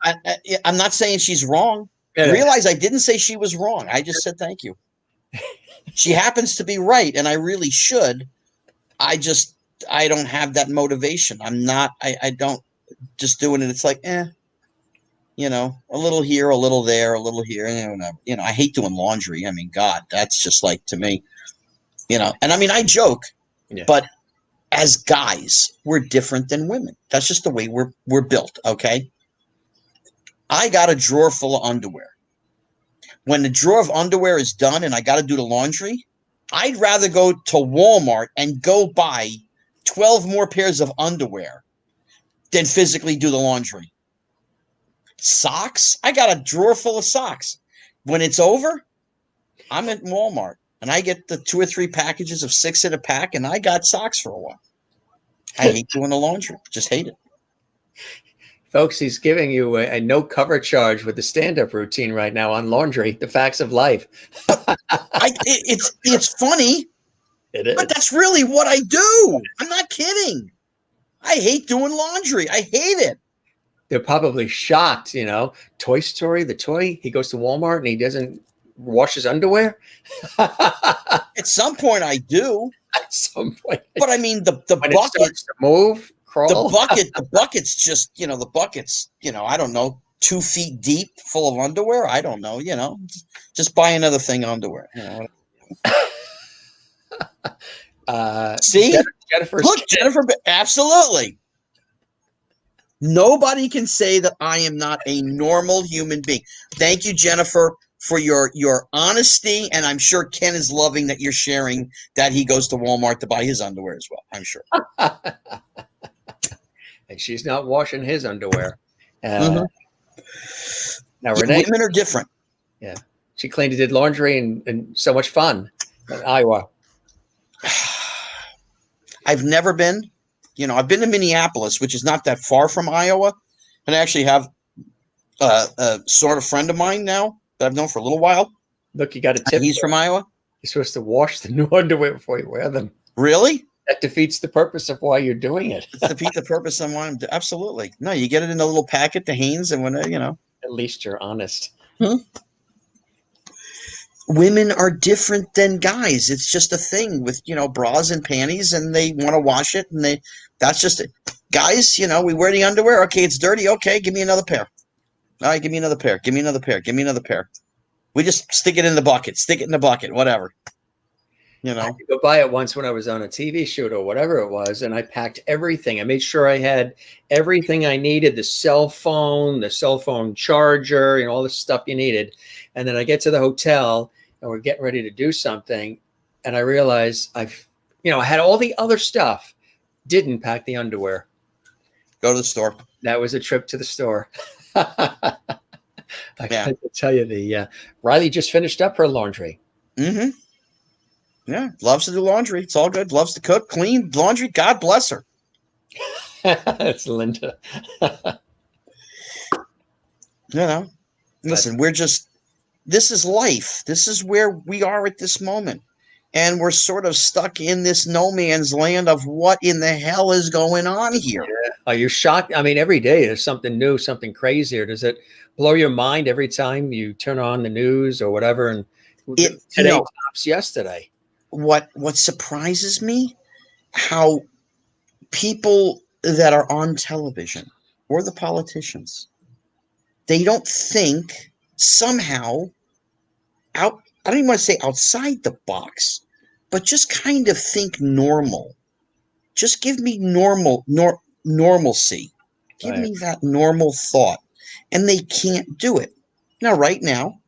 S2: I'm not saying she's wrong.
S1: Yeah.
S2: Realize I didn't say she was wrong. I just said thank you. She happens to be right, and I really should. I don't have that motivation. I don't just doing it. It's like, a little here, a little there, a little here. I hate doing laundry. I mean, God, that's just like, to me, and I mean, I joke, but as guys, we're different than women. That's just the way we're built. Okay. I got a drawer full of underwear. When the drawer of underwear is done and I got to do the laundry, I'd rather go to Walmart and go buy 12 more pairs of underwear than physically do the laundry. Socks? I got a drawer full of socks. When it's over, I'm at Walmart and I get the 2 or 3 packages of 6 in a pack, and I got socks for a while. I hate doing the laundry. Just hate it.
S1: Folks, he's giving you a no cover charge with the stand-up routine right now on laundry, the facts of life.
S2: It's funny.
S1: It is.
S2: But that's really what I do. I'm not kidding. I hate doing laundry. I hate it.
S1: They're probably shocked, Toy Story, the toy, he goes to Walmart and he doesn't wash his underwear.
S2: At some point I do.
S1: At some point.
S2: But I mean, the
S1: when
S2: bucket
S1: it starts to move, crawl.
S2: The bucket's just, the bucket's, I don't know, 2 feet deep full of underwear. I don't know, just buy another thing of underwear. See, Jennifer, absolutely. Nobody can say that I am not a normal human being. Thank you, Jennifer, for your honesty. And I'm sure Ken is loving that you're sharing that he goes to Walmart to buy his underwear as well. I'm sure.
S1: And she's not washing his underwear.
S2: Now,
S1: Renee,
S2: women are different.
S1: Yeah. She cleaned and did laundry and so much fun in Iowa.
S2: I've never been. I've been to Minneapolis, which is not that far from Iowa. And I actually have a sort of friend of mine now that I've known for a little while.
S1: Look, you got a tip.
S2: He's from Iowa.
S1: You're supposed to wash the new underwear before you wear them.
S2: Really?
S1: That defeats the purpose of why you're doing it.
S2: Defeat the purpose of why I'm absolutely. No, you get it in a little packet to Hanes, and when
S1: At least you're honest.
S2: Women are different than guys. It's just a thing with bras and panties, and they want to wash it, and that's just it. Guys, we wear the underwear. Okay, it's dirty. Okay, give me another pair. All right, give me another pair. Give me another pair. Give me another pair. We just stick it in the bucket. Stick it in the bucket. Whatever. I had to
S1: go buy it once when I was on a TV shoot or whatever it was, and I packed everything. I made sure I had everything I needed: the cell phone charger, all the stuff you needed. And then I get to the hotel, and we're getting ready to do something, and I realize I had all the other stuff, didn't pack the underwear.
S2: Go to the store. That
S1: was a trip to the store. I got to tell you, Riley just finished up her laundry.
S2: Mm-hmm. Yeah, loves to do laundry. It's all good. Loves to cook, clean laundry. God bless her.
S1: That's Linda.
S2: Listen, this is life. This is where we are at this moment. And we're sort of stuck in this no man's land of what in the hell is going on here.
S1: Yeah. Are you shocked? I mean, every day there's something new, something crazier. Does it blow your mind every time you turn on the news or whatever? And today tops yesterday.
S2: what surprises me, how people that are on television or the politicians, they don't think somehow out. I don't even want to say outside the box, but just kind of think normal. Just give me normalcy. Give
S1: Right.
S2: me that normal thought. And they can't do it. Now, right now,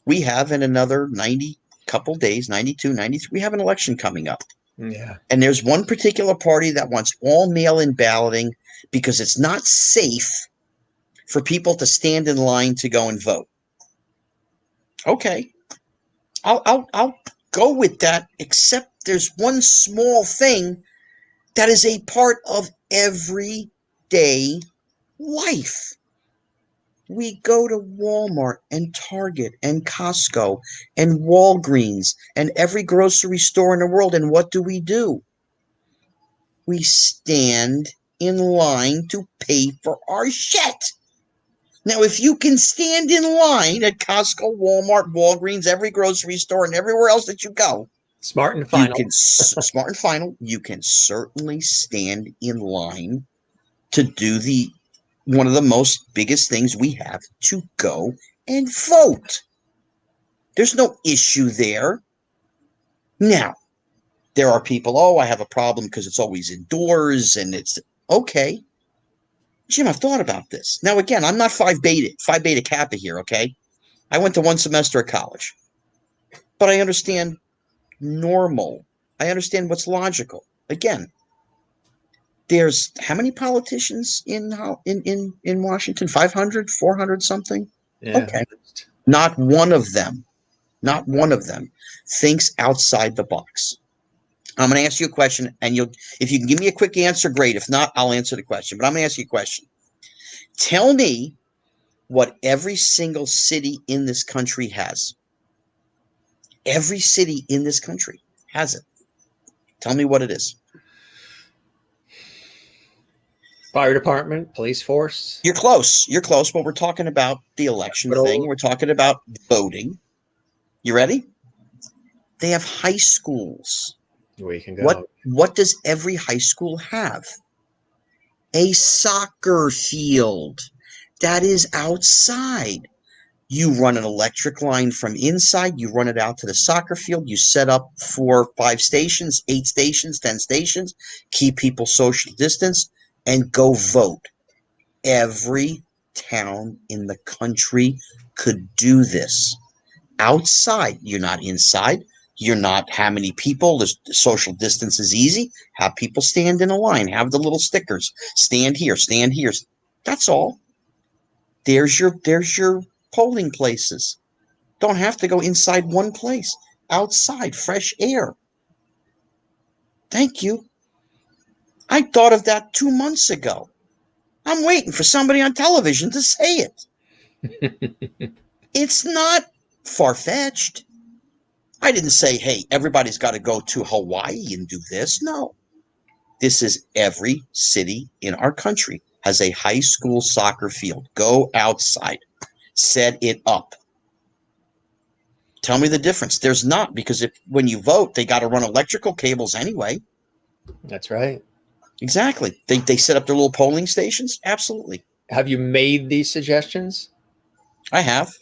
S2: we have in another 90 couple days, 92, 93, we have an election coming up.
S1: Yeah.
S2: And there's one particular party that wants all mail-in balloting because it's not safe for people to stand in line to go and vote. Okay. I'll go with that, except there's one small thing that is a part of everyday life. We go to Walmart and Target and Costco and Walgreens and every grocery store in the world, and what do? We stand in line to pay for our shit. Now, if you can stand in line at Costco, Walmart, Walgreens, every grocery store, and everywhere else that you go,
S1: Smart and final.
S2: Smart and final, you can certainly stand in line to do one of the most biggest things we have, to go and vote. There's no issue there. Now, there are people, I have a problem because it's always indoors and it's okay. Jim, I've thought about this. Now, again, I'm not Phi Beta Kappa here, okay? I went to one semester of college. But I understand normal. I understand what's logical. Again, there's how many politicians in Washington? 500, 400 something?
S1: Yeah.
S2: Okay. Not one of them thinks outside the box. I'm going to ask you a question, and if you can give me a quick answer, great. If not, I'll answer the question. But I'm going to ask you a question. Tell me what every single city in this country has. Every city in this country has it. Tell me what it is.
S1: Fire department, police force.
S2: You're close. But we're talking about the election thing. We're talking about voting. You ready? They have high schools.
S1: Where you can go.
S2: What does every high school have? A soccer field that is outside. You run an electric line from inside, you run it out to the soccer field, you set up 4, 5 stations, 8 stations, 10 stations, keep people social distance, and go vote. Every town in the country could do this. Outside, you're not inside. You're not how many people. The social distance is easy. Have people stand in a line. Have the little stickers. Stand here. Stand here. That's all. There's your polling places. Don't have to go inside one place. Outside, fresh air. Thank you. I thought of that 2 months ago. I'm waiting for somebody on television to say it. It's not far-fetched. I didn't say, hey, everybody's got to go to Hawaii and do this. No. This is every city in our country has a high school soccer field. Go outside. Set it up. Tell me the difference. There's not, because when you vote, they got to run electrical cables anyway.
S1: That's right.
S2: Exactly. They set up their little polling stations? Absolutely.
S1: Have you made these suggestions?
S2: I have.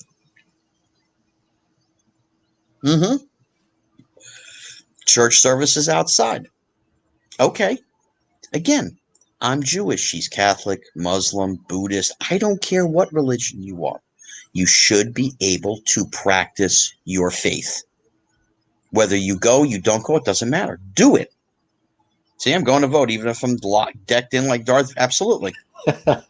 S2: Mm-hmm. Church services outside. Okay. Again, I'm Jewish. She's Catholic, Muslim, Buddhist. I don't care what religion you are. You should be able to practice your faith. Whether you go, you don't go, it doesn't matter. Do it. See, I'm going to vote, even if I'm decked in like Darth. Absolutely. But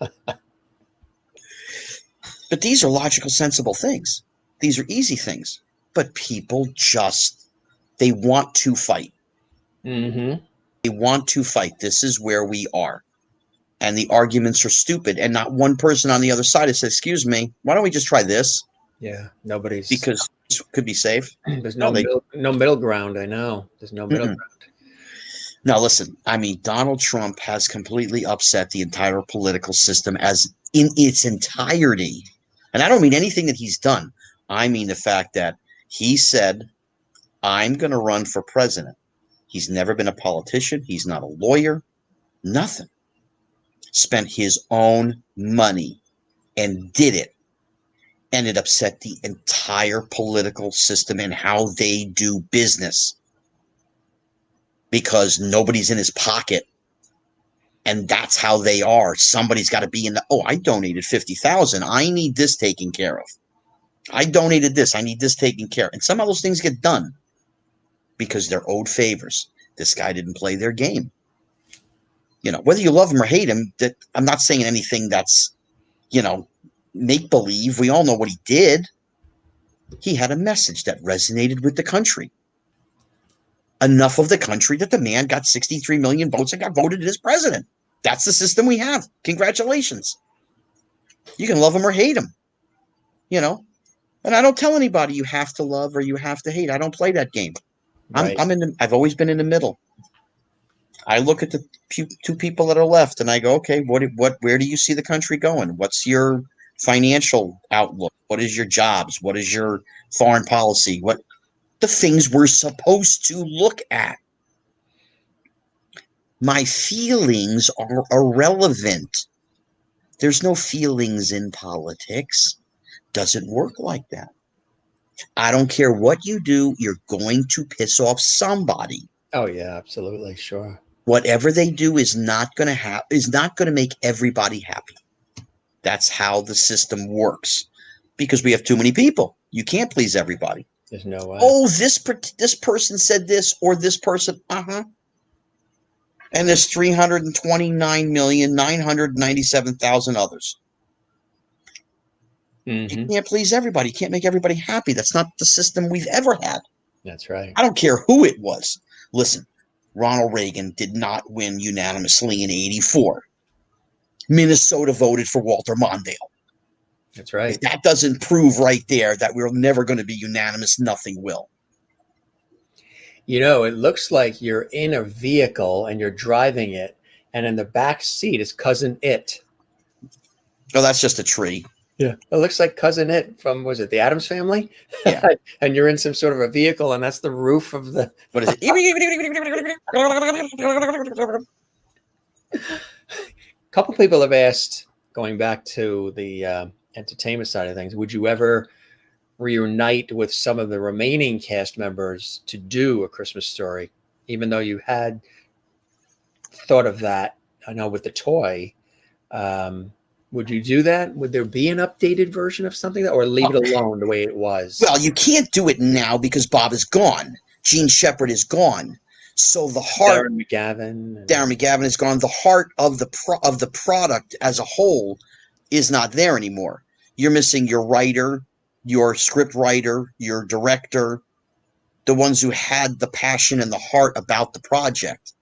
S2: these are logical, sensible things. These are easy things. But people they want to fight.
S1: Mm-hmm.
S2: They want to fight. This is where we are. And the arguments are stupid. And not one person on the other side has said, excuse me, why don't we just try this?
S1: Yeah, nobody's.
S2: Because it could be safe.
S1: There's no middle ground, I know. There's no middle ground.
S2: Now, listen, I mean, Donald Trump has completely upset the entire political system as in its entirety. And I don't mean anything that he's done. I mean the fact that he said, I'm going to run for president. He's never been a politician. He's not a lawyer, nothing. Spent his own money and did it. And it upset the entire political system and how they do business because nobody's in his pocket. And that's how they are. Somebody's got to be in the, oh, I donated $50,000. I need this taken care of. I donated this. I need this taken care of. And some of those things get done because they're owed favors. This guy didn't play their game. You know, whether you love him or hate him, that I'm not saying anything that's, you know, make believe. We all know what he did. He had a message that resonated with the country. Enough of the country that the man got 63 million votes and got voted as president. That's the system we have. Congratulations. You can love him or hate him. You know, and I don't tell anybody you have to love or you have to hate. I don't play that game.
S1: Right.
S2: I've always been in the middle. I look at the two people that are left and I go, okay, where do you see the country going? What's your financial outlook? What is your jobs? What is your foreign policy? What the things we're supposed to look at? My feelings are irrelevant. There's no feelings in politics. Doesn't work like that. I don't care what you do, you're going to piss off somebody.
S1: Oh yeah, absolutely, sure.
S2: Whatever they do is not going to make everybody happy. That's how the system works. Because we have too many people. You can't please everybody.
S1: There's no way.
S2: Oh, this person said this or this person. And there's 329,997,000 others.
S1: Mm-hmm.
S2: You can't please everybody. You can't make everybody happy. That's not the system we've ever had.
S1: That's right.
S2: I don't care who it was. Listen, Ronald Reagan did not win unanimously in '84. Minnesota voted for Walter Mondale.
S1: That's right.
S2: If that doesn't prove right there that we're never going to be unanimous, nothing will.
S1: You know, it looks like you're in a vehicle and you're driving it, and in the back seat is Cousin It.
S2: Oh, that's just a tree.
S1: Yeah. It looks like Cousin It from, was it the Addams Family?
S2: Yeah.
S1: And you're in some sort of a vehicle, and that's the roof of the...
S2: What is it?
S1: A couple people have asked, going back to the entertainment side of things, would you ever reunite with some of the remaining cast members to do A Christmas Story, even though you had thought of that? I know with the toy, would you do that? Would there be an updated version of something, or leave it alone the way it was?
S2: Well, you can't do it now because Bob is gone. Gene Shepard is gone. So the heart, Darren McGavin is gone. The heart of the product as a whole is not there anymore. You're missing your writer, your script writer, your director, the ones who had the passion and the heart about the project.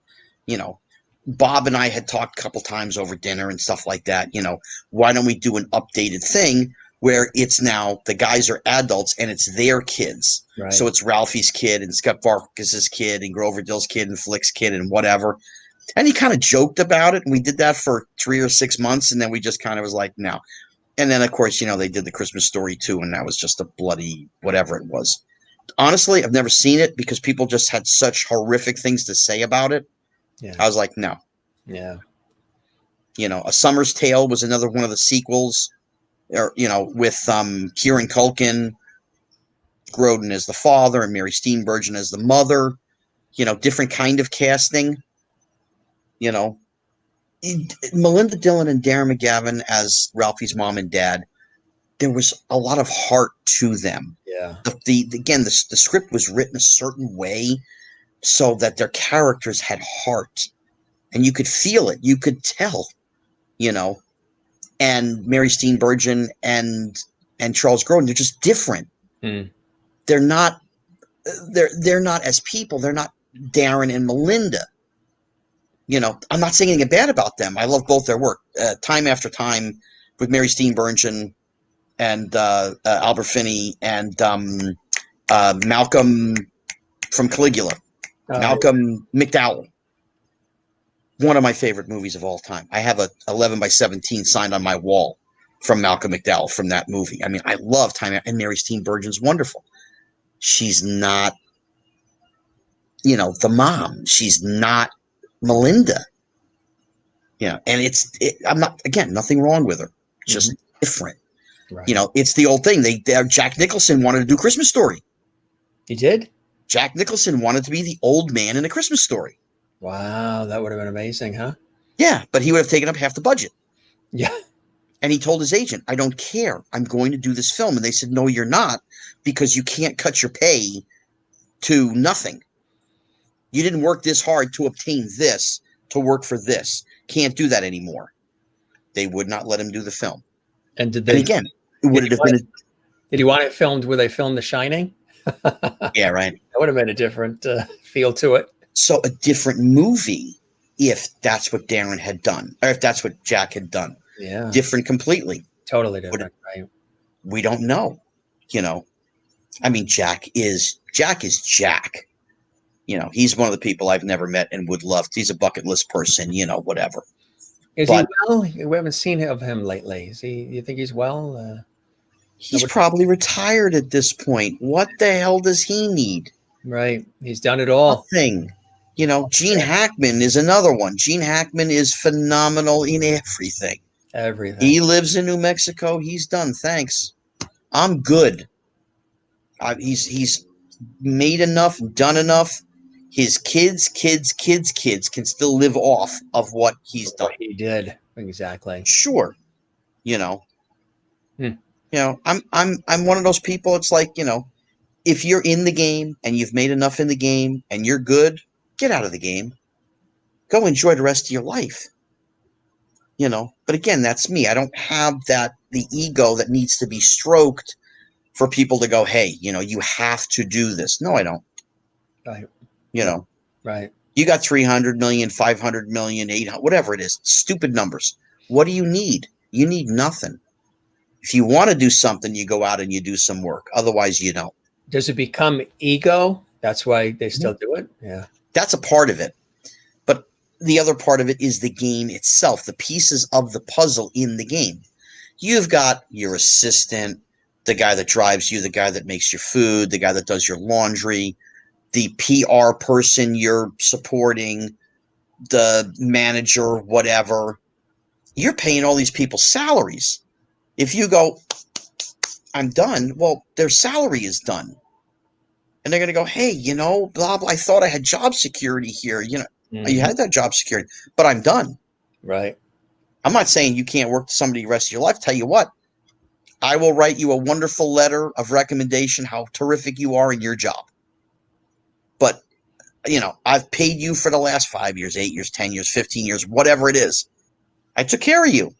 S2: You know, Bob and I had talked a couple times over dinner and stuff like that. You know, why don't we do an updated thing where it's now the guys are adults and it's their kids. Right. So it's Ralphie's kid and Scott Farkus's kid and Grover Dill's kid and Flick's kid and whatever. And he kind of joked about it. And we did that for 3 or 6 months. And then we just kind of was like, no. And then, of course, you know, they did The Christmas Story too. And that was just a bloody whatever it was. Honestly, I've never seen it because people just had such horrific things to say about it. Yeah. I was like, no.
S1: Yeah.
S2: You know, A Summer's Tale was another one of the sequels, or, you know, with Kieran Culkin, Grodin as the father and Mary Steenburgen as the mother, you know, different kind of casting, you know. Melinda Dillon and Darren McGavin as Ralphie's mom and dad, there was a lot of heart to them.
S1: Yeah.
S2: The script was written a certain way so that their characters had heart. And you could feel it. You could tell, you know. And Mary Steenburgen and Charles Grodin, they're just different.
S1: Mm.
S2: They're not as people. They're not Darren and Melinda. You know, I'm not saying anything bad about them. I love both their work. Time After Time with Mary Steenburgen and Albert Finney and Malcolm from Caligula. Malcolm McDowell. One of my favorite movies of all time. I have a 11x17 signed on my wall from Malcolm McDowell from that movie. I mean, I love Time, and Mary Steenburgen's wonderful. She's not the mom. She's not Melinda. And I'm not, again, nothing wrong with her. Just different.
S1: Right.
S2: It's the old thing. Jack Nicholson wanted to do Christmas Story.
S1: He did?
S2: Jack Nicholson wanted to be the old man in A Christmas Story.
S1: Wow, that would have been amazing, huh?
S2: Yeah, but he would have taken up half the budget.
S1: Yeah.
S2: And he told his agent, I don't care. I'm going to do this film. And they said, no, you're not, because you can't cut your pay to nothing. You didn't work this hard to obtain this, to work for this. Can't do that anymore. They would not let him do the film.
S1: And
S2: again, would it have been?
S1: Did he want it filmed where they filmed The Shining?
S2: Yeah, right.
S1: That would have been a different feel to it.
S2: So a different movie, if that's what Darren had done, or if that's what Jack had done.
S1: Yeah.
S2: Different completely.
S1: Totally different, right?
S2: We don't know. I mean, Jack is Jack. He's one of the people I've never met and would love. He's a bucket list person, whatever.
S1: Is he well? We haven't seen of him lately. You think he's well?
S2: He's probably retired at this point. What the hell does he need?
S1: Right. He's done it all.
S2: Nothing. Gene Hackman is another one. Gene Hackman is phenomenal in everything.
S1: Everything.
S2: He lives in New Mexico. He's done. Thanks. I'm good. He's made enough, done enough. His kids can still live off of what he's done.
S1: What he did. Exactly.
S2: Sure. I'm one of those people. It's like, if you're in the game and you've made enough in the game and you're good, get out of the game. Go enjoy the rest of your life. But again, that's me. I don't have the ego that needs to be stroked for people to go, hey, you have to do this. No, I don't.
S1: Right.
S2: Right. You got 300 million, 500 million, 800, whatever it is, stupid numbers. What do you need? You need nothing. If you want to do something, you go out and you do some work. Otherwise, you don't.
S1: Does it become ego? That's why they still do it? Yeah.
S2: That's a part of it. But the other part of it is the game itself, the pieces of the puzzle in the game. You've got your assistant, the guy that drives you, the guy that makes your food, the guy that does your laundry, the PR person you're supporting, the manager, whatever. You're paying all these people salaries. If you go, I'm done, well, their salary is done. And they're going to go, hey, blah, blah, I thought I had job security here. You had that job security, but I'm done.
S1: Right.
S2: I'm not saying you can't work for somebody the rest of your life. Tell you what, I will write you a wonderful letter of recommendation, how terrific you are in your job. But, I've paid you for the last 5 years, 8 years, 10 years, 15 years, whatever it is. I took care of you.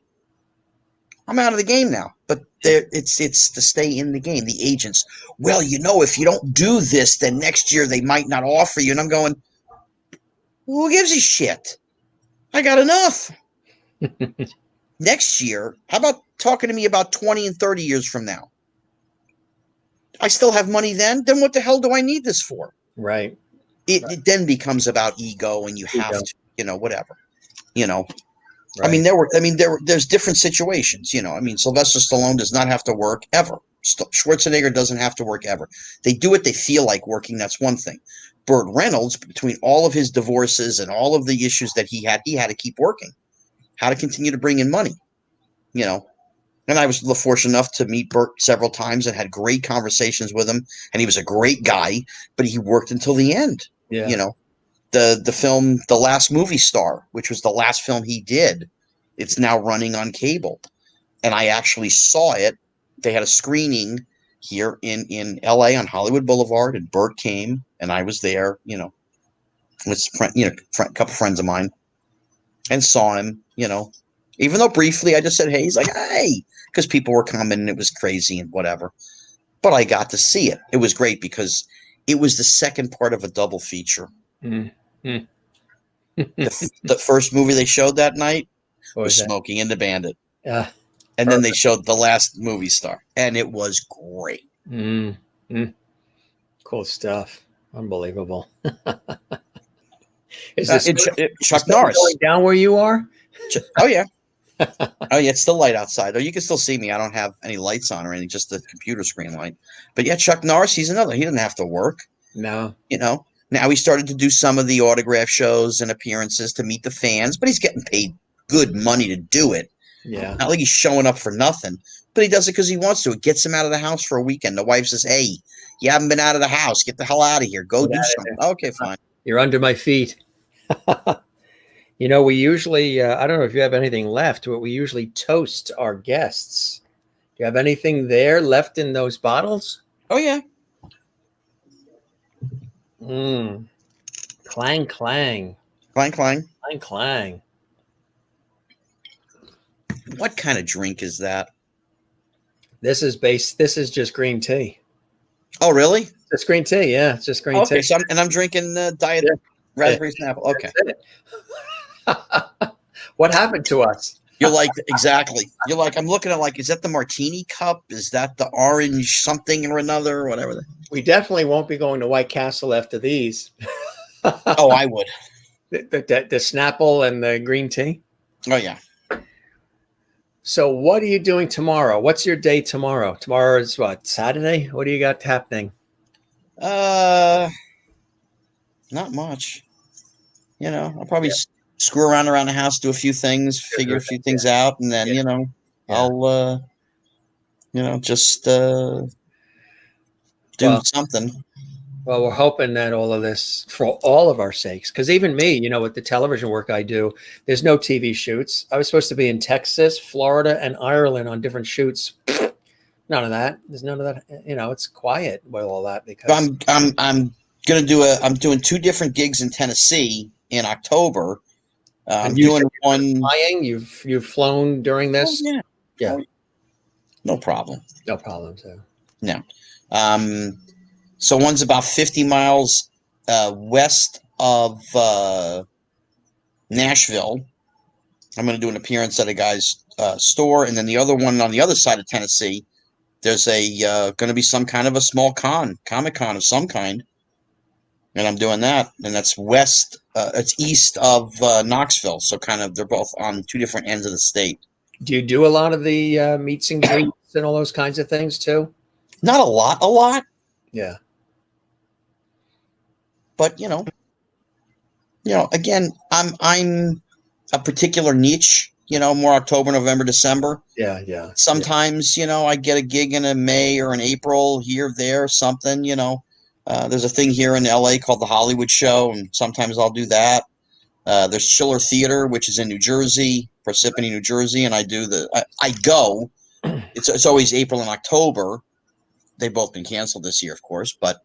S2: I'm out of the game now. But it's to stay in the game. The agents, well, if you don't do this, then next year they might not offer you. And I'm going, who gives a shit? I got enough. Next year, how about talking to me about 20 and 30 years from now? I still have money then? Then what the hell do I need this for?
S1: Right.
S2: It then becomes about ego, and you have to, whatever.
S1: Right.
S2: There's different situations. Sylvester Stallone does not have to work ever. Schwarzenegger doesn't have to work ever. They do what they feel like working. That's one thing. Burt Reynolds, between all of his divorces and all of the issues that he had to keep working, how to continue to bring in money. And I was fortunate enough to meet Burt several times and had great conversations with him. And he was a great guy, but he worked until the end.
S1: Yeah.
S2: The film, The Last Movie Star, which was the last film he did, it's now running on cable. And I actually saw it. They had a screening here in LA on Hollywood Boulevard, and Burt came, and I was there, with a couple friends of mine, and saw him, even though briefly I just said, hey, he's like, hey, because people were coming and it was crazy and whatever. But I got to see it. It was great because it was the second part of a double feature.
S1: Mm-hmm.
S2: The first movie they showed that night was
S1: that?
S2: Smokey and the Bandit.
S1: Yeah.
S2: And then they showed The Last Movie Star, and it was great.
S1: Mm-hmm. Cool stuff. Unbelievable. Is
S2: Chuck Norris
S1: going down where you are?
S2: Oh, yeah. Oh, yeah, it's still light outside. Oh, you can still see me. I don't have any lights on or anything, just the computer screen light. But yeah, Chuck Norris, he's another. He didn't have to work.
S1: No.
S2: Now he started to do some of the autograph shows and appearances to meet the fans, but he's getting paid good money to do it.
S1: Yeah.
S2: Not like he's showing up for nothing, but he does it because he wants to. It gets him out of the house for a weekend. The wife says, "Hey, you haven't been out of the house. Get the hell out of here. Go do something." Okay, fine.
S1: You're under my feet. You know, we usually, I don't know if you have anything left, but we usually toast our guests. Do you have anything there left in those bottles?
S2: Oh, yeah.
S1: Clang, clang.
S2: Clang, clang.
S1: Clang, clang.
S2: What kind of drink is that?
S1: This is just green tea.
S2: Oh, really?
S1: It's green tea, yeah. It's just green tea.
S2: Okay, so I'm drinking Diet Raspberry Snapple. Okay.
S1: What happened to us?
S2: You're like, exactly. You're like, I'm looking at like, is that the martini cup? Is that the orange something or another? Whatever.
S1: We definitely won't be going to White Castle after these.
S2: Oh, I would.
S1: The Snapple and the green tea?
S2: Oh, yeah.
S1: So what are you doing tomorrow? What's your day tomorrow? Tomorrow is what, Saturday? What do you got happening?
S2: Not much. You know, I'll probably screw around the house, do a few things, figure a few things out, and then, you know, I'll, you know, just do something.
S1: Well, we're hoping that all of this, for all of our sakes, because even me, you know, with the television work I do, there's no TV shoots. I was supposed to be in Texas, Florida, and Ireland on different shoots. None of that. There's none of that. You know, it's quiet with all that because
S2: I'm doing 2 different gigs in Tennessee in October. I'm doing one.
S1: Flying. You've flown during this.
S2: Oh, yeah. No problem.
S1: No problem. So.
S2: No. So one's about 50 miles west of Nashville. I'm going to do an appearance at a guy's store, and then the other one on the other side of Tennessee. There's going to be some kind of a small Comic-Con of some kind, and I'm doing that. And that's west. It's east of Knoxville, so kind of they're both on 2 different ends of the state.
S1: Do you do a lot of the meets and greets and all those kinds of things too?
S2: Not a lot. A lot.
S1: Yeah.
S2: But you know, again, I'm a particular niche. You know, more October, November, December.
S1: Yeah.
S2: Sometimes, you know, I get a gig in a May or an April here, there, something. You know, there's a thing here in LA called the Hollywood Show, and sometimes I'll do that. There's Schiller Theater, which is in New Jersey, Parsippany, New Jersey, and I go. It's always April and October. They've both been canceled this year, of course, but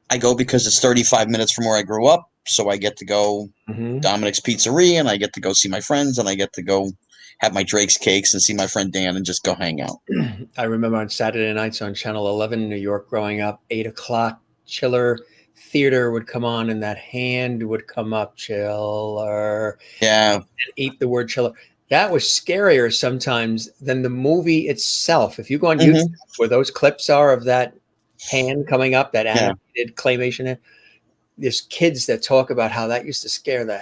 S2: I go because it's 35 minutes from where I grew up, so I get to go Dominic's Pizzeria, and I get to go see my friends, and I get to go have my Drake's Cakes and see my friend Dan and just go hang out.
S1: I remember on Saturday nights on Channel 11 in New York growing up, 8 o'clock, Chiller Theater would come on, and that hand would come up, Chiller.
S2: Yeah.
S1: And eat the word Chiller. That was scarier sometimes than the movie itself. If you go on YouTube, where those clips are of that hand coming up, that animated claymation, there's kids that talk about how that used to scare the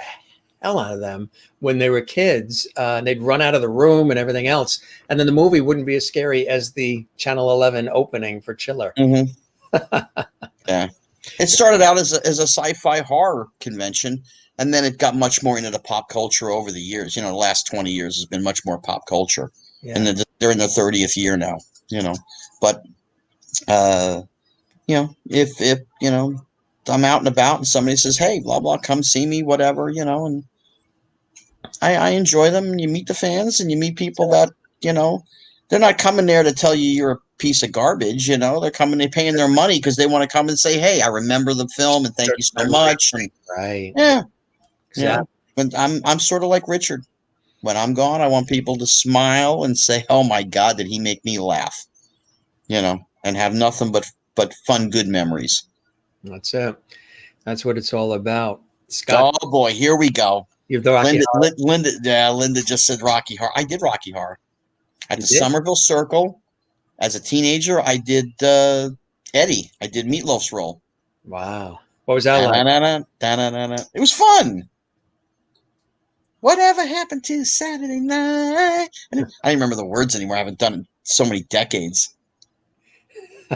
S1: hell out of them when they were kids. And they'd run out of the room and everything else. And then the movie wouldn't be as scary as the Channel 11 opening for Chiller.
S2: Yeah. It started out as a sci-fi horror convention, and then it got much more into the pop culture over the years. You know, the last 20 years has been much more pop culture. Yeah. And they're in their 30th year now, you know. But, you know, if you know, I'm out and about and somebody says, hey, blah, blah, come see me, whatever, you know, and I enjoy them. And you meet the fans and you meet people that, you know, they're not coming there to tell you you're a piece of garbage, you know. They're paying their money because they want to come and say, hey, I remember the film and thank you so much. And,
S1: right.
S2: Yeah. Yeah. But I'm sort of like Richard. When I'm gone, I want people to smile and say, oh my God, did he make me laugh? You know, and have nothing but fun, good memories.
S1: That's it. That's what it's all about. Scott,
S2: oh boy, here we go. Linda just said Rocky Horror. I did Rocky Horror at the Somerville Circle. As a teenager, I did Eddie. I did Meatloaf's role.
S1: Wow. What was that like?
S2: It was fun. Whatever happened to Saturday night? I don't remember the words anymore. I haven't done it in so many decades.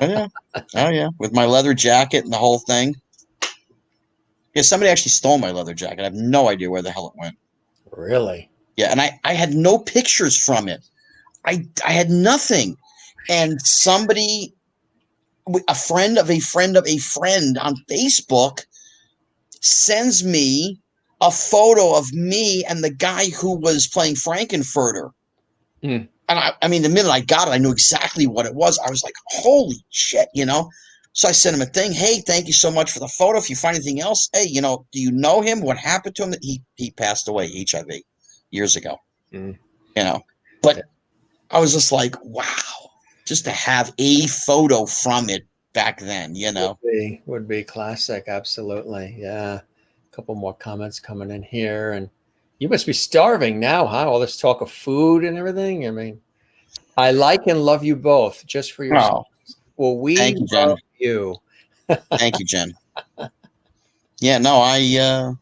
S2: Oh yeah. With my leather jacket and the whole thing. Yeah, somebody actually stole my leather jacket. I have no idea where the hell it went.
S1: Really?
S2: Yeah, and I had no pictures from it. I had nothing. And somebody, a friend of a friend of a friend on Facebook sends me a photo of me and the guy who was playing Frankenfurter.
S1: Mm.
S2: And I mean, the minute I got it, I knew exactly what it was. I was like, holy shit, you know? So I sent him a thing. Hey, thank you so much for the photo. If you find anything else, hey, you know, do you know him? What happened to him? He passed away, HIV, years ago.
S1: Mm.
S2: You know, but I was just like, wow, just to have a photo from it back then, you know.
S1: Would be classic. Absolutely. Yeah. A couple more comments coming in here. And you must be starving now, huh? All this talk of food and everything. I mean, I like and love you both just for your.
S2: Oh,
S1: Well, we
S2: thank you, Jen.
S1: love you.
S2: Thank you, Jen. Yeah, no, you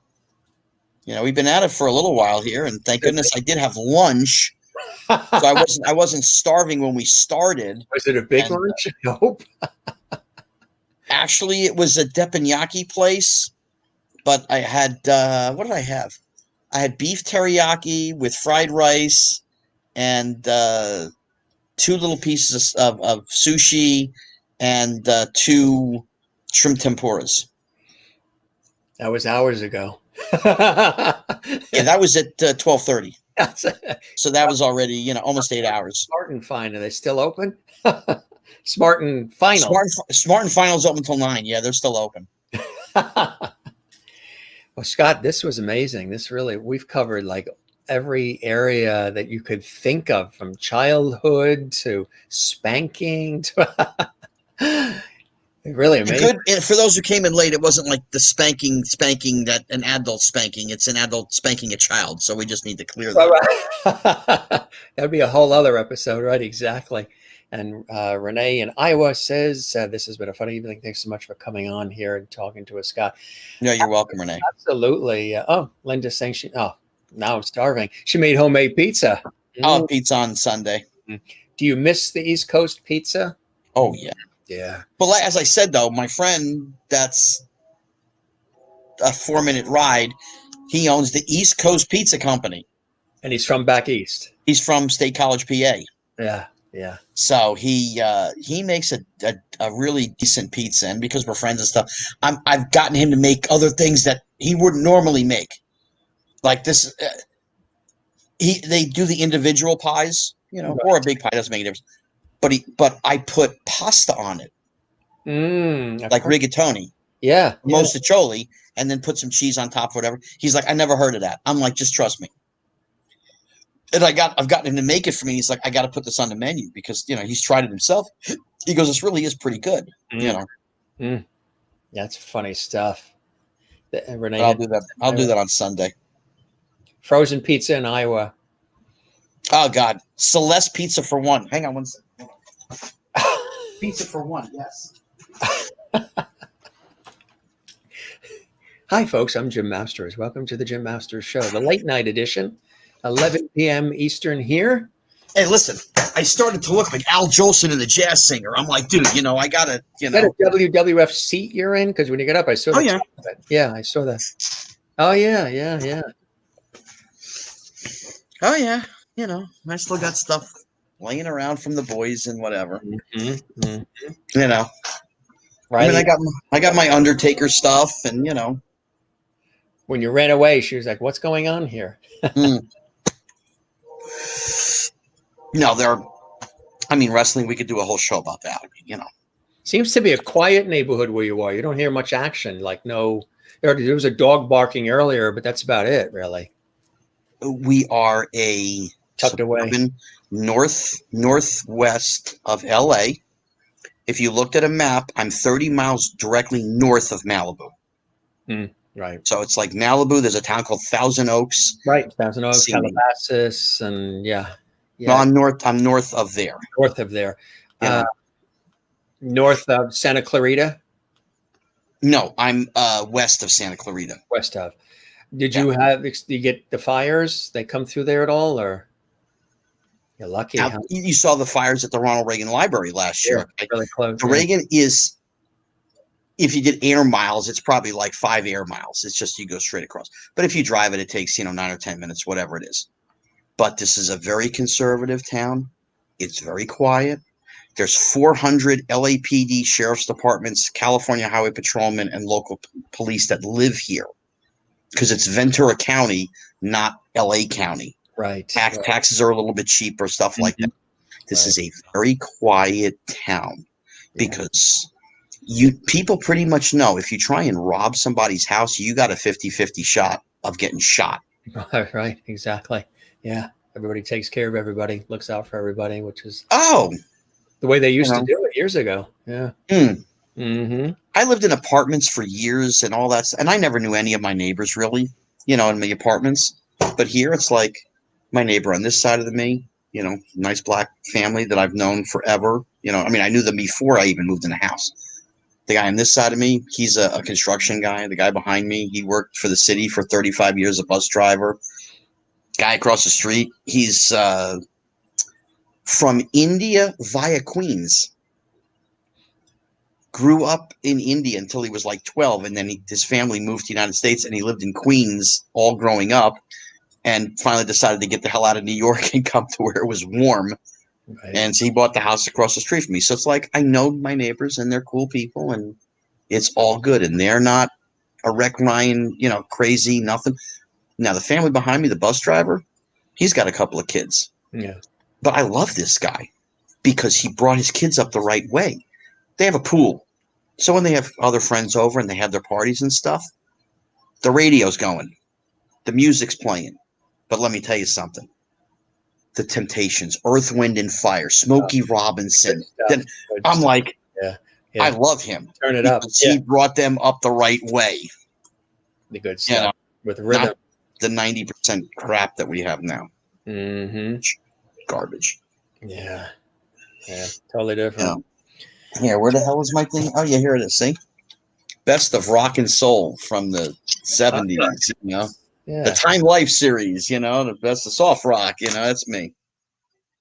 S2: know, we've been at it for a little while here, and thank goodness I did have lunch. So I wasn't starving when we started.
S1: Was it a big lunch? I hope.
S2: Actually, it was a teppanyaki place, but I had what did I have? I had beef teriyaki with fried rice and 2 little pieces of sushi and 2 shrimp tempuras.
S1: That was hours ago.
S2: Yeah, that was at 12:30. So that was already, you know, almost 8 hours.
S1: Smart and Fine, are they still open? Smart and Final.
S2: Smart and Final's open until 9. Yeah, they're still open.
S1: Well, Scott, this was amazing. We've covered like every area that you could think of, from childhood to spanking to really amazing.
S2: Good. For those who came in late, it wasn't like the spanking that an adult spanking. It's an adult spanking a child. So we just need to clear that.
S1: That'd be a whole other episode, right? Exactly. And Renee in Iowa says, this has been a fun evening. Thanks so much for coming on here and talking to us, Scott.
S2: No, you're welcome, Renee.
S1: Absolutely. Linda's saying now I'm starving. She made homemade pizza.
S2: I'll have pizza on Sunday.
S1: Do you miss the East Coast pizza?
S2: Oh, yeah.
S1: Yeah.
S2: But as I said, though, my friend, that's a 4-minute ride. He owns the East Coast Pizza Company.
S1: And he's from back east.
S2: He's from State College, PA.
S1: Yeah. Yeah.
S2: So he makes a really decent pizza, and because we're friends and stuff, I've gotten him to make other things that he wouldn't normally make, like this. They do the individual pies, you know, or a big pie, doesn't make a difference. But I put pasta on it, like rigatoni, mostaccioli, and then put some cheese on top, whatever. He's like, I never heard of that. I'm like, just trust me. And I've gotten him to make it for me. He's like, I got to put this on the menu because, you know, he's tried it himself. He goes, this really is pretty good. You know,
S1: that's funny stuff. Renee,
S2: I'll do that. I'll do that on Sunday.
S1: Frozen pizza in Iowa.
S2: Oh God, Celeste pizza for one. Hang on one second. Pizza for one. Yes.
S1: Hi, folks. I'm Jim Masters. Welcome to the Jim Masters Show, the late night edition. 11 p.m. Eastern here.
S2: Hey, listen, I started to look like Al Jolson in The Jazz Singer. I'm like, dude, you know, I got to, you know.
S1: Is that a WWF seat you're in? Because when you get up, I saw that. Yeah, I saw that. Oh, yeah.
S2: Oh, yeah. You know, I still got stuff laying around from the boys and whatever. You know. Right. I mean, I got my Undertaker stuff and, you know.
S1: When you ran away, she was like, what's going on here?
S2: No, wrestling, we could do a whole show about that. I mean, you know.
S1: Seems to be a quiet neighborhood where you are. You don't hear much action. Like, there was a dog barking earlier, but that's about it, really.
S2: We are a
S1: tucked away
S2: northwest of LA. If you looked at a map, I'm 30 miles directly north of Malibu.
S1: Right.
S2: So it's like Malibu. There's a town called Thousand Oaks.
S1: Right. Thousand Oaks, Calabasas, and yeah.
S2: No, I'm north of there.
S1: North of there. North of Santa Clarita?
S2: No, I'm west of Santa Clarita.
S1: West of. Did you get the fires? They come through there at all, or you're lucky?
S2: Now, you saw the fires at the Ronald Reagan Library last year.
S1: Really close.
S2: The Reagan is if you did air miles, it's probably like 5 air miles. It's just you go straight across. But if you drive it, it takes 9 or 10 minutes, whatever it is. But this is a very conservative town. It's very quiet. There's 400 LAPD sheriff's departments, California highway patrolmen, and local police that live here because it's Ventura County, not LA County.
S1: Right.
S2: Taxes are a little bit cheaper, stuff like that. This is a very quiet town because people pretty much know if you try and rob somebody's house, you got a 50-50 shot of getting shot.
S1: Right. Exactly. Yeah. Everybody takes care of everybody, looks out for everybody, which is the way they used to do it years ago. Yeah.
S2: I lived in apartments for years and all that. And I never knew any of my neighbors really, in my apartments. But here it's like my neighbor on this side of me, nice black family that I've known forever. I knew them before I even moved in the house. The guy on this side of me, he's a construction guy. The guy behind me, he worked for the city for 35 years, a bus driver. Guy across the street, he's from India via Queens. Grew up in India until he was like 12, and then his family moved to the United States, and he lived in Queens all growing up, and finally decided to get the hell out of New York and come to where it was warm. Right. And so he bought the house across the street from me. So it's like I know my neighbors, and they're cool people, and it's all good, and they're not a wreck Ryan, crazy, nothing. Now, the family behind me, the bus driver, he's got a couple of kids.
S1: Yeah.
S2: But I love this guy because he brought his kids up the right way. They have a pool. So when they have other friends over and they have their parties and stuff, the radio's going. The music's playing. But let me tell you something. The Temptations, Earth, Wind, and Fire, Smokey Robinson. Then I'm like, I love him.
S1: Turn it up.
S2: He brought them up the right way.
S1: The good stuff. With rhythm.
S2: Not the 90% crap that we have now. Garbage.
S1: Yeah. Totally different.
S2: Yeah, where the hell is my thing? Oh, yeah, here it is. See? Best of Rock and Soul from the 70s, Yeah. The Time Life series, the best of soft rock, that's me.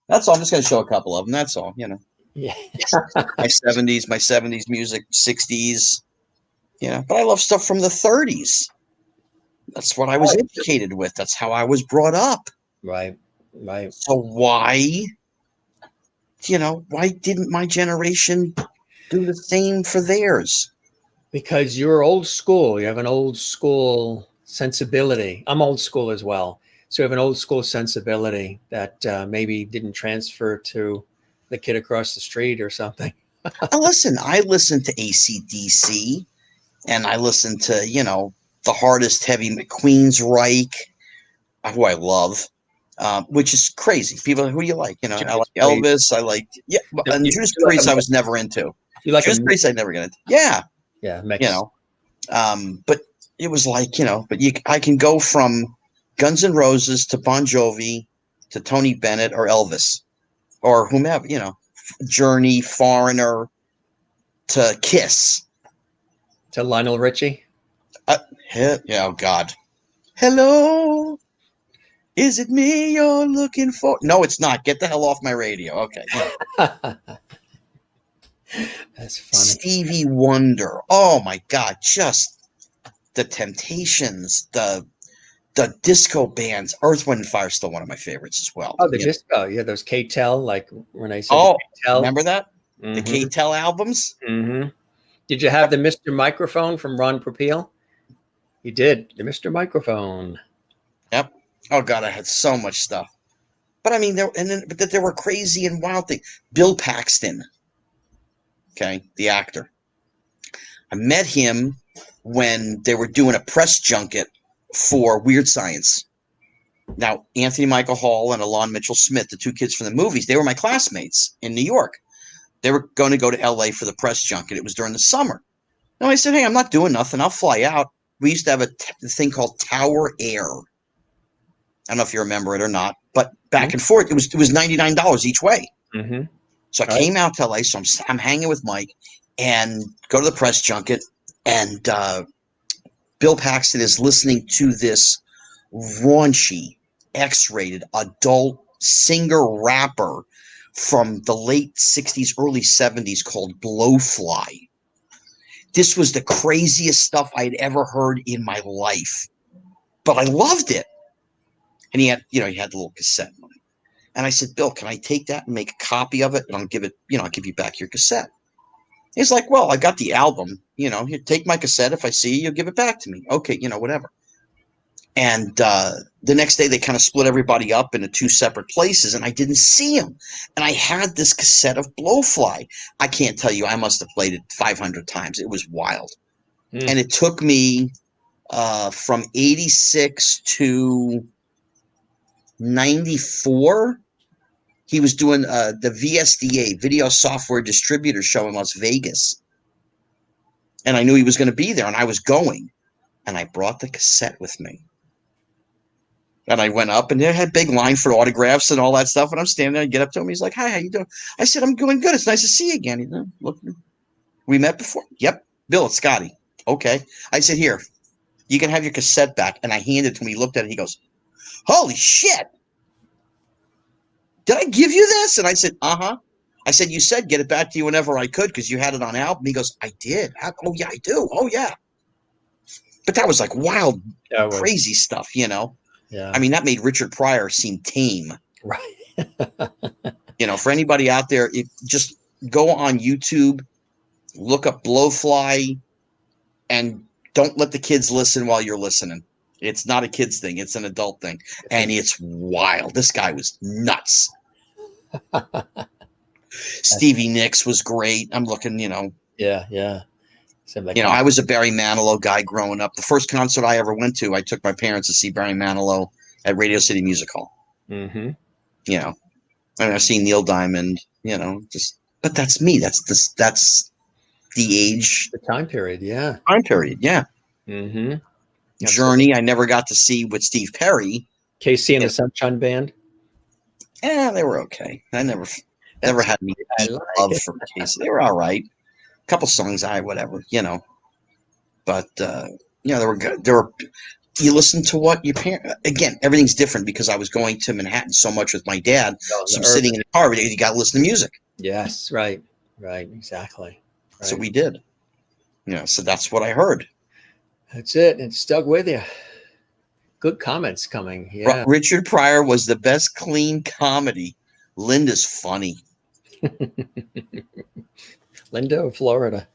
S2: That's all. I'm just going to show a couple of them. That's all, Yeah. my 70s music, 60s. But I love stuff from the 30s. That's what I was educated with. That's how I was brought up.
S1: Right.
S2: So why didn't my generation do the same for theirs?
S1: Because you're old school. You have an old school sensibility. I'm old school as well. So you have an old school sensibility that maybe didn't transfer to the kid across the street or something.
S2: I listen to AC/DC, and I listen to, the hardest heavy Queensryche, who I love, which is crazy. People, who do you like? I like Elvis. I like, and Judas Priest I was never into.
S1: You like
S2: Judas Priest I never got into. Yeah.
S1: Mix.
S2: But it was like, I can go from Guns N' Roses to Bon Jovi to Tony Bennett or Elvis or whomever, Journey, Foreigner to Kiss.
S1: To Lionel Richie?
S2: Oh, God. Hello. Is it me you're looking for? No, it's not. Get the hell off my radio. Okay.
S1: That's funny.
S2: Stevie Wonder. Oh, my God. Just the Temptations, the disco bands. Earth, Wind, and Fire is still one of my favorites as well.
S1: Oh, the disco. Yeah, those K-Tel, like Renee said.
S2: Oh, remember that? The K-Tel albums?
S1: Mm-hmm. Did you have the Mr. Microphone from Ron Popeil? You did. The Mr. Microphone.
S2: Yep. Oh, God, I had so much stuff. But, I mean, there were crazy and wild things. Bill Paxton, the actor. I met him when they were doing a press junket for Weird Science. Now, Anthony Michael Hall and Alon Mitchell Smith, the two kids from the movies, they were my classmates in New York. They were going to go to L.A. for the press junket. It was during the summer. And I said, hey, I'm not doing nothing. I'll fly out. We used to have a thing called Tower Air. I don't know if you remember it or not, but back and forth, it was $99 each way. Mm-hmm. So I came out to LA, so I'm hanging with Mike and go to the press junket, and Bill Paxton is listening to this raunchy, X-rated adult singer-rapper from the late 60s, early 70s called Blowfly. This was the craziest stuff I'd ever heard in my life, but I loved it. And he had the little cassette on it. And I said, Bill, can I take that and make a copy of it? And I'll give you back your cassette. He's like, well, I got the album, here, take my cassette. If I see you, you'll give it back to me. Okay. Whatever. And the next day they kind of split everybody up into two separate places, and I didn't see him. And I had this cassette of Blowfly. I can't tell you, I must have played it 500 times. It was wild. And it took me from 86 to 94. He was doing the VSDA, Video Software Distributor show in Las Vegas. And I knew he was going to be there, and I was going. And I brought the cassette with me. And I went up, and they had a big line for autographs and all that stuff. And I'm standing there, I get up to him. He's like, hi, how you doing? I said, I'm doing good. It's nice to see you again. Look, we met before? Yep. Bill, it's Scotty. Okay. I said, here, you can have your cassette back. And I handed it to him. He looked at it. He goes, holy shit. Did I give you this? And I said, uh-huh. I said, you said get it back to you whenever I could because you had it on album. He goes, I did. Oh, yeah, I do. Oh, yeah. But that was like wild, crazy stuff, Yeah. I mean, that made Richard Pryor seem tame.
S1: Right.
S2: For anybody out there, just go on YouTube, look up Blowfly, and don't let the kids listen while you're listening. It's not a kid's thing. It's an adult thing. And it's wild. This guy was nuts. Stevie Nicks was great. I'm looking,
S1: Yeah.
S2: I was a Barry Manilow guy growing up. The first concert I ever went to, I took my parents to see Barry Manilow at Radio City Music Hall.
S1: Mm-hmm.
S2: And I've seen Neil Diamond, but that's me. That's the age.
S1: The time period, yeah.
S2: Time period, yeah.
S1: Mm-hmm.
S2: Journey, I never got to see with Steve Perry.
S1: KC and the Sunshine Band?
S2: Yeah, they were okay. I never had any love for KC. They were all right. Couple songs, whatever, but they were good. You listen to what your parents. Again, everything's different because I was going to Manhattan so much with my dad. So I'm sitting in the car every day. You got to listen to music.
S1: Yes, right, exactly. Right.
S2: So we did. So that's what I heard.
S1: That's it. It stuck with you. Good comments coming. Yeah.
S2: Richard Pryor was the best clean comedy. Linda's funny.
S1: Linda of Florida.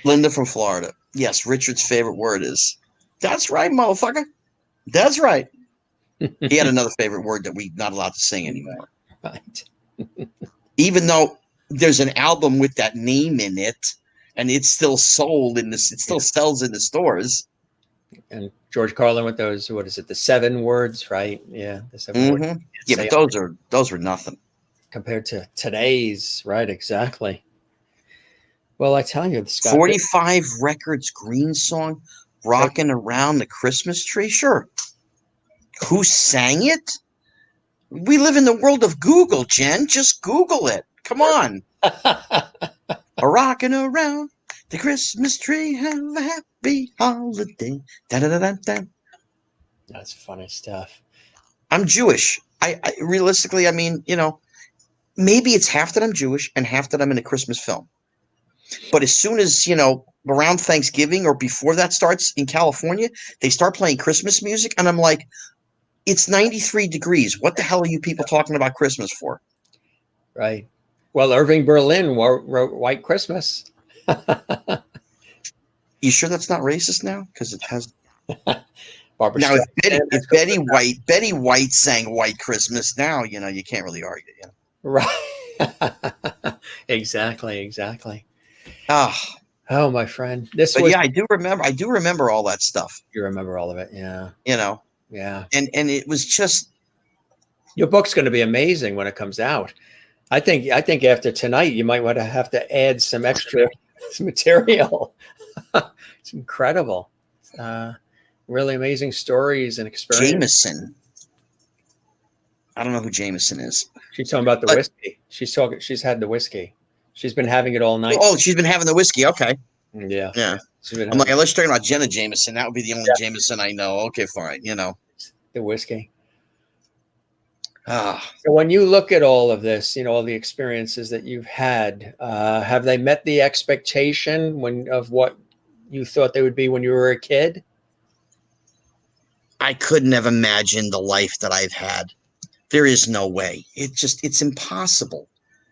S2: Linda from Florida. Yes, Richard's favorite word is, that's right, motherfucker. That's right. He had another favorite word that we're not allowed to sing anymore.
S1: Right.
S2: Even though there's an album with that name in it, and it's still sold it still sells in the stores. And
S1: George Carlin with those, what is it, the 7 words, right? Yeah, the 7 words.
S2: Yeah, but those were nothing.
S1: Compared to today's, right, exactly. Well, I tell you, Scott,
S2: 45 Records Green song, Rocking Around the Christmas Tree. Sure. Who sang it? We live in the world of Google, Jen. Just Google it. Come on. Rocking around the Christmas tree. Have a happy holiday. Da-da-da-da-da.
S1: That's funny stuff. I'm
S2: Jewish. I realistically, I mean, maybe it's half that I'm Jewish and half that I'm in a Christmas film. But as soon as, around Thanksgiving or before that starts in California, they start playing Christmas music. And I'm like, it's 93 degrees. What the hell are you people talking about Christmas for?
S1: Right. Well, Irving Berlin wrote White Christmas.
S2: You sure that's not racist now? Because it has.
S1: Barbara
S2: now, if Betty White sang White Christmas now, you can't really argue.
S1: Right. Exactly.
S2: Oh,
S1: my friend.
S2: I do remember all that stuff.
S1: You remember all of it, yeah. Yeah.
S2: And it was just.
S1: Your book's going to be amazing when it comes out. I think after tonight you might want to have to add some extra material. It's incredible. Really amazing stories and experiences.
S2: Jameson. I don't know who Jameson is.
S1: She's talking about the whiskey. She's had the whiskey. She's been having it all night.
S2: Oh, she's been having the whiskey. Okay.
S1: Yeah.
S2: I'm like, unless you're talking about Jenna Jameson, that would be the only Jameson I know. Okay, fine.
S1: The whiskey.
S2: Ah,
S1: So when you look at all of this, all the experiences that you've had, have they met the expectation of what you thought they would be when you were a kid?
S2: I couldn't have imagined the life that I've had. There is no way. It's impossible.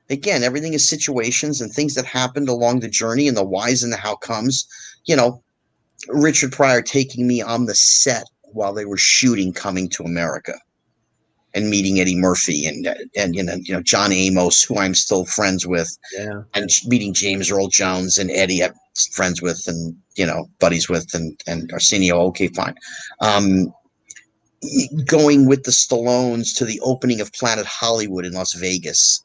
S2: Again, everything is situations and things that happened along the journey and the whys and the how comes. You know, Richard Pryor taking me on the set while they were shooting Coming to America and meeting Eddie Murphy and John Amos, who I'm still friends with,
S1: Yeah.
S2: and meeting James Earl Jones and Eddie I'm friends with and buddies with and Arsenio. Okay, fine. Going with the Stallones to the opening of Planet Hollywood in Las Vegas.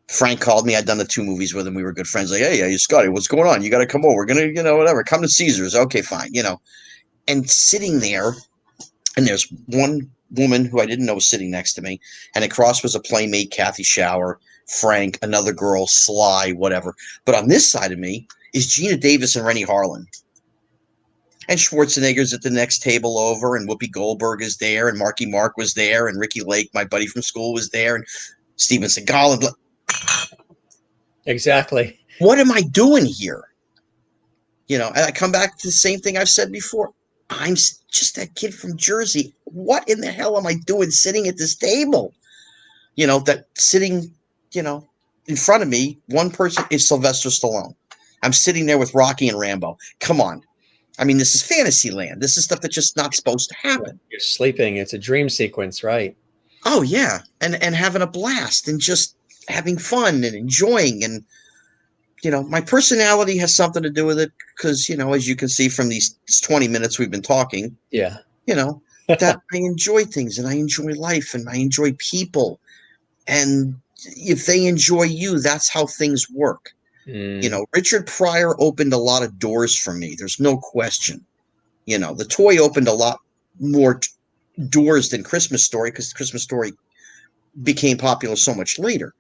S2: Frank called me. I'd done the 2 movies with him. We were good friends. Like, hey, Scotty, what's going on? You got to come over. We're going to, whatever. Come to Caesars. Okay, fine. And sitting there, and there's one woman who I didn't know was sitting next to me, and across was a playmate, Kathy Shower, Frank, another girl, Sly, whatever. But on this side of me is Gina Davis and Rennie Harlan. And Schwarzenegger's at the next table over, and Whoopi Goldberg is there, and Marky Mark was there, and Ricky Lake, my buddy from school, was there, and Steven Seagal. And
S1: Exactly.
S2: what am I doing here? And I come back to the same thing I've said before. I'm just that kid from Jersey. What in the hell am I doing sitting at this table? That sitting, in front of me, one person is Sylvester Stallone. I'm sitting there with Rocky and Rambo. Come on. I mean, this is fantasy land. This is stuff that's just not supposed to happen.
S1: You're sleeping. It's a dream sequence, right?
S2: Oh, yeah. And having a blast and just having fun and enjoying. And, my personality has something to do with it because, as you can see from these 20 minutes we've been talking,
S1: Yeah.
S2: that I enjoy things and I enjoy life and I enjoy people. And if they enjoy you, that's how things work. Richard Pryor opened a lot of doors for me. There's no question. The toy opened a lot more doors than Christmas Story because Christmas Story became popular so much later.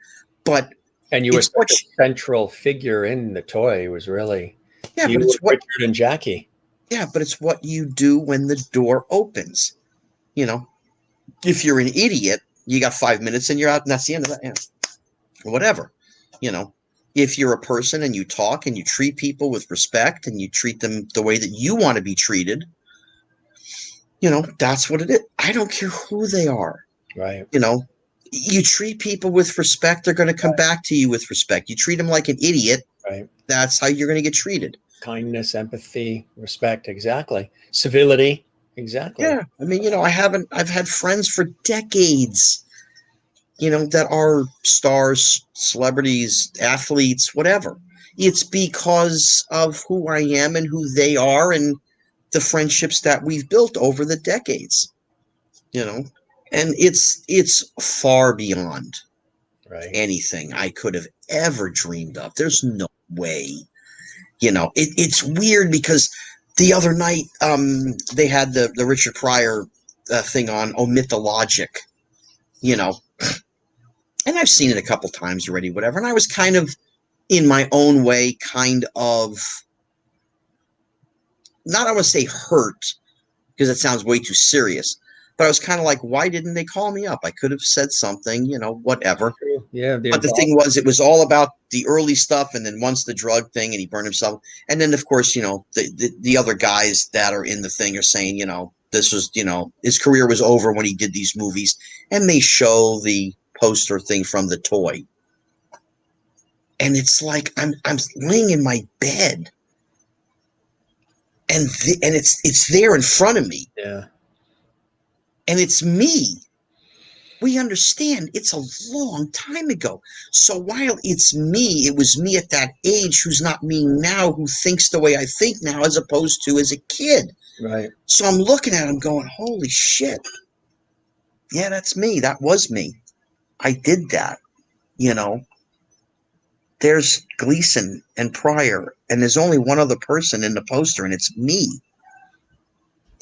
S1: And you were such a central figure in the toy. It was really
S2: but it's what
S1: Richard and Jackie.
S2: Yeah, but it's what you do when the door opens. If you're an idiot, you got 5 minutes and you're out, and that's the end of that. Yeah. Whatever. If you're a person and you talk and you treat people with respect and you treat them the way that you want to be treated, that's what it is. I don't care who they are.
S1: Right.
S2: You treat people with respect, they're going to come back to you with respect. You treat them like an idiot,
S1: right?
S2: That's how you're going to get treated.
S1: Kindness, empathy, respect, exactly. Civility, exactly.
S2: Yeah. I mean, I've had friends for decades, that are stars, celebrities, athletes, whatever. It's because of who I am and who they are and the friendships that we've built over the decades, and it's far beyond anything I could have ever dreamed of. There's no way, it's weird because the other night, they had the Richard Pryor thing on Omit the Logic, and I've seen it a couple times already, whatever. And I was kind of, in my own way, kind of, not I want to say hurt, because that sounds way too serious. But I was kind of like, why didn't they call me up? I could have said something, whatever.
S1: Yeah.
S2: But the thing was, it was all about the early stuff. And then once the drug thing and he burned himself. And then, of course, the other guys that are in the thing are saying, this was, his career was over when he did these movies. And they show the poster thing from the toy. And it's like, I'm laying in my bed. And it's there in front of me.
S1: Yeah.
S2: And it's me. We understand it's a long time ago. So while it's me, it was me at that age who's not me now, who thinks the way I think now, as opposed to as a kid.
S1: Right.
S2: So I'm looking at him going, holy shit. Yeah, that's me. That was me. I did that. There's Gleason and Pryor, and there's only one other person in the poster, and it's me.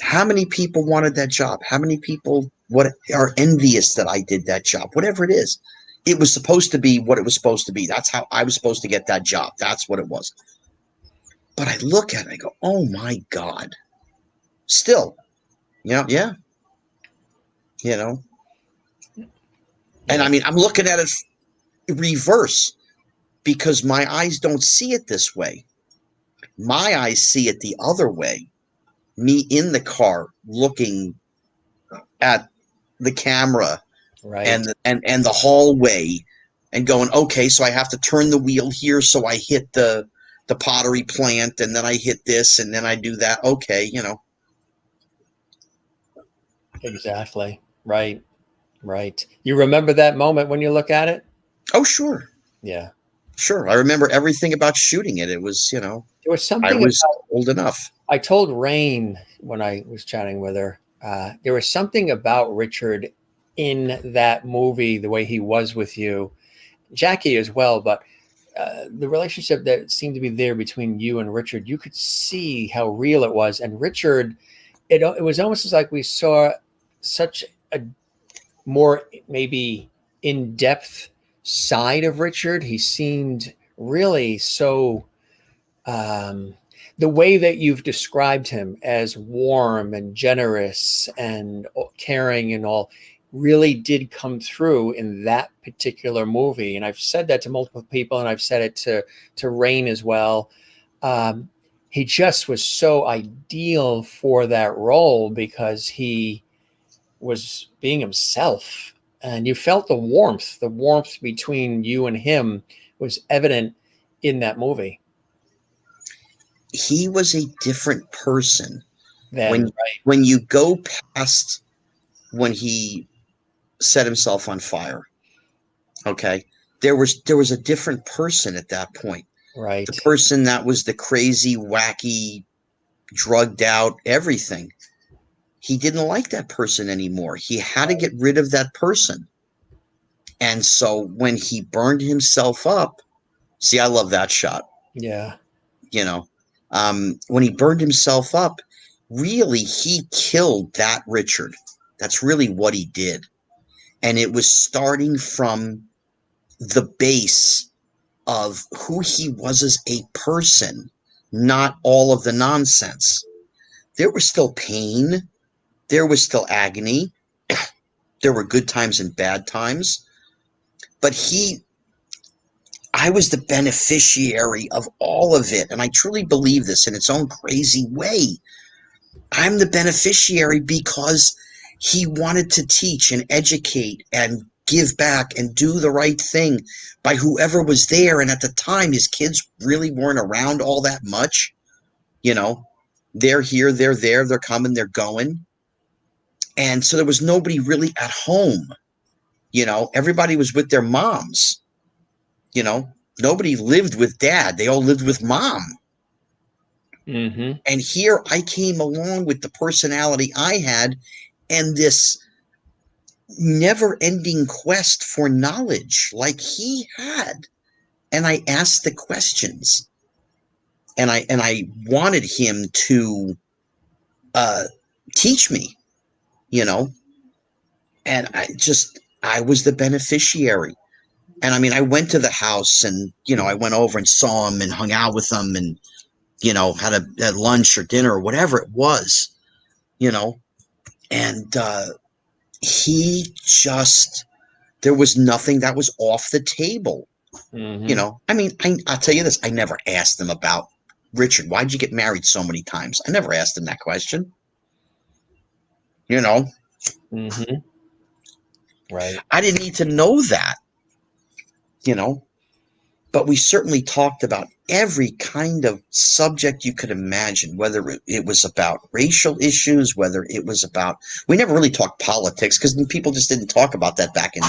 S2: How many people wanted that job? How many people are envious that I did that job? Whatever it is. It was supposed to be what it was supposed to be. That's how I was supposed to get that job. That's what it was. But I look at it and I go, oh my God. Still, yeah. And I mean, I'm looking at it reverse because my eyes don't see it this way. My eyes see it the other way. Me in the car looking at the camera and the hallway and going, okay, so I have to turn the wheel here so I hit the pottery plant and then I hit this and then I do that. Okay, you know.
S1: Exactly. Right. Right. You remember that moment when you look at it?
S2: Oh, sure.
S1: Yeah.
S2: Sure. I remember everything about shooting it. It was, you know,
S1: There was something
S2: I was old enough.
S1: I told Rain when I was chatting with her, there was something about Richard in that movie, the way he was with you, Jackie as well, but the relationship that seemed to be there between you and Richard, you could see how real it was. And Richard, it was almost like we saw such a more maybe in-depth side of Richard. He seemed really so the way that you've described him as warm and generous and caring and all really did come through in that particular movie. And I've said that to multiple people, and I've said it to Rain as well. He just was so ideal for that role because he was being himself, and you felt the warmth between you and him was evident in that movie.
S2: He was a different person.
S1: Then,
S2: when you go past when he set himself on fire, okay, there was a different person at that point.
S1: Right.
S2: The person that was the crazy, wacky, drugged out everything. He didn't like that person anymore. He had to get rid of that person. And so when he burned himself up, see, I love that shot.
S1: Yeah.
S2: You know, when he burned himself up, really, he killed that Richard. That's really what he did. And it was starting from the base of who he was as a person, not all of the nonsense. There was still pain. There was still agony. There were good times and bad times. But I was the beneficiary of all of it. And I truly believe this in its own crazy way. I'm the beneficiary because he wanted to teach and educate and give back and do the right thing by whoever was there. And at the time, his kids really weren't around all that much. You know, they're here, they're there, they're coming, they're going. And so there was nobody really at home. You know, everybody was with their moms. You know, nobody lived with dad. They all lived with mom.
S1: Mm-hmm.
S2: And here I came along with the personality I had and this never-ending quest for knowledge like he had. And I asked the questions. And I wanted him to teach me, you know. And I was the beneficiary. And I mean, I went to the house and, you know, I went over and saw him and hung out with him and, you know, had lunch or dinner or whatever it was, you know. And there was nothing that was off the table, you know. I mean, I'll tell you this. I never asked him about, Richard, why'd you get married so many times? I never asked him that question, you know.
S1: Mm-hmm. Right.
S2: I didn't need to know that, you know. But we certainly talked about every kind of subject you could imagine, whether it was about racial issues, whether it was about, we never really talked politics because people just didn't talk about that back in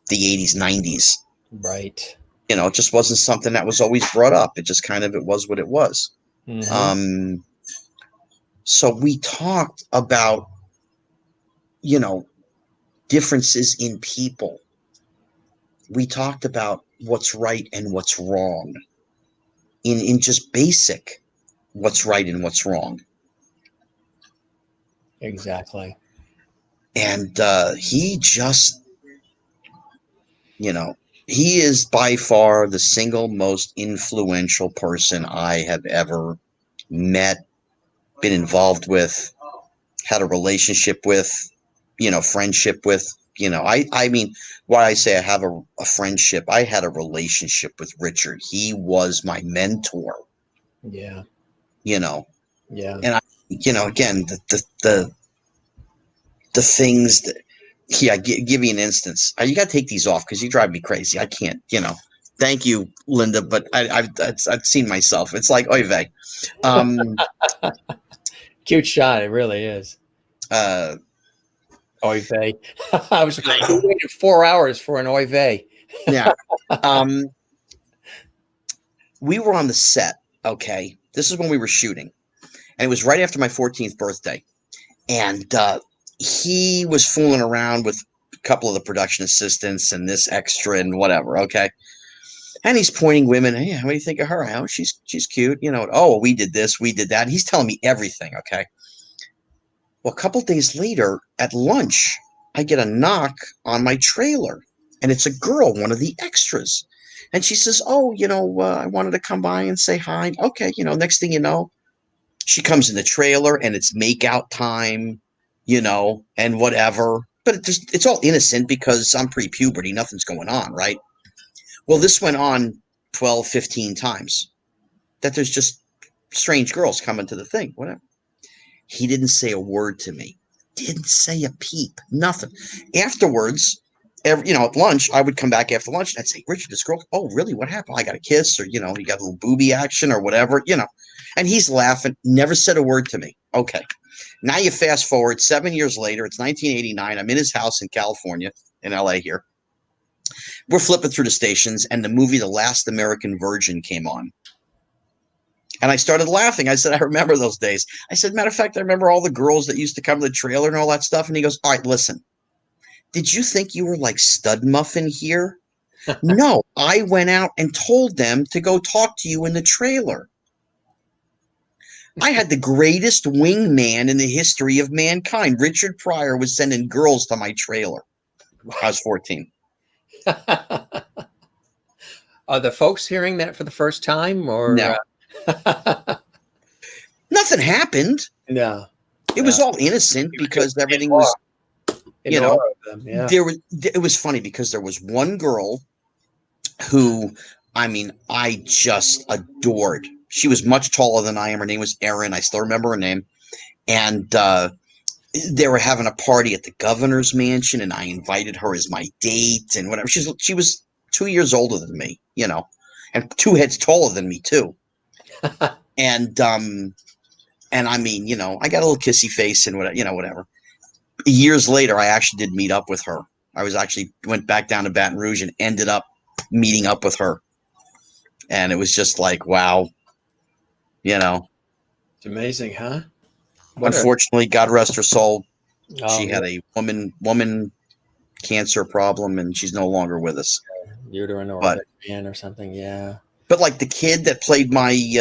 S2: the 80s, 90s.
S1: Right.
S2: You know, it just wasn't something that was always brought up. It just kind of, it was what it was.
S1: Mm-hmm.
S2: So we talked about, you know, differences in people. We talked about what's right and what's wrong in just basic what's right and what's wrong.
S1: Exactly.
S2: And he just, you know, he is by far the single most influential person I have ever met, been involved with, had a relationship with, you know, friendship with. You know, I mean, why I say I have a friendship, I had a relationship with Richard. He was my mentor.
S1: Yeah.
S2: You know,
S1: Yeah.
S2: and I, you know, again, the things that, yeah, give me an instance. You got to take these off because you drive me crazy. I can't, you know. Thank you, Linda, but I've seen myself. It's like, oy vey.
S1: Cute shot. It really is. Oy vey. I was waiting 4 hours for an oy vey.
S2: Yeah. We were on the set. Okay. This is when we were shooting. And it was right after my 14th birthday. And he was fooling around with a couple of the production assistants and this extra and whatever. Okay. And he's pointing women. Hey, what do you think of her? Oh, she's cute. You know, oh, we did this, we did that. And he's telling me everything. Okay. Well, a couple days later at lunch, I get a knock on my trailer, and it's a girl, one of the extras. And she says, oh, you know, I wanted to come by and say hi. Okay. You know, next thing you know, she comes in the trailer and it's make out time, you know, and whatever. But it's all innocent because I'm pre-puberty. Nothing's going on, right? Well, this went on 12, 15 times that there's just strange girls coming to the thing, whatever. He didn't say a word to me. Didn't say a peep. Nothing. Afterwards, you know, at lunch, I would come back after lunch and I'd say, Richard, this girl, oh, really? What happened? I got a kiss or, you know, you got a little booby action or whatever, you know. And he's laughing, never said a word to me. Okay. Now you fast forward 7 years later. It's 1989. I'm in his house in California, in LA here. We're flipping through the stations and the movie The Last American Virgin came on. And I started laughing. I said, I remember those days. I said, matter of fact, I remember all the girls that used to come to the trailer and all that stuff. And he goes, all right, listen, did you think you were like Stud Muffin here? No, I went out and told them to go talk to you in the trailer. I had the greatest wingman in the history of mankind. Richard Pryor was sending girls to my trailer. I was 14.
S1: Are the folks hearing that for the first time, or
S2: no? Nothing happened.
S1: No,
S2: it was all innocent because everything was, you know.
S1: Yeah.
S2: It was funny because there was one girl who, I mean, I just adored. She was much taller than I am. Her name was Erin. I still remember her name. And they were having a party at the governor's mansion, and I invited her as my date and whatever. She was 2 years older than me, you know, and 2 heads taller than me too. And I mean, you know, I got a little kissy face and whatever, you know, whatever. Years later, I actually did meet up with her. I went back down to Baton Rouge and ended up meeting up with her. And it was just like, wow, you know.
S1: It's amazing, huh?
S2: Unfortunately, God rest her soul.
S1: Oh,
S2: she had a woman cancer problem, and she's no longer with us.
S1: Uterine or something, yeah.
S2: But like the kid that played my, he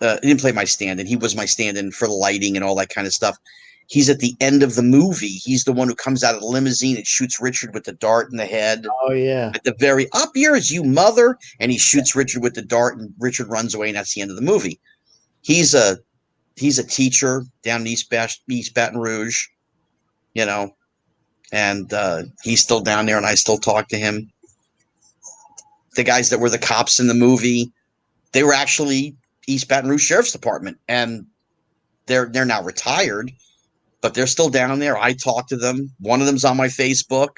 S2: didn't play my stand-in. He was my stand-in for the lighting and all that kind of stuff. He's at the end of the movie. He's the one who comes out of the limousine and shoots Richard with the dart in the head.
S1: Oh, yeah.
S2: At the very, up yours, you mother. And he shoots Richard with the dart, and Richard runs away, and that's the end of the movie. He's a teacher down in East Baton Rouge, you know, and he's still down there, and I still talk to him. The guys that were the cops in the movie, they were actually East Baton Rouge Sheriff's Department, and they're now retired, but they're still down there. I talk to them. One of them's on my Facebook.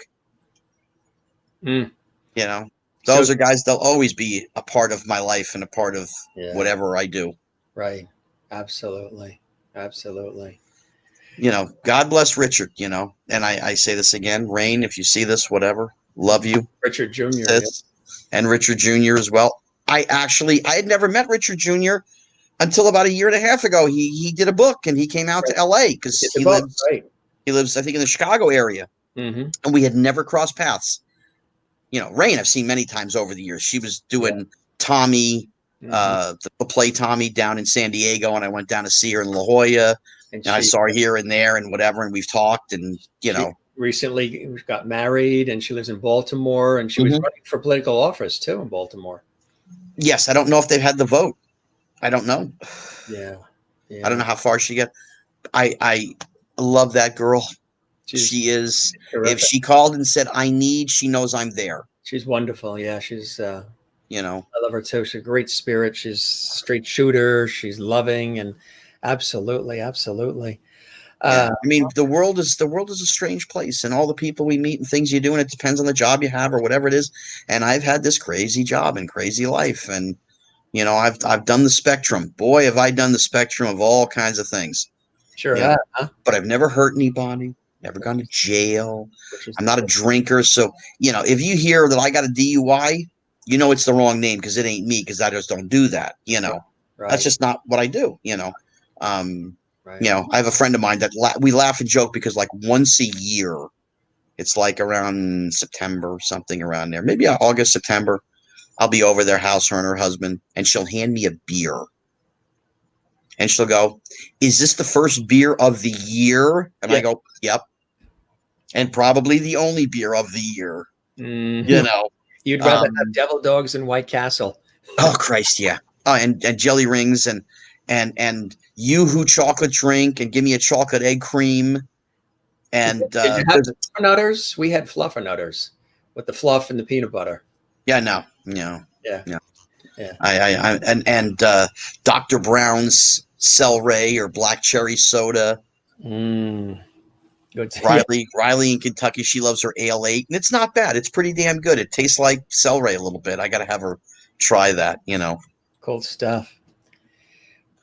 S2: You know, those are guys, they'll always be a part of my life and a part of whatever I do.
S1: Right. Absolutely. Absolutely.
S2: You know, God bless Richard, you know, and I say this again, Rain, if you see this, whatever, love you.
S1: Richard Jr.
S2: And Richard Jr. as well. I had never met Richard Jr. until about 1.5 years ago. He did a book, and he came out to LA because he lives, I think, in the Chicago area. And we had never crossed paths. You know, Rain, I've seen many times over the years. She was doing Tommy, the play Tommy down in San Diego, and I went down to see her in La Jolla, and I saw her here and there and whatever, and we've talked, and you know,
S1: recently got married, and she lives in Baltimore, and she was running for political office too in Baltimore.
S2: Yes, I don't know if they've had the vote. I don't know.
S1: Yeah.
S2: I don't know how far she got. I love that girl. She is.
S1: terrific.
S2: If she called and said, I need, she knows I'm there.
S1: She's wonderful. Yeah, she's
S2: You know,
S1: I love her too. She's a great spirit. She's a straight shooter. She's loving and absolutely.
S2: yeah. I mean, the world is a strange place, and all the people we meet and things you do, and it depends on the job you have or whatever it is. And I've had this crazy job and crazy life, and you know, I've done the spectrum. Boy, have I done the spectrum of all kinds of things.
S1: Sure.
S2: You know, but I've never hurt anybody. Never gone to jail. I'm not a drinker, so you know, if you hear that I got a DUI, you know it's the wrong name because it ain't me, because I just don't do that. You know, that's just not what I do. You know. You know, I have a friend of mine that we laugh and joke because like once a year, it's like around September, something around there, maybe August, September, I'll be over their house, her and her husband, and she'll hand me a beer. And she'll go, is this the first beer of the year? And I go, yep. And probably the only beer of the year.
S1: Mm-hmm.
S2: You know.
S1: You'd rather have Devil Dogs than White Castle.
S2: Oh, Christ, yeah. Oh, and jelly rings and Yoo-hoo chocolate drink and give me a chocolate egg cream. And
S1: did you have fluffernutters? We had fluffernutters with the fluff and the peanut butter.
S2: Yeah, no. And Dr. Brown's Celery or black cherry soda.
S1: Good.
S2: Riley in Kentucky, she loves her Ale 8, and it's not bad. It's pretty damn good. It tastes like celery a little bit. I got to have her try that. You know,
S1: cool stuff.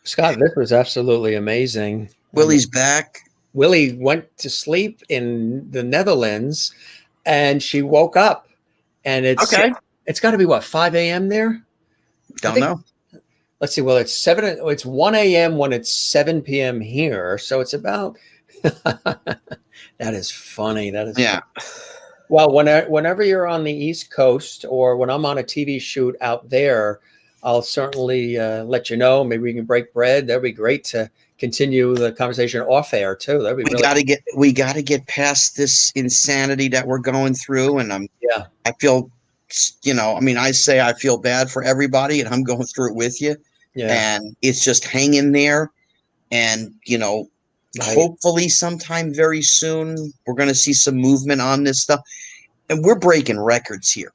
S1: Scott, this was absolutely amazing.
S2: Willie's back.
S1: Willie went to sleep in the Netherlands, and she woke up, and it's got to be what, 5 a.m. there?
S2: Don't know.
S1: Let's see. Well, it's 1 a.m. when it's 7 p.m. here, so it's about. That is funny. That is
S2: funny.
S1: Well, whenever you're on the East Coast or when I'm on a TV shoot out there, I'll certainly let you know. Maybe we can break bread. That'd be great to continue the conversation off air too. That'd be
S2: we got to get past this insanity that we're going through. And I feel, you know, I mean, I say I feel bad for everybody, and I'm going through it with you. Yeah. And it's just hang in there, and you know, hopefully sometime very soon we're going to see some movement on this stuff, and we're breaking records here.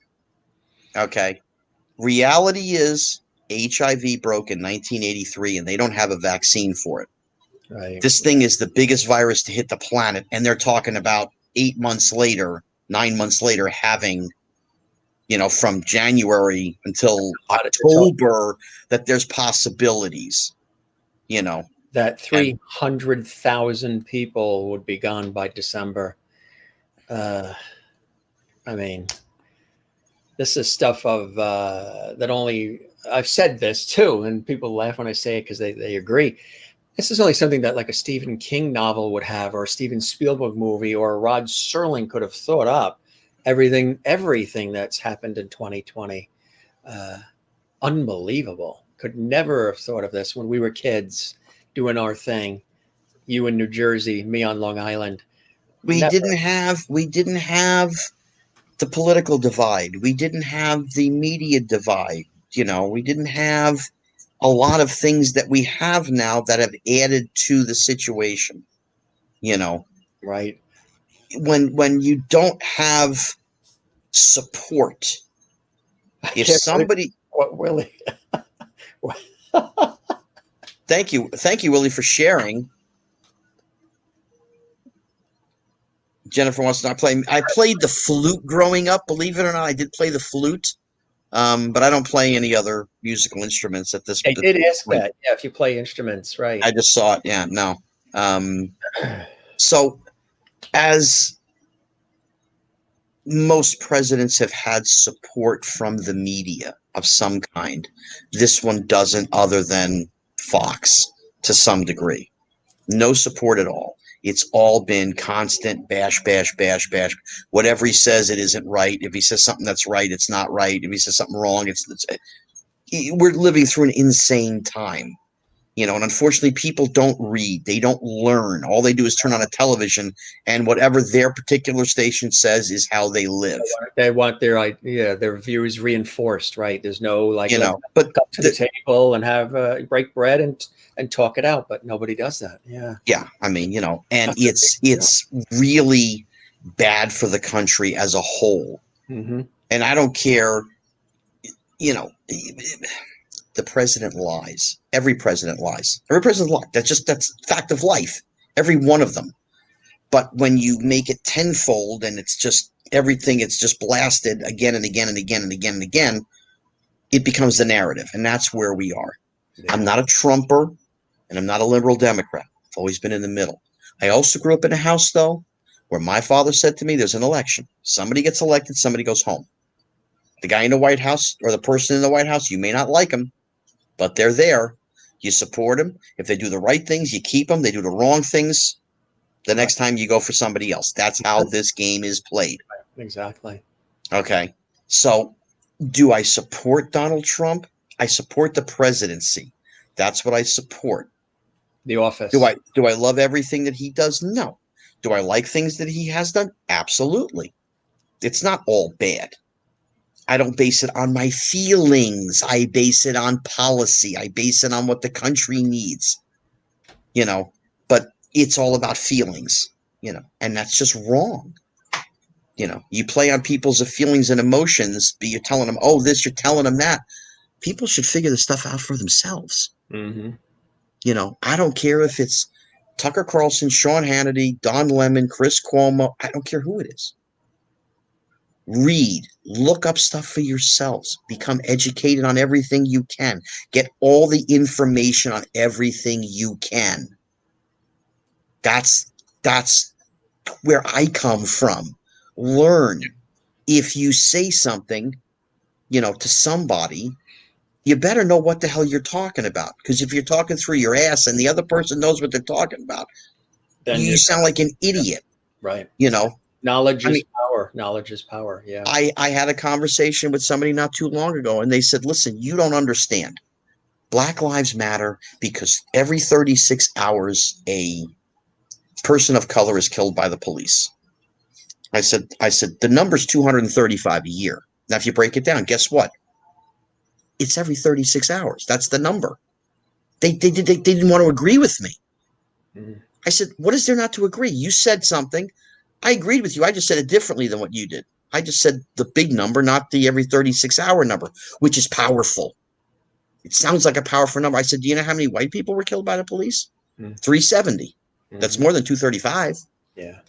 S2: Okay. Reality is HIV broke in 1983, and they don't have a vaccine for it.
S1: Right.
S2: This thing is the biggest virus to hit the planet, and they're talking about 9 months later, having, you know, from January until October, that there's possibilities, you know.
S1: That 300,000 people would be gone by December. I mean, this is stuff of that only I've said this too, and people laugh when I say it because they agree. This is only something that like a Stephen King novel would have, or a Steven Spielberg movie, or a Rod Serling could have thought up. Everything that's happened in 2020, unbelievable. Could never have thought of this when we were kids doing our thing. You in New Jersey, me on Long Island.
S2: We didn't have the political divide. We didn't have the media divide. You know, we didn't have a lot of things that we have now that have added to the situation. You know,
S1: right.
S2: When you don't have support, if somebody,
S1: what Willie?
S2: Thank you, Willie, for sharing. Jennifer wants to not play. I played the flute growing up. Believe it or not, I did play the flute, but I don't play any other musical instruments at this point.
S1: I did ask that. Yeah, if you play instruments, right?
S2: I just saw it. Yeah, no. So, as most presidents have had support from the media of some kind, this one doesn't, other than Fox to some degree. No support at all. It's all been constant bash. Whatever he says, it isn't right. If he says something that's right, it's not right. If he says something wrong, we're living through an insane time. You know, and unfortunately, people don't read. They don't learn. All they do is turn on a television, and whatever their particular station says is how they live.
S1: They want their views reinforced, right? There's no, like,
S2: you know, but
S1: come to the table and have break bread and and talk it out, but nobody does that. Yeah.
S2: Yeah. I mean, you know, and it's really bad for the country as a whole.
S1: Mm-hmm.
S2: And I don't care, you know, the president lies. Every president lies. Every president lies. That's fact of life. Every one of them. But when you make it tenfold and it's just everything, it's just blasted again and again and again and again and again, it becomes the narrative. And that's where we are.
S1: Yeah.
S2: I'm not a Trumper and I'm not a liberal Democrat. I've always been in the middle. I also grew up in a house, though, where my father said to me, there's an election. Somebody gets elected, somebody goes home. The guy in the White House or the person in the White House, you may not like them, but they're there. You support them. If they do the right things, you keep them. They do the wrong things, the next time you go for somebody else. That's how this game is played.
S1: Exactly.
S2: Okay. So do I support Donald Trump? I support the presidency. That's what I support.
S1: The office.
S2: Do I love everything that he does? No. Do I like things that he has done? Absolutely. It's not all bad. I don't base it on my feelings. I base it on policy. I base it on what the country needs. You know, but it's all about feelings, you know, and that's just wrong. You know, you play on people's feelings and emotions, but you're telling them, oh, this, you're telling them that. People should figure this stuff out for themselves.
S1: Mm-hmm.
S2: You know, I don't care if it's Tucker Carlson, Sean Hannity, Don Lemon, Chris Cuomo. I don't care who it is. Read, look up stuff for yourselves, become educated on everything you can, get all the information on everything you can. That's where I come from. Learn. If you say something, you know, to somebody, you better know what the hell you're talking about. Because if you're talking through your ass and the other person knows what they're talking about, then you sound like an idiot.
S1: Right.
S2: You know?
S1: Knowledge is power. Knowledge is power. Yeah.
S2: I had a conversation with somebody not too long ago, and they said, listen, you don't understand. Black Lives Matter because every 36 hours a person of color is killed by the police. I said the number's 235 a year. Now, if you break it down, guess what? It's every 36 hours. That's the number. They didn't want to agree with me.
S1: Mm.
S2: I said, what is there not to agree? You said something. I agreed with you. I just said it differently than what you did. I just said the big number, not the every 36-hour number, which is powerful. It sounds like a powerful number. I said, do you know how many white people were killed by the police? 370. Mm-hmm. That's more than 235.
S1: Yeah.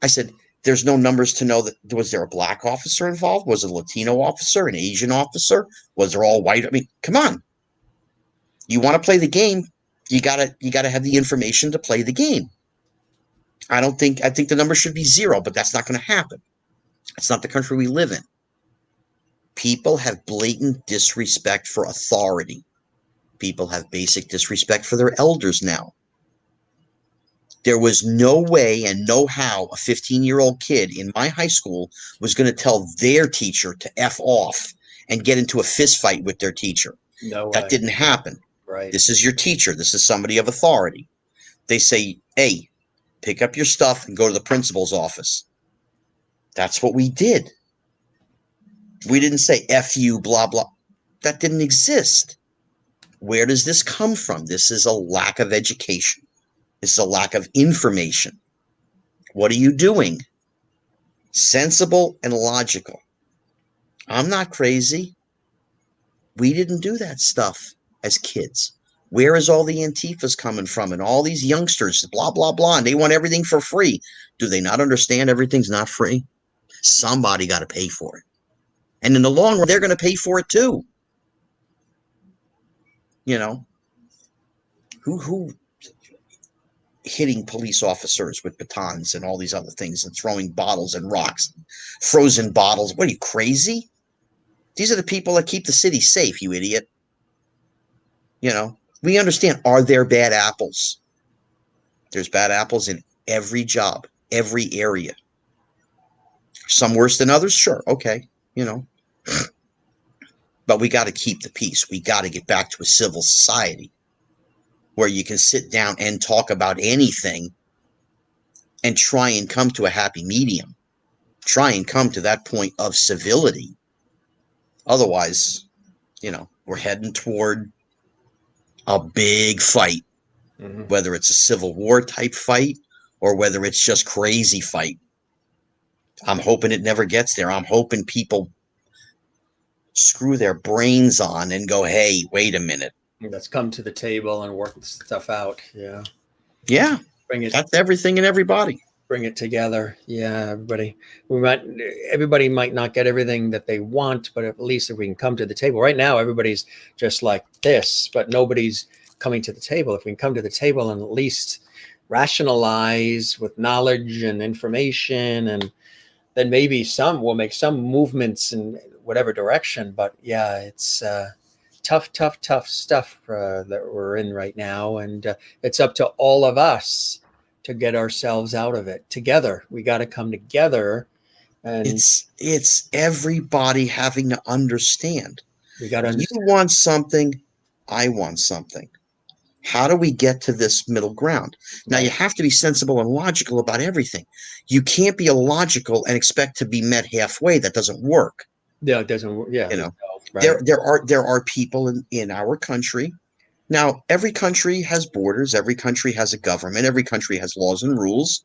S2: I said, there's no numbers to know that. Was there a black officer involved? Was it a Latino officer, an Asian officer? Was there all white? I mean, come on. You want to play the game, you gotta have the information to play the game. I think the number should be 0, but that's not going to happen. It's not the country we live in. People have blatant disrespect for authority. People have basic disrespect for their elders now. There was no way and no how a 15-year-old kid in my high school was going to tell their teacher to F off and get into a fist fight with their teacher.
S1: No way.
S2: That didn't happen.
S1: Right.
S2: This is your teacher. This is somebody of authority. They say, hey, pick up your stuff and go to the principal's office. That's what we did. We didn't say F you, blah, blah. That didn't exist. Where does this come from? This is a lack of education. This is a lack of information. What are you doing? Sensible and logical. I'm not crazy. We didn't do that stuff as kids. Where is all the Antifas coming from and all these youngsters, blah, blah, blah, and they want everything for free. Do they not understand everything's not free? Somebody got to pay for it. And in the long run, they're going to pay for it too. You know, who hitting police officers with batons and all these other things and throwing bottles and rocks, frozen bottles. What are you, crazy? These are the people that keep the city safe, you idiot. You know, we understand, are there bad apples? There's bad apples in every job, every area. Some worse than others, sure, okay, you know. But we got to keep the peace. We got to get back to a civil society where you can sit down and talk about anything and try and come to a happy medium. Try and come to that point of civility. Otherwise, you know, we're heading toward a big fight, whether it's a Civil War type fight or whether it's just crazy fight. I'm hoping it never gets there. I'm hoping people screw their brains on and go, hey, wait a minute.
S1: Let's come to the table and work stuff out. Yeah.
S2: Yeah.
S1: Bring it.
S2: That's everything and everybody.
S1: Bring it together. Yeah, everybody might not get everything that they want, but at least if we can come to the table. Right now, everybody's just like this, but nobody's coming to the table. If we can come to the table and at least rationalize with knowledge and information, and then maybe we'll make some movements in whatever direction. But yeah, it's tough stuff that we're in right now. And it's up to all of us to get ourselves out of it together. We got to come together. And
S2: it's everybody having to understand.
S1: We got to understand.
S2: You want something, I want something. How do we get to this middle ground? Now, you have to be sensible and logical about everything. You can't be illogical and expect to be met halfway. That doesn't work.
S1: Yeah, it doesn't work. Yeah.
S2: You know,
S1: right.
S2: there are people in our country. Now, every country has borders. Every country has a government. Every country has laws and rules.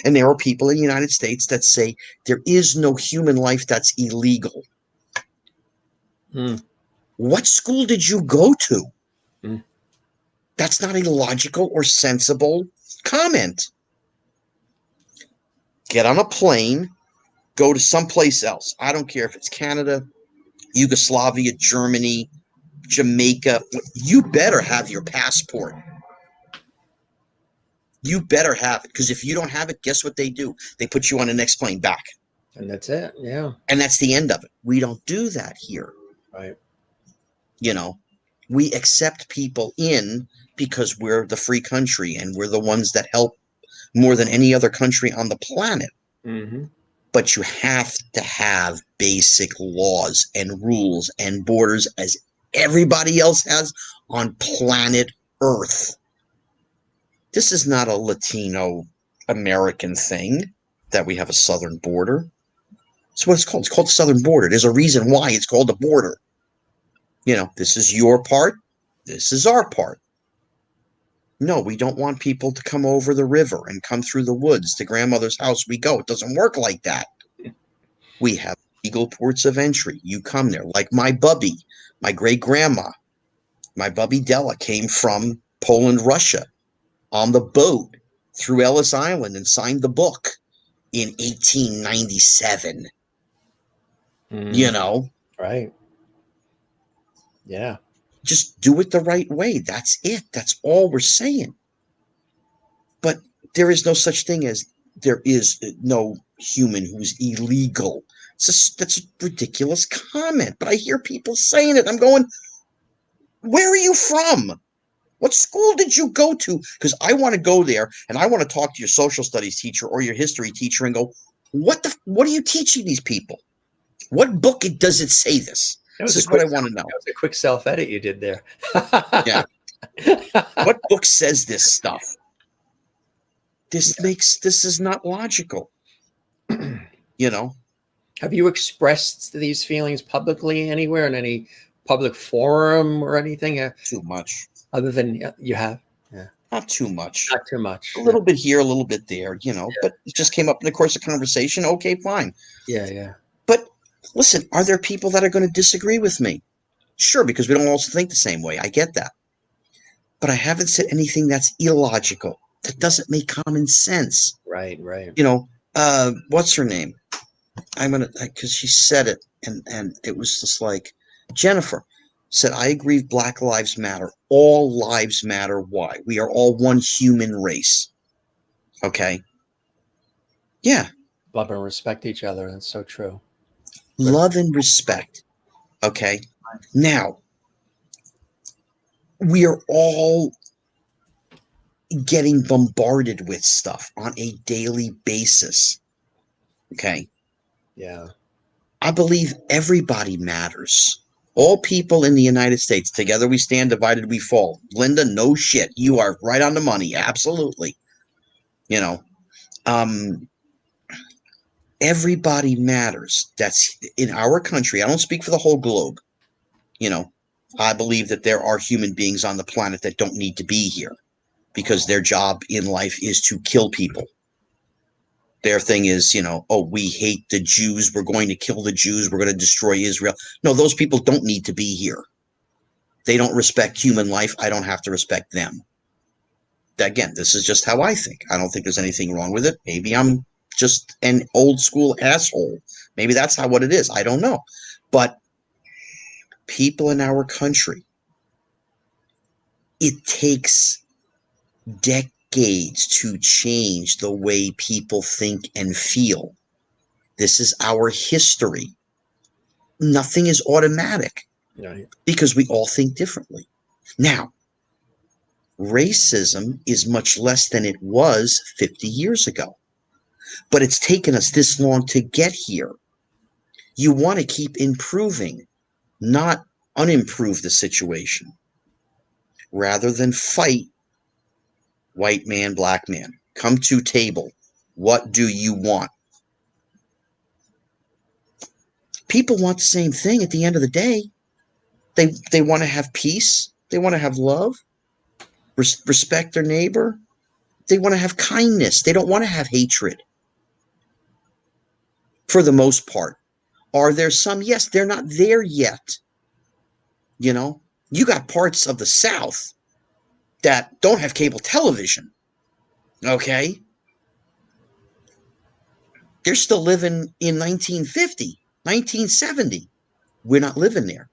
S2: And there are people in the United States that say there is no human life that's illegal. What school did you go to? That's not a logical or sensible comment. Get on a plane, go to someplace else. I don't care if it's Canada, Yugoslavia, Germany, Jamaica. You better have your passport. You better have it, because if you don't have it, guess what they do? They put you on the next plane back.
S1: And that's it. Yeah.
S2: And that's the end of it. We don't do that here.
S1: Right.
S2: You know, we accept people in because we're the free country and we're the ones that help more than any other country on the planet. But you have to have basic laws and rules and borders as everybody else has on planet Earth. This is not a Latino American thing that we have a southern border. That's what it's called. It's called the southern border. There's a reason why it's called a border. You know, this is your part. This is our part. No, we don't want people to come over the river and come through the woods. To grandmother's house we go. It doesn't work like that. We have legal ports of entry. You come there. Like my bubby, my great-grandma, my bubby Della came from Poland, Russia on the boat through Ellis Island and signed the book in 1897. You know?
S1: Right. Yeah.
S2: Just do it the right way. That's it. That's all we're saying. But there is no such thing as there is no human who's illegal. That's a ridiculous comment. But I hear people saying it. I'm going, where are you from? What school did you go to? Because I want to go there and I want to talk to your social studies teacher or your history teacher and go, what are you teaching these people? What book does it say this? This is what I want to know.
S1: That was a quick self-edit you did there.
S2: Yeah. What book says this stuff? This is not logical. You know?
S1: Have you expressed these feelings publicly anywhere in any public forum or anything?
S2: Too much.
S1: Other than you have? Yeah.
S2: Not too much.
S1: Not too much.
S2: A little bit here, a little bit there, you know, but it just came up in the course of conversation. Okay, fine.
S1: Yeah.
S2: But listen, are there people that are going to disagree with me? Sure, because we don't all think the same way. I get that. But I haven't said anything that's illogical. That doesn't make common sense.
S1: Right.
S2: You know, what's her name? Because she said it, and it was just like, Jennifer said, I agree Black Lives Matter. All lives matter. Why? We are all one human race. Okay? Yeah.
S1: Love and respect each other. That's so true.
S2: Love and respect. Okay? Now, we are all getting bombarded with stuff on a daily basis. Okay?
S1: Yeah.
S2: I believe everybody matters. All people in the United States, together we stand, divided we fall. Linda, no shit. You are right on the money. Absolutely. You know, everybody matters. That's in our country. I don't speak for the whole globe. You know, I believe that there are human beings on the planet that don't need to be here because their job in life is to kill people. Their thing is, oh, we hate the Jews. We're going to kill the Jews. We're going to destroy Israel. No, those people don't need to be here. They don't respect human life. I don't have to respect them. Again, this is just how I think. I don't think there's anything wrong with it. Maybe I'm just an old school asshole. Maybe that's what it is. I don't know. But people in our country, it takes decades to change the way people think and feel. This is our history. Nothing is automatic because we all think differently. Now, racism is much less than it was 50 years ago, but it's taken us this long to get here. You want to keep improving, not unimprove the situation, rather than fight white man, black man. Come to table. What do you want? People want the same thing at the end of the day. They want to have peace. They want to have love, respect their neighbor. They want to have kindness. They don't want to have hatred. For the most part. Are there some? Yes, they're not there yet. You got parts of the South that don't have cable television. Okay? They're still living in 1950, 1970. We're not living there.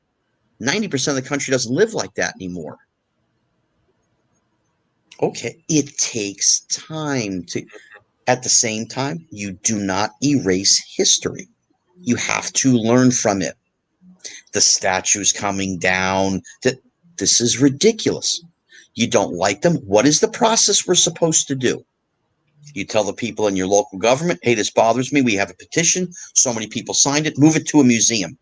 S2: 90% of the country doesn't live like that anymore. Okay, it takes time to. At the same time, you do not erase history. You have to learn from it. The statues coming down. This is ridiculous. You don't like them. What is the process we're supposed to do? You tell the people in your local government, hey, this bothers me. We have a petition. So many people signed it. Move it to a museum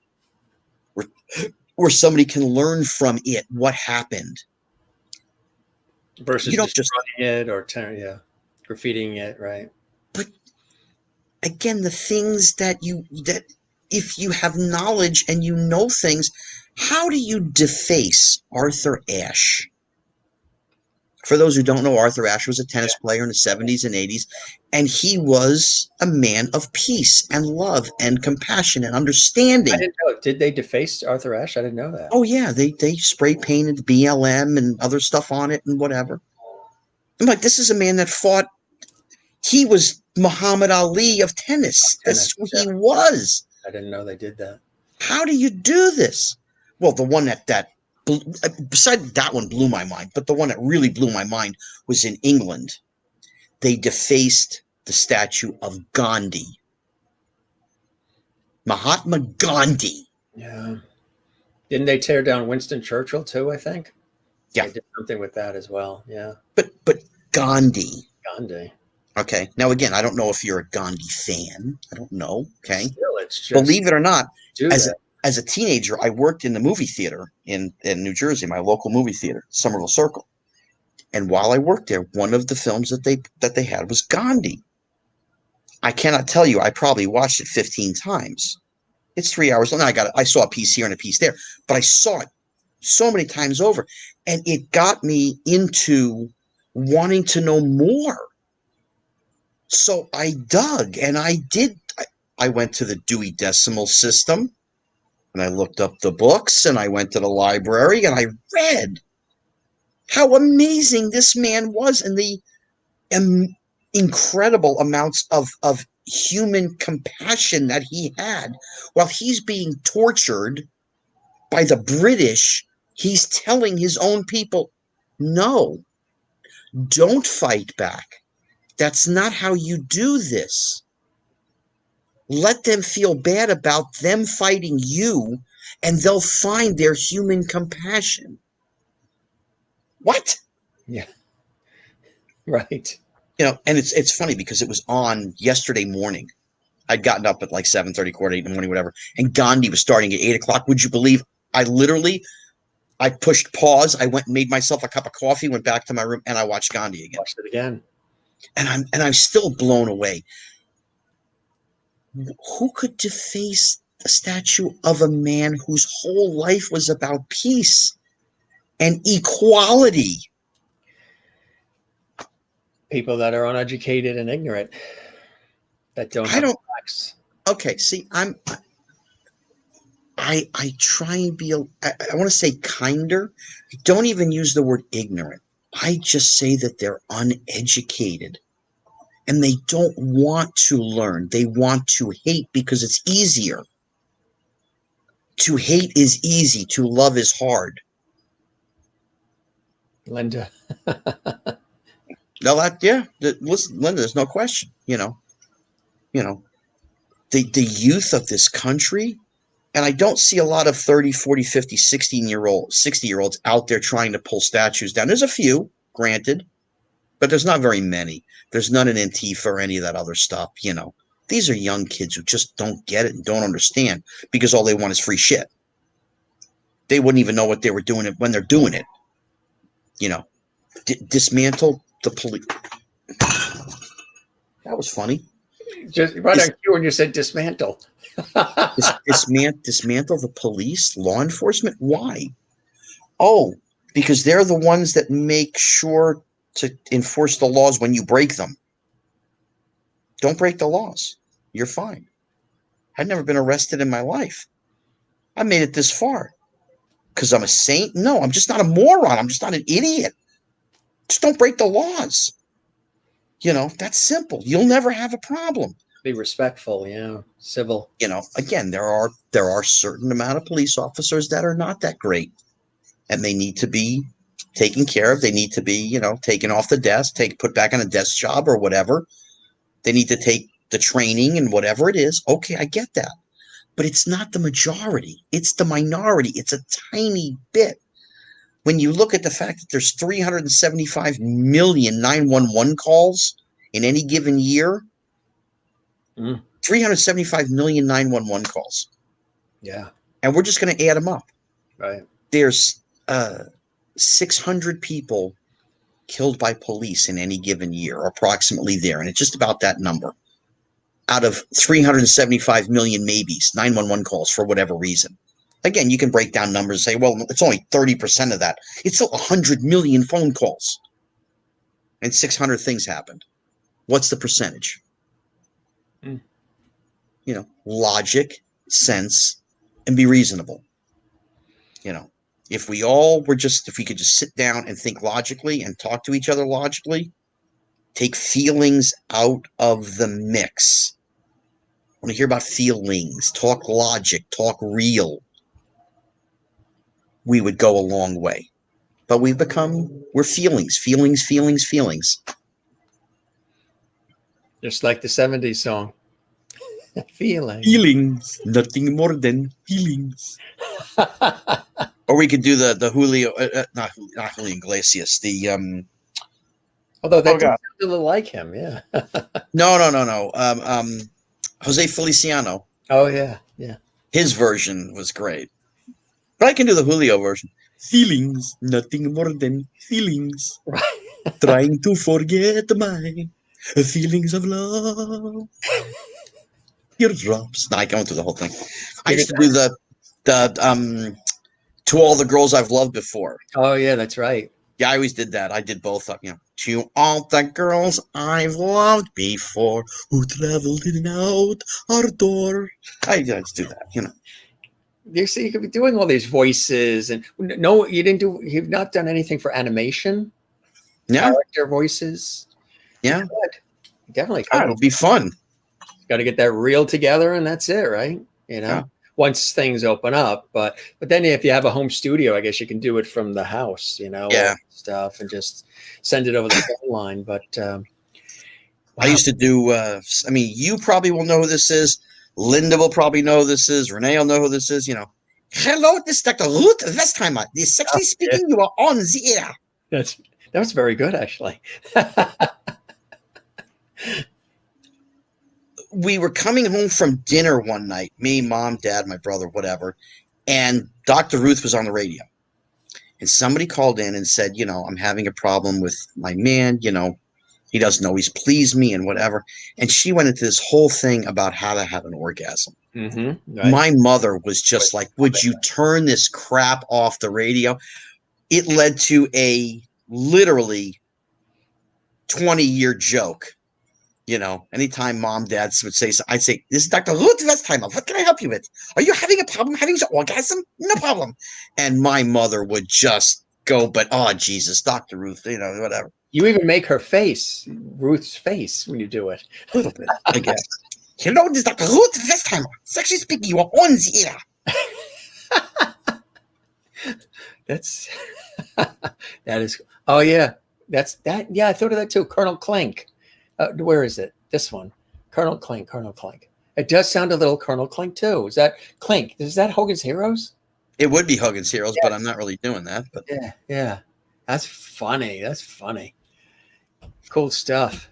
S2: where somebody can learn from it what happened.
S1: Versus destroying it or graffitiing it, right?
S2: But again, the things that if you have knowledge and you know things, how do you deface Arthur Ashe? For those who don't know, Arthur Ashe was a tennis player in the 70s and 80s, and he was a man of peace and love and compassion and understanding.
S1: I didn't know. Did they deface Arthur Ashe? I didn't know that.
S2: Oh, yeah. They spray painted BLM and other stuff on it and whatever. I'm like, this is a man that fought. He was Muhammad Ali of tennis. That's who he was.
S1: I didn't know they did that.
S2: How do you do this? Well, the one that besides that one blew my mind, but the one that really blew my mind was in England. They defaced the statue of Gandhi. Mahatma Gandhi.
S1: Yeah. Didn't they tear down Winston Churchill too, I think?
S2: Yeah.
S1: They did something with that as well. Yeah.
S2: But Gandhi.
S1: Gandhi.
S2: Okay. Now, again, I don't know if you're a Gandhi fan. I don't know. Okay.
S1: Still, it's just,
S2: believe it or not, as a teenager, I worked in the movie theater in New Jersey, my local movie theater, Somerville Circle. And while I worked there, one of the films that they had was Gandhi. I cannot tell you, I probably watched it 15 times. It's 3 hours long. I saw a piece here and a piece there, but I saw it so many times over, and it got me into wanting to know more. So I dug, and I went to the Dewey Decimal System, and I looked up the books, and I went to the library, and I read how amazing this man was, and the incredible amounts of human compassion that he had while he's being tortured by the British. He's telling his own people, no, don't fight back. That's not how you do this. Let them feel bad about them fighting you, and they'll find their human compassion. What?
S1: Yeah. Right.
S2: And it's funny because it was on yesterday morning. I'd gotten up at like 7:30, 8 in the morning, whatever. And Gandhi was starting at 8 o'clock. Would you believe I pushed pause. I went and made myself a cup of coffee, went back to my room, and I watched Gandhi again.
S1: Watched it again.
S2: And I'm still blown away. Who could deface a statue of a man whose whole life was about peace and equality.
S1: People that are uneducated and ignorant, that don't have facts.
S2: Okay, see, I try and be, I want to say kinder. I don't even use the word ignorant. I just say that they're uneducated and they don't want to learn. They want to hate because it's easier. To hate is easy. To love is hard.
S1: Linda.
S2: No, listen, Linda, there's no question, the youth of this country. And I don't see a lot of 30, 40, 50, 60-year-olds out there trying to pull statues down. There's a few, granted, but there's not very many. There's none in Antifa or any of that other stuff, These are young kids who just don't get it and don't understand because all they want is free shit. They wouldn't even know what they were doing when they're doing it. Dismantle the police. That was funny.
S1: Just right on cue when you said dismantle.
S2: Dismantle the police, law enforcement. Why? Oh, because they're the ones that make sure to enforce the laws when you break them. Don't break the laws. You're fine. I've never been arrested in my life. I made it this far. Because I'm a saint? No, I'm just not a moron. I'm just not an idiot. Just don't break the laws. That's simple. You'll never have a problem.
S1: Be respectful, civil.
S2: Again, there are certain amount of police officers that are not that great, and they need to be taken care of. They need to be, taken off the desk, put back on a desk job or whatever. They need to take the training and whatever it is. Okay, I get that. But it's not the majority. It's the minority. It's a tiny bit. When you look at the fact that there's 375 million 911 calls in any given year, 375 million 911 calls.
S1: Yeah.
S2: And we're just going to add them up.
S1: Right.
S2: There's 600 people killed by police in any given year, approximately there. And it's just about that number out of 375 million maybes, 911 calls for whatever reason. Again, you can break down numbers and say, well, it's only 30% of that. It's still 100 million phone calls. And 600 things happened. What's the percentage? Logic, sense, and be reasonable. If we could just sit down and think logically and talk to each other logically, take feelings out of the mix. I want to hear about feelings, talk logic, talk real. We would go a long way. But we're feelings.
S1: Just like the 70s song.
S2: Feelings, nothing more than feelings. Or we could do the Julio, not Julio Iglesias,
S1: although that sounds a little like him, yeah.
S2: No. Jose Feliciano.
S1: Oh, yeah.
S2: His version was great. But I can do the Julio version. Feelings, nothing more than feelings.
S1: Right.
S2: Trying to forget my feelings of love. Teardrops. No, I can't do the whole thing. I used to do the To All the Girls I've Loved Before.
S1: Oh, yeah, that's right.
S2: Yeah, I always did that. I did both. To all the girls I've loved before who traveled in and out our door. I just do that,
S1: You see, you could be doing all these voices, and no, you've not done anything for animation.
S2: Yeah,
S1: character voices.
S2: Yeah,
S1: definitely.
S2: It'll be fun.
S1: Got to get that reel together, and that's it, right? Once things open up, but then if you have a home studio, I guess you can do it from the house, stuff, and just send it over the phone line. But
S2: I used to do. You probably will know who this is. Linda will probably know who this is. Renee will know who this is. Hello, this is Dr. Ruth Westheimer. This sexually speaking, you are on the air.
S1: That was very good, actually.
S2: We were coming home from dinner one night, me, mom, dad, my brother, whatever, and Dr. Ruth was on the radio. And somebody called in and said, I'm having a problem with my man, He doesn't always please me and whatever. And she went into this whole thing about how to have an orgasm.
S1: Mm-hmm. Right.
S2: My mother was just like, would you turn this crap off the radio? It led to a literally 20-year joke. You know, anytime mom, dads would say, I'd say, this is Dr. Ruth Westheimer. What can I help you with? Are you having a problem having an orgasm? No problem. And my mother would just go, but oh, Jesus, Dr. Ruth, you know, whatever.
S1: You even make her face, Ruth's face, when you do it.
S2: A little bit, I guess. Hello, this is Dr. Ruth Westheimer. Sexually speaking, you are on the air.
S1: That's, that is, oh yeah. That's that. Yeah, I thought of that too. Colonel Clink. Where is it? This one. Colonel Clink. Colonel Clink. It does sound a little Colonel Clink too. Is that Clink? Is that Hogan's Heroes?
S2: It would be Hogan's Heroes, but I'm not really doing that. But
S1: yeah. That's funny. That's funny. Cool stuff.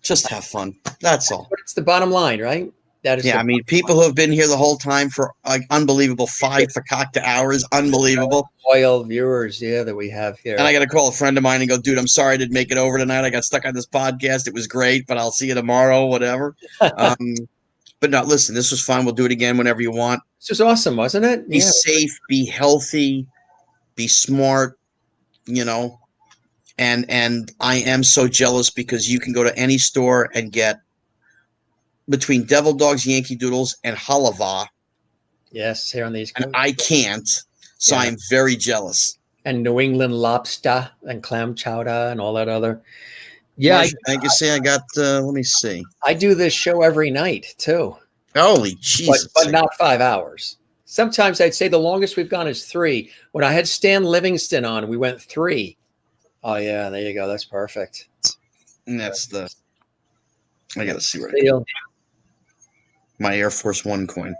S2: Just have fun. That's all.
S1: But it's the bottom line, right? That is.
S2: Yeah, I mean, people who have been here the whole time for like unbelievable 5 fakakta hours, unbelievable.
S1: Loyal viewers, yeah, that we have here.
S2: And I got to call a friend of mine and go, dude, I'm sorry I didn't make it over tonight. I got stuck on this podcast. It was great, but I'll see you tomorrow, whatever. But no, listen, this was fun. We'll do it again whenever you want.
S1: This was awesome, wasn't it?
S2: Be safe, be healthy, be smart, you know. And I am so jealous because you can go to any store and get between Devil Dogs, Yankee Doodles, and halava.
S1: Yes, here on the East Coast.
S2: And I can't, so
S1: Yeah.
S2: I'm very jealous.
S1: And New England lobster and clam chowder and all that other. Yeah,
S2: I can see I got, let me see.
S1: I do this show every night too.
S2: Holy Jesus.
S1: But not 5 hours. Sometimes I'd say the longest we've gone is 3. When I had Stan Livingston on, we went 3. Oh, yeah, there you go. That's perfect.
S2: And that's the, I got to see where
S1: Deal.
S2: my Air Force One coin.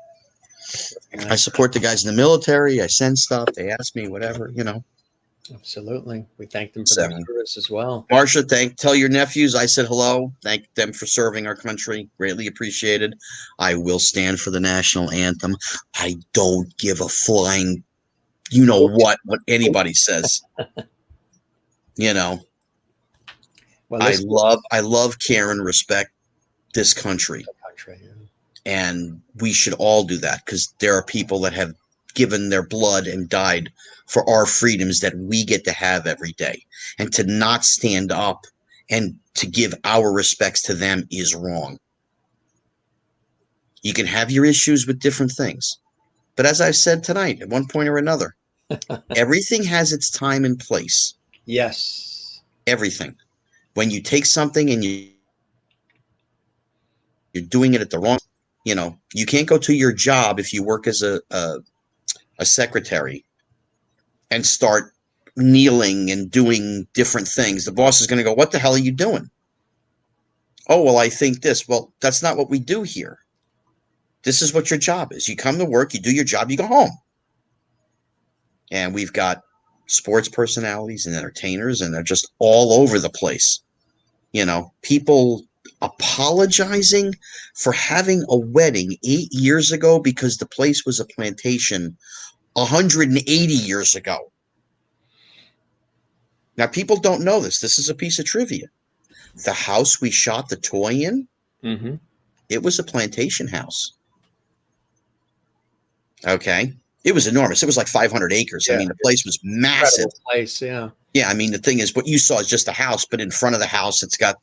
S2: I support the guys in the military. I send stuff. They ask me, whatever, you know.
S1: Absolutely. We thank them for their service as well.
S2: Marsha, tell your nephews I said hello. Thank them for serving our country. Greatly appreciated. I will stand for the national anthem. I don't give a flying, you know what anybody says. You know,
S1: Well,
S2: I love, care, and respect this country. And we should all do that because there are people that have given their blood and died for our freedoms that we get to have every day. And to not stand up and to give our respects to them is wrong. You can have your issues with different things. But as I've said tonight, at one point or another, everything has its time and place.
S1: Yes. Everything.
S2: When you take something and you're doing it at the wrong, you know, you can't go to your job if you work as a secretary and start kneeling and doing different things. The boss is going to go, what the hell are you doing? Oh, well, I think this. Well, that's not what we do here. This is what your job is. You come to work, you do your job, you go home. And we've got sports personalities and entertainers, and they're just all over the place. You know, people apologizing for having a wedding 8 years ago because the place was a plantation 180 years ago. Now, people don't know this. This is a piece of trivia. The house we shot the toy in, it was a plantation house. Okay. It was enormous. It was like 500 acres. Yeah. I mean, the place was massive.
S1: Incredible place, yeah.
S2: Yeah, I mean, the thing is, what you saw is just a house, but in front of the house, it's got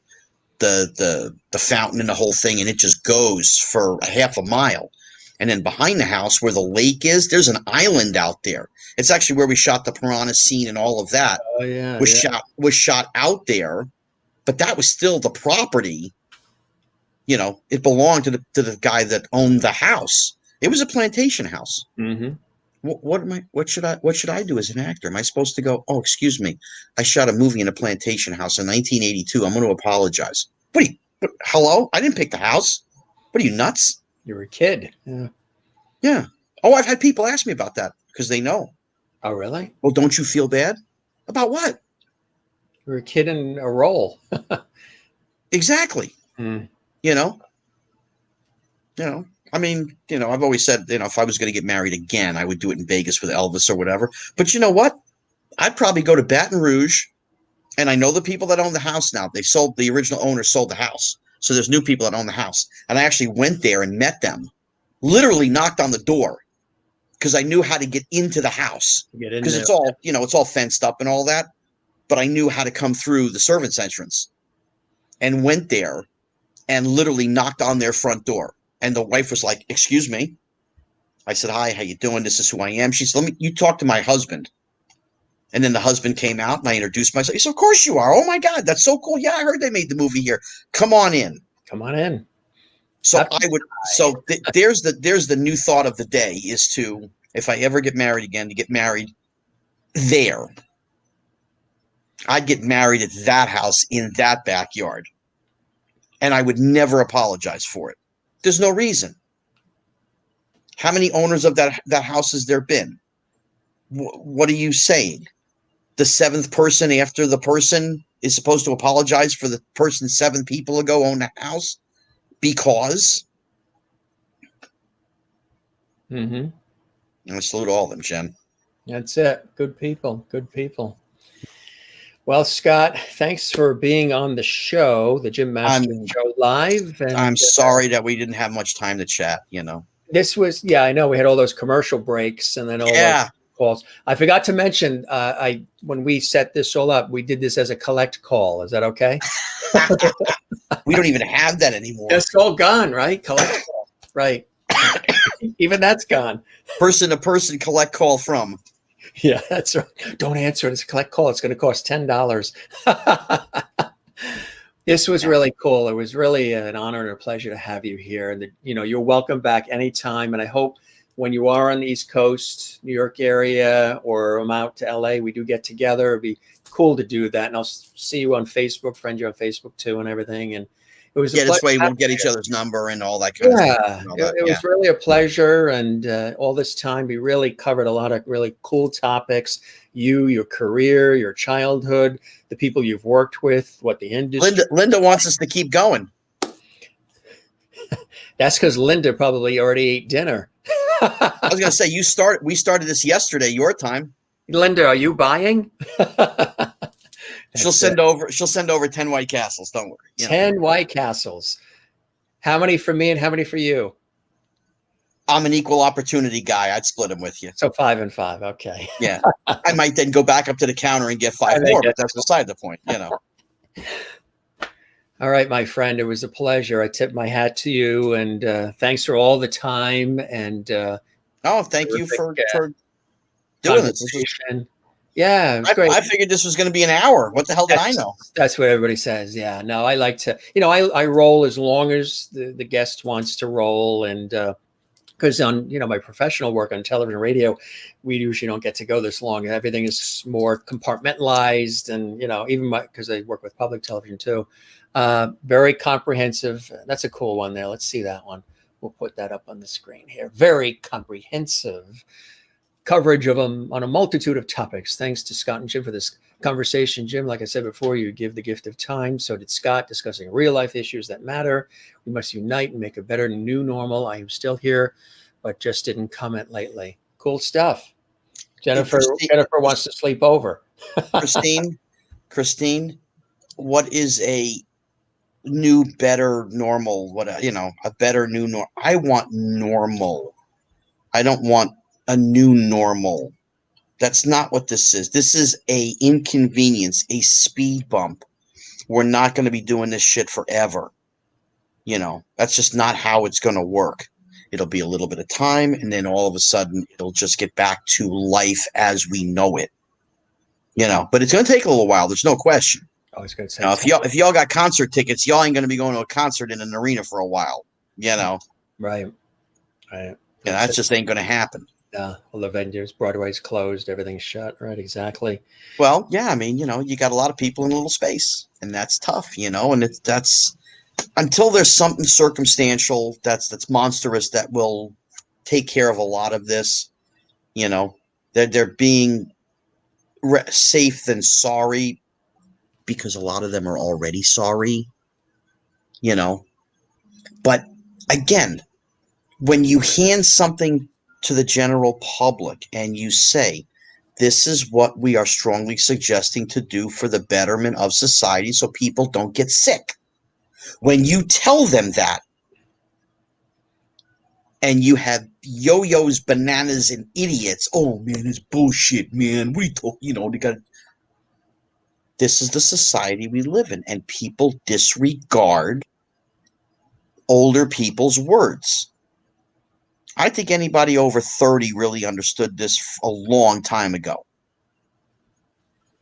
S2: the fountain and the whole thing, and it just goes for a half a mile. And then behind the house where the lake is, there's an island out there. It's actually where we shot the piranha scene and all of that.
S1: Oh, yeah.
S2: Was shot out there, but that was still the property. You know, it belonged to the guy that owned the house. It was a plantation house. What should I do as an actor? Am I supposed to go, oh, excuse me, I shot a movie in a plantation house in 1982. I'm going to apologize. Hello? I didn't pick the house. What are you, nuts?
S1: You were a kid. Yeah.
S2: Yeah. Oh, I've had people ask me about that because they know.
S1: Oh, really?
S2: Well, don't you feel bad? About what?
S1: You were a kid in a role.
S2: Exactly. You know, I mean, you know, I've always said, you know, if I was going to get married again, I would do it in Vegas with Elvis or whatever. But you know what? I'd probably go to Baton Rouge And I know the people that own the house now. The original owner sold the house. So there's new people that own the house. And I actually went there and met them. Literally knocked on the door because I knew how to get into the house. Because it's all, it's all fenced up and all that. But I knew how to come through the servants' entrance. And went there and literally knocked on their front door. And the wife was like, "Excuse me." I said, "Hi, how you doing? This is who I am." She said, you talk to my husband." And then the husband came out and I introduced myself. He said, "Of course you are. Oh my God, that's so cool. Yeah, I heard they made the movie here. Come on in."
S1: Come on in.
S2: So there's the new thought of the day is to, if I ever get married again, to get married there. I'd get married at that house in that backyard. And I would never apologize for it. There's no reason. How many owners of that house has there been? What are you saying? The seventh person after the person is supposed to apologize for the person 7 people ago owned the house? Because?
S1: Mm-hmm.
S2: I salute all of them, Jen.
S1: That's it. Good people. Good people. Well, Scott, thanks for being on the show, the Jim Masters Show Live. And
S2: I'm sorry that we didn't have much time to chat,
S1: This was, I know we had all those commercial breaks and then all those calls. I forgot to mention, when we set this all up, we did this as a collect call. Is that okay?
S2: We don't even have that anymore.
S1: It's all gone, right? Collect call. Right. Even that's gone.
S2: Person to person collect call from.
S1: Yeah, that's right. Don't answer it. It's a collect call. It's going to cost $10. This was really cool. It was really an honor and a pleasure to have you here. And you're welcome back anytime. And I hope when you are on the East Coast, New York area, or I'm out to LA, we do get together. It'd be cool to do that. And I'll see you on Facebook, friend you on Facebook too, and everything. And it was
S2: this way we'll get each other's number and all that kind of stuff.
S1: It was really a pleasure. And all this time, we really covered a lot of really cool topics. Your career, your childhood, the people you've worked with, what the industry.
S2: Linda wants us to keep going.
S1: That's because Linda probably already ate dinner.
S2: I was going to say, we started this yesterday, your time.
S1: Linda, are you buying?
S2: She'll send over 10 White Castles. Don't worry.
S1: 10 White Castles. How many for me and how many for you?
S2: I'm an equal opportunity guy. I'd split them with you.
S1: So 5 and 5. Okay.
S2: Yeah. I might then go back up to the counter and get 5 more, but that's beside the point,
S1: All right, my friend. It was a pleasure. I tip my hat to you, and thanks for all the time. And
S2: thank you for doing this.
S1: Yeah, it was great.
S2: I figured this was going to be an hour. What the hell did I know?
S1: That's what everybody says. Yeah. No, I like to, I roll as long as the guest wants to roll. And because on, my professional work on television, radio, we usually don't get to go this long. Everything is more compartmentalized. And, even because I work with public television too, very comprehensive. That's a cool one there. Let's see that one. We'll put that up on the screen here. Very comprehensive coverage of them on a multitude of topics. Thanks to Scott and Jim for this conversation. Jim, like I said before, you give the gift of time. So did Scott, discussing real life issues that matter. We must unite and make a better new normal. I am still here, but just didn't comment lately. Cool stuff. Jennifer wants to sleep over.
S2: Christine, what is a new, better normal? A better new normal. I want normal. I don't want a new normal. That's not what this is. This is a inconvenience, a speed bump. We're not going to be doing this shit forever. That's just not how it's going to work. It'll be a little bit of time, and then all of a sudden it'll just get back to life as we know it. But it's going to take a little while. There's no question.
S1: I was going to say,
S2: if y'all got concert tickets, y'all ain't going to be going to a concert in an arena for a while.
S1: Right.
S2: That just ain't going to happen.
S1: All the venues, Broadway's closed, everything's shut. Right, exactly.
S2: Well, yeah, I mean, you got a lot of people in a little space, and that's tough, and that's until there's something circumstantial that's monstrous that will take care of a lot of this. They're being safe than sorry, because a lot of them are already sorry. But again, when you hand something to the general public and you say, This is what we are strongly suggesting to do for the betterment of society so people don't get sick. When you tell them that, and you have yo-yos, bananas, and idiots, oh man, it's bullshit, man. We talk, they got. This is the society we live in, and people disregard older people's words. I think anybody over 30 really understood this a long time ago.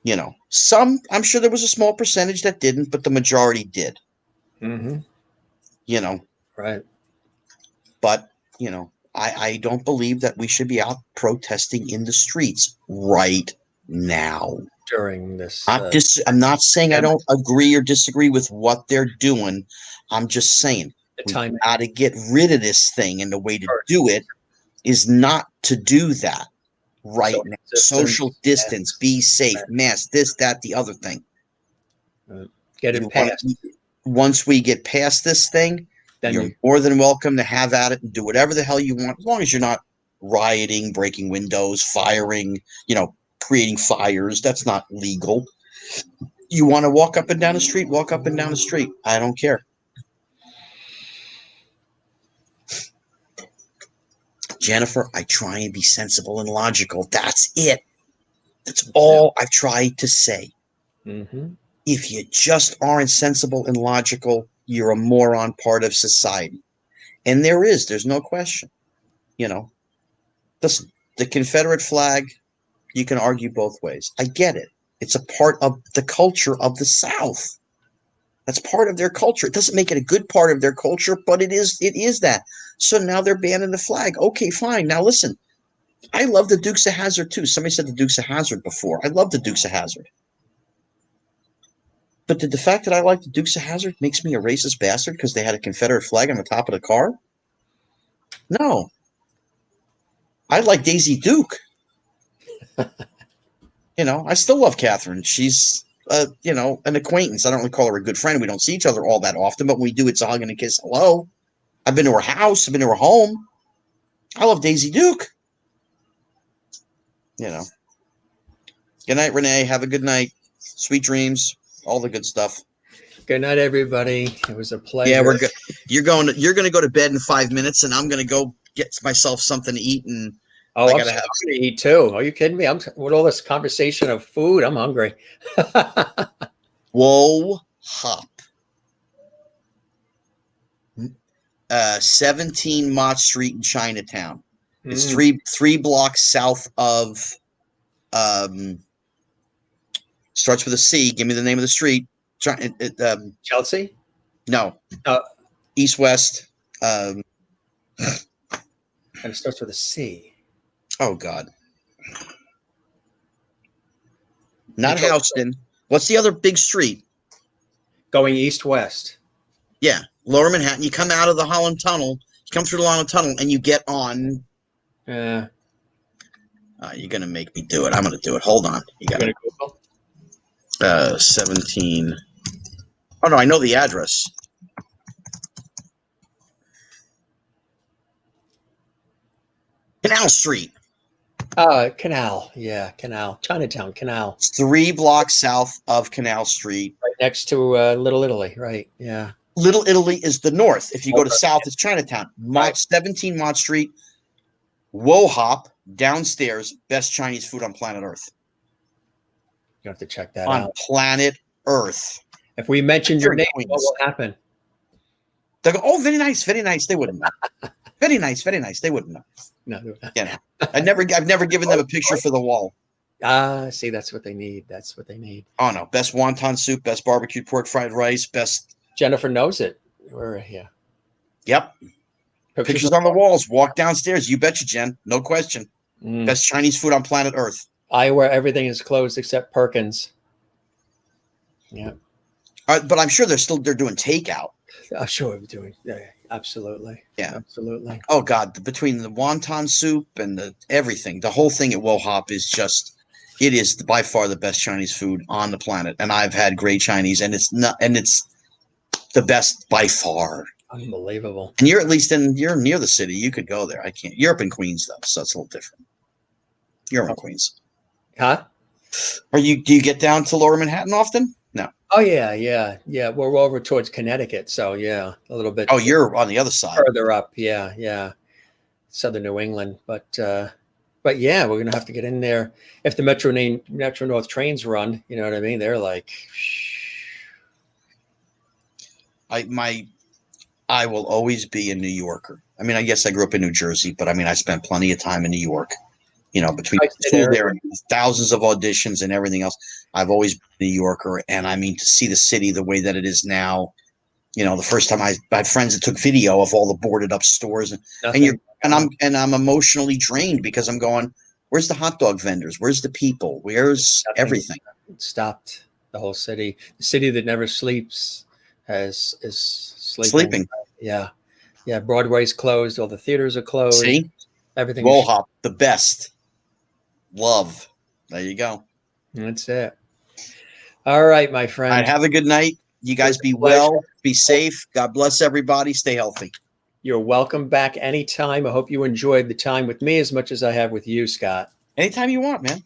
S2: I'm sure there was a small percentage that didn't, but the majority did.
S1: Mm-hmm.
S2: Right. But, I don't believe that we should be out protesting in the streets right now.
S1: During this.
S2: I'm not saying I don't agree or disagree with what they're doing. I'm just saying we got to get rid of this thing, and the way to do it is not to do that right now. Social distance, be safe, mask, this, that, the other thing.
S1: Get it passed.
S2: Once we get past this thing, then you're more than welcome to have at it and do whatever the hell you want, as long as you're not rioting, breaking windows, firing, creating fires. That's not legal. You want to walk up and down the street, walk up and down the street. I don't care. Jennifer, I try and be sensible and logical. That's it. That's all I've tried to say.
S1: Mm-hmm.
S2: If you just aren't sensible and logical, you're a moron part of society. And there's no question. Listen, the Confederate flag, you can argue both ways. I get it. It's a part of the culture of the South. That's part of their culture. It doesn't make it a good part of their culture, but it is that. So now they're banning the flag. Okay, fine. Now listen, I love the Dukes of Hazzard too. Somebody said the Dukes of Hazzard before. I love the Dukes of Hazzard. But did the fact that I like the Dukes of Hazzard makes me a racist bastard because they had a Confederate flag on the top of the car? No. I like Daisy Duke. I still love Catherine. She's, an acquaintance. I don't really call her a good friend. We don't see each other all that often, but when we do, it's a hug and a kiss. Hello. I've been to her house. I've been to her home. I love Daisy Duke. Good night, Renee. Have a good night. Sweet dreams. All the good stuff.
S1: Good night, everybody. It was a pleasure.
S2: Yeah, we're good. You're going to go to bed in 5 minutes, and I'm going to go get myself something to eat. And
S1: I'm going to eat too. Are you kidding me? With all this conversation of food, I'm hungry.
S2: Whoa, hop. 17 Mott Street in Chinatown. It's three blocks south of. Starts with a C. Give me the name of the street.
S1: Chelsea?
S2: No. East West.
S1: And it starts with a C.
S2: Oh God. Not Houston. What's the other big street?
S1: Going east-west.
S2: Yeah, Lower Manhattan. You come out of the Holland Tunnel. You come through the Holland Tunnel, and you get on.
S1: Yeah.
S2: You're gonna make me do it. I'm gonna do it. Hold on. You gotta
S1: Google.
S2: 17. Oh no, I know the address. Canal Street.
S1: Canal. Yeah, Canal. Chinatown, Canal.
S2: It's 3 blocks south of Canal Street.
S1: Right next to Little Italy, right? Yeah.
S2: Little Italy is the north. If you go to south, it's Chinatown. 17 Mott Street. Whoa hop. Downstairs. Best Chinese food on planet Earth.
S1: You have to check that out.
S2: On planet Earth.
S1: If we mentioned your name, what will happen?
S2: They'll go, oh, very nice, very nice. They wouldn't know. Very nice, very nice. They wouldn't know.
S1: No.
S2: I've never given them a picture for the wall.
S1: See, that's what they need. That's what they need.
S2: Oh no, best wonton soup, best barbecued pork fried rice, best.
S1: Jennifer knows it. We're here.
S2: Yep. Pictures on the walls. Walk downstairs. You betcha, Jen. No question. Best Chinese food on planet Earth.
S1: Where everything is closed except Perkins. Yeah.
S2: But I'm sure they're doing takeout.
S1: I'm sure we're doing. Yeah, absolutely.
S2: Yeah,
S1: absolutely.
S2: Oh God, between the wonton soup and everything, the whole thing at Wohop is just. It is by far the best Chinese food on the planet, and I've had great Chinese, and it's the best by far.
S1: Unbelievable.
S2: And you're near the city. You could go there. I can't. You're up in Queens though, so it's a little different. You're in Queens.
S1: Huh?
S2: Do you get down to Lower Manhattan often? No.
S1: Oh yeah. We're over towards Connecticut, so yeah, a little bit
S2: Oh, you're on the other side.
S1: further up. Yeah. Southern New England, but yeah, we're gonna have to get in there if the Metro North trains run. You know what I mean? They're like,
S2: I will always be a New Yorker. I mean, I guess I grew up in New Jersey, but I mean, I spent plenty of time in New York. Between school there and thousands of auditions and everything else, I've always been a New Yorker. And I mean, to see the city the way that it is now, the first time I had friends that took video of all the boarded up stores, and I'm emotionally drained because I'm going, where's the hot dog vendors? Where's the people? Where's everything?
S1: It stopped the whole city. The city that never sleeps is sleeping. Yeah. Broadway's closed. All the theaters are closed.
S2: See,
S1: everything.
S2: Roll Hop, the best. Love. There you go.
S1: That's it. All right, my friend.
S2: All right, have a good night. You guys be well, be safe. God bless everybody. Stay healthy.
S1: You're welcome back anytime. I hope you enjoyed the time with me as much as I have with you, Scott.
S2: Anytime you want, man.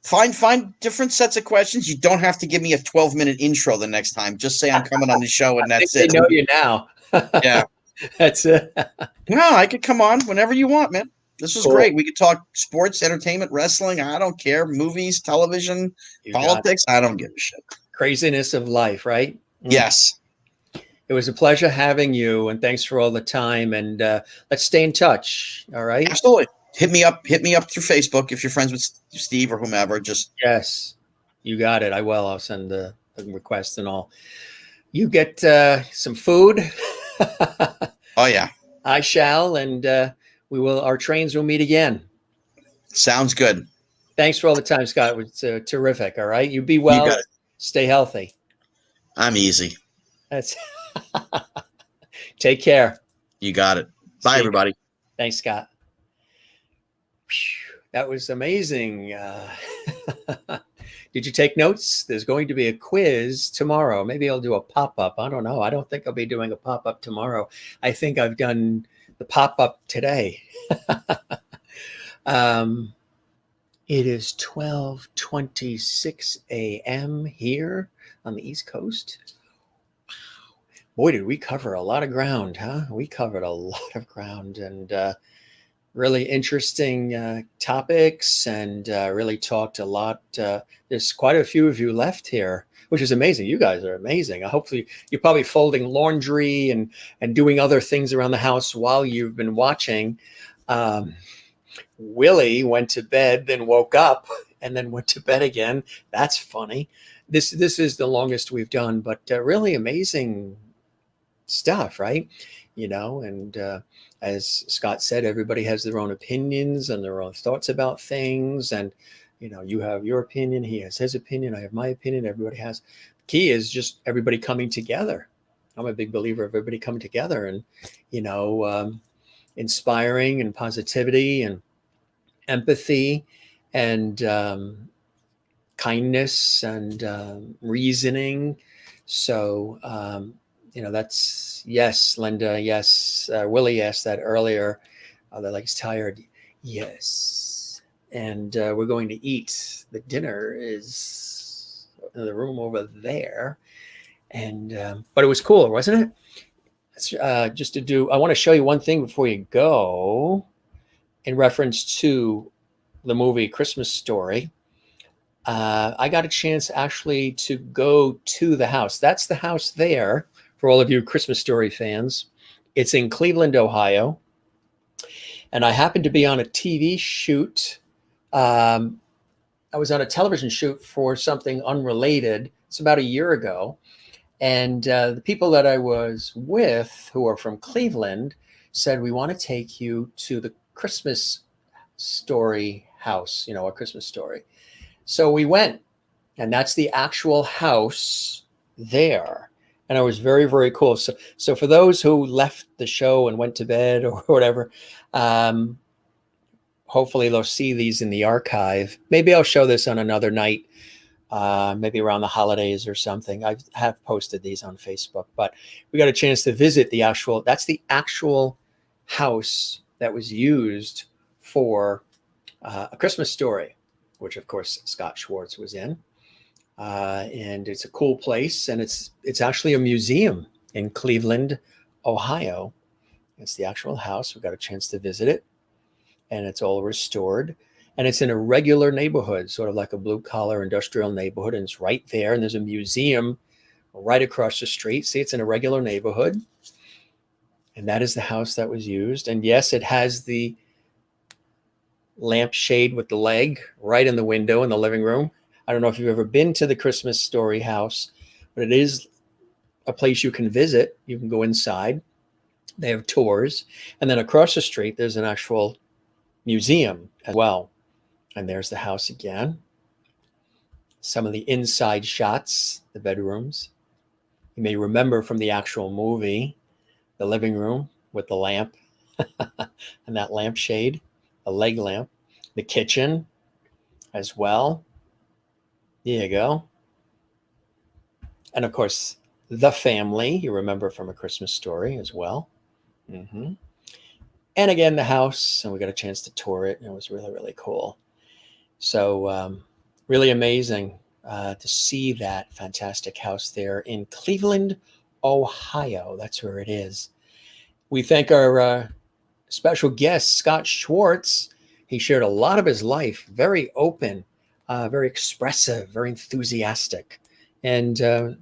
S2: Find different sets of questions. You don't have to give me a 12-minute intro the next time. Just say I'm coming on the show and that's it.
S1: They know you now.
S2: Yeah.
S1: That's it.
S2: No, I could come on whenever you want, man. This was great. We could talk sports, entertainment, wrestling. I don't care. Movies, television, politics. I don't give a shit.
S1: Craziness of life, right?
S2: Yes.
S1: It was a pleasure having you, and thanks for all the time. And let's stay in touch. All right.
S2: Absolutely. Hit me up through Facebook if you're friends with Steve or whomever.
S1: Yes, you got it. I will. I'll send the request and all. You get some food.
S2: Oh yeah.
S1: I shall, and our trains will meet again.
S2: Sounds good. Thanks
S1: for all the time, Scott. It was terrific. All right. You be well. Stay healthy.
S2: I'm easy.
S1: That's Take care.
S2: You got it. Bye, everybody.
S1: Thanks, Scott. That was amazing. Did you take notes? There's going to be a quiz tomorrow. Maybe I'll do a pop-up. I don't know. I don't think I'll be doing a pop-up tomorrow. I think I've done the pop-up today. It is 12:26 a.m. here on the East Coast. Boy, did we cover a lot of ground, huh? We covered a lot of ground, and really interesting topics, and really talked a lot. There's quite a few of you left here, which is amazing. You guys are amazing. Hopefully you're probably folding laundry and doing other things around the house while you've been watching. Willie went to bed, then woke up, and then went to bed again. That's funny. This is the longest we've done, but really amazing stuff, right? And as Scott said, everybody has their own opinions and their own thoughts about things. And, you have your opinion, he has his opinion, I have my opinion, everybody has. The key is just everybody coming together. I'm a big believer of everybody coming together and, inspiring and positivity and empathy and kindness and reasoning. So, that's yes, Linda. Yes. Willie asked that earlier. They're like, he's tired. Yes. And we're going to eat. The dinner is in the room over there. And, but it was cool, wasn't it? It's, just to do, I want to show you one thing before you go in reference to the movie Christmas Story. I got a chance actually to go to the house. That's the house there. For all of you Christmas Story fans, it's in Cleveland, Ohio. And I happened to be on a TV shoot. I was on a television shoot for something unrelated. It's about a year ago. And the people that I was with, who are from Cleveland, said, we want to take you to the Christmas Story house, A Christmas Story. So we went, and that's the actual house there. And it was very, very cool. So for those who left the show and went to bed or whatever, hopefully they'll see these in the archive. Maybe I'll show this on another night, maybe around the holidays or something. I have posted these on Facebook, but we got a chance to visit that's the actual house that was used for A Christmas Story. which of course Scott Schwartz was in. And it's a cool place, and it's actually a museum in Cleveland, Ohio. It's the actual house. We got a chance to visit it, and it's all restored. And it's in a regular neighborhood, sort of like a blue-collar industrial neighborhood, and it's right there. And there's a museum right across the street. See, it's in a regular neighborhood, and that is the house that was used. And yes, it has the lampshade with the leg right in the window in the living room. I don't know if you've ever been to the Christmas Story house, but it is a place you can visit. You can go inside. They have tours. And then across the street, there's an actual museum as well. And there's the house again. Some of the inside shots, the bedrooms. You may remember from the actual movie, the living room with the lamp and that lampshade, the leg lamp, the kitchen as well. There you go. And of course, the family, you remember from A Christmas Story as well. Mm-hmm. And again, the house, and we got a chance to tour it, and it was really, really cool. So really amazing to see that fantastic house there in Cleveland, Ohio. That's where it is. We thank our special guest, Scott Schwartz. He shared a lot of his life, very open, very expressive, very enthusiastic, and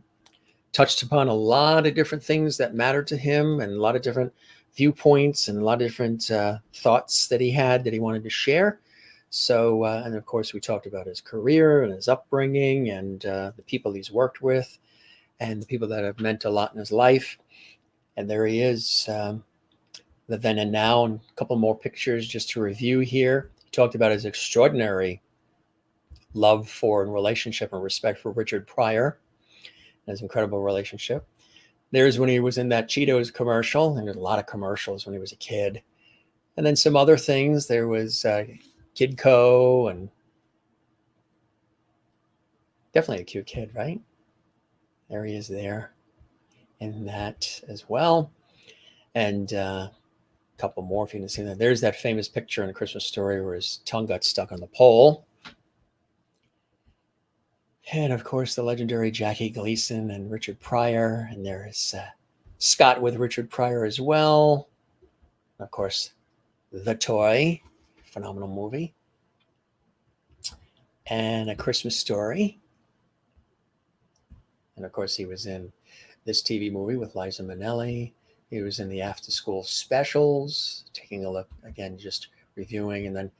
S1: touched upon a lot of different things that mattered to him, and a lot of different viewpoints and a lot of different thoughts that he had that he wanted to share. So, and of course, we talked about his career and his upbringing and the people he's worked with and the people that have meant a lot in his life. And there he is, the then and now, and a couple more pictures just to review here. He talked about his extraordinary love for and relationship and respect for Richard Pryor, and his incredible relationship. There's when he was in that Cheetos commercial, and there's a lot of commercials when he was a kid. And then some other things. There was Kidco, and definitely a cute kid, right? There he is there in that as well. And a couple more if you didn't see that. There's that famous picture in A Christmas Story where his tongue got stuck on the pole. And of course, the legendary Jackie Gleason and Richard Pryor. And there is Scott with Richard Pryor as well. And of course, The Toy, phenomenal movie. And A Christmas Story. And of course, he was in this TV movie with Liza Minnelli. He was in the After School Specials, taking a look, again, just reviewing. And then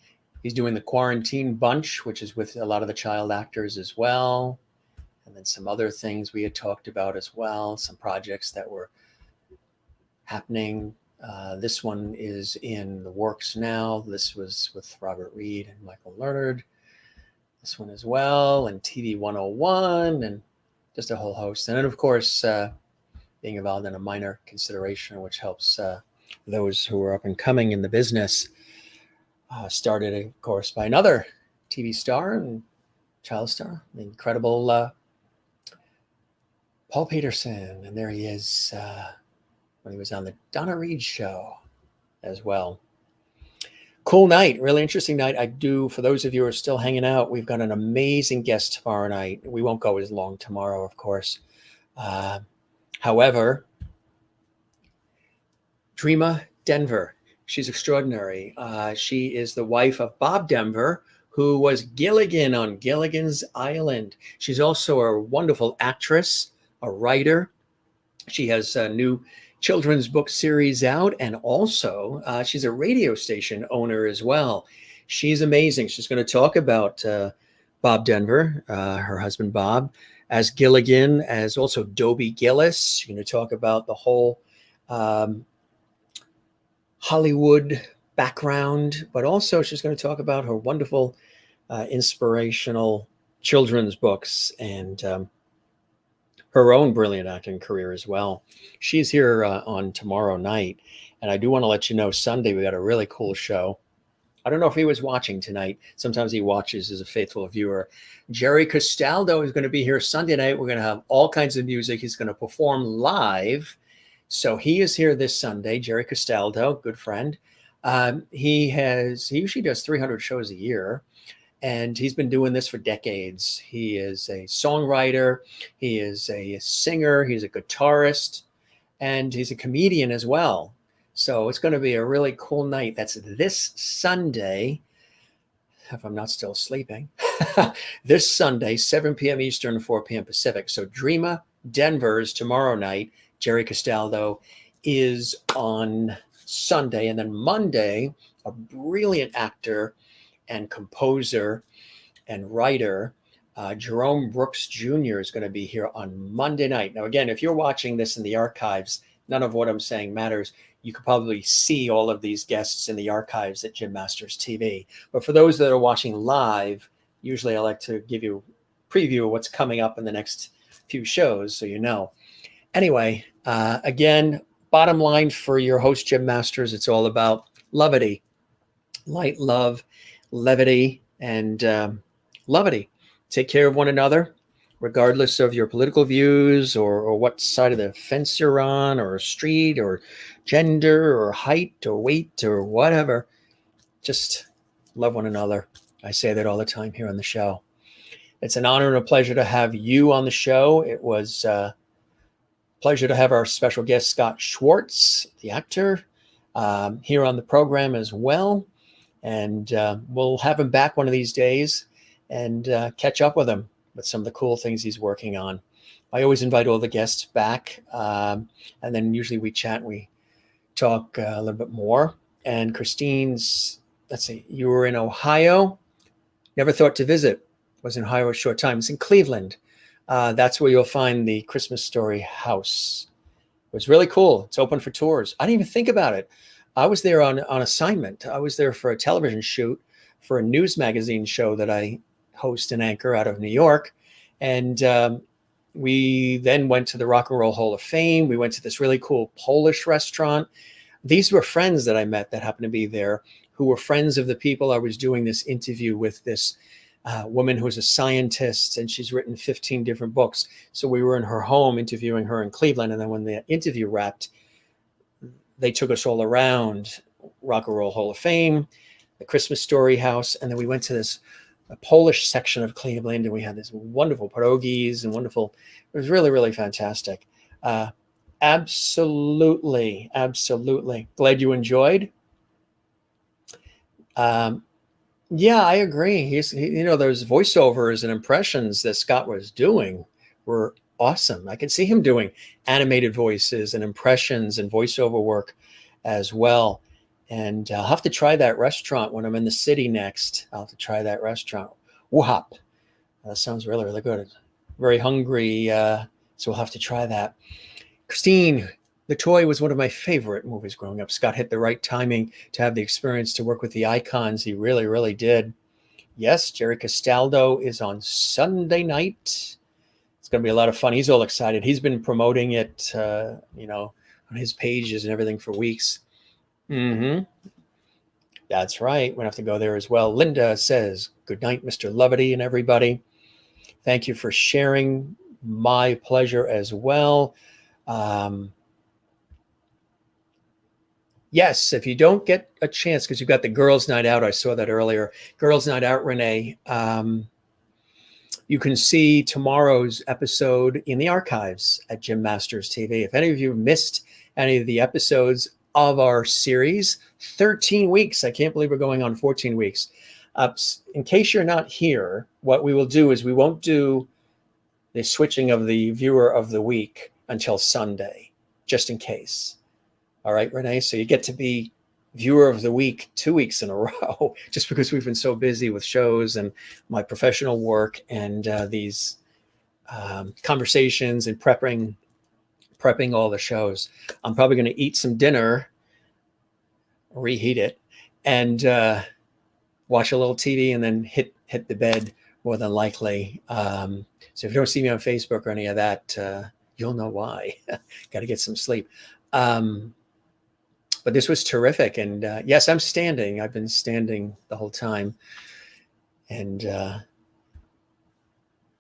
S1: he's doing the Quarantine Bunch, which is with a lot of the child actors as well. And then some other things we had talked about as well, some projects that were happening. This one is in the works now. This was with Robert Reed and Michael Leonard. This one as well, and TV 101, and just a whole host. And then, of course, being involved in a minor consideration, which helps those who are up and coming in the business. Started, of course, by another TV star and child star, the incredible Paul Peterson. And there he is when he was on the Donna Reed show as well. Cool night, really interesting night. I do, for those of you who are still hanging out, we've got an amazing guest tomorrow night. We won't go as long tomorrow, of course. However, Dreama Denver, she's extraordinary. She is the wife of Bob Denver, who was Gilligan on Gilligan's Island. She's also a wonderful actress, a writer. She has a new children's book series out, and also she's a radio station owner as well. She's amazing. She's going to talk about Bob Denver, her husband Bob, as Gilligan, as also Dobie Gillis. She's going to talk about the whole Hollywood background, but also she's going to talk about her wonderful inspirational children's books and her own brilliant acting career as well. She's here on tomorrow night. And I do want to let you know, Sunday, we got a really cool show. I don't know if he was watching tonight. Sometimes he watches as a faithful viewer. Jerry Castaldo is going to be here Sunday night. We're going to have all kinds of music. He's going to perform live. So he is here this Sunday, Jerry Castaldo, good friend. He usually does 300 shows a year. And he's been doing this for decades. He is a songwriter, he is a singer, he's a guitarist, and he's a comedian as well. So it's going to be a really cool night. That's this Sunday, if I'm not still sleeping, this Sunday, 7 p.m. Eastern, 4 p.m. Pacific. So Dreama Denver's tomorrow night. Jerry Castaldo is on Sunday. And then Monday, a brilliant actor and composer and writer, Jerome Brooks Jr. is going to be here on Monday night. Now, again, if you're watching this in the archives, none of what I'm saying matters. You could probably see all of these guests in the archives at Jim Masters TV. But for those that are watching live, usually I like to give you a preview of what's coming up in the next few shows so you know. Anyway, again, bottom line for your host, Jim Masters, it's all about levity, light, love, levity, and levity. Take care of one another, regardless of your political views or what side of the fence you're on, or street, or gender, or height, or weight, or whatever. Just love one another. I say that all the time here on the show. It's an honor and a pleasure to have you on the show. It was a pleasure to have our special guest, Scott Schwartz, the actor, here on the program as well. And we'll have him back one of these days and catch up with him with some of the cool things he's working on. I always invite all the guests back, and then usually we chat and we talk a little bit more. And Christine's, let's see, you were in Ohio, never thought to visit, was in Ohio a short time. It's in Cleveland. That's where you'll find the Christmas Story house. It was really cool. It's open for tours. I didn't even think about it. I was there on assignment. I was there for a television shoot for a news magazine show that I host and anchor out of New York. And we then went to the Rock and Roll Hall of Fame. We went to this really cool Polish restaurant. These were friends that I met that happened to be there, who were friends of the people I was doing this interview with, this woman who's a scientist, and she's written 15 different books. So we were in her home interviewing her in Cleveland. And then when the interview wrapped, they took us all around Rock and Roll Hall of Fame, the Christmas Story house. And then we went to this Polish section of Cleveland, and we had this wonderful pierogies and wonderful, it was really, really fantastic. Absolutely. Glad you enjoyed. Yeah, I agree. Those voiceovers and impressions that Scott was doing were awesome. I could see him doing animated voices and impressions and voiceover work as well. And I'll have to try that restaurant when I'm in the city next. I'll have to try that restaurant. Wahop. That sounds really, really good. Very hungry. So we'll have to try that. Christine, The Toy was one of my favorite movies growing up. Scott hit the right timing to have the experience to work with the icons. He really, really did. Yes, Jerry Castaldo is on Sunday night. It's going to be a lot of fun. He's all excited. He's been promoting it, on his pages and everything for weeks. That's right. We're going to have to go there as well. Linda says, good night, Mr. Levity and everybody. Thank you for sharing. My pleasure as well. Yes, if you don't get a chance, because you've got the Girls' Night Out, I saw that earlier. Girls' Night Out, Renee. You can see tomorrow's episode in the archives at Jim Masters TV. If any of you missed any of the episodes of our series, 13 weeks. I can't believe we're going on 14 weeks. In case you're not here, what we will do is we won't do the switching of the viewer of the week until Sunday, just in case. All right, Renee? So you get to be viewer of the week 2 weeks in a row, just because we've been so busy with shows and my professional work and these conversations and prepping all the shows. I'm probably going to eat some dinner, reheat it, and watch a little TV and then hit the bed more than likely. So if you don't see me on Facebook or any of that, you'll know why. Got to get some sleep. But this was terrific. And yes, I'm standing. I've been standing the whole time. And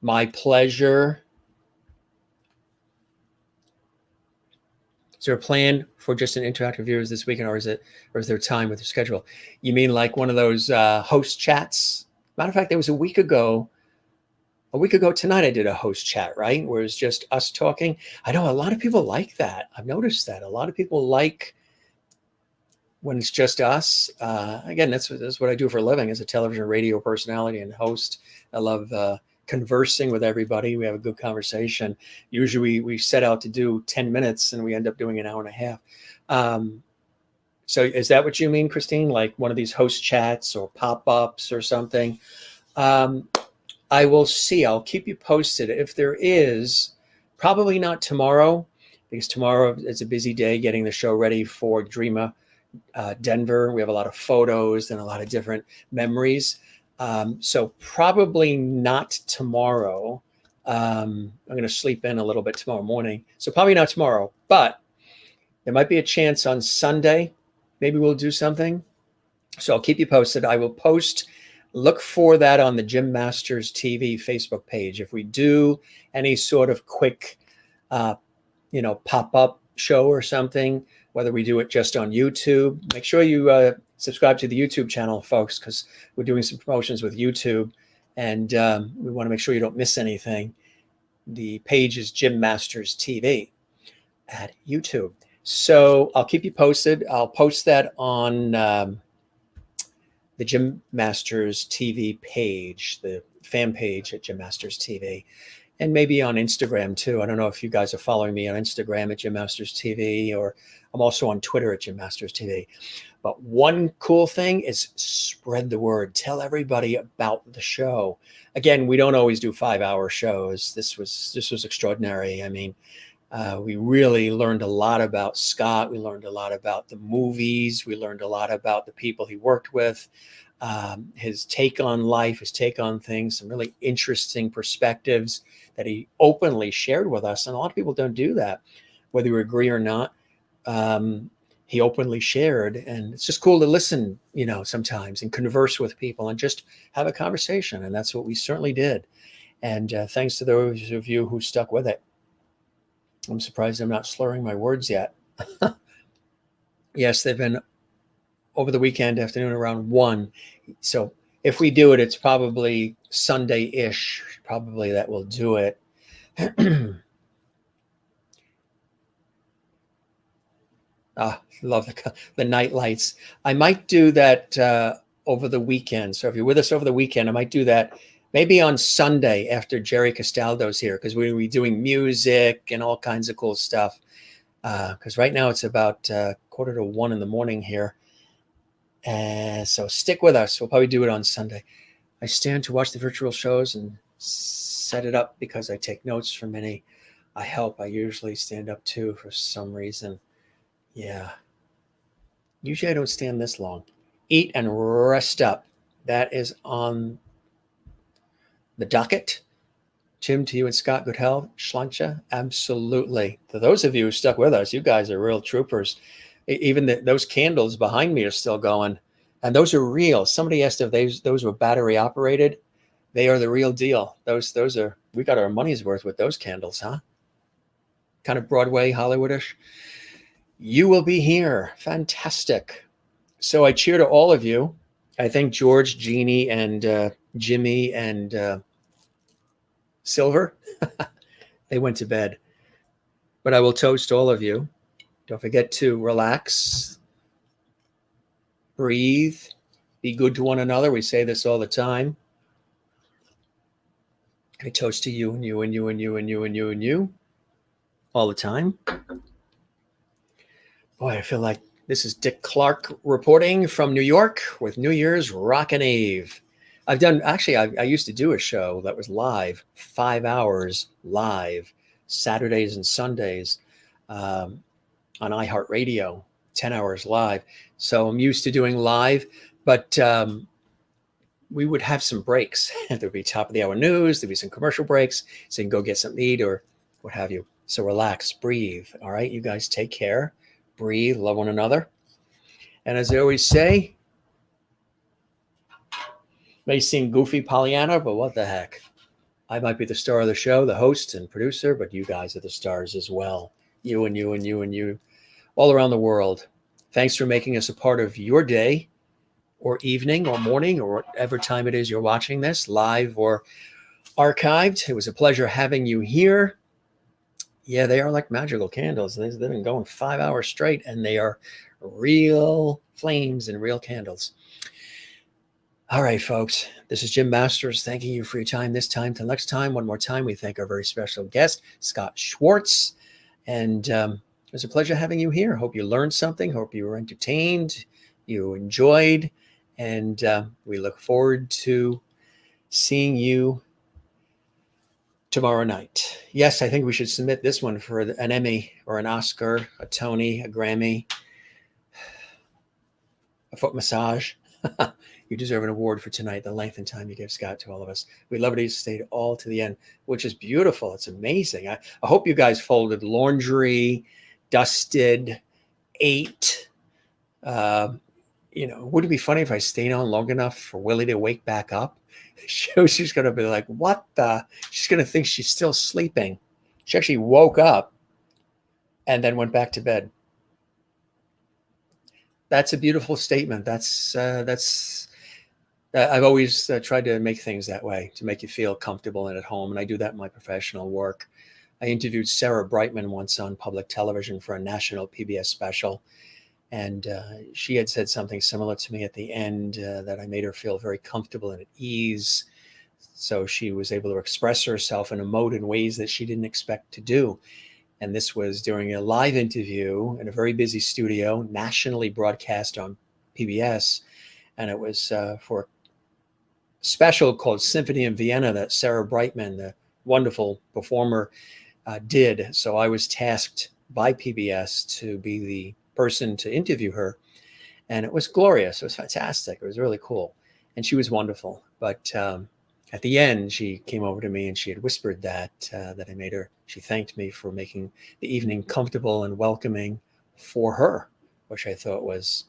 S1: my pleasure. Is there a plan for just an interactive viewers this weekend, or is there time with your schedule? You mean like one of those host chats Matter of fact, there was a week ago tonight, I did a host chat, right? Where it's just us talking. I know a lot of people like that. I've noticed that a lot of people like when it's just us. Again, that's what I do for a living as a television radio personality and host. I love conversing with everybody. We have a good conversation. Usually we set out to do 10 minutes and we end up doing an hour and a half. So is that what you mean, Christine? Like one of these host chats or pop-ups or something? I will see. I'll keep you posted. If there is, probably not tomorrow, because tomorrow is a busy day getting the show ready for Dreama Denver. We have a lot of photos and a lot of different memories. So probably not tomorrow. I'm going to sleep in a little bit tomorrow morning. So probably not tomorrow, but there might be a chance on Sunday. Maybe we'll do something. So I'll keep you posted. I will post, look for that on the Jim Masters TV Facebook page. If we do any sort of quick, pop-up show or something, whether we do it just on YouTube, make sure you subscribe to the YouTube channel, folks, because we're doing some promotions with YouTube, and we want to make sure you don't miss anything. The page is Jim Masters TV at YouTube. So I'll keep you posted. I'll post that on the Jim Masters TV page, the fan page at Jim Masters TV, and maybe on Instagram too. I don't know if you guys are following me on Instagram at Jim Masters TV, or I'm also on Twitter at Jim Masters TV. But one cool thing is spread the word. Tell everybody about the show. Again, we don't always do 5-hour shows. This was extraordinary. I mean, we really learned a lot about Scott. We learned a lot about the movies. We learned a lot about the people he worked with, his take on life, his take on things, some really interesting perspectives that he openly shared with us. And a lot of people don't do that, whether you agree or not. He openly shared, and it's just cool to listen, sometimes and converse with people and just have a conversation. And that's what we certainly did. And thanks to those of you who stuck with it. I'm surprised I'm not slurring my words yet. Yes, they've been over the weekend afternoon around 1. So if we do it, it's probably Sunday-ish. Probably that will do it. Love the night lights. I might do that over the weekend. So if you're with us over the weekend, I might do that maybe on Sunday after Jerry Castaldo's here, because we'll be doing music and all kinds of cool stuff. Because right now it's about 1:45 in the morning here. So stick with us. We'll probably do it on Sunday. I stand to watch the virtual shows and set it up because I take notes from many. I help. I usually stand up too for some reason. Yeah. Usually I don't stand this long. Eat and rest up. That is on the docket. Jim, to you and Scott, good health. Schlancha, absolutely. To those of you who stuck with us, you guys are real troopers. Even those candles behind me are still going. And those are real. Somebody asked if those were battery operated. They are the real deal. Those are, we got our money's worth with those candles, huh? Kind of Broadway, Hollywoodish. You will be here. Fantastic. So I cheer to all of you. I think George, Jeannie, and Jimmy, and Silver, they went to bed. But I will toast all of you. Don't forget to relax, breathe, be good to one another. We say this all the time. I toast to you and you and you and you and you and you and you all the time. Boy, I feel like this is Dick Clark reporting from New York with New Year's Rockin' Eve. I used to do a show that was live, 5 hours live, Saturdays and Sundays on iHeartRadio, 10 hours live. So I'm used to doing live, but we would have some breaks. There'd be top of the hour news, there'd be some commercial breaks, so you can go get something to eat or what have you. So relax, breathe. All right, you guys take care. Breathe, love one another. And as I always say, may seem goofy, Pollyanna, but what the heck? I might be the star of the show, the host and producer, but you guys are the stars as well. You and you and you and you, all around the world. Thanks for making us a part of your day. or evening or morning or whatever time it is you're watching this, live or archived. It was a pleasure having you here. Yeah, they are like magical candles. They've been going 5 hours straight, and they are real flames and real candles. All right, folks, this is Jim Masters thanking you for your time this time. Till next time, one more time, we thank our very special guest, Scott Schwartz. And it was a pleasure having you here. Hope you learned something. Hope you were entertained, you enjoyed, and we look forward to seeing you tomorrow night. Yes, I think we should submit this one for an Emmy or an Oscar, a Tony, a Grammy, a foot massage. You deserve an award for tonight, the length and time you gave, Scott, to all of us. We love it. You stayed all to the end, which is beautiful. It's amazing. I hope you guys folded laundry, dusted, ate. Would it be funny if I stayed on long enough for Willie to wake back up? She's going to be like, what the? She's going to think she's still sleeping. She actually woke up and then went back to bed. That's a beautiful statement. I've always tried to make things that way, to make you feel comfortable and at home. And I do that in my professional work. I interviewed Sarah Brightman once on public television for a national PBS special. And she had said something similar to me at the end, that I made her feel very comfortable and at ease. So she was able to express herself and emote in ways that she didn't expect to do. And this was during a live interview in a very busy studio, nationally broadcast on PBS. And it was for a special called Symphony in Vienna that Sarah Brightman, the wonderful performer, did. So I was tasked by PBS to be the person to interview her. And it was glorious. It was fantastic. It was really cool. And she was wonderful. But at the end, she came over to me and she had whispered that I made her. She thanked me for making the evening comfortable and welcoming for her, which I thought was,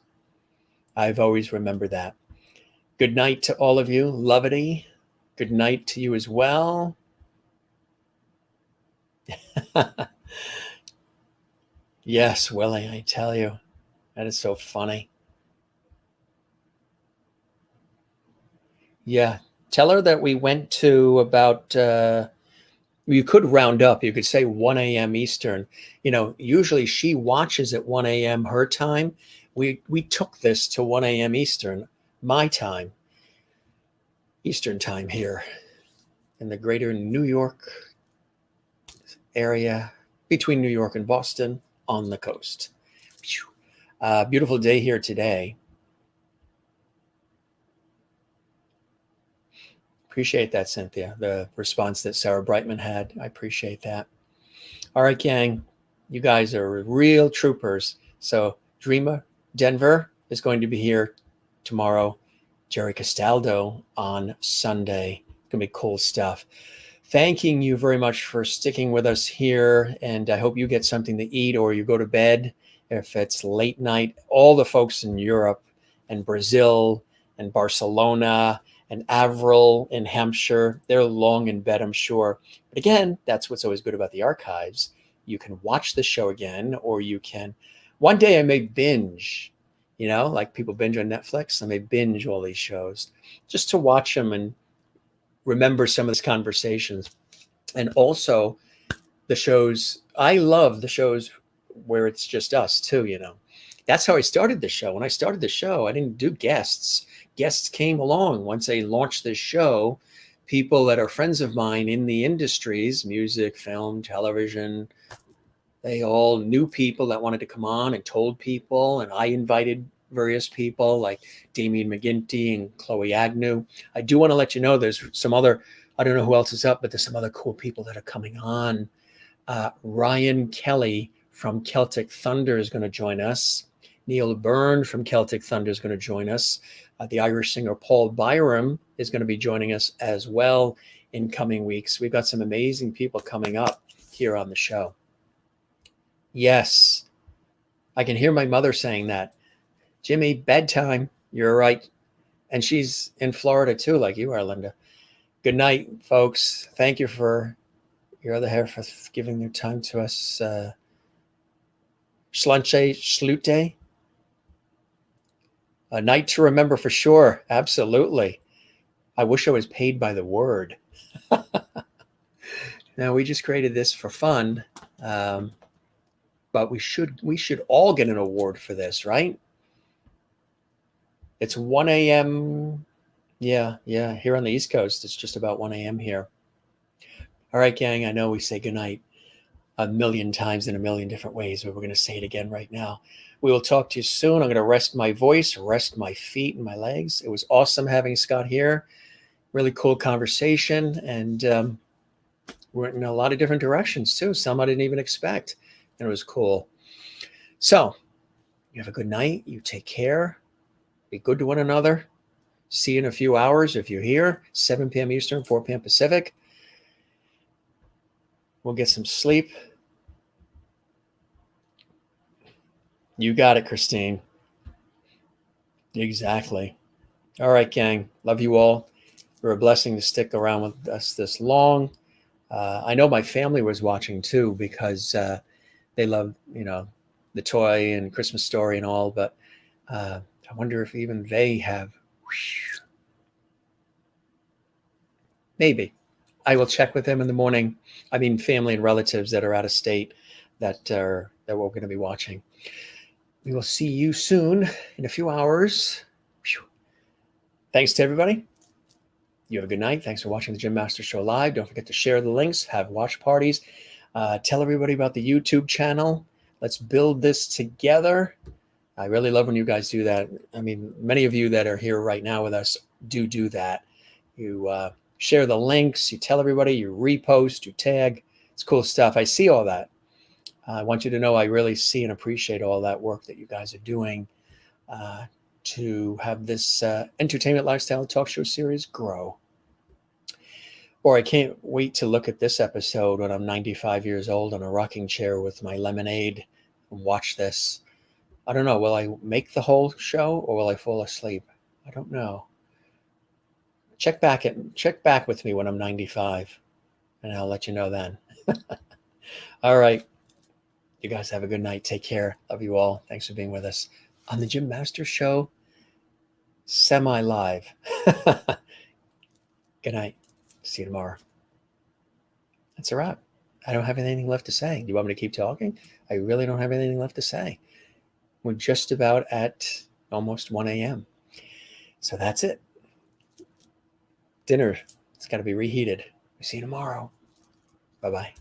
S1: I've always remembered that. Good night to all of you. Lovity. Good night to you as well. Yes, Willie, I tell you, that is so funny. Yeah. Tell her that we went to about, you could round up. You could say 1 a.m. Eastern. Usually she watches at 1 a.m. her time. We took this to 1 a.m. Eastern, my time, Eastern time here in the greater New York area, between New York and Boston on the coast. Beautiful day here today. Appreciate that, Cynthia, the response that Sarah Brightman had. I appreciate that. All right, gang, you guys are real troopers. So Dreamer Denver is going to be here tomorrow. Jerry Castaldo on Sunday. It's going to be cool stuff. Thanking you very much for sticking with us here. And I hope you get something to eat or you go to bed if it's late night. All the folks in Europe and Brazil and Barcelona and Avril in Hampshire, they're long in bed, I'm sure. But again, that's what's always good about the archives. You can watch the show again, or you can, one day I may binge, like people binge on Netflix. I may binge all these shows just to watch them and remember some of these conversations. And also the shows, I love the shows where it's just us too, That's how I started the show. When I started the show, I didn't do guests. Guests came along once I launched this show. People that are friends of mine in the industries, music, film, television, they all knew people that wanted to come on and told people. And I invited various people like Damien McGinty and Chloe Agnew. I do want to let you know there's some other, I don't know who else is up, but there's some other cool people that are coming on. Ryan Kelly from Celtic Thunder is going to join us. Neil Byrne from Celtic Thunder is going to join us. The Irish singer Paul Byram is going to be joining us as well in coming weeks. We've got some amazing people coming up here on the show. Yes, I can hear my mother saying that. Jimmy, bedtime. You're right. And she's in Florida too, like you are, Linda. Good night, folks. Thank you for your other half for giving their time to us. Slunche Schlute. A night to remember for sure. Absolutely. I wish I was paid by the word. Now, we just created this for fun, but we should all get an award for this, right? It's 1 a.m. Yeah. Here on the East Coast, it's just about 1 a.m. here. All right, gang, I know we say goodnight a million times in a million different ways, but we're going to say it again right now. We will talk to you soon. I'm going to rest my voice, rest my feet and my legs. It was awesome having Scott here. Really cool conversation. And we're in a lot of different directions too. Some I didn't even expect. And it was cool. So you have a good night. You take care. Be good to one another. See you in a few hours if you're here. 7 p.m. Eastern, 4 p.m. Pacific. We'll get some sleep. You got it, Christine. Exactly. All right, gang. Love you all. You're a blessing to stick around with us this long. I know my family was watching too because they love, the toy and Christmas Story and all. But I wonder if even they have. Maybe. I will check with them in the morning. I mean, family and relatives that are out of state that we're going to be watching. We will see you soon in a few hours. Thanks to everybody. You have a good night. Thanks for watching the Gym Master Show live. Don't forget to share the links, have watch parties. Tell everybody about the YouTube channel. Let's build this together. I really love when you guys do that. I mean, many of you that are here right now with us do that. You share the links, you tell everybody, you repost, you tag. It's cool stuff. I see all that. I want you to know I really see and appreciate all that work that you guys are doing to have this entertainment lifestyle talk show series grow. Or I can't wait to look at this episode when I'm 95 years old on a rocking chair with my lemonade and watch this. I don't know. Will I make the whole show or will I fall asleep? I don't know. Check back with me when I'm 95 and I'll let you know then. All right. You guys have a good night. Take care. Love you all. Thanks for being with us on the Gym Master Show, semi-live. Good night. See you tomorrow. That's a wrap. I don't have anything left to say. Do you want me to keep talking? I really don't have anything left to say. We're just about at almost 1 a.m. So that's it. Dinner. It's got to be reheated. See you tomorrow. Bye-bye.